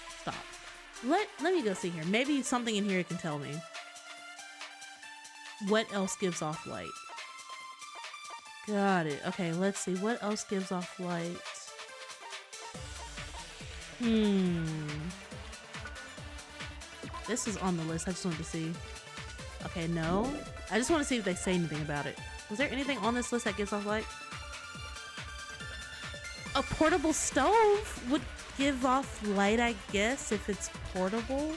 Let me go see here. Maybe something in here can tell me. What else gives off light? Got it. Okay, let's see. What else gives off light? This is on the list. I just wanted to see. Okay, no. I just want to see if they say anything about it. Was there anything on this list that gives off light? A portable stove would give off light, I guess, if it's portable.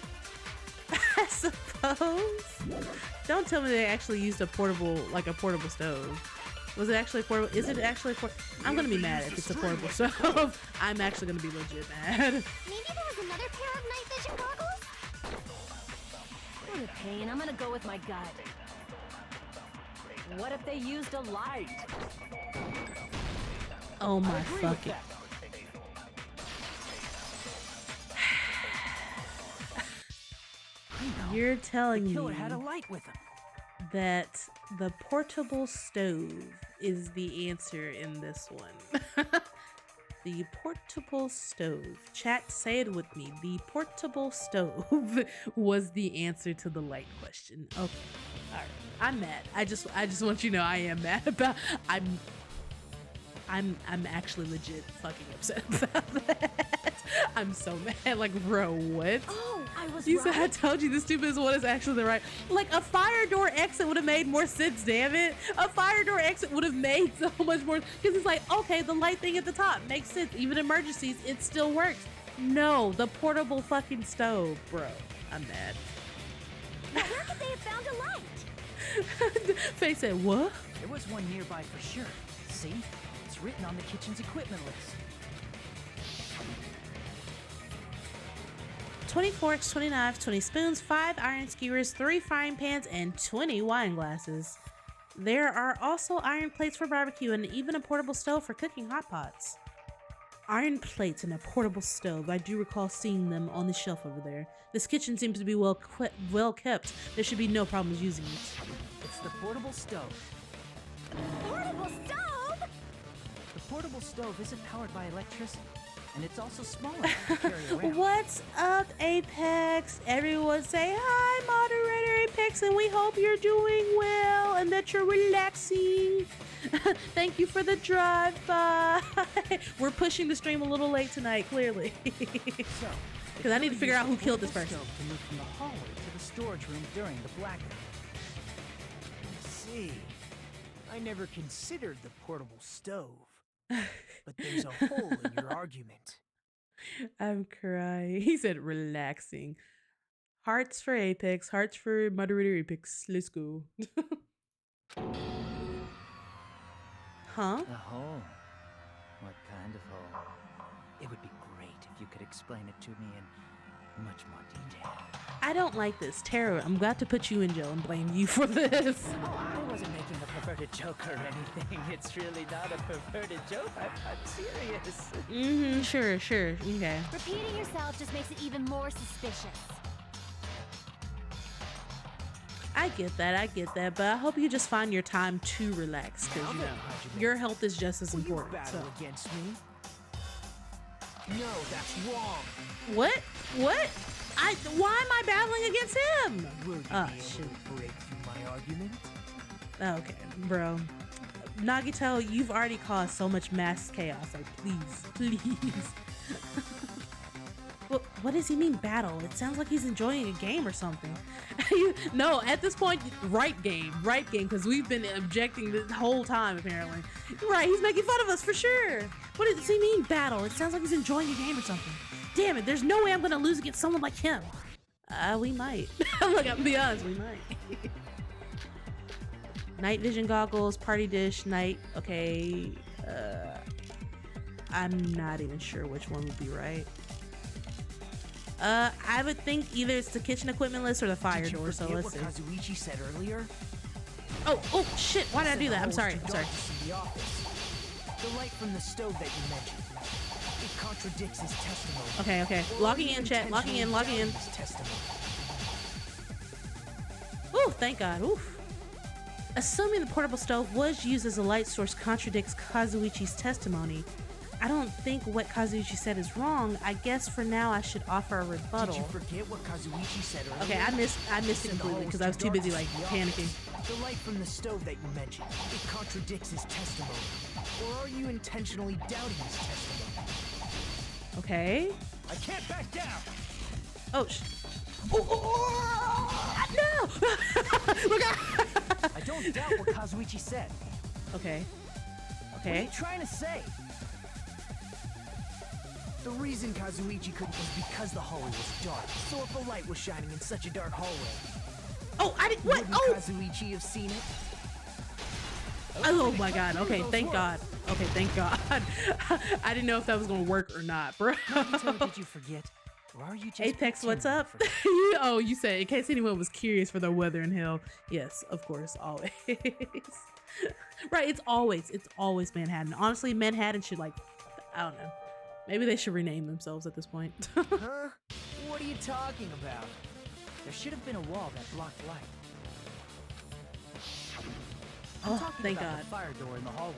I suppose. Don't tell me they actually used a portable stove. Was it actually portable? Is it actually portable? I'm gonna be mad if it's a portable stove. I'm actually gonna be legit mad. Maybe there was another pair of night vision goggles? What a pain. I'm gonna go with my gut. What if they used a light? Oh my fucking. You're telling me had a light with him. That the portable stove is the answer in this one. The portable stove. Chat, say it with me. The portable stove was the answer to the light question. Okay. All right. I'm mad. I just want you to know I am mad about. I'm actually legit fucking upset about that. I'm so mad. Like, bro, what? Oh, I I was You said, I right. told you the stupidest one is actually the right. Like, a fire door exit would have made more sense, damn it. A fire door exit would have made so much more, because it's like, okay, the light thing at the top makes sense. Even emergencies, it still works. No, the portable fucking stove, bro. I'm mad. Now, where could they have found a light? Faye said, what? There was one nearby for sure. See? It's written on the kitchen's equipment list. 20 forks, 20 knives, 20 spoons, 5 iron skewers, 3 frying pans, and 20 wine glasses. There are also iron plates for barbecue and even a portable stove for cooking hot pots. Iron plates and a portable stove. I do recall seeing them on the shelf over there. This kitchen seems to be well kept. There should be no problems using it. It's the portable stove. Portable stove? The portable stove isn't powered by electricity, and it's also small enough to carry around. What's up, Apex? Everyone say hi, moderator Apex, and we hope you're doing well and that you're relaxing. Thank you for the drive-by. We're pushing the stream a little late tonight, clearly. So, because I need to figure out who killed this person. Stove to move from the hallway to the storage room during the blackout. I see. I never considered the portable stove. But there's a hole in your argument. I'm crying. He said relaxing. Hearts for Apex, hearts for moderator Apex. Let's go. Huh? A hole? What kind of hole? It would be great if you could explain it to me in much more detail. I don't like this. Tara, I'm glad to put you in jail and blame you for this. Oh, I wasn't making a perverted joke or anything. It's really not a perverted joke. I'm serious. Sure. Okay. Repeating yourself just makes it even more suspicious. I get that, but I hope you just find your time to relax, because, you know, your health is just as important. Battle So. against me? No, that's wrong. What? Why am I battling against him? Will you be able to break through my argument? Okay, bro. Nagito, you've already caused so much mass chaos. Like, please. What does he mean battle? It sounds like he's enjoying a game or something. No, at this point, right game, because we've been objecting the whole time, apparently. Right, he's making fun of us for sure. What does he mean battle? It sounds like he's enjoying a game or something. Damn it, there's no way I'm gonna lose against someone like him. We might. Look, I'll be honest, we might. Night vision goggles, party dish, night. Okay, I'm not even sure which one would be right. I would think either it's the kitchen equipment list or the fire door, so let's see. What Kazuichi said earlier? Oh shit, why did I do that? I'm sorry. The light from the stove that you mentioned. It contradicts his testimony. Okay. Logging in, chat. Logging in. His testimony. Ooh, thank God. Oof. Assuming the portable stove was used as a light source contradicts Kazuichi's testimony. I don't think what Kazuichi said is wrong. I guess for now I should offer a rebuttal. Did you forget what Kazuichi said earlier? Okay, I missed it completely because I was too busy like panicking. The light from the stove that you mentioned, it contradicts his testimony. Or are you intentionally doubting his testimony? Okay. I can't back down. Oh, no! Look out! I don't doubt what Kazuichi said. Okay. What are you trying to say? The reason Kazuichi couldn't was because the hallway was dark. So if a light was shining in such a dark hallway, wouldn't Kazuichi have seen it? Oh my God. Okay, thank God. I didn't know if that was gonna work or not, bro. Did you forget? Or are you just Apex, what's up? You said, in case anyone was curious for the weather in hell. Yes, of course, always. Right, it's always Manhattan. Honestly, Manhattan should, like, I don't know. Maybe they should rename themselves at this point. Huh? What are you talking about? There should have been a wall that blocked light. Oh, talking thank about God. The fire door in the hallway.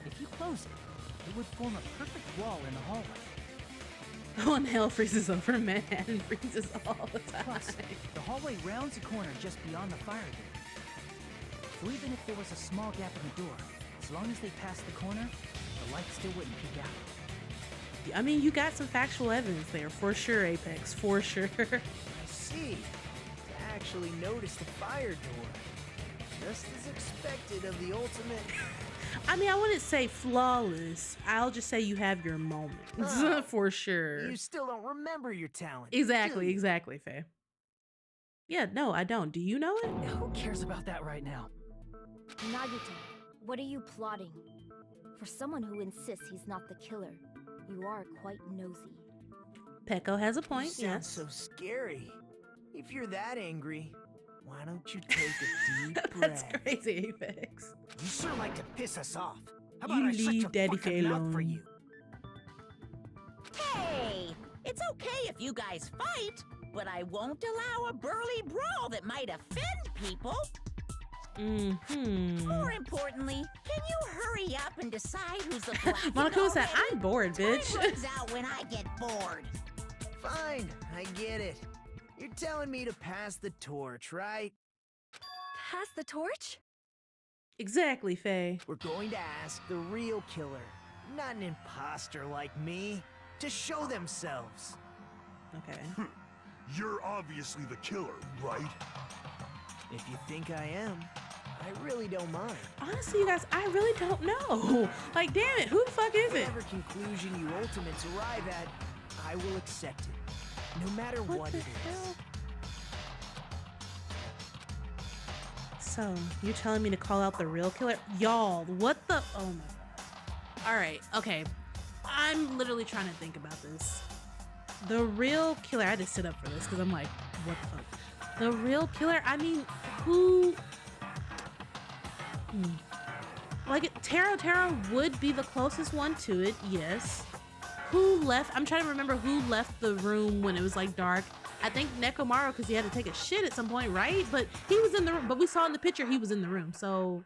If you close it, it would form a perfect wall in the hallway. When hell freezes over, Manhattan freezes all the time. Plus, the hallway rounds a corner just beyond the fire door. So even if there was a small gap in the door, as long as they passed the corner, the light still wouldn't peek out. you. I mean, you got some factual evidence there for sure, Apex, for sure. I see. To actually notice the fire door. Just as expected of the ultimate. I mean, I wouldn't say flawless. I'll just say you have your moments for sure. You still don't remember your talent. Exactly, exactly, Faye. Yeah, no, I don't. Do you know it? Who cares about that right now? Nagito, what are you plotting? For someone who insists he's not the killer, you are quite nosy. Peko has a point, You sound yes. so scary. If you're that angry, why don't you take a deep That's breath? crazy, Apex. You sure like to piss us off. How You about I shut leave your Daddy fucking mouth for alone. you? Hey, it's okay if you guys fight, but I won't allow a burly brawl that might offend people. More importantly, can you hurry up and decide who's the black? Monokuma said, I'm bored, bitch. Time runs out when I get bored. Fine, I get it. You're telling me to pass the torch, right? Pass the torch? Exactly, Faye. We're going to ask the real killer, not an imposter like me, to show themselves. Okay. You're obviously the killer, right? If you think I am, I really don't mind. Honestly, you guys, I really don't know. Like, damn it, who the fuck is it? Whatever conclusion you ultimates arrive at, I will accept it, no matter what it is. So, you're telling me to call out the real killer? Y'all, what the? Oh my God. All right, okay. I'm literally trying to think about this. The real killer, I had to sit up for this because I'm like, what the fuck? The real killer, I mean, who? Like, Taro would be the closest one to it, yes. Who left? I'm trying to remember who left the room when it was like dark. I think Nekomaru, because he had to take a shit at some point, right? But he was in the room, but we saw in the picture he was in the room, so.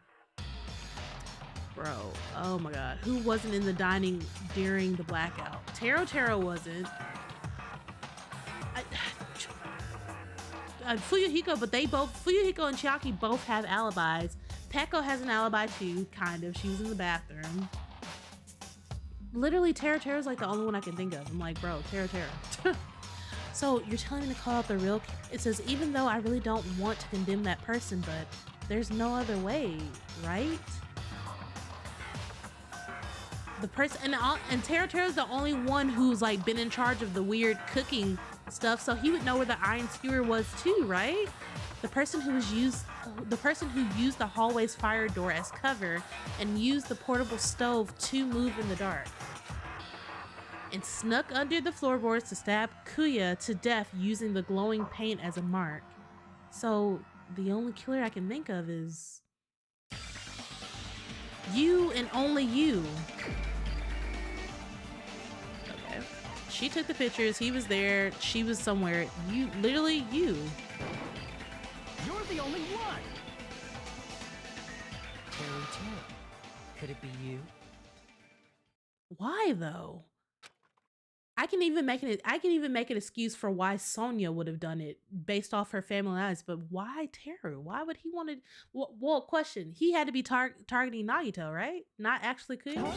Bro, oh my God. Who wasn't in the dining during the blackout? Taro wasn't. Fuyuhiko, but Fuyuhiko and Chiaki both have alibis. Peko has an alibi too, kind of. She was in the bathroom. Literally, Tara's like the only one I can think of. I'm like, bro, Tara. So you're telling me to call out the real. It says, even though I really don't want to condemn that person, but there's no other way, right? The person and Tara's the only one who's like been in charge of the weird cooking stuff, so he would know where the iron skewer was too, right? The person who used the hallway's fire door as cover and used the portable stove to move in the dark. And snuck under the floorboards to stab Kuya to death using the glowing paint as a mark. So the only killer I can think of is you and only you. Okay. She took the pictures, he was there, she was somewhere. You, literally you. You're the only one! Terry. Could it be you? Why though? I can even make an excuse for why Sonya would have done it based off her family lives, but why Teru? Why would he want to? Well, question: he had to be targeting Nagito, right? Not actually Kuya. What?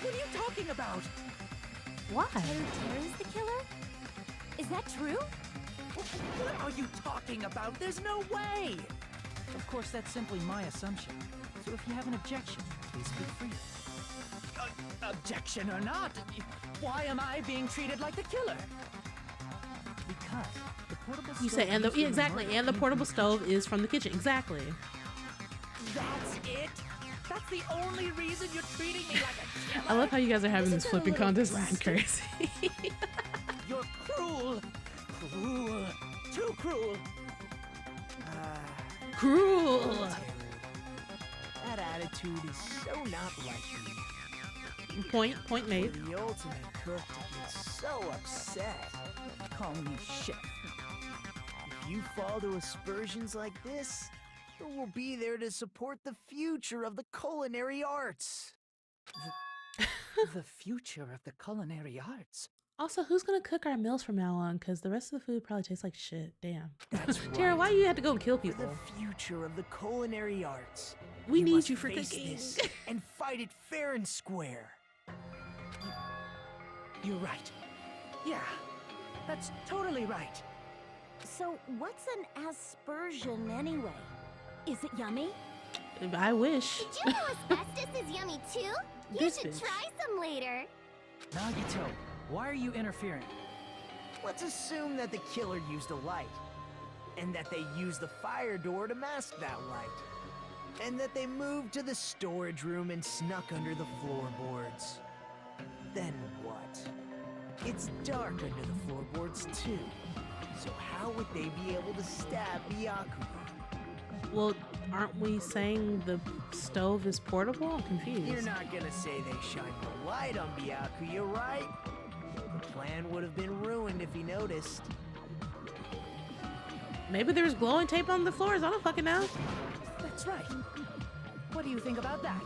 What are you talking about? Why? Teru's the killer? Is that true? What are you talking about? There's no way! Of course, that's simply my assumption. So if you have an objection, please feel free. Objection or not, why am I being treated like the killer? Because the portable stove. You say, and the portable stove is from the kitchen. Exactly. That's it? That's the only reason you're treating me like a killer? I love how you guys are having this flipping contest. This is crazy. You're cruel. Cruel. Too cruel. Cruel. That attitude is so not like you. Point made. For the ultimate cook to get so upset. Call me chef. If you fall to aspersions like this, who will be there to support the future of the culinary arts? The future of the culinary arts? Also, who's gonna cook our meals from now on? Because the rest of the food probably tastes like shit. Damn. That's right. Tara, why do you have to go and kill people? For the future of the culinary arts. We need must you for face cooking. this and fight it fair and square. You're right. Yeah, that's totally right. So, what's an aspersion anyway? Is it yummy? I wish. Did you know asbestos is yummy too? You This should bitch. try some later. Nagito, why are you interfering? Let's assume that the killer used a light, and that they used the fire door to mask that light, and that they moved to the storage room and snuck under the floorboards. Then what? It's dark under the floorboards too, so how would they be able to stab Byakuya? Well, aren't we saying the stove is portable? I'm confused. You're not gonna say they shined the light on Byakuya, right? The plan would have been ruined if he noticed. Maybe there's glowing tape on the floors. I don't fucking know. That's right. What do you think about that?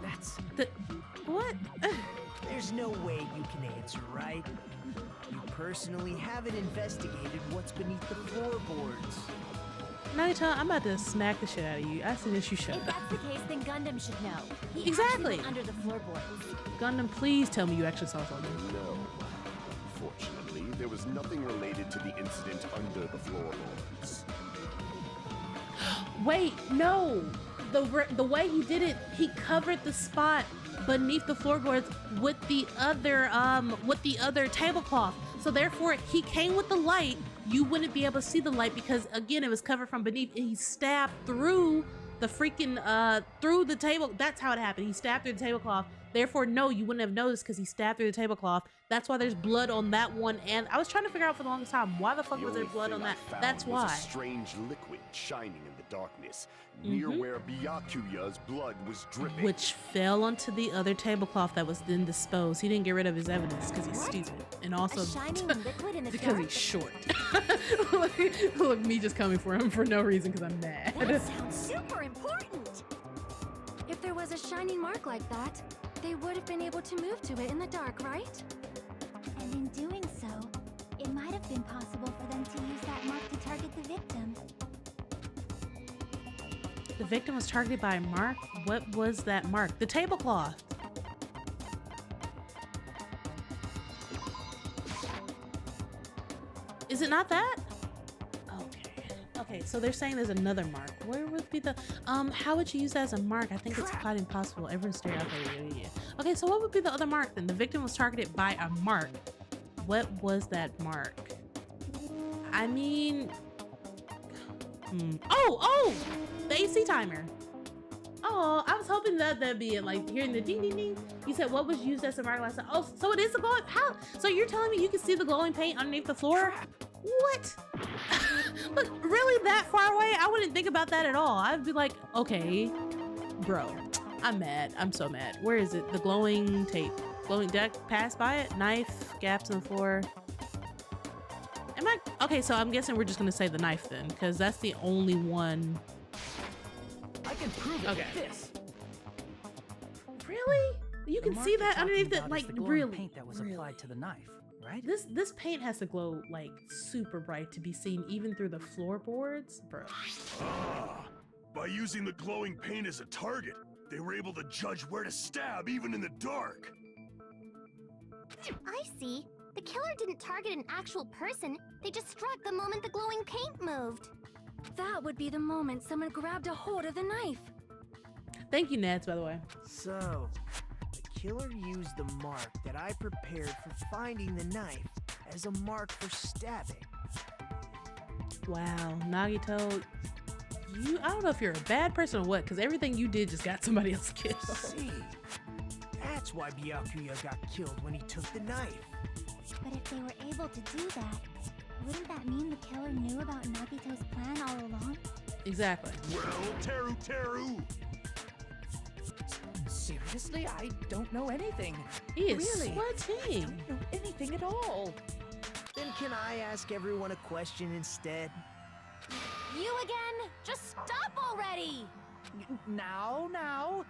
That's... What? There's no way you can answer, right? You personally haven't investigated what's beneath the floorboards. Nagito, I'm about to smack the shit out of you. I suggest you shut If up. that's the case, then Gundam should know. He Exactly. actually went under the floorboards. Gundam, please tell me you actually saw something. No. Fortunately, there was nothing related to the incident under the floorboards. Wait, no. The way he did it, he covered the spot beneath the floorboards with the other tablecloth. So therefore, he came with the light. You wouldn't be able to see the light because again, it was covered from beneath. And he stabbed through the freaking through the table. That's how it happened. He stabbed through the tablecloth. Therefore, no, you wouldn't have noticed because he stabbed through the tablecloth. That's why there's blood on that one. And I was trying to figure out for the longest time, why the fuck was there blood on that? That's why. Was a strange liquid shining in the darkness near where Byakuya's blood was dripping. Which fell onto the other tablecloth that was then disposed. He didn't get rid of his evidence because he's stupid. And also A shining liquid in the because dark? he's short. Look, me just coming for him for no reason because I'm mad. That sounds super important. If there was a shining mark like that, they would have been able to move to it in the dark, right? And in doing so, it might have been possible for them to use that mark to target the victim. The victim was targeted by a mark. What was that mark? The tablecloth. Is it not that? Okay, so they're saying there's another mark. Where would be the how would you use that as a mark? I think it's quite impossible. Everyone's staring. Okay, okay, so what would be the other mark then? The victim was targeted by a mark. What was that mark? I mean, oh, the AC timer. Oh, I was hoping that that'd be it, like hearing the ding ding ding. You said what was used as a mark last time? Oh, so it is a glowing, how? So you're telling me you can see the glowing paint underneath the floor? What? Look, really that far away? I wouldn't think about that at all. I'd be like, okay, bro, I'm mad. I'm so mad. Where is it? The glowing tape. Glowing deck, pass by it, knife, gaps in the floor. Am I, okay, so I'm guessing we're just gonna say the knife then, because that's the only one. I can prove it with this. Really? You can see that underneath it, like, the glowing really? paint that was applied to the knife, right? This paint has to glow like super bright to be seen even through the floorboards, bro. Ah, by using the glowing paint as a target, they were able to judge where to stab even in the dark. I see. The killer didn't target an actual person. They just struck the moment the glowing paint moved. That would be the moment someone grabbed a hold of the knife. Thank you, Nats, by the way. So, the killer used the mark that I prepared for finding the knife as a mark for stabbing. Wow, Nagito, I don't know if you're a bad person or what, because everything you did just got somebody else killed. See, that's why Byakuya got killed when he took the knife. But if they were able to do that, wouldn't that mean the killer knew about Nagito's plan all along? Exactly. Well, Teru! Seriously, I don't know anything. He is really? sweating. I don't know anything at all. Then can I ask everyone a question instead? You again? Just stop already! Now.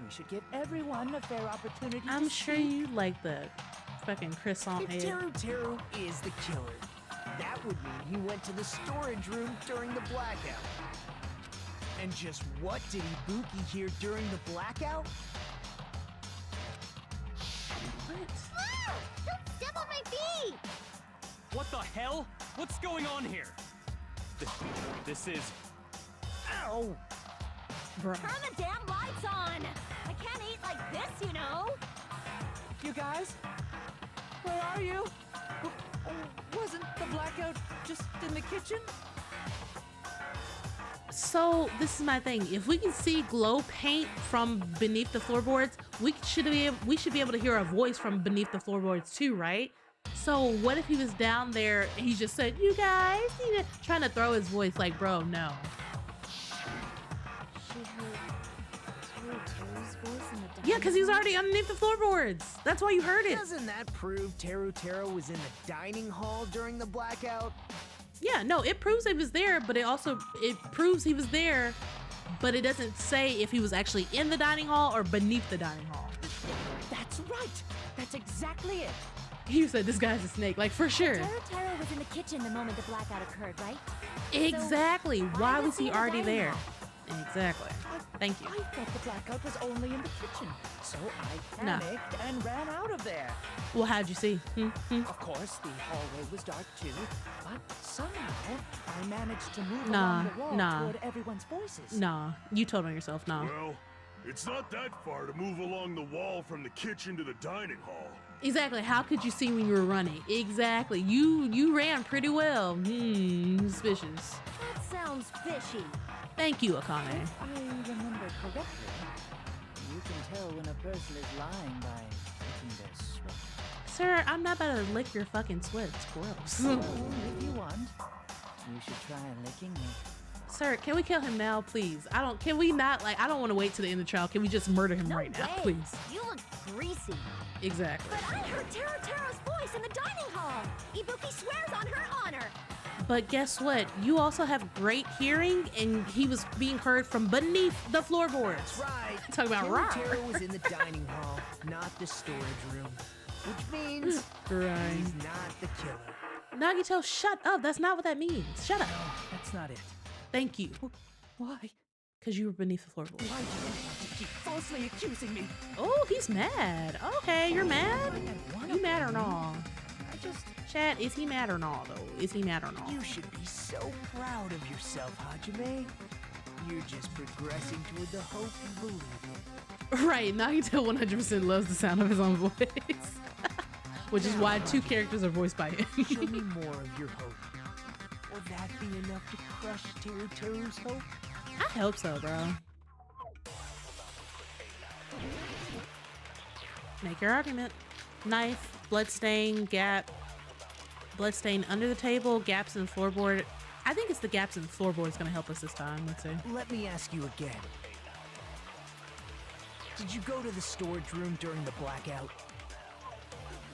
We should give everyone a fair opportunity I'm to sure speak. you like the fucking croissant If head. Teru is the killer, that would mean he went to the storage room during the blackout. And just what did Ibuki hear during the blackout? What? might be! What the hell? What's going on here? This is... Ow! Bro. Turn the damn lights on! I can't eat like this, you know! You guys? Where are you? Wasn't the blackout just in the kitchen? So this is my thing. If we can see glow paint from beneath the floorboards, we should be able to hear a voice from beneath the floorboards too, right? So what if he was down there and he just said, "You guys," trying to throw his voice like, bro, no. She heard Teru's voice in the Yeah, because he was already underneath the floorboards. That's why you heard it. Doesn't that prove Teru was in the dining hall during the blackout? Yeah, no, it proves he was there, but it proves he was there, but it doesn't say if he was actually in the dining hall or beneath the dining hall. That's right. That's exactly it. You said this guy's a snake, like for sure. Teru was in the kitchen the moment the blackout occurred, right? Exactly. So why was he in the already dining there? hall? Exactly. Thank you. I thought the blackout was only in the kitchen, so I No. panicked and ran out of there. Well, how'd you see? Of course, the hallway was dark too, but somehow I managed to move Nah, along the wall nah. toward everyone's voices. Nah, you told on yourself, nah. Well, it's not that far to move along the wall from the kitchen to the dining hall. Exactly. How could you see when you were running? Exactly. You ran pretty well. Suspicious. That sounds fishy. Thank you, Akane. If I remember correctly, you can tell when a person is lying by licking their sweat. Sir, I'm not about to lick your fucking sweat. It's gross. So, if you want, you should try licking me. Sir, can we kill him now, please? Can we not, I don't want to wait to the end of the trial. Can we just murder him right now, Way. please? You look greasy. Exactly. But I heard Teru's voice in the dining hall. Ibuki swears on her honor. But guess what? You also have great hearing, and he was being heard from beneath the floorboards. That's right. Talk about raw. Teru was in the dining hall, not the storage room. Which means Right. he's not the killer. Nagito, shut up. That's not what that means. Shut up. That's not it. Thank you. Why? Because you were beneath the floorboards. Why do you want to keep falsely accusing me? Oh, he's mad. Okay, you're mad? You mad or not? I just... Chat, is he mad or not, though? Is he mad or not? You should be so proud of yourself, Hajime. You're just progressing toward the hope you believe in. Right, Nagito 100% loves the sound of his own voice. Which is why 2 characters are voiced by him. Show me more of your hope. Will that be enough to crush Teru's hope? I hope so, bro. Make your argument. Knife, bloodstain, gap. Bloodstain under the table, gaps in the floorboard. I think it's the gaps in the floorboard is going to help us this time. Let's see. Let me ask you again. Did you go to the storage room during the blackout?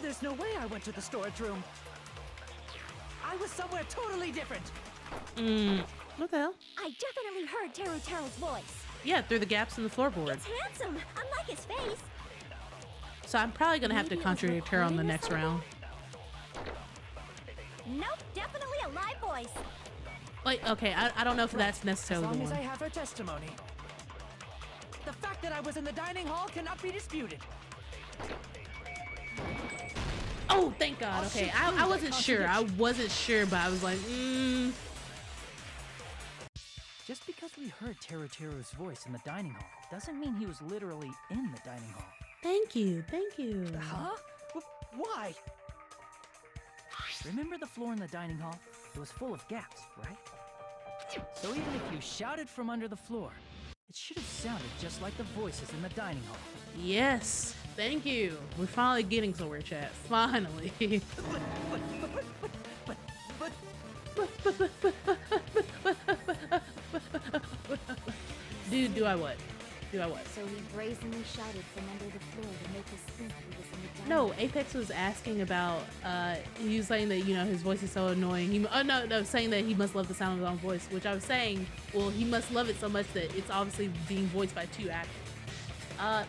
There's no way I went to the storage room. I was somewhere totally different. What the hell? I definitely heard Teru's voice. Yeah, through the gaps in the floorboard. It's handsome, unlike his face. So I'm probably going to have to Maybe it was contradict her on the recording or next something? round. Nope, definitely a live voice. Like, okay, I don't know if that's As necessarily long the as I one. have her testimony. The fact that I was in the dining hall cannot be disputed. Oh, thank God. Oh, Okay, shit, I prove wasn't that sure. I contradiction. wasn't sure, but I was like, Just because we heard Teru's voice in the dining hall doesn't mean he was literally in the dining hall. Thank you, thank you. Huh? Why? Remember the floor in the dining hall? It was full of gaps, right? So even if you shouted from under the floor, it should have sounded just like the voices in the dining hall. Yes, thank you. We're finally getting somewhere, chat. Finally. Dude, do I what? Do I what? So he brazenly shouted from under the floor to make us think he was in the dining No, Apex was asking about, he was saying that, you know, his voice is so annoying. No, saying that he must love the sound of his own voice, which I was saying, well, he must love it so much that it's obviously being voiced by 2 actors.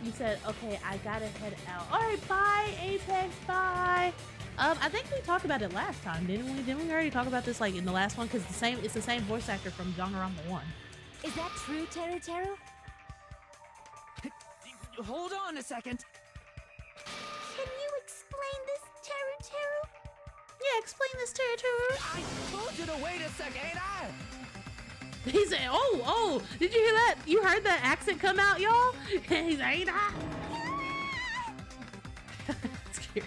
You said, okay, I gotta head out. All right, bye, Apex, bye. I think we talked about it last time, didn't we? Didn't we already talk about this, like, in the last one? Because it's the same voice actor from Danganronpa 1. Is that true, Teru? Hold on a second. Can you explain this, Teru? explain this, Teru. I told you to wait a second, ain't I? He said, oh, did you hear that? You heard that accent come out, y'all? He's like, ain't I? Scared.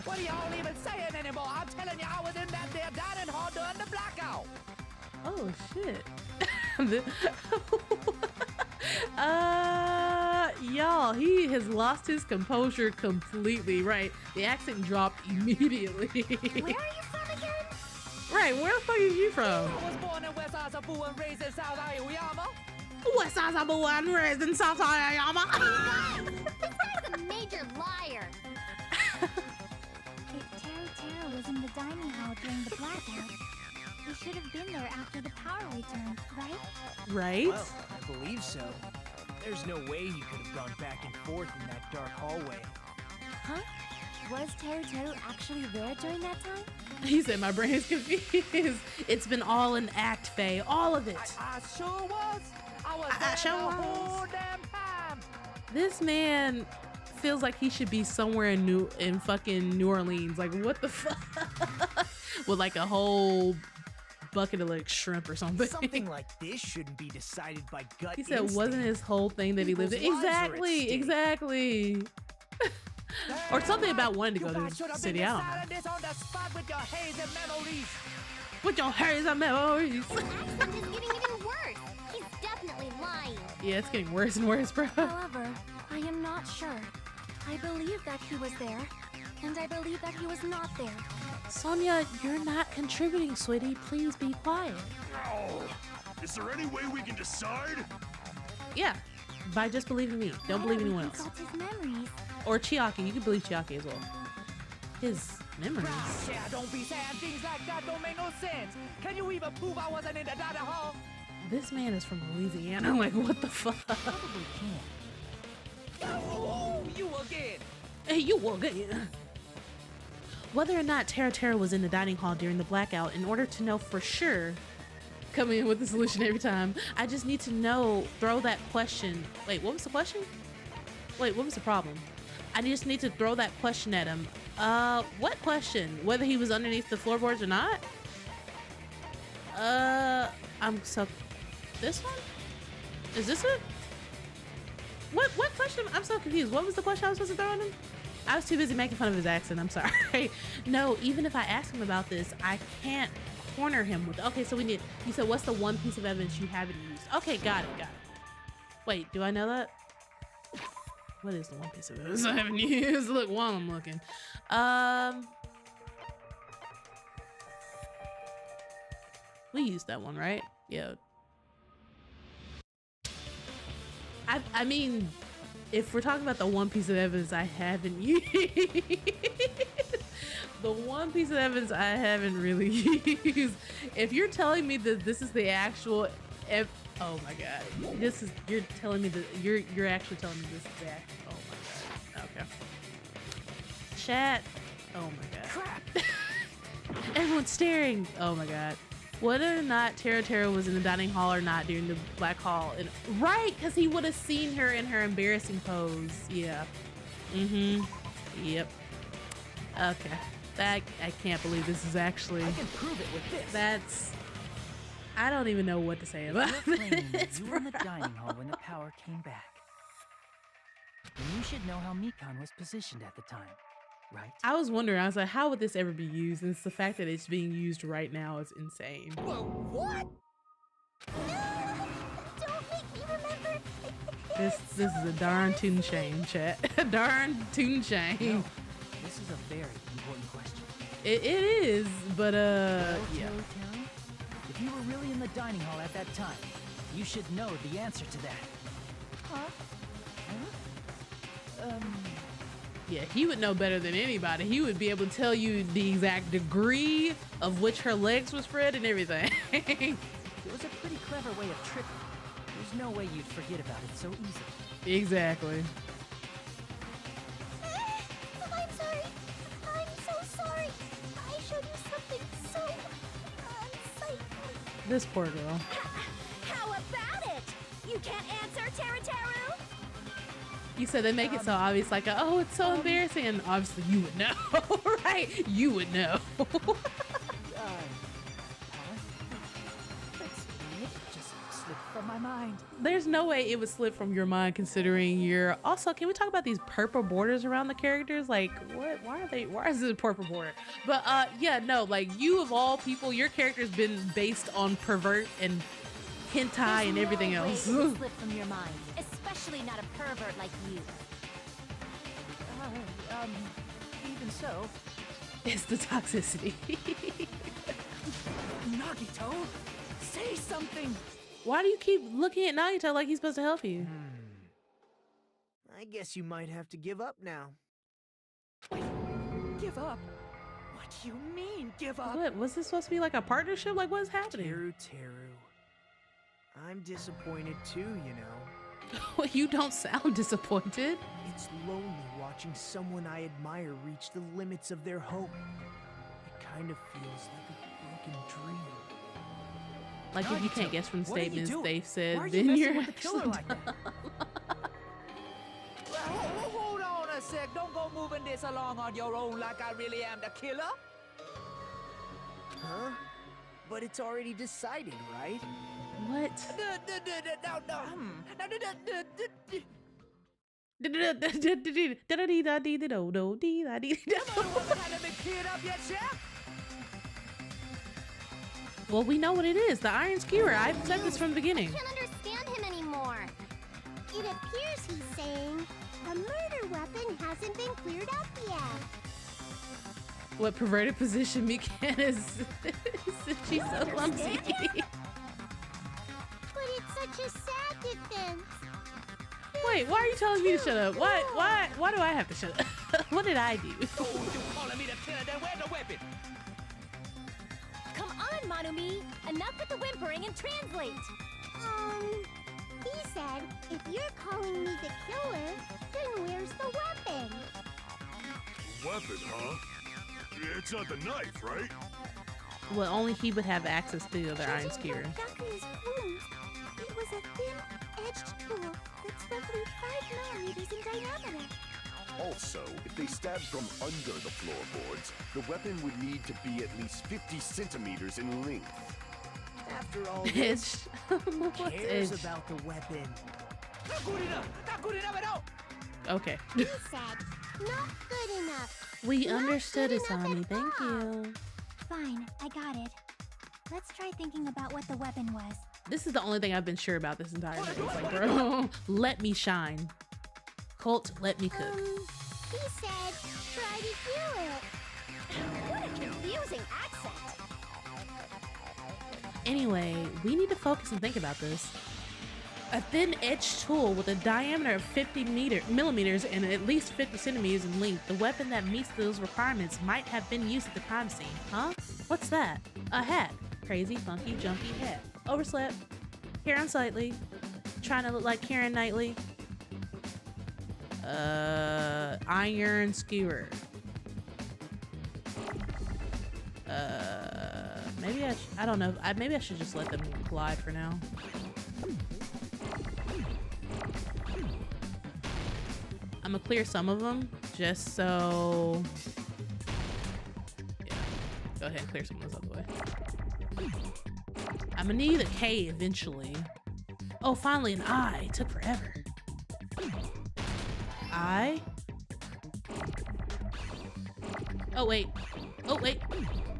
What are y'all even saying anymore? I'm telling you, I was in that there dining hall during the blackout. Oh, shit. Y'all, he has lost his composure completely, right? The accent dropped immediately. Where are you from again? Right, where the fuck is you from? I was born in West Asabu and raised in South Aoyama. West Asabu and raised in South Aoyama. This guy's a major liar. If Teru was in the dining hall during the blackout, he should have been there after the power returned, right? Right? Well, I believe so. There's no way he could have gone back and forth in that dark hallway. Huh? Was Teru actually there during that time? He said my brain is confused. It's been all an act, Faye. All of it. I sure was. I was I there sure the was. whole damn time. This man feels like he should be somewhere in fucking New Orleans. Like, what the fuck? With like a whole bucket of like shrimp or something. Something like this shouldn't be decided by gut He said, instinct. wasn't his whole thing that he lived in? People's lives are at stake. Exactly. Or something about wanting to go to the city. I don't know. This on the spot with your haze and memories. With your haze and memories. His accent is getting even worse. He's definitely lying. Yeah, it's getting worse and worse, bro. However, I am not sure. I believe that he was there, and I believe that he was not there. Sonia, you're not contributing, sweetie. Please be quiet. Oh, is there any way we can decide? Yeah, by just believing me. Don't believe anyone else. Got his memories. Or Chiaki. You can believe Chiaki as well. His memories. Yeah, don't be saying things like that. Don't make no sense. Can you even prove I wasn't in the dining hall? This man is from Louisiana. Like, what the fuck? Probably can't. Oh, you again. Hey, you again. Whether or not Tera was in the dining hall during the blackout, in order to know for sure, coming in with the solution every time, I just need to know, throw that question. Wait, what was the question? Wait, what was the problem? I just need to throw that question at him. What question? Whether he was underneath the floorboards or not? I'm so... This one? Is this it? What question? I'm so confused. What was the question I was supposed to throw at him? I was too busy making fun of his accent. I'm sorry. No, even if I ask him about this, I can't corner him with... Okay, so we need... You said, what's the one piece of evidence you haven't used? Okay, got it. Wait, do I know that? What is the one piece of evidence I haven't used? Look, while I'm looking. We used that one, right? Yeah. I mean, if we're talking about the one piece of evidence I haven't used, the one piece of evidence I haven't really used, if you're telling me that this is the actual, oh my god, you're telling me that you're actually telling me this is the actual, oh my god, okay. Chat, oh my god. Crap. Everyone's staring, oh my god. Whether or not Tera was in the dining hall or not during the Black Hall, and right, because he would have seen her in her embarrassing pose. Yeah. Yep. Okay. I can't believe this is actually. I can prove it with this. That's. I don't even know what to say about this. You were in the dining hall when the power came back. And you should know how Mikan was positioned at the time. Right. I was wondering, I was like, how would this ever be used? And it's the fact that it's being used right now is insane. Whoa, what? Don't make me remember. This is a darn tootin' shame, chat. Darn tootin' shame. No, this is a very important question. It is, but Well, yeah. Terry, if you were really in the dining hall at that time, you should know the answer to that. Huh? Yeah, he would know better than anybody. He would be able to tell you the exact degree of which her legs were spread and everything. It was a pretty clever way of tricking. There's no way you'd forget about it so easily. Exactly. I'm sorry. I'm so sorry. I showed you something so unsightly. This poor girl. How about it? You can't answer, Teru? You said they make it so obvious, like, oh, it's so embarrassing. And obviously you would know, right? You would know. from my mind. There's no way it would slip from your mind considering you're also, can we talk about these purple borders around the characters? Like what, why is it a purple border? But yeah, no, like you of all people, your character's been based on pervert and hentai and everything else. It would slip from your mind, especially not a pervert like you. Even so. It's the toxicity. Nagito, say something. Why do you keep looking at Nagito like he's supposed to help you? I guess you might have to give up now. Give up? What do you mean, give up? What, was this supposed to be like a partnership? Like what's happening? Teru. I'm disappointed too, you know. You don't sound disappointed. It's lonely watching someone I admire reach the limits of their hope. It kind of feels like a broken dream. Like if you can't guess from statements they've said, Why are you then messing you're with the killer like that? Hold on a sec. Don't go moving this along on your own like I really am the killer. Huh? But it's already decided, right? What? Well, we know what it is. The iron skewer. I've said this from the beginning. I can't understand him anymore. It appears he's saying the murder weapon hasn't been cleared up yet. What perverted position Mikan is she's so clumsy. But it's such a sad defense. Wait, why are you telling me to shut up? Why do I have to shut up? What did I do? You calling me the killer, then where's the weapon? Come on, Monumi. Enough with the whimpering and translate. He said, if you're calling me the killer, then where's the weapon? Weapon, huh? It's not the knife, right? Well, only he would have access to the other iron skewer. Gaku's wound, it was a thin-edged tool that's roughly 5 millimeters in diameter. Also, if they stabbed from under the floorboards, the weapon would need to be at least 50 centimeters in length. After all this, who cares Edge? about the weapon? Not good enough! Not good enough at all! Okay. He said, not good enough. We Not understood, good enough Usami. at Thank all. you. Fine, I got it. Let's try thinking about what the weapon was. This is the only thing I've been sure about this entire movie. It's like, bro, let me shine. Cult, let me cook. He said, try to do it. What a confusing accent. Anyway, we need to focus and think about this. A thin-edged tool with a diameter of 50 millimeters and at least 50 centimeters in length. The weapon that meets those requirements might have been used at the crime scene. Huh? What's that? A hat. Crazy, funky, jumpy hat. Overslept. Hair unsightly. Trying to look like Karen Knightley. Iron skewer. Maybe I don't know. Maybe I should just let them glide for now. I'm gonna clear some of them just so. Yeah, go ahead and clear some of those out the way. I'm gonna need a K eventually. Oh, finally an I. It took forever. I. Oh wait. Oh wait.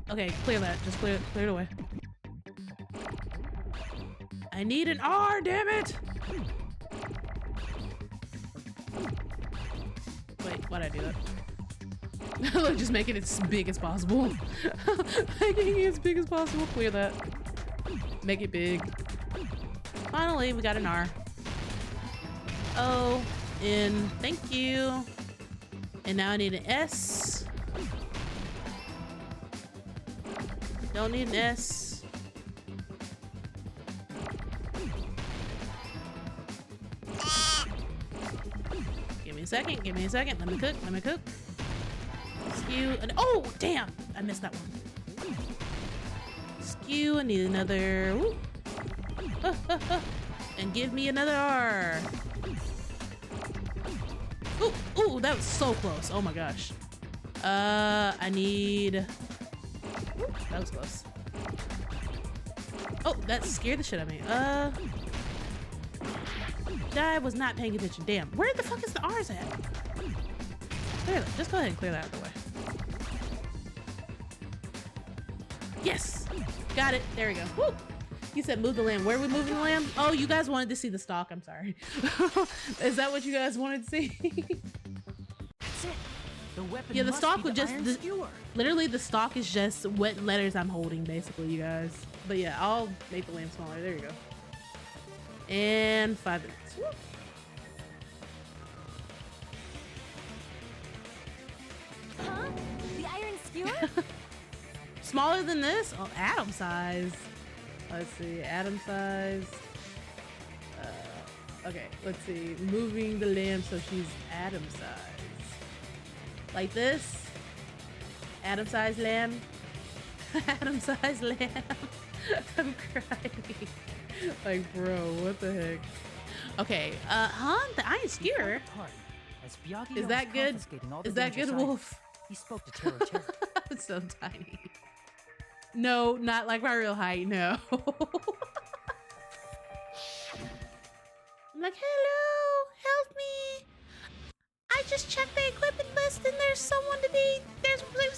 Okay, clear that. Just clear it away. I need an R, damn it! Wait, why'd I do that? Just make it as big as possible. Making it as big as possible. Clear that. Make it big. Finally, we got an R. O, N, thank you. And now I need an S. Don't need an S. Give me a second, give me a second. Let me cook. Skew, and oh, damn! I missed that one. Skew, I need another, woo. And give me another R. Ooh, ooh, that was so close. Oh my gosh. I need, ooh, that was close. Oh, that scared the shit out of me. I was not paying attention. Damn. Where the fuck is the R's at? Clear that. Just go ahead and clear that out of the way. Yes. Got it. There we go. Woo. You said move the lamb. Where are we moving the lamb? Oh, you guys wanted to see the stalk. I'm sorry. Is that what you guys wanted to see? That's it. The weapon Yeah, the must stalk be would the just iron skewer. literally the stalk is just what letters I'm holding, basically, you guys. But yeah, I'll make the lamb smaller. There you go. And 5 minutes. Woo. Huh? The iron skewer? Smaller than this? Oh, atom size. Let's see, atom size. Okay, let's see. Moving the lamb so she's atom size. Like this. Atom size lamb. Atom size lamb. I'm crying. Like, bro, what the heck? Okay, the iron skewer. Is that good? Is that good, Wolf? He spoke to Terror. I'm so tiny. No, not like my real height, no. I'm like, hello, help me. I just checked the equipment list and there seems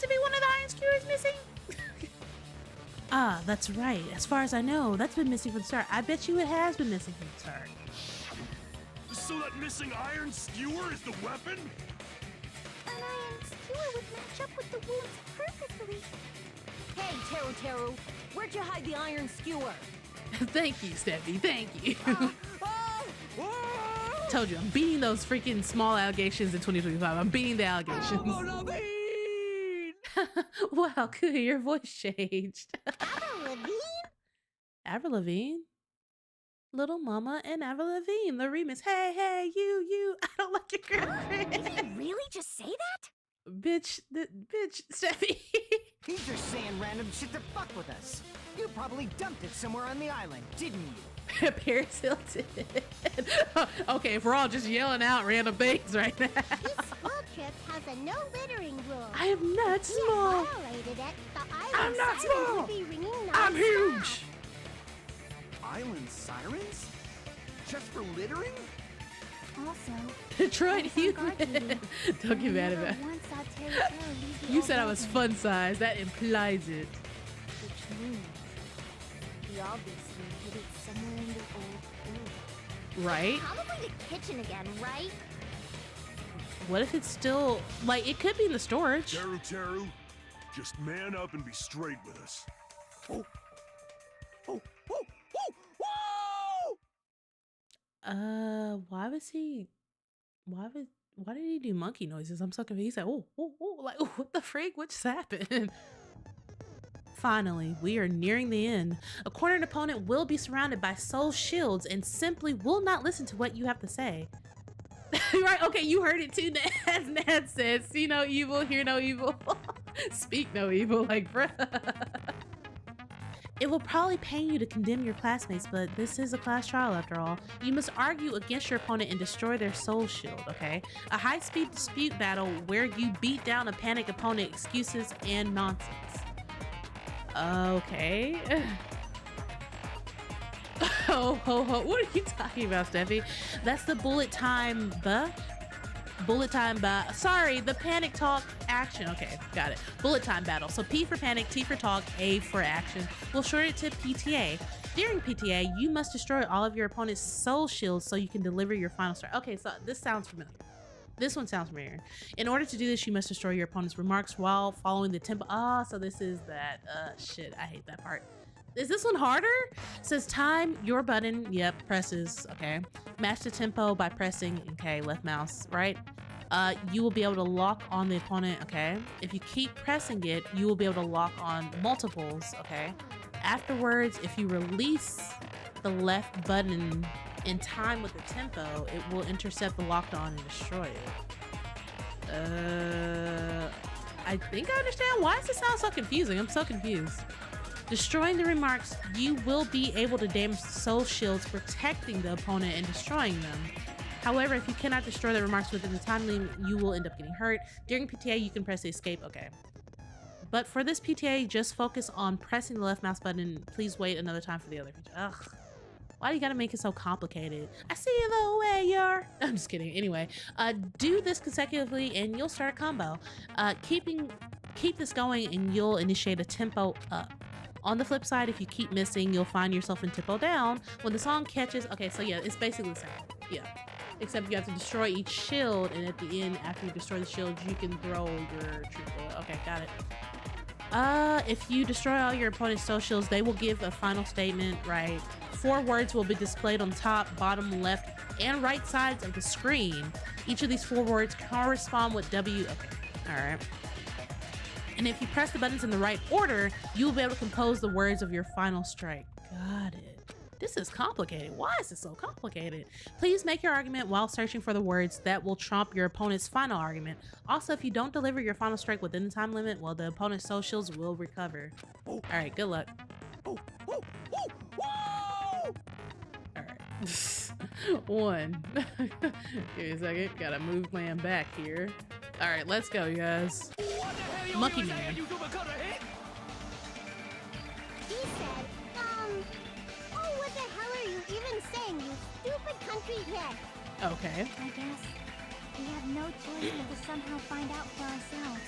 to be one of the iron skewers missing. Ah, that's right. As far as I know, that's been missing from the start. I bet you it has been missing from the start. So that missing iron skewer is the weapon? An iron skewer would match up with the wounds perfectly. Hey, Teru, where'd you hide the iron skewer? Thank you, Steffi. Thank you. Told you, I'm beating those freaking small allegations in 2025. I'm beating the allegations. Wow, good. Your voice changed. Avril Lavigne? Avril Lavigne? Little Mama and Avril Lavigne, the remix. Hey, hey, you, I don't like your girlfriend. Did he really just say that? Bitch, Steffi. He's just saying random shit to fuck with us. You probably dumped it somewhere on the island, didn't you? Paris Hilton. Okay, if we're all just yelling out random things right now. This school trip has a no littering rule. I am not small. If you violated it, the island I'm not sirens small. would be ringing I'm nonstop. huge. Island sirens? Just for littering? Also, Detroit there's some guard human. duty. Don't get I mad never about it. once saw Terry leave the You old said I was building. fun size. That implies it. Which means he obviously hid it somewhere in the old building. Right? Probably the kitchen again, right? What if it's still, like, it could be in the storage. Teru, just man up and be straight with us. Oh, Why did he do monkey noises? I'm so confused. He said, oh, like, what the freak? What just happened? Finally, we are nearing the end. A cornered opponent will be surrounded by soul shields and simply will not listen to what you have to say. Right? Okay, you heard it too, as Nad said. See no evil, hear no evil, speak no evil. Like, bruh. It will probably pain you to condemn your classmates, but this is a class trial after all. You must argue against your opponent and destroy their soul shield, okay? A high-speed dispute battle where you beat down a panicked opponent, excuses, and nonsense. Okay. Ho, what are you talking about, Steffi? That's the bullet time, sorry, the panic talk action. Okay, got it. Bullet time battle. So P for panic, T for talk, A for action. We'll short it to PTA. During PTA, you must destroy all of your opponent's soul shields so you can deliver your final strike. Okay, so this sounds familiar. This one sounds familiar. In order to do this, you must destroy your opponent's remarks while following the tempo. Ah, so this is that. Shit, I hate that part. Is this one harder? It says time, your button, yep, presses, okay. Match the tempo by pressing, okay, left mouse, right? You will be able to lock on the opponent, okay? If you keep pressing it, you will be able to lock on multiples, okay? Afterwards, if you release the left button in time with the tempo, it will intercept the locked on and destroy it. I think I understand. Why does this sound so confusing? I'm so confused. Destroying the remarks, you will be able to damage the soul shields, protecting the opponent and destroying them. However, if you cannot destroy the remarks within the time limit, you will end up getting hurt. During PTA, you can press escape. Okay. But for this PTA, just focus on pressing the left mouse button. Please wait another time for the other feature. Ugh. Why do you gotta make it so complicated? I see you the way you're. I'm just kidding. Anyway, do this consecutively and you'll start a combo. Keep this going and you'll initiate a tempo up. On the flip side, if you keep missing, you'll find yourself in tempo down. When the song catches, okay, so yeah, it's basically the same. Yeah. Except you have to destroy each shield, and at the end, after you destroy the shield, you can throw your troop. Okay, got it. If you destroy all your opponent's soul shields, they will give a final statement, right? 4 words will be displayed on top, bottom, left, and right sides of the screen. Each of these 4 words correspond with W. Okay, all right. And if you press the buttons in the right order, you'll be able to compose the words of your final strike. Got it. This is complicated. Why is this so complicated? Please make your argument while searching for the words that will trump your opponent's final argument. Also, if you don't deliver your final strike within the time limit, well, the opponent's soul shields will recover. All right, good luck. All right. 1. Give me a second. Gotta move man back here. All right, let's go, you guys. Monkey Man. He said, oh, what the hell are you even saying, you stupid country kid? Okay. I guess we have no choice but to somehow find out for ourselves.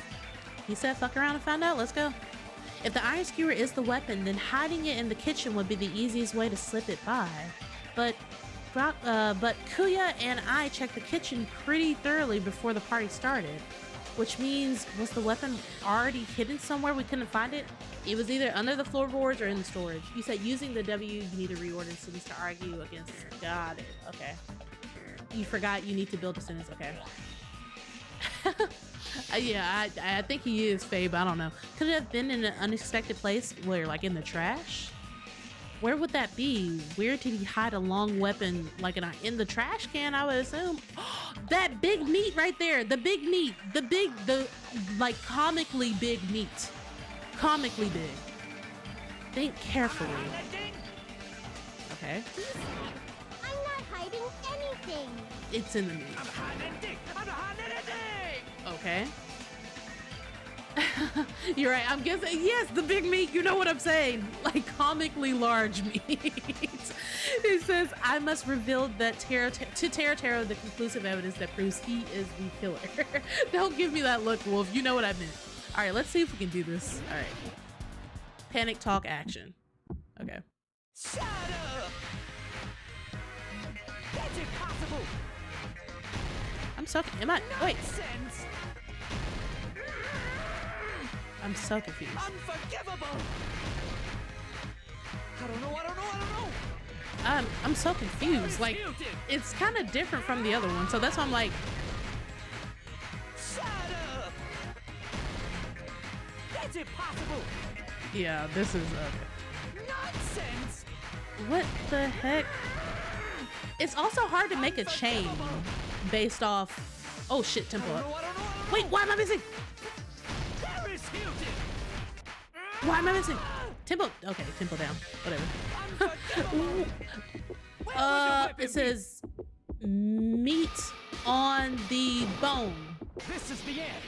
He said fuck around and find out. Let's go. If the iron skewer is the weapon, then hiding it in the kitchen would be the easiest way to slip it by. But Kuya and I checked the kitchen pretty thoroughly before the party started. Which means, was the weapon already hidden somewhere we couldn't find it? It was either under the floorboards or in the storage. You said using the W, you need to reorder sentence to argue against. Got it. Okay. You forgot you need to build a sentence. Okay. Yeah, I think he is Faye, but I don't know. Could it have been in an unexpected place where, like, in the trash? Where would that be? Where did he hide a long weapon, like in the trash can, I would assume? That big meat right there. The big meat. The like comically big meat. Comically big. Think carefully. Okay. I'm not hiding anything. It's in the meat. Okay. You're right. I'm guessing, yes, the big meat. You know what I'm saying? Like comically large meat. It says, I must reveal that to Taro the conclusive evidence that proves he is the killer. Don't give me that look, Wolf. You know what I meant. All right, let's see if we can do this. All right. Panic talk action. Okay. Shut up! That's impossible! I'm so, am I, wait. Nonsense! I'm so confused. Unforgivable! I don't know. I'm so confused. Like, it's kind of different from the other one, so that's why I'm like. Shut up! That's impossible! Yeah, this is okay. Nonsense! What the heck? It's also hard to make a chain based off. Oh shit, temple up. Wait, why am I missing? Why am I missing? Tempo. Okay, tempo down. Whatever. It says meat on the bone. This is the end.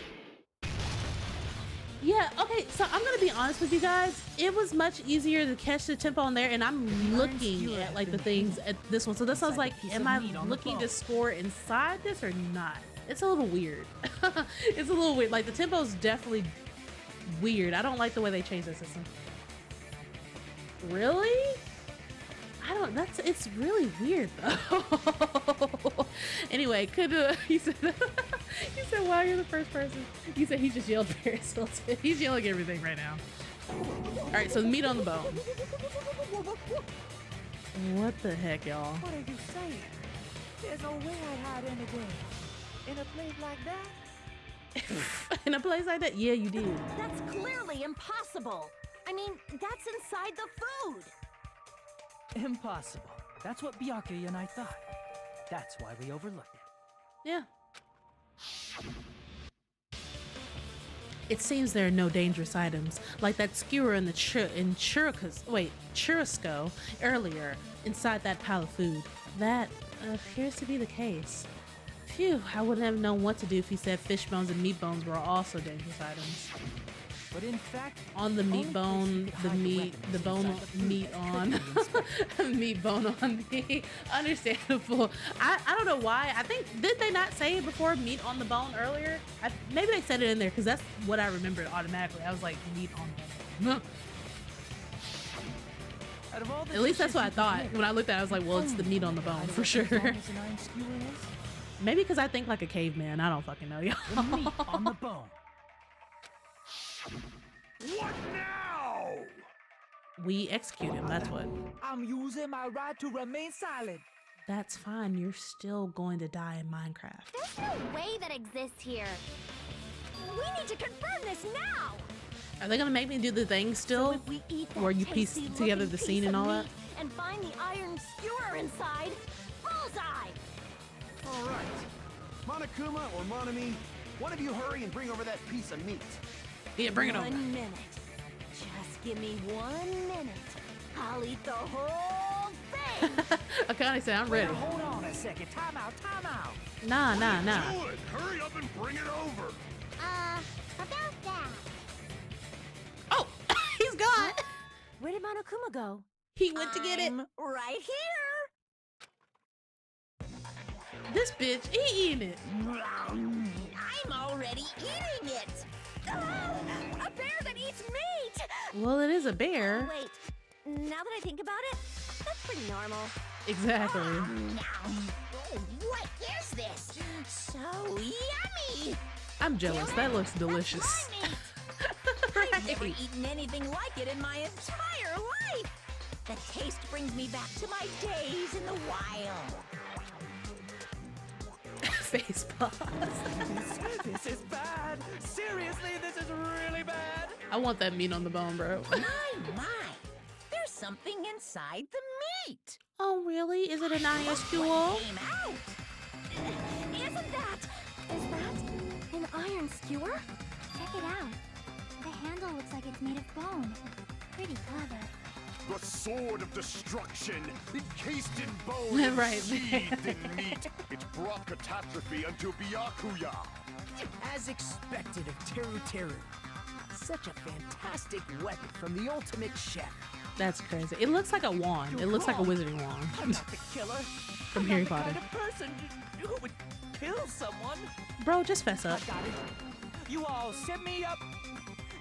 Yeah, okay, so I'm gonna be honest with you guys. It was much easier to catch the tempo on there, and I'm looking at like the things at this one. So this sounds like, am I looking to score inside this or not? It's a little weird. It's a little weird. Like the tempo is definitely weird. I don't like the way they changed the system. Really? I don't, it's really weird though. Anyway, he said, wow, you're the first person. He said he just yelled Paris Hilton. He's yelling everything right now. All right, so meat on the bone. What the heck, y'all? What are you saying? There's no way I'd hide anything. In a place like that? In a place like that? Yeah, you did. That's clearly impossible. I mean, that's inside the food. Impossible. That's what Byakuya and I thought. That's why we overlooked it. Yeah. It seems there are no dangerous items, like that skewer in the churrasco earlier inside that pile of food. That appears to be the case. Phew, I wouldn't have known what to do if he said fish bones and meat bones were also dangerous items. But in fact, on the meat bone, the bone meat on, meat bone on the understandable. I don't know why. I think, did they not say it before, meat on the bone earlier? Maybe they said it in there because that's what I remembered automatically. I was like, meat on the bone. At least that's what I thought. When I looked at it, I was like, well, it's the meat on the bone for sure. Maybe because I think like a caveman. I don't fucking know, y'all. The meat on the bone. What now? We execute him, that's what. I'm using my right to remain silent. That's fine. You're still going to die in Minecraft. There's no way that exists here. We need to confirm this now. Are they gonna make me do the thing still? So if we eat that where you piece together the scene and all that? And find the iron skewer inside, bullseye! All right. Monokuma or Monomi, one of you hurry and bring over that piece of meat. Yeah, bring it over. 1 minute. Just give me 1 minute. I'll eat the whole thing. Akane said, I'm ready. Hold on a second. Time out, time out. Nah. Do it! Hurry up and bring it over! About that. Oh, he's gone. Where did Monokuma go? He went to get it. Right here. This bitch, he eating it. I'm already eating it. A bear that eats meat! Well, it is a bear. Wait, now that I think about it, that's pretty normal. Exactly. What is this? So yummy. I'm jealous. That looks delicious. I've never eaten anything like it in my entire life. The taste brings me back to my days in the wild. Face pause. This is bad. Seriously, this is really bad. I want that meat on the bone, bro. My. There's something inside the meat. Oh, really? Is it an ISQO? Came out. Is that an iron skewer? Check it out. The handle looks like it's made of bone. Pretty clever. The sword of destruction, encased in bone and Right. sheathed in meat. It brought catastrophe unto Byakuya. As expected of Teru Teru. Such a fantastic weapon from the ultimate chef. That's crazy. It looks like a wand. It looks like a wizarding wand. I'm not the killer. From I'm Harry not the Potter. kind of person who would kill someone. Bro, just fess up. I got it. You all set me up.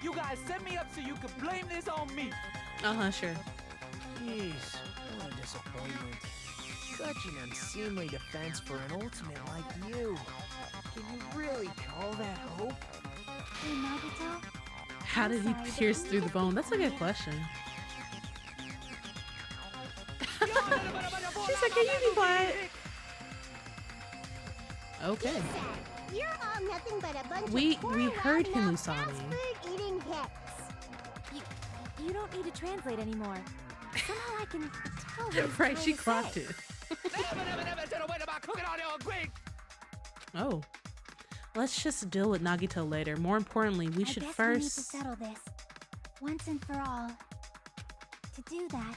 You guys set me up so you could blame this on me. Sure. Jeez, what a disappointment. Such an unseemly defense for an ultimate like you. Can you really call that hope? Hey, Nagito? How did he pierce through the bone? That's a good question. She said, can you be quiet? Okay. You're all nothing but a bunch We of heard him, Usami. eating hips. You don't need to translate anymore. Somehow I can tell what he's Right, trying she to clocked say. it. Oh. Let's just deal with Nagito later. More importantly, we should I guess first... we need to settle this once and for all. To do that,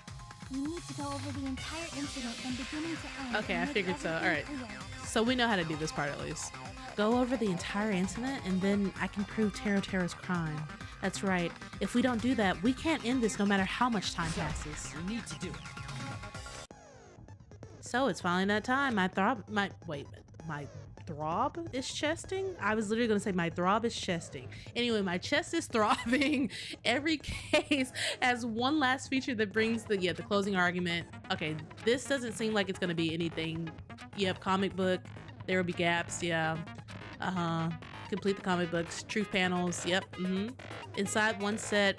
we need to go over the entire incident from beginning to end. Okay, I and make figured so. everything Alright. clear. So we know how to do this part at least. Go over the entire incident and then I can prove Teru's crime. That's right. If we don't do that, we can't end this no matter how much time passes. We need to do it. So it's finally that time. My throb is chesting? I was literally gonna say my throb is chesting. Anyway, my chest is throbbing. Every case has one last feature that brings the closing argument. Okay, this doesn't seem like it's gonna be anything. Yep, comic book. There will be gaps, yeah. Complete the comic books. Truth panels, yep, Inside one set,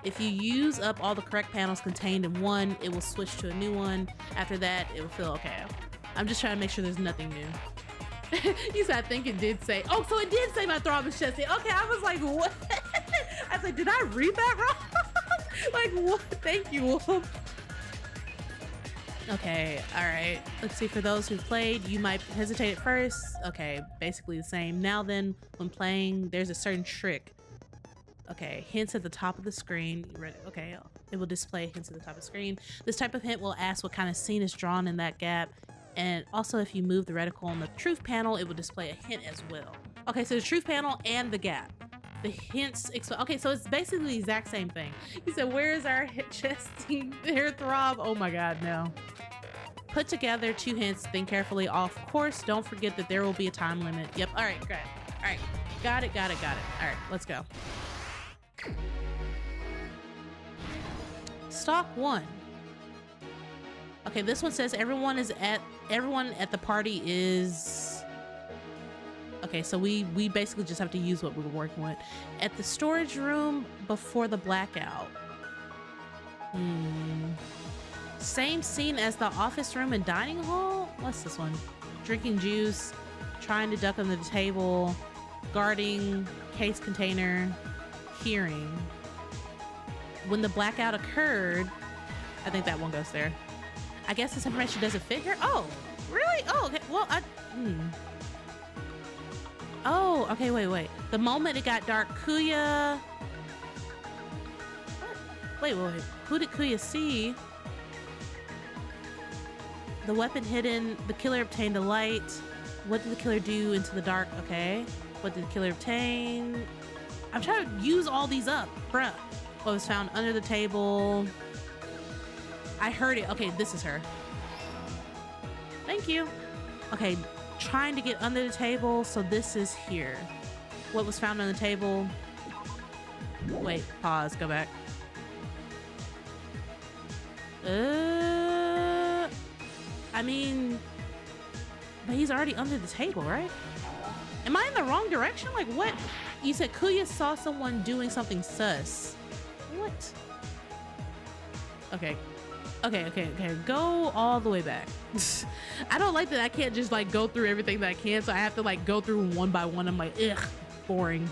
If you use up all the correct panels contained in one, it will switch to a new one. After that, it will feel okay. I'm just trying to make sure there's nothing new. You said, I think it did say, oh, so it did say my throb is chesting. Okay, I was like, what? I was like, did I read that wrong? Like, what? Thank you, Wolf. Okay, all right. Let's see, for those who played, you might hesitate at first. Okay, basically the same. Now then, when playing, there's a certain trick. Okay, hints at the top of the screen. You ready? Okay, it will display hints at the top of the screen. This type of hint will ask what kind of scene is drawn in that gap. And also, if you move the reticle on the truth panel, it will display a hint as well. Okay, so the truth panel and the gap. The hints. Okay, so it's basically the exact same thing. He said, "Where is our chest hair throb?" Oh my God, no. Put together 2 hints. Think carefully. Of course, don't forget that there will be a time limit. Yep. All right. Great. All right. Got it. All right. Let's go. Stock 1. Okay, this one says everyone at the party is. Okay, so we basically just have to use what we were working with. At the storage room before the blackout. Same scene as the office room and dining hall? What's this one? Drinking juice, trying to duck under the table, guarding case container, hearing. When the blackout occurred, I think that one goes there. I guess this information doesn't fit here. Oh, really? Oh, okay. Well, Oh, okay, wait. The moment it got dark, Kuya... Wait. Who did Kuya see? The weapon hidden. The killer obtained a light. What did the killer do into the dark? Okay. What did the killer obtain? I'm trying to use all these up, bruh. What was found under the table? I heard it. Okay, this is her. Thank you. Okay. Trying to get under the table, so this is here. What was found on the table? Wait, pause, go back. I mean, but he's already under the table, right? Am I in the wrong direction? Like, what? You said Kuya saw someone doing something sus. What? Okay. Go all the way back. I don't like that I can't just like go through everything that I can, so I have to like go through one by one. I'm like, ugh, boring.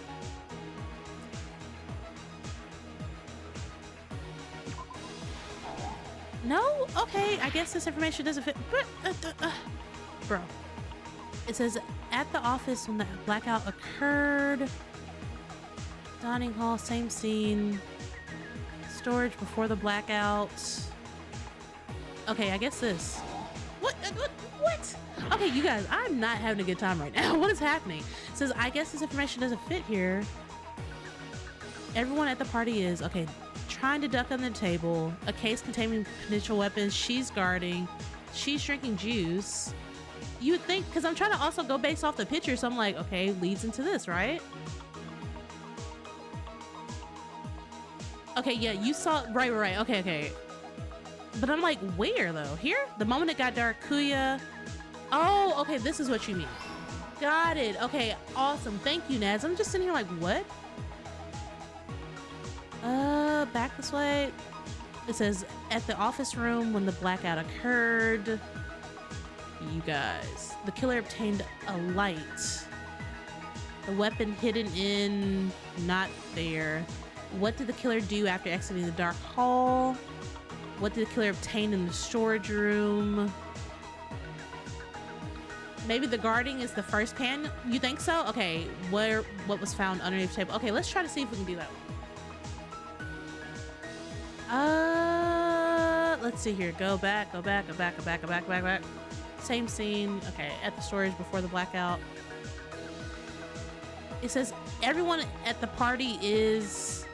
No? Okay, I guess this information doesn't fit. But, bro. It says, at the office when the blackout occurred. Dining hall, same scene. Storage before the blackout. Okay, I guess this. What? Okay, you guys, I'm not having a good time right now. What is happening? It says, I guess this information doesn't fit here. Everyone at the party is, okay, trying to duck under the table. A case containing potential weapons. She's guarding. She's drinking juice. You would think, because I'm trying to also go based off the picture, so I'm like, okay, leads into this, right? Okay, yeah, you saw, right, okay. But I'm like, where though? Here? The moment it got dark, Kuya. Oh, okay, this is what you mean. Got it. Okay, awesome. Thank you, Naz. I'm just sitting here like, what? Back this way. It says, at the office room when the blackout occurred. You guys. The killer obtained a light. The weapon hidden in, not there. What did the killer do after exiting the dark hall? What did the killer obtain in the storage room? Maybe the guarding is the first pan. You think so? Okay, what was found underneath the table? Okay, let's try to see if we can do that one. Let's see here. Go back. Same scene. Okay, at the storage before the blackout. It says everyone at the party is...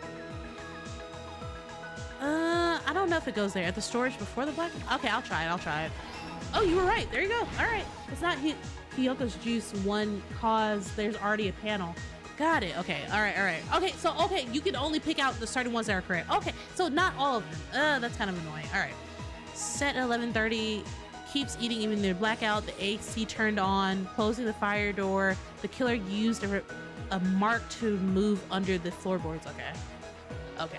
I don't know if it goes there. At the storage before the blackout? Okay, I'll try it. Oh, you were right. There you go. All right. It's not Hiyoko's juice one cause. There's already a panel. Got it. Okay. All right. Okay, so, you can only pick out the certain ones that are correct. Okay, so not all of them. That's kind of annoying. All right. Set at 11:30. Keeps eating even their blackout. The AC turned on. Closing the fire door. The killer used a mark to move under the floorboards. Okay.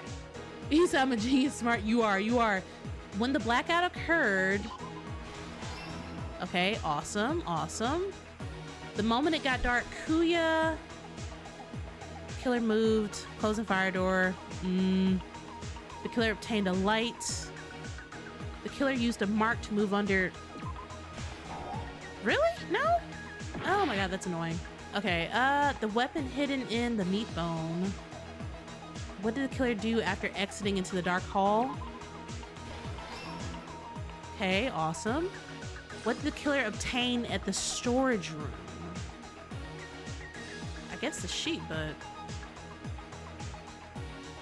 He said, I'm a genius, smart. You are. When the blackout occurred. Okay, awesome. The moment it got dark, Kuya. Killer moved, closing fire door. The killer obtained a light. The killer used a mark to move under. Really? No? Oh my god, that's annoying. Okay, the weapon hidden in the meat bone. What did the killer do after exiting into the dark hall? Okay, awesome. What did the killer obtain at the storage room? I guess the sheet, but...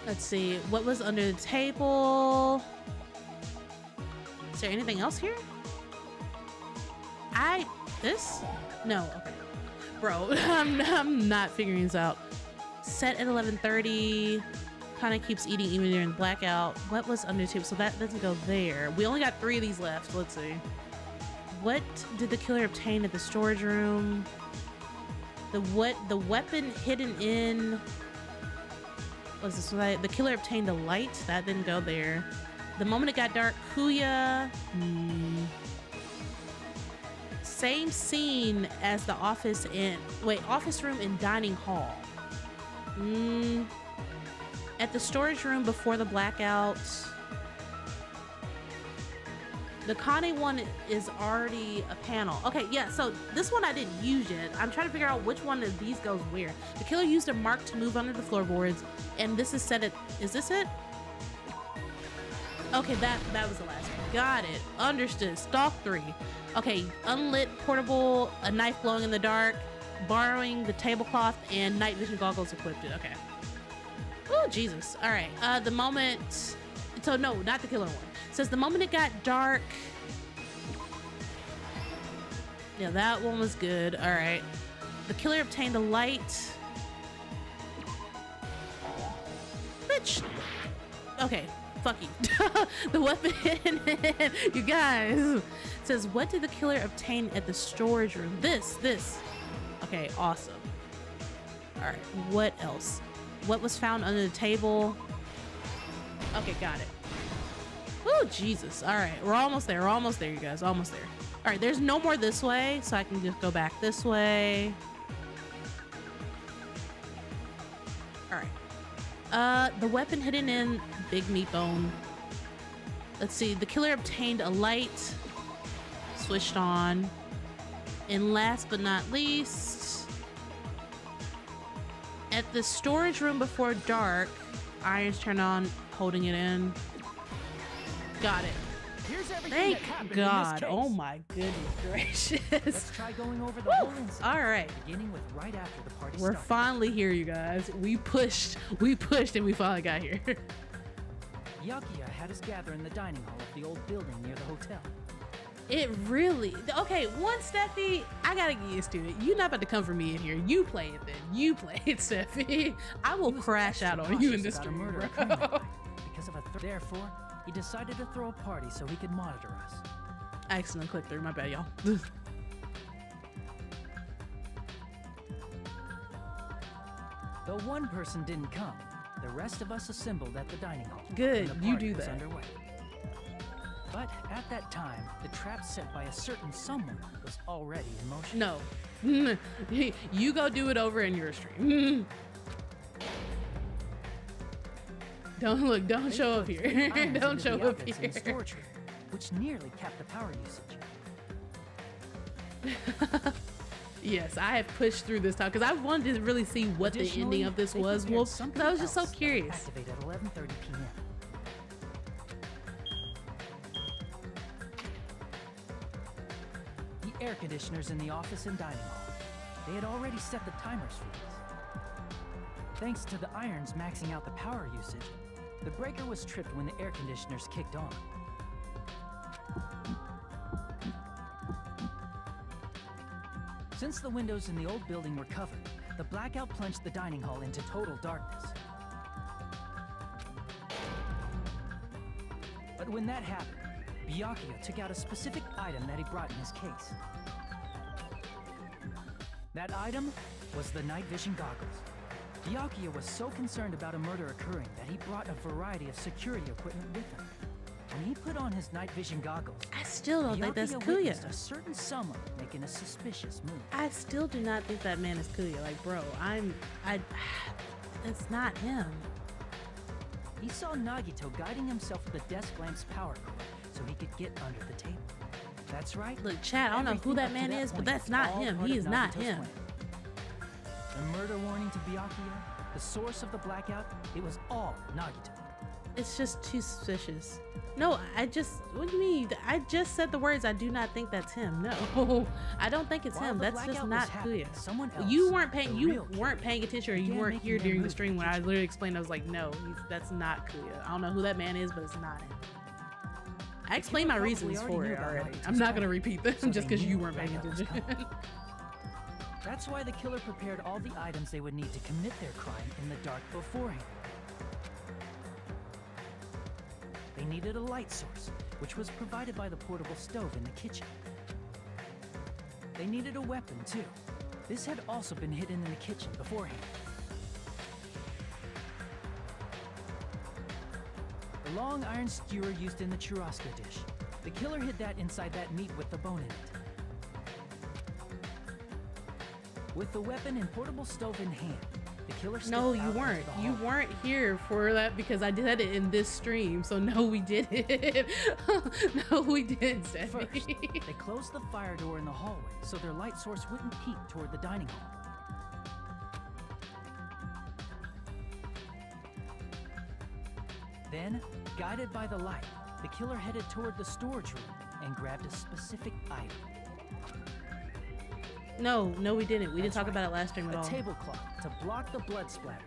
Let's see, what was under the table? Is there anything else here? This? No, okay. Bro, I'm not figuring this out. Set at 11:30. Kind of keeps eating even during blackout. What was under the table? So that doesn't go there. We only got 3 of these left. Let's see. What did the killer obtain at the storage room? The weapon hidden in... Was this right? The killer obtained a light. That didn't go there. The moment it got dark, Kuya. Same scene as the office room and dining hall. At the storage room before the blackout. The Connie one is already a panel. Okay, yeah, so this one I didn't use yet. I'm trying to figure out which one of these goes where. The killer used a mark to move under the floorboards, and this is set at, is this it? Okay, that was the last one. Got it. Understood. Stalk 3. Okay, unlit portable, a knife glowing in the dark, borrowing the tablecloth, and night vision goggles equipped it. Okay. Oh, Jesus. All right. The moment, so no, not the killer one. It says the moment it got dark. Yeah, that one was good. All right. The killer obtained a light. Bitch. Okay. Fuck you. The weapon. You guys. It says, what did the killer obtain at the storage room? This. Okay, awesome. All right. What else? What was found under the table? Okay, got it. Oh, Jesus. All right, we're almost there. We're almost there, you guys. Almost there. All right, there's no more this way, so I can just go back this way. All right. The weapon hidden in Big Meat Bone. Let's see. The killer obtained a light. Switched on. And last but not least, at the storage room before dark, irons turned on, holding it in. Got it. Thank God. Oh my goodness gracious. Let's try going over the whole incident. All right. Beginning with right after the party We're started. finally here, you guys. We pushed, and we finally got here. Yakuya had us gather in the dining hall of the old building near the hotel. It really, okay, one, Steffi, I gotta get used to it. You're not about to come for me in here. You play it then. You play it, Steffi. I will crash out on you in this stream, bro. Because of therefore, he decided to throw a party so he could monitor us. I accidentally clicked through. My bad, y'all. Though one person didn't come, the rest of us assembled at the dining hall. Good, and the you party do was that. Underway. But at that time, the trap set by a certain someone was already in motion. No. You go do it over in your stream. Don't show up here. Don't show up here. In the storage room, which nearly capped the power usage. Yes, I have pushed through this time because I wanted to really see what the ending of this was, Wolf. Because I was just so curious. Activate at 11:30 p.m. The air conditioners in the office and dining hall. They had already set the timers for these. Thanks to the irons maxing out the power usage, the breaker was tripped when the air conditioners kicked on. Since the windows in the old building were covered, the blackout plunged the dining hall into total darkness. But when that happened, Byakuya took out a specific item that he brought in his case. That item was the night vision goggles. Byakuya was so concerned about a murder occurring that he brought a variety of security equipment with him. When he put on his night vision goggles, I still don't think that's Byakuya Kuya. witnessed a certain someone making a suspicious move. I still do not think that man is Kuya. Like, bro, it's not him. He saw Nagito guiding himself with the desk lamp's power cord so he could get under the table. That's right. Look, chat, I don't know who that man is, but that's not him. He is not him. The murder warning to Byakuya, the source of the blackout, it was all Nagito. It's just too suspicious. No, what do you mean? I just said the words, I do not think that's him. No, I don't think it's him. That's just not Kuya. You weren't paying attention, or you weren't here during the stream when I literally explained. I was like, no, that's not Kuya. I don't know who that man is, but it's not him. I explained my reasons for it already. I'm not gonna repeat them just because you weren't paying attention. That's why the killer prepared all the items they would need to commit their crime in the dark beforehand. They needed a light source, which was provided by the portable stove in the kitchen. They needed a weapon, too. This had also been hidden in the kitchen beforehand. The long iron skewer used in the churrasco dish. The killer hid that inside that meat with the bone in it. With the weapon and portable stove in hand, the killer stepped No, you out weren't. into the You hall. weren't here for that because I did it in this stream. So no, we didn't. No, we didn't, Stephanie. First, they closed the fire door in the hallway so their light source wouldn't peek toward the dining hall. Then, guided by the light, the killer headed toward the storage room and grabbed a specific item. No, we didn't. We didn't talk about it last stream at all. A tablecloth to block the blood splatter.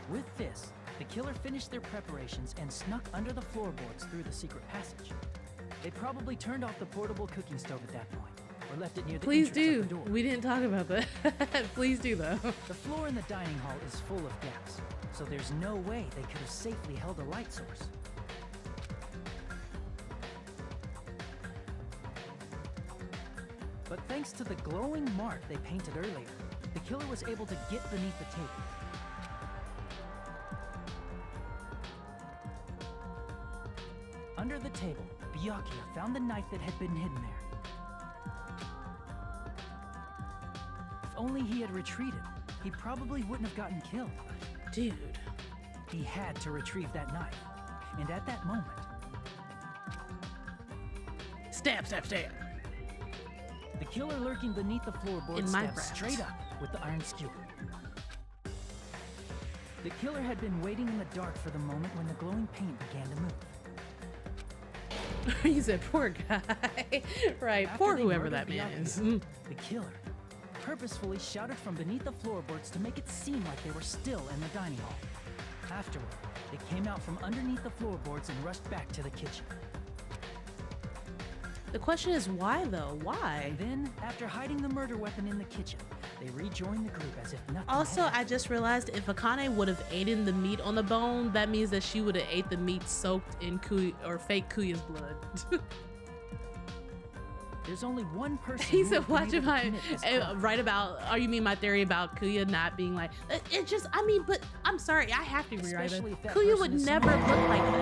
With this, the killer finished their preparations and snuck under the floorboards through the secret passage. They probably turned off the portable cooking stove at that point, or left it near the Please entrance do. of the door. We didn't talk about that. Please do, though. The floor in the dining hall is full of gaps, so there's no way they could have safely held a light source. But thanks to the glowing mark they painted earlier, the killer was able to get beneath the table. Under the table, Byakuya found the knife that had been hidden there. If only he had retreated, he probably wouldn't have gotten killed. Dude. He had to retrieve that knife. And at that moment... Stab, stab, stab. The killer lurking beneath the floorboards In stepped Minecraft. straight up with the iron skewer. The killer had been waiting in the dark for the moment when the glowing paint began to move. You said poor guy. Right, After poor they whoever murdered that man Byakuya, is. The killer purposefully shouted from beneath the floorboards to make it seem like they were still in the dining hall. Afterward, they came out from underneath the floorboards and rushed back to the kitchen. The question is why though? Why? And then, after hiding the murder weapon in the kitchen, they rejoined the group as if nothing Also, had I just realized if Akane would have eaten the meat on the bone, that means that she would have ate the meat soaked in Kuya or fake Kuya's blood. There's only one person He who said, would have been watch able my to commit this crime. right about. Oh, you mean my theory about Kuya not being like? It just. I mean, but I'm sorry, I have to rewrite it. Especially if that Kuya person would is never someone look with like an that.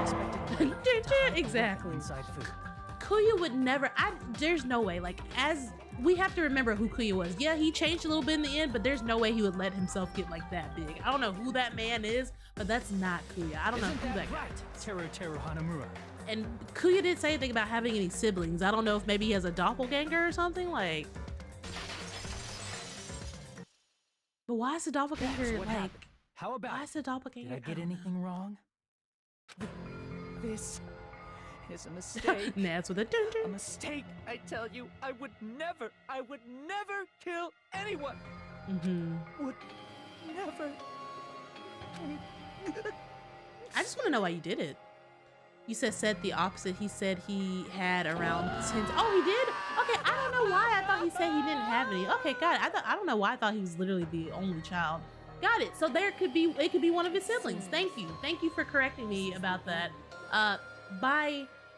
unexpected way to hide the Exactly. inside food. Kuya would never. There's no way. Like, as we have to remember who Kuya was. Yeah, he changed a little bit in the end, but there's no way he would let himself get like that big. I don't know who that man is, but that's not Kuya. I don't know who that guy is. Teru Hanamura. And Kuya didn't say anything about having any siblings. I don't know if maybe he has a doppelganger or something like. But why is the doppelganger That's what like? happened. How about Why is the doppelganger? Did I get don't anything wrong? This is a mistake. Nats with a dun A mistake, I tell you. I would never kill anyone. Would never. I just want to know why you did it. You said the opposite. He said he had around 10. Oh, he did? Okay, I don't know why I thought he said he didn't have any. Okay, got it. I don't know why I thought he was literally the only child. Got it. So it could be one of his siblings. Thank you for correcting me about that.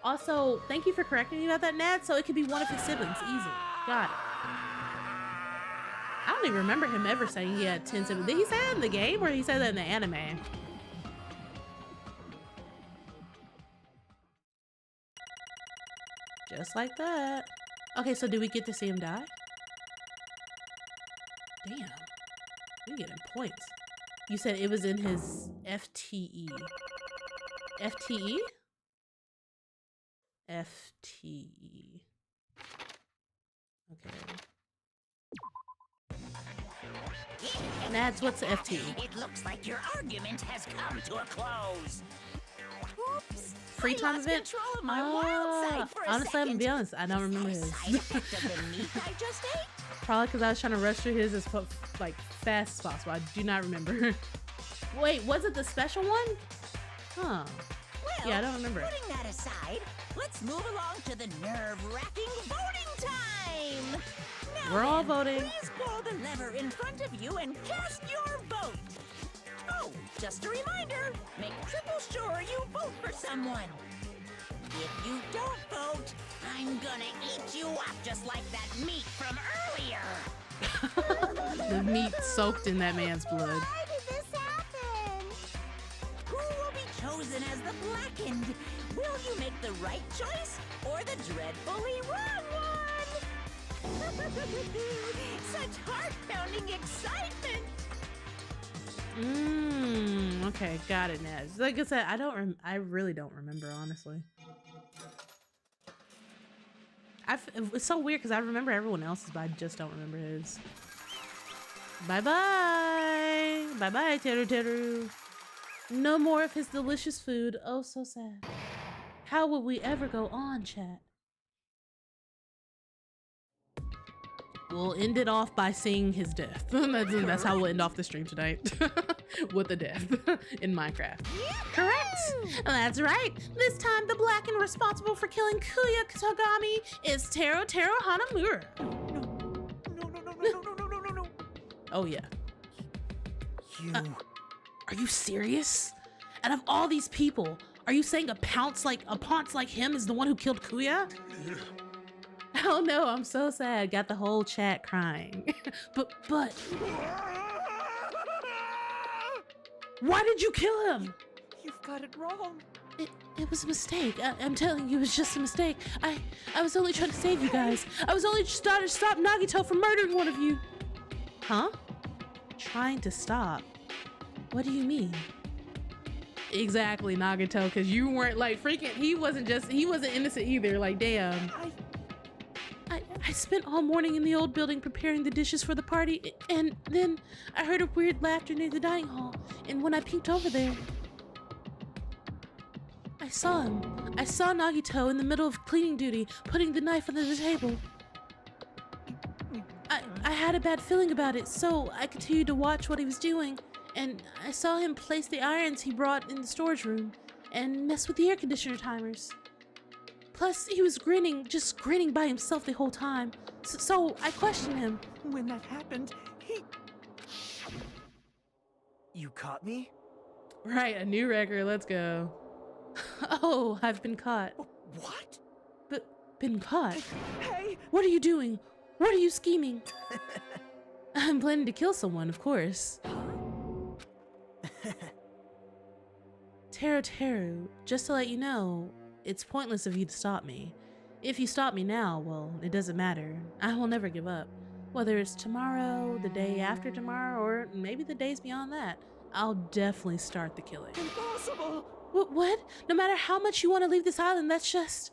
Also, thank you for correcting me about that, Nat. So it could be one of his siblings. Easy. Got it. I don't even remember him ever saying he had 10 siblings. Did he say that in the game or did he say that in the anime? Just like that. Okay, so did we get to see him die? Damn. We're getting points. You said it was in his FTE. FTE? FTE. Okay. Nads, what's FT? It looks like your argument has come to a close. Oops. Free time lost event? control of my wild side for a Honestly, I'm gonna be second. honest. I don't remember his. Side effect of the meat I just ate? Probably because I was trying to rush through his as like fast as possible. I do not remember. Wait, was it the special one? Huh. Well, Yeah, I don't remember. Putting that aside, let's move along to the nerve-wracking voting time. Now We're all then, voting. Please pull the lever in front of you and cast your vote. Oh, just a reminder, make triple sure you vote for someone. If you don't vote, I'm gonna eat you up just like that meat from earlier. The meat soaked in that man's blood. Why did this happen? Who will be chosen as the blackened? Will you make the right choice or the dreadfully wrong one? Such heart-pounding excitement! Okay, got it, Naz. Like I said, I really don't remember, honestly. It's so weird because I remember everyone else's, but I just don't remember his. Bye-bye. Bye-bye, Teru Teru. No more of his delicious food. Oh, so sad. How will we ever go on, chat? We'll end it off by seeing his death. That's how we'll end off the stream tonight. With a death in Minecraft. Correct! That's right. This time the blackened responsible for killing Kuya Katagami is Taro Hanamura. No. Oh yeah. You... Are you serious? Out of all these people, are you saying a ponce like him is the one who killed Kuya? Oh no, I'm so sad. Got the whole chat crying. but why did you kill him? You've got it wrong. It was a mistake. I'm telling you, it was just a mistake. I was only trying to save you guys. I was only just trying to stop Nagito from murdering one of you. Huh? Trying to stop? What do you mean? Exactly, Nagito, because you weren't like freaking. He wasn't innocent either. Like, damn. I spent all morning in the old building preparing the dishes for the party, and then I heard a weird laughter near the dining hall, and when I peeked over there, I saw him. I saw Nagito in the middle of cleaning duty, putting the knife under the table. I had a bad feeling about it, so I continued to watch what he was doing, and I saw him place the irons he brought in the storage room, and mess with the air conditioner timers. Plus, he was just grinning by himself the whole time. So I questioned him. When that happened, he... You caught me? Right, a new record, let's go. Oh, I've been caught. What? Been caught? Hey! What are you doing? What are you scheming? I'm planning to kill someone, of course. Teru, just to let you know, it's pointless of you to stop me. If you stop me now, well, it doesn't matter. I will never give up. Whether it's tomorrow, the day after tomorrow, or maybe the days beyond that, I'll definitely start the killing. Impossible! What? No matter how much you want to leave this island, that's just...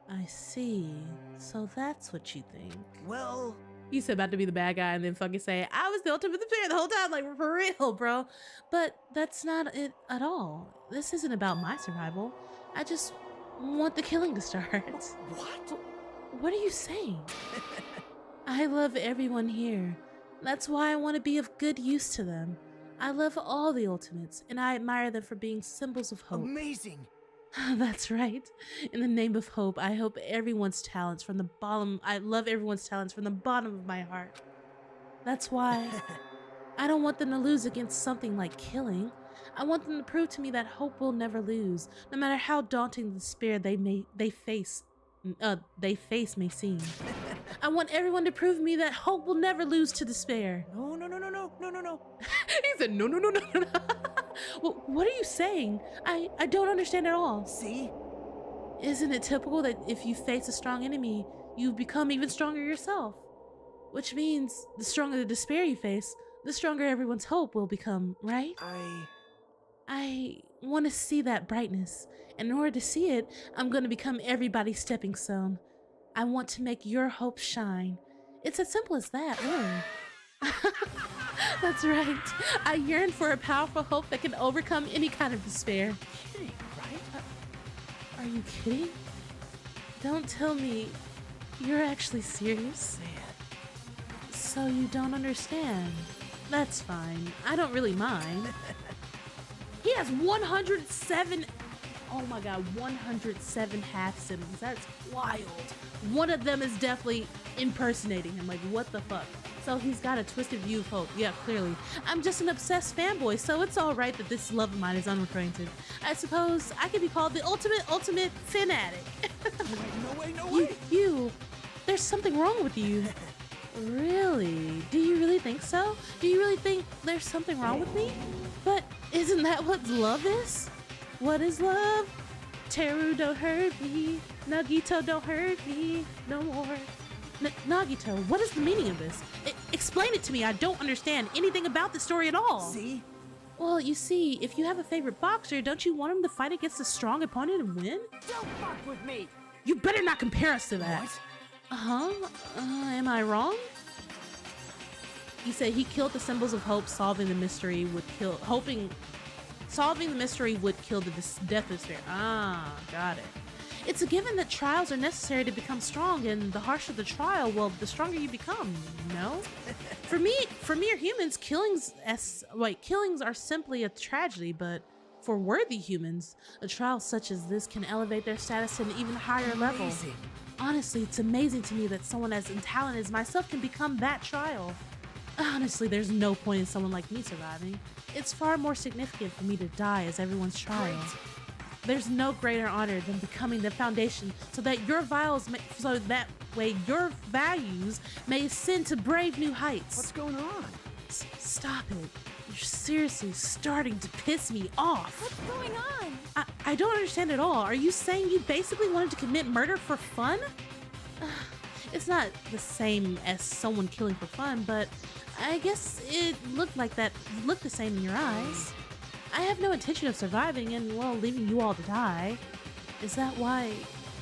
I see. So that's what you think. Well... You said about to be the bad guy and then fucking say, I was the ultimate player the whole time, like, for real, bro. But that's not it at all. This isn't about my survival. I just want the killing to start. What? What are you saying? I love everyone here. That's why I want to be of good use to them. I love all the ultimates, and I admire them for being symbols of hope. Amazing! That's right. In the name of hope, I hope everyone's talents from the bottom. I love everyone's talents from the bottom of my heart. That's why I don't want them to lose against something like killing. I want them to prove to me that hope will never lose, no matter how daunting the despair they face may seem. I want everyone to prove to me that hope will never lose to despair. No. He said no. Well, what are you saying? I don't understand at all. See? Isn't it typical that if you face a strong enemy, you become even stronger yourself? Which means the stronger the despair you face, the stronger everyone's hope will become, right? I want to see that brightness, and in order to see it, I'm going to become everybody's stepping stone. I want to make your hope shine. It's as simple as that, really. That's right. I yearn for a powerful hope that can overcome any kind of despair. Kidding, right? Are you kidding? Don't tell me you're actually serious. Man. So you don't understand. That's fine. I don't really mind. He has 107, oh my god, 107 half siblings. That's wild. One of them is definitely impersonating him. Like, what the fuck? So he's got a twisted view of hope. Yeah, clearly. I'm just an obsessed fanboy, so it's alright that this love of mine is unrequited. I suppose I could be called the ultimate fanatic. No way. You, there's something wrong with you. Really? Do you really think so? Do you really think there's something wrong with me? But isn't that what love is? What is love? Teru, don't hurt me. Nagito, don't hurt me no more. Nagito, what is the meaning of this? Explain it to me. I don't understand anything about the story at all. See? Well, you see, if you have a favorite boxer, don't you want him to fight against a strong opponent and win? Don't fuck with me! You better not compare us to that. What? Am I wrong? He said he killed the symbols of hope, solving the mystery would kill the death of despair. Ah, got it. It's a given that trials are necessary to become strong, and the harsher the trial, well, the stronger you become, no? For mere humans, killings are simply a tragedy, but for worthy humans, a trial such as this can elevate their status to an even higher level. Amazing. Honestly, it's amazing to me that someone as talented as myself can become that trial. Honestly, there's no point in someone like me surviving. It's far more significant for me to die as everyone's trial. Great. There's no greater honor than becoming the foundation so that your values may ascend to brave new heights. What's going on? Stop it. You're seriously starting to piss me off. What's going on? I don't understand at all. Are you saying you basically wanted to commit murder for fun? It's not the same as someone killing for fun, but I guess it looked the same in your eyes. I have no intention of surviving and, well, leaving you all to die. Is that why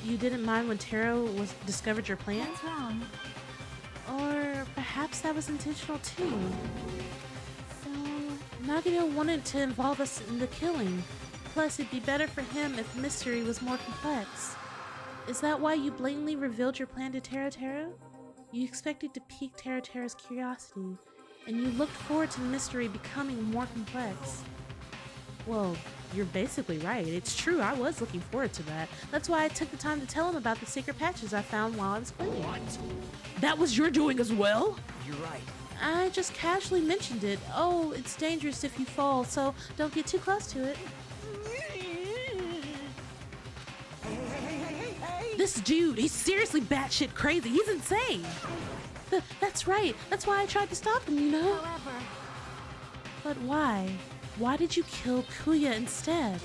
you didn't mind when Taro discovered your plan? What's wrong? Or perhaps that was intentional too. So, Nagito wanted to involve us in the killing. Plus, it'd be better for him if the mystery was more complex. Is that why you blatantly revealed your plan to Taro? You expected to pique Taro's curiosity, and you looked forward to the mystery becoming more complex. Well, you're basically right. It's true, I was looking forward to that. That's why I took the time to tell him about the secret patches I found while I was cleaning. What? That was your doing as well? You're right. I just casually mentioned it. Oh, it's dangerous if you fall, so don't get too close to it. This dude, he's seriously batshit crazy. He's insane. That's right. That's why I tried to stop him, you know? However... But why? Why did you kill Kuya instead?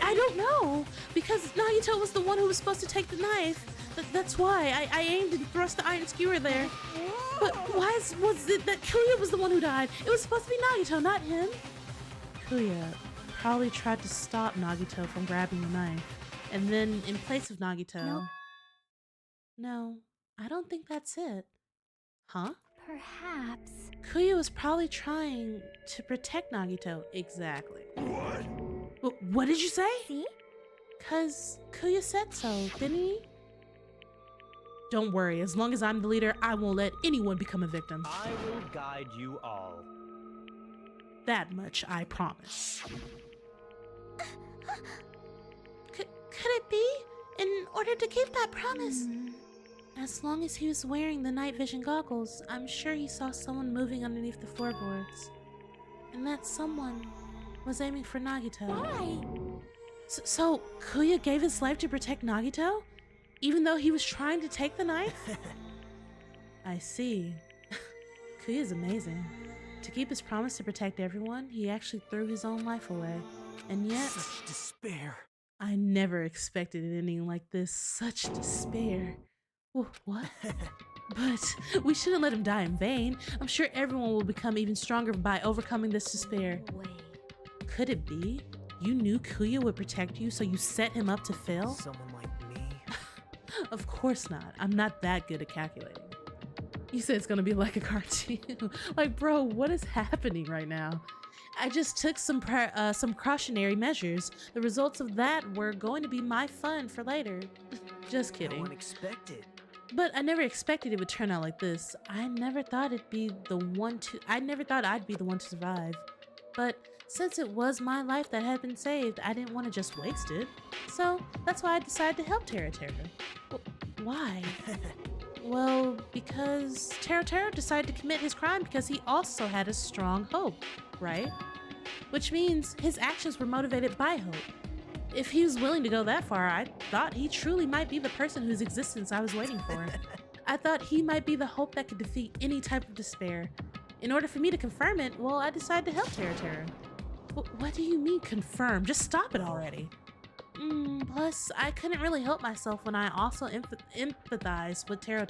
I don't know. Because Nagito was the one who was supposed to take the knife. That's why I aimed and thrust the iron skewer there. But why was it that Kuya was the one who died? It was supposed to be Nagito, not him. Kuya probably tried to stop Nagito from grabbing the knife. And then, in place of Nagito... Nope. No, I don't think that's it. Huh? perhaps... Kuya was probably trying to protect Nagito. Exactly. What? What did you say? See? 'Cause Kuya said so, didn't he? Don't worry, as long as I'm the leader, I won't let anyone become a victim. I will guide you all. That much I promise. Could it be? In order to keep that promise? As long as he was wearing the night vision goggles, I'm sure he saw someone moving underneath the floorboards. And that someone was aiming for Nagito. Why? So Kuya gave his life to protect Nagito? Even though he was trying to take the knife? I see. Kuya's amazing. To keep his promise to protect everyone, he actually threw his own life away. And yet... Such despair. I never expected an ending like this. Such despair. What? But we shouldn't let him die in vain. I'm sure everyone will become even stronger by overcoming this despair. Wait. Could it be? You knew Kuya would protect you, so you set him up to fail? Someone like me? Of course not. I'm not that good at calculating. You said it's gonna be like a cartoon. Like, bro, what is happening right now? I just took some precautionary measures. The results of that were going to be my fun for later. Just kidding. Unexpected. But I never expected it would turn out like this. I never thought I'd be the one to survive. But since it was my life that had been saved, I didn't want to just waste it. So that's why I decided to help Tera. Why? Well, because Tera decided to commit his crime because he also had a strong hope, right? Which means his actions were motivated by hope. If he was willing to go that far, I thought he truly might be the person whose existence I was waiting for. I thought he might be the hope that could defeat any type of despair. In order for me to confirm it, well, I decided to help Tera. What do you mean confirm? Just stop it already. Plus, I couldn't really help myself when I also empathized with Tera.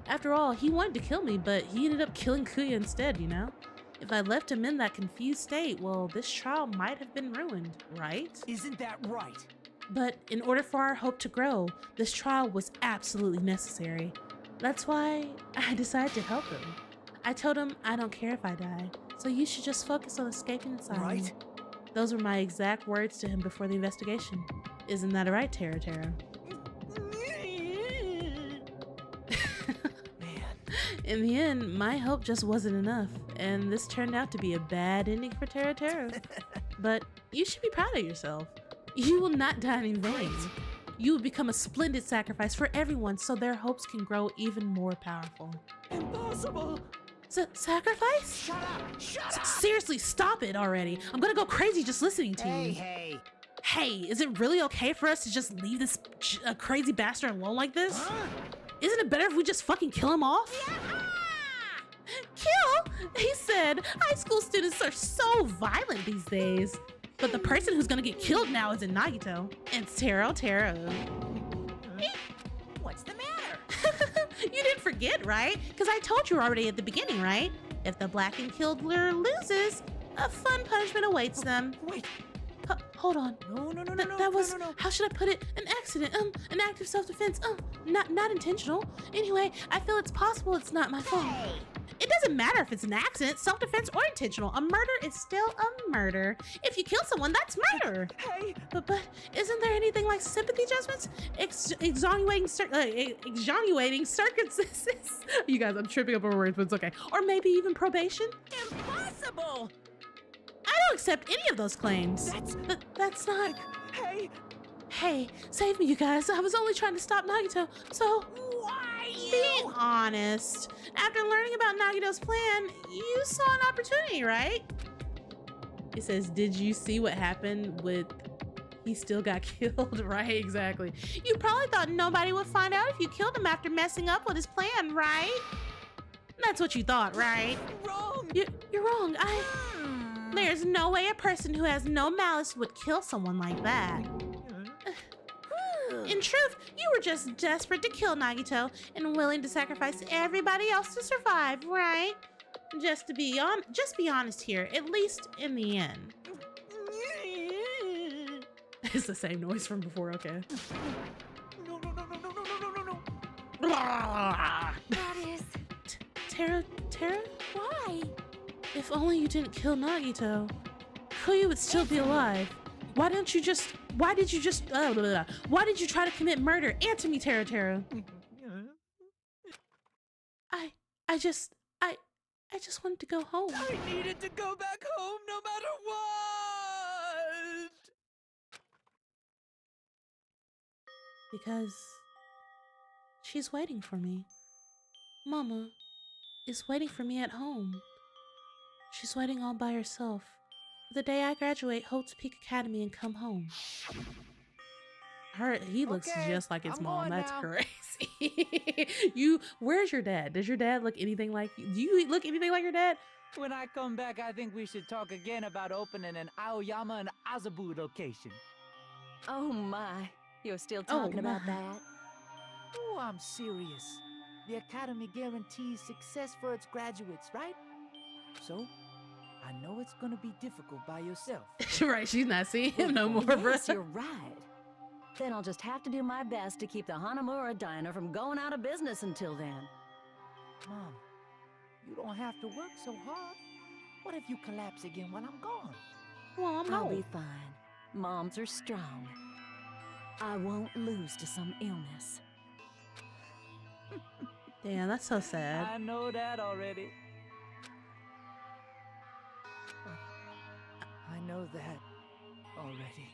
After all, he wanted to kill me, but he ended up killing Kuya instead, you know? If I left him in that confused state, well, this trial might have been ruined, right? Isn't that right? But in order for our hope to grow, this trial was absolutely necessary. That's why I decided to help him. I told him I don't care if I die, so you should just focus on escaping inside me. Right? Those were my exact words to him before the investigation. Isn't that right, Tera? In the end, my hope just wasn't enough, and this turned out to be a bad ending for Tera. But you should be proud of yourself. You will not die in vain. You will become a splendid sacrifice for everyone so their hopes can grow even more powerful. Impossible! Sacrifice? Shut up! Shut up! Seriously, stop it already. I'm gonna go crazy just listening to you. Hey, is it really okay for us to just leave this crazy bastard alone like this? Huh? Isn't it better if we just fucking kill him off? Kill? He said, high school students are so violent these days. But the person who's gonna get killed now isn't Nagito. It's Tera. What's the matter? You didn't forget, right? Because I told you already at the beginning, right? If the black and killer loses, a fun punishment awaits them. Wait. Hold on. No. That was, how should I put it? An accident. An act of self-defense. Not intentional. Anyway, I feel it's possible it's not my fault. It doesn't matter if it's an accident, self-defense, or intentional. A murder is still a murder. If you kill someone, that's murder. Hey. But isn't there anything like sympathy judgments? Exonerating circumstances? You guys, I'm tripping up over words, but it's okay. Or maybe even probation? Impossible! I don't accept any of those claims. That's not... Hey, save me, you guys. I was only trying to stop Nagito, so... Why you? Being honest, after learning about Nagito's plan, you saw an opportunity, right? It says, did you see what happened with... He still got killed, right? Exactly. You probably thought nobody would find out if you killed him after messing up with his plan, right? That's what you thought, right? Wrong! You're wrong. There's no way a person who has no malice would kill someone like that. In truth, you were just desperate to kill Nagito and willing to sacrifice everybody else to survive, right? Just be honest here, at least in the end. It's the same noise from before, okay. No. That is... Tera? Why? If only you didn't kill Nagito, Kuya would still be alive. Why did you try to commit murder? Answer me, Tera. I just wanted to go home. I needed to go back home no matter what! Because she's waiting for me. Mama is waiting for me at home. She's waiting all by herself. The day I graduate Holt's Peak Academy and come home. He looks just like his mom. That's crazy. Where's your dad? Does your dad look anything like you? Do you look anything like your dad? When I come back, I think we should talk again about opening an Aoyama and Azabu location. Oh my, you're still talking about that? Oh, I'm serious. The Academy guarantees success for its graduates, right? So, I know it's gonna be difficult by yourself. Right, she's not seeing him no more, bro. Yes, you're right. Then I'll just have to do my best to keep the Hanamura diner from going out of business until then. Mom, you don't have to work so hard. What if you collapse again while I'm gone? Well, I'll be fine. Moms are strong. I won't lose to some illness. Damn, that's so sad. I know that already. I know that already.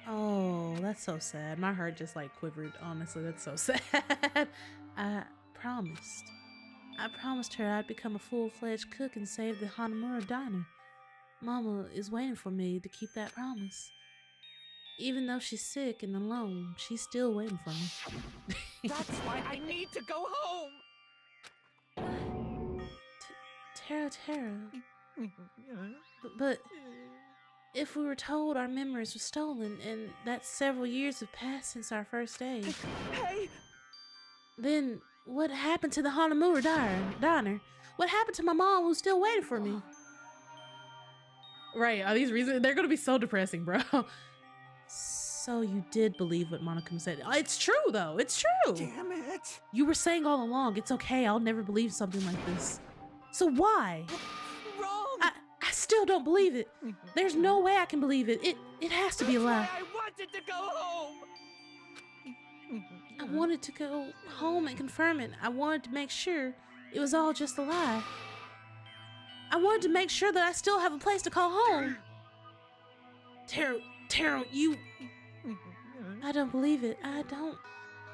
Oh, that's so sad. My heart just like quivered. Honestly, that's so sad. I promised. I promised her I'd become a full-fledged cook and save the Hanamura diner. Mama is waiting for me to keep that promise. Even though she's sick and alone, she's still waiting for me. That's why I need to go home. Taro. But if we were told our memories were stolen and that several years have passed since our first day, Hey! Then what happened to the Hanamura diner? What happened to my mom who's still waiting for me? Right, are these reasons? They're gonna be so depressing, bro. So you did believe what Monokuma said. It's true, though. It's true. Damn it. You were saying all along, it's okay. I'll never believe something like this. So why? Wrong. I still don't believe it. There's no way I can believe it. It has to be a lie. I wanted to go home. I wanted to go home and confirm it. I wanted to make sure it was all just a lie. I wanted to make sure that I still have a place to call home. Taro, you... I don't believe it. I don't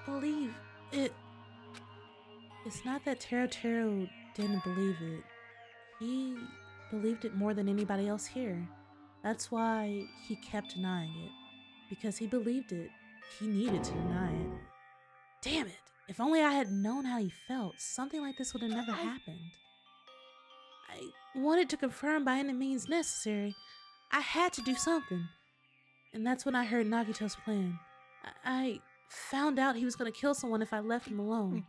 believe it. It's not that Taro didn't believe it. He believed it more than anybody else here. That's why he kept denying it. Because he believed it. He needed to deny it. Damn it. If only I had known how he felt, something like this would have never happened. I wanted to confirm by any means necessary. I had to do something. And that's when I heard Nagito's plan. I found out he was going to kill someone if I left him alone.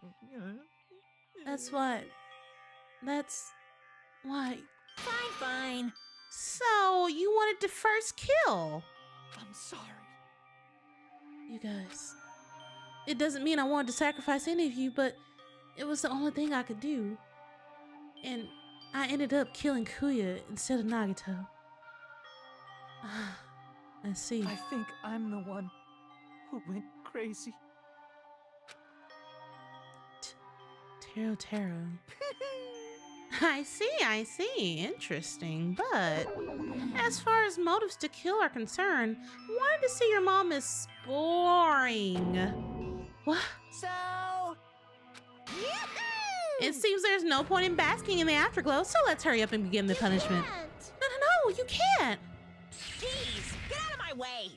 That's why... Fine. So, you wanted to first kill? I'm sorry. You guys... It doesn't mean I wanted to sacrifice any of you, but it was the only thing I could do. And I ended up killing Kuya instead of Nagito. I see. I think I'm the one who went crazy. Taro. I see. Interesting. But as far as motives to kill are concerned, wanted to see your mom is boring. What? So... It seems there's no point in basking in the afterglow, so let's hurry up and begin the punishment. No, you can't. Jeez, get out of my way.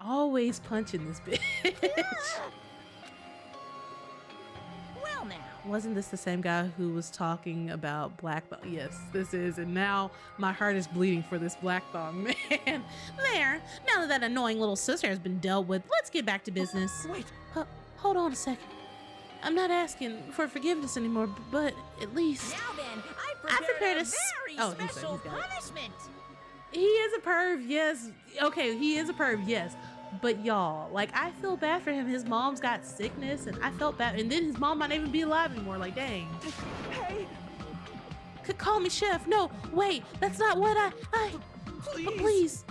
Always punching this bitch. Well now. Wasn't this the same guy who was talking about black thong? Yes, this is, and now my heart is bleeding for this black thong man. There, now that annoying little sister has been dealt with, let's get back to business. Wait. Hold on a second. I'm not asking for forgiveness anymore, but at least... Now then, I prepared a very special punishment. He is a perv, yes. Okay, he is a perv, yes. But y'all, like, I feel bad for him. His mom's got sickness, and I felt bad. And then his mom might not even be alive anymore. Like, dang. Hey. Could call me chef. No, wait, that's not what Please,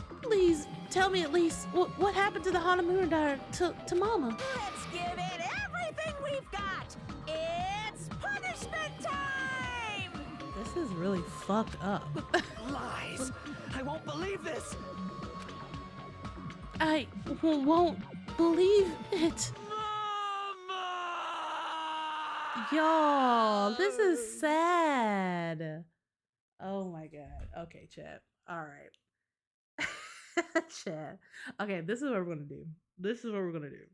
tell me at least what happened to the Hanamura diner to Mama. Let's give it everything we've got. It's punishment time. This is really fucked up. Lies. I won't believe this. I won't believe it. Mama! Y'all, this is sad. Oh my god. Okay, chat. All right. Chat. Okay, this is what we're gonna do.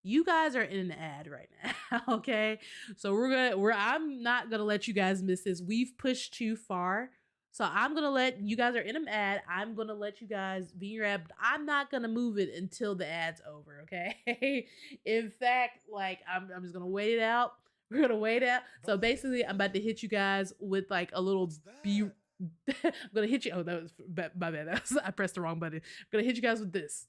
You guys are in an ad right now, okay? So I'm not gonna let you guys miss this. We've pushed too far. So I'm gonna let you guys are in an ad. I'm gonna let you guys be your ad. But I'm not gonna move it until the ad's over, okay? In fact, like I'm just gonna wait it out. We're gonna wait out. So basically, I'm about to hit you guys with like a little I'm gonna hit you. Oh, that was my bad. I pressed the wrong button. I'm gonna hit you guys with this.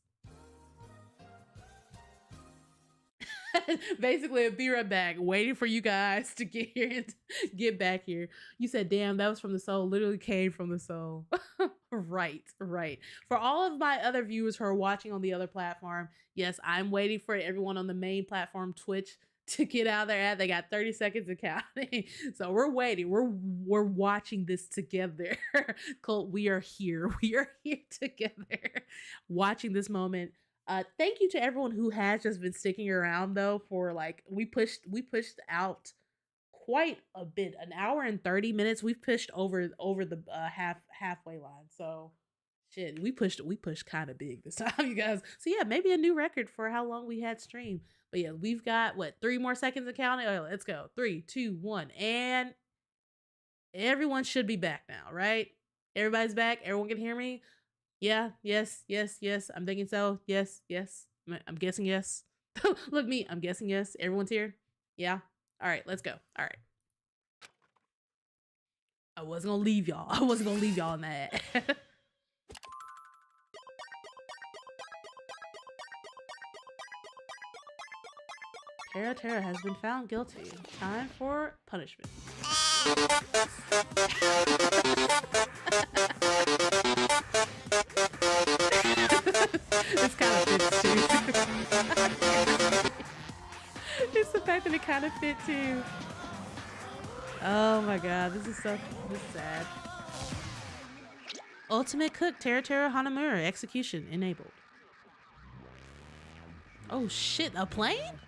Basically, a be right back, waiting for you guys to get here and get back here. You said, damn, that was from the soul, literally came from the soul. Right. For all of my other viewers who are watching on the other platform, yes, I'm waiting for everyone on the main platform, Twitch, to get out of their ad. They got 30 seconds of counting. So we're waiting. We're watching this together. Colt, we are here. We are here together watching this moment. Thank you to everyone who has just been sticking around though for like we pushed out quite a bit, an hour and 30 minutes. We've pushed over the halfway line. So shit, we pushed kind of big this time, you guys. So yeah, maybe a new record for how long we had stream. But yeah, we've got what, 3 more seconds of counting. Oh, let's go. 3, 2, 1, and everyone should be back now, right? Everybody's back. Everyone can hear me. Yeah, yes. I'm thinking so. Yes. I'm guessing yes. Look me, I'm guessing yes. Everyone's here. Yeah. All right, let's go. All right. I wasn't gonna leave y'all. In that. Tara has been found guilty. Time for punishment. It's kind of fits too. It's the fact that it kind of fit too. Oh my god, this is sad. Ultimate Cook Tara Hanamura execution enabled. Oh shit, a plane?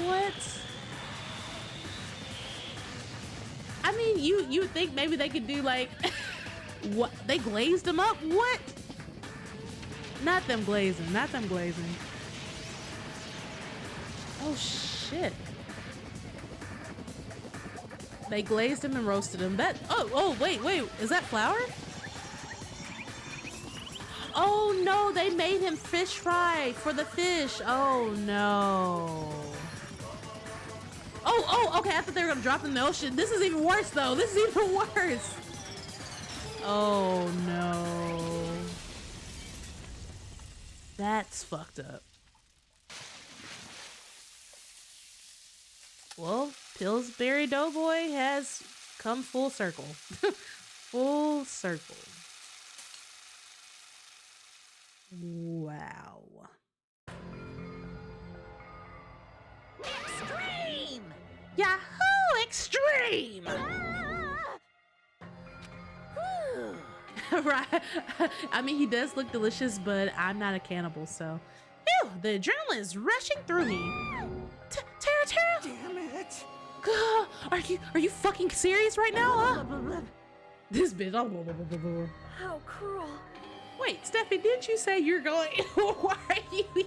What? I mean, you would think maybe they could do like what, they glazed them up? What? Not them glazing. Oh shit. They glazed him and roasted him. Wait, is that flour? Oh no, they made him fish fry for the fish. Oh no. Oh, okay, I thought they were gonna drop in the ocean. This is even worse though. This is even worse. Oh no. That's fucked up. Well, Pillsbury Doughboy has come full circle. Full circle. Wow. Extreme! Yahoo! Extreme! Right. I mean, he does look delicious, but I'm not a cannibal, so. Ew, the adrenaline is rushing through me. Tara! Damn it! Are you fucking serious right now? Huh? This bitch. How cruel. Wait, Steffi, didn't you say you're going? Why are you here?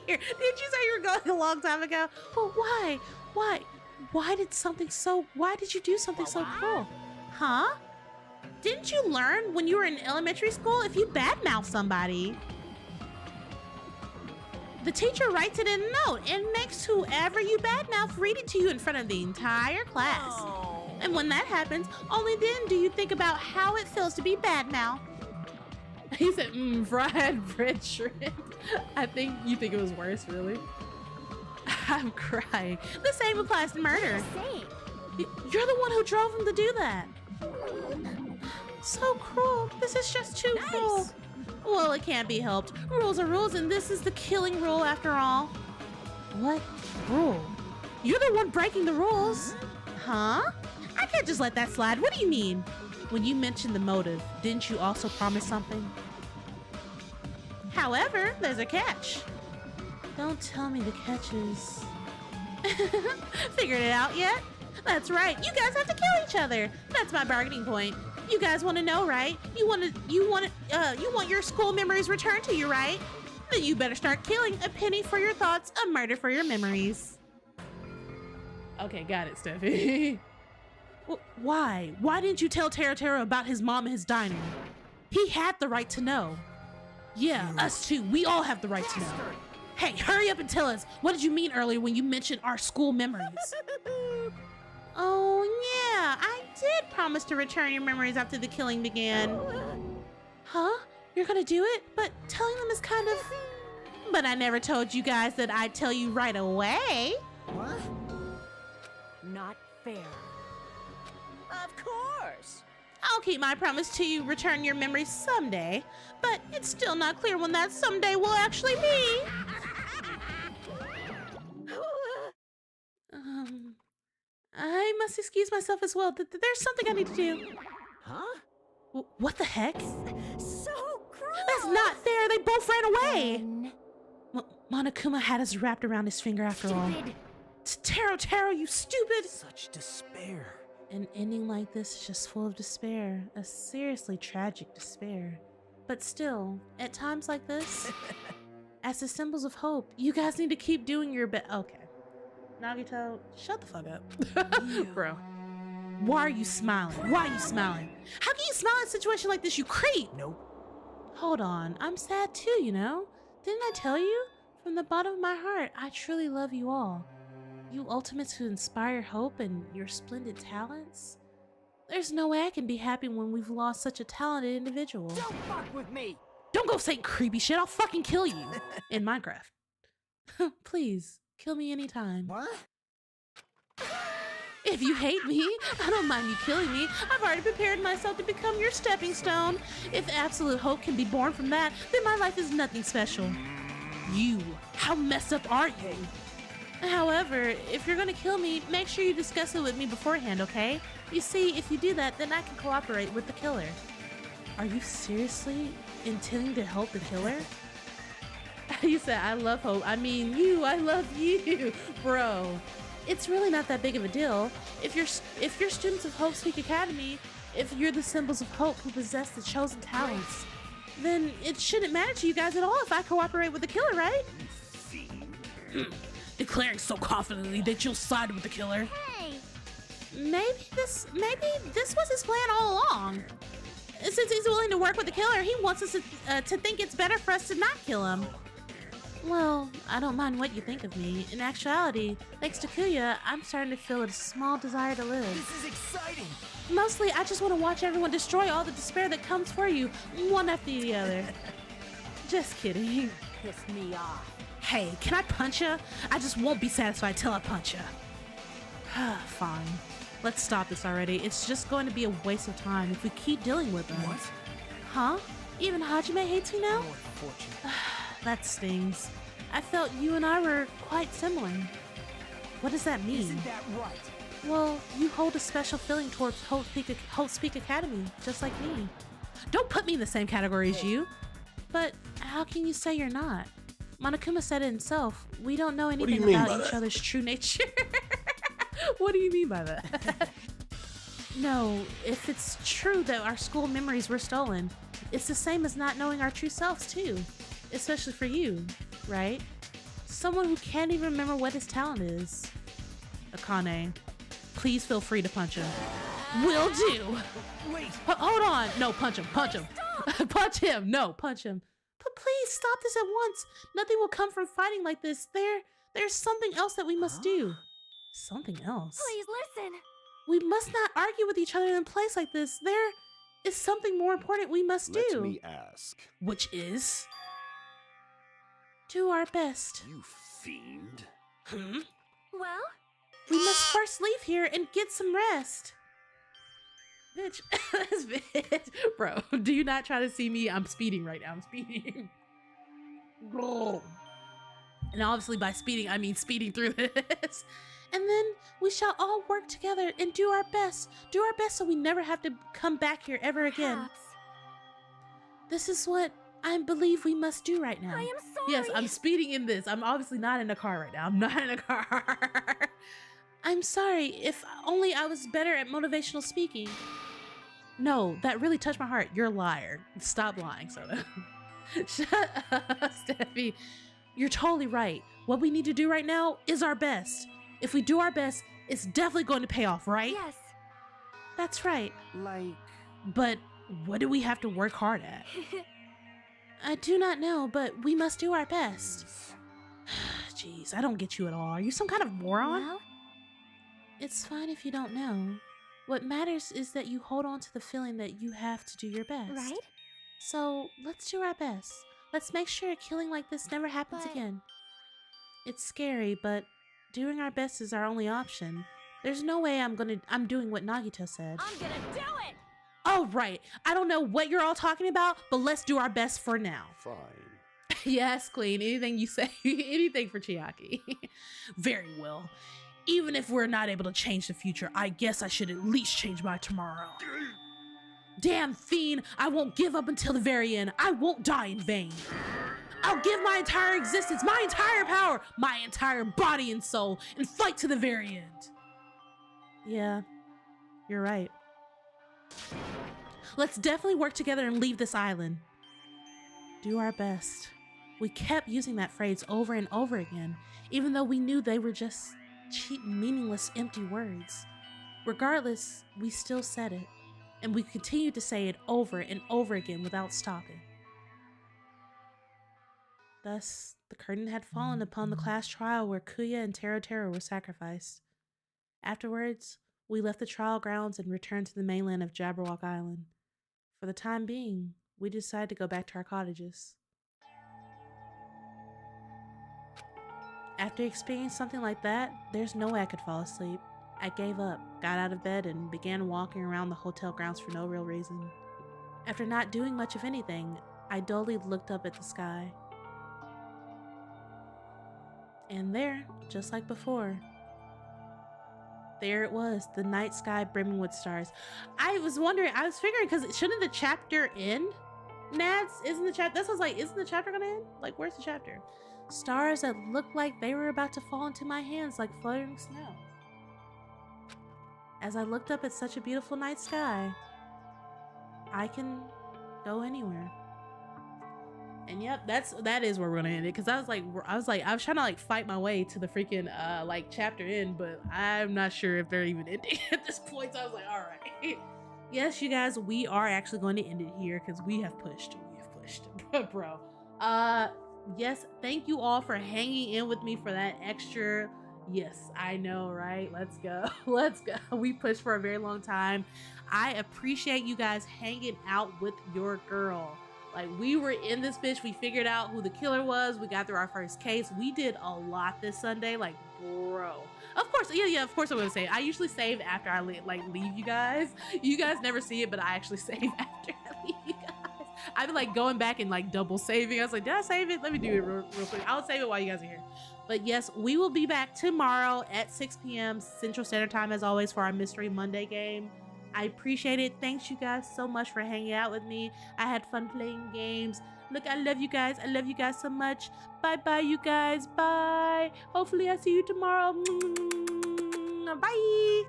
Didn't you say you were going a long time ago? Well, why? Why did you do something so cruel? Huh? Didn't you learn when you were in elementary school if you badmouth somebody, the teacher writes it in a note and makes whoever you badmouth read it to you in front of the entire class. Oh. And when that happens, only then do you think about how it feels to be badmouthed. He said, fried bread shrimp. I think you think it was worse, really. I'm crying. The same applies to murder. You're the one who drove him to do that. So cruel. This is just too cruel. Well, it can't be helped. Rules are rules, and this is the killing rule after all. What rule? You're the one breaking the rules. Huh? I can't just let that slide. What do you mean? When you mentioned the motive, didn't you also promise something? However, there's a catch. Don't tell me the catch is... Figured it out yet? That's right. You guys have to kill each other. That's my bargaining point. You guys want to know, right? You want your school memories returned to you, right? Then you better start killing. A penny for your thoughts, a murder for your memories. Okay, got it, Steffi. Why? Why didn't you tell Tara about his mom and his diner? He had the right to know. Yeah, us too. We all have the right to know. Hey, hurry up and tell us. What did you mean earlier when you mentioned our school memories? Oh, yeah. I did promise to return your memories after the killing began. Huh? You're gonna do it, but telling them is kind of... But I never told you guys that I'd tell you right away. What? Not fair. Of course. I'll keep my promise to you return your memories someday, but it's still not clear when that someday will actually be. I must excuse myself as well. There's something I need to do. Huh? What the heck? So cruel! That's not fair. They both ran away. Monokuma had us wrapped around his finger after all. Taro, you stupid! Such despair. An ending like this is just full of despair. A seriously tragic despair. But still, at times like this, as the symbols of hope, you guys need to keep doing your best. Okay. Nagito, shut the fuck up. Bro. Why are you smiling? Why are you smiling? How can you smile in a situation like this, you creep? Nope. Hold on, I'm sad too, you know? Didn't I tell you? From the bottom of my heart, I truly love you all. You ultimates who inspire hope and your splendid talents. There's no way I can be happy when we've lost such a talented individual. Don't fuck with me! Don't go saying creepy shit, I'll fucking kill you. In Minecraft. Please, kill me anytime. What? If you hate me, I don't mind you killing me. I've already prepared myself to become your stepping stone. If absolute hope can be born from that, then my life is nothing special. You, how messed up are you? However, if you're gonna kill me, make sure you discuss it with me beforehand, okay? You see, if you do that, then I can cooperate with the killer. Are you seriously intending to help the killer? You said, I love hope. I mean you, I love you, bro. It's really not that big of a deal. If you're students of Hope Speak Academy, if you're the symbols of hope who possess the chosen talents, then it shouldn't matter to you guys at all if I cooperate with the killer, right? Declaring so confidently that you'll side with the killer. Hey! Maybe this was his plan all along. Since he's willing to work with the killer, he wants us to think it's better for us to not kill him. Well, I don't mind what you think of me. In actuality, thanks to Kuya, I'm starting to feel a small desire to live. This is exciting! Mostly, I just want to watch everyone destroy all the despair that comes for you, one after the other. Just kidding. Piss me off. Hey, can I punch ya? I just won't be satisfied till I punch ya. Fine. Let's stop this already. It's just going to be a waste of time if we keep dealing with them. What? Huh? Even Hajime hates me now? Oh, unfortunate. That stings. I felt you and I were quite similar. What does that mean? Isn't that right? Well, you hold a special feeling towards Hope Speak Academy, just like me. Don't put me in the same category as you. But how can you say you're not? Monokuma said it himself. We don't know anything about each other's true nature. What do you mean by that? No, if it's true that our school memories were stolen, it's the same as not knowing our true selves too. Especially for you, right? Someone who can't even remember what his talent is. Akane, please feel free to punch him. Will do! Wait! Hold on! No, punch him, punch him! Punch him! No, punch him. But please stop this at once. Nothing will come from fighting like this. There's something else that we must do. Something else? Please listen. We must not argue with each other in a place like this. There is something more important we must do. Let me ask. Which is? Do our best. You fiend. Well? We must first leave here and get some rest. Bitch. Bitch. Bro, do you not try to see me? I'm speeding right now. I'm speeding. And obviously by speeding, I mean speeding through this. And then we shall all work together and do our best. Do our best so we never have to come back here ever again. Perhaps. This is what I believe we must do right now. I am sorry. Yes, I'm speeding in this. I'm obviously not in a car right now. I'm not in a car. I'm sorry. If only I was better at motivational speaking. No, that really touched my heart. You're a liar. Stop lying, Soda. Shut up, Steffi. You're totally right. What we need to do right now is our best. If we do our best, it's definitely going to pay off, right? Yes. That's right. Like... But what do we have to work hard at? I do not know, but we must do our best. Jeez, I don't get you at all. Are you some kind of moron? Well? It's fine if you don't know. What matters is that you hold on to the feeling that you have to do your best. Right? So let's do our best. Let's make sure a killing like this never happens again. It's scary, but doing our best is our only option. There's no way I'm doing what Nagito said. I'm gonna do it! Oh, right. I don't know what you're all talking about, but let's do our best for now. Fine. Yes, Queen. Anything you say. Anything for Chiaki. Very well. Even if we're not able to change the future, I guess I should at least change my tomorrow. Damn fiend, I won't give up until the very end. I won't die in vain. I'll give my entire existence, my entire power, my entire body and soul, and fight to the very end. Yeah, you're right. Let's definitely work together and leave this island. Do our best. We kept using that phrase over and over again, even though we knew they were just cheap, meaningless, empty words. Regardless, we still said it, and we continued to say it over and over again without stopping. Thus, the curtain had fallen upon the class trial where Kuya and Tero were sacrificed. Afterwards, we left the trial grounds and returned to the mainland of Jabberwock Island. For the time being, we decided to go back to our cottages. After experiencing something like that, there's no way I could fall asleep. I gave up, got out of bed, and began walking around the hotel grounds for no real reason. After not doing much of anything, I dully looked up at the sky. And there, just like before, there it was, the night sky brimming with stars. I was figuring, because shouldn't the chapter end? Nads, isn't the chapter, this was like, isn't the chapter gonna end? Like, where's the chapter? Stars that looked like they were about to fall into my hands like fluttering snow. As I looked up at such a beautiful night sky, I can go anywhere. And yep, that is where we're gonna end it. Cause I was trying to like fight my way to the freaking like chapter end, but I'm not sure if they're even ending at this point. So I was like, all right. Yes, you guys, we are actually going to end it here because we have pushed, bro. Yes, thank you all for hanging in with me for that extra. Yes, I know, right? Let's go. Let's go. We pushed for a very long time. I appreciate you guys hanging out with your girl. Like, we were in this bitch. We figured out who the killer was. We got through our first case. We did a lot this Sunday. Like, bro. Of course, yeah, of course I'm gonna say it. I usually save after I leave you guys. You guys never see it, but I actually save after I leave you guys. I've been like going back and like double saving. I was like, did I save it? Let me do it real quick. I'll save it while you guys are here. But yes, we will be back tomorrow at 6 p.m. Central Standard Time as always for our Mystery Monday game. I appreciate it. Thanks you guys so much for hanging out with me. I had fun playing games. Look, I love you guys. I love you guys so much. Bye-bye, you guys. Bye. Hopefully I see you tomorrow. Bye.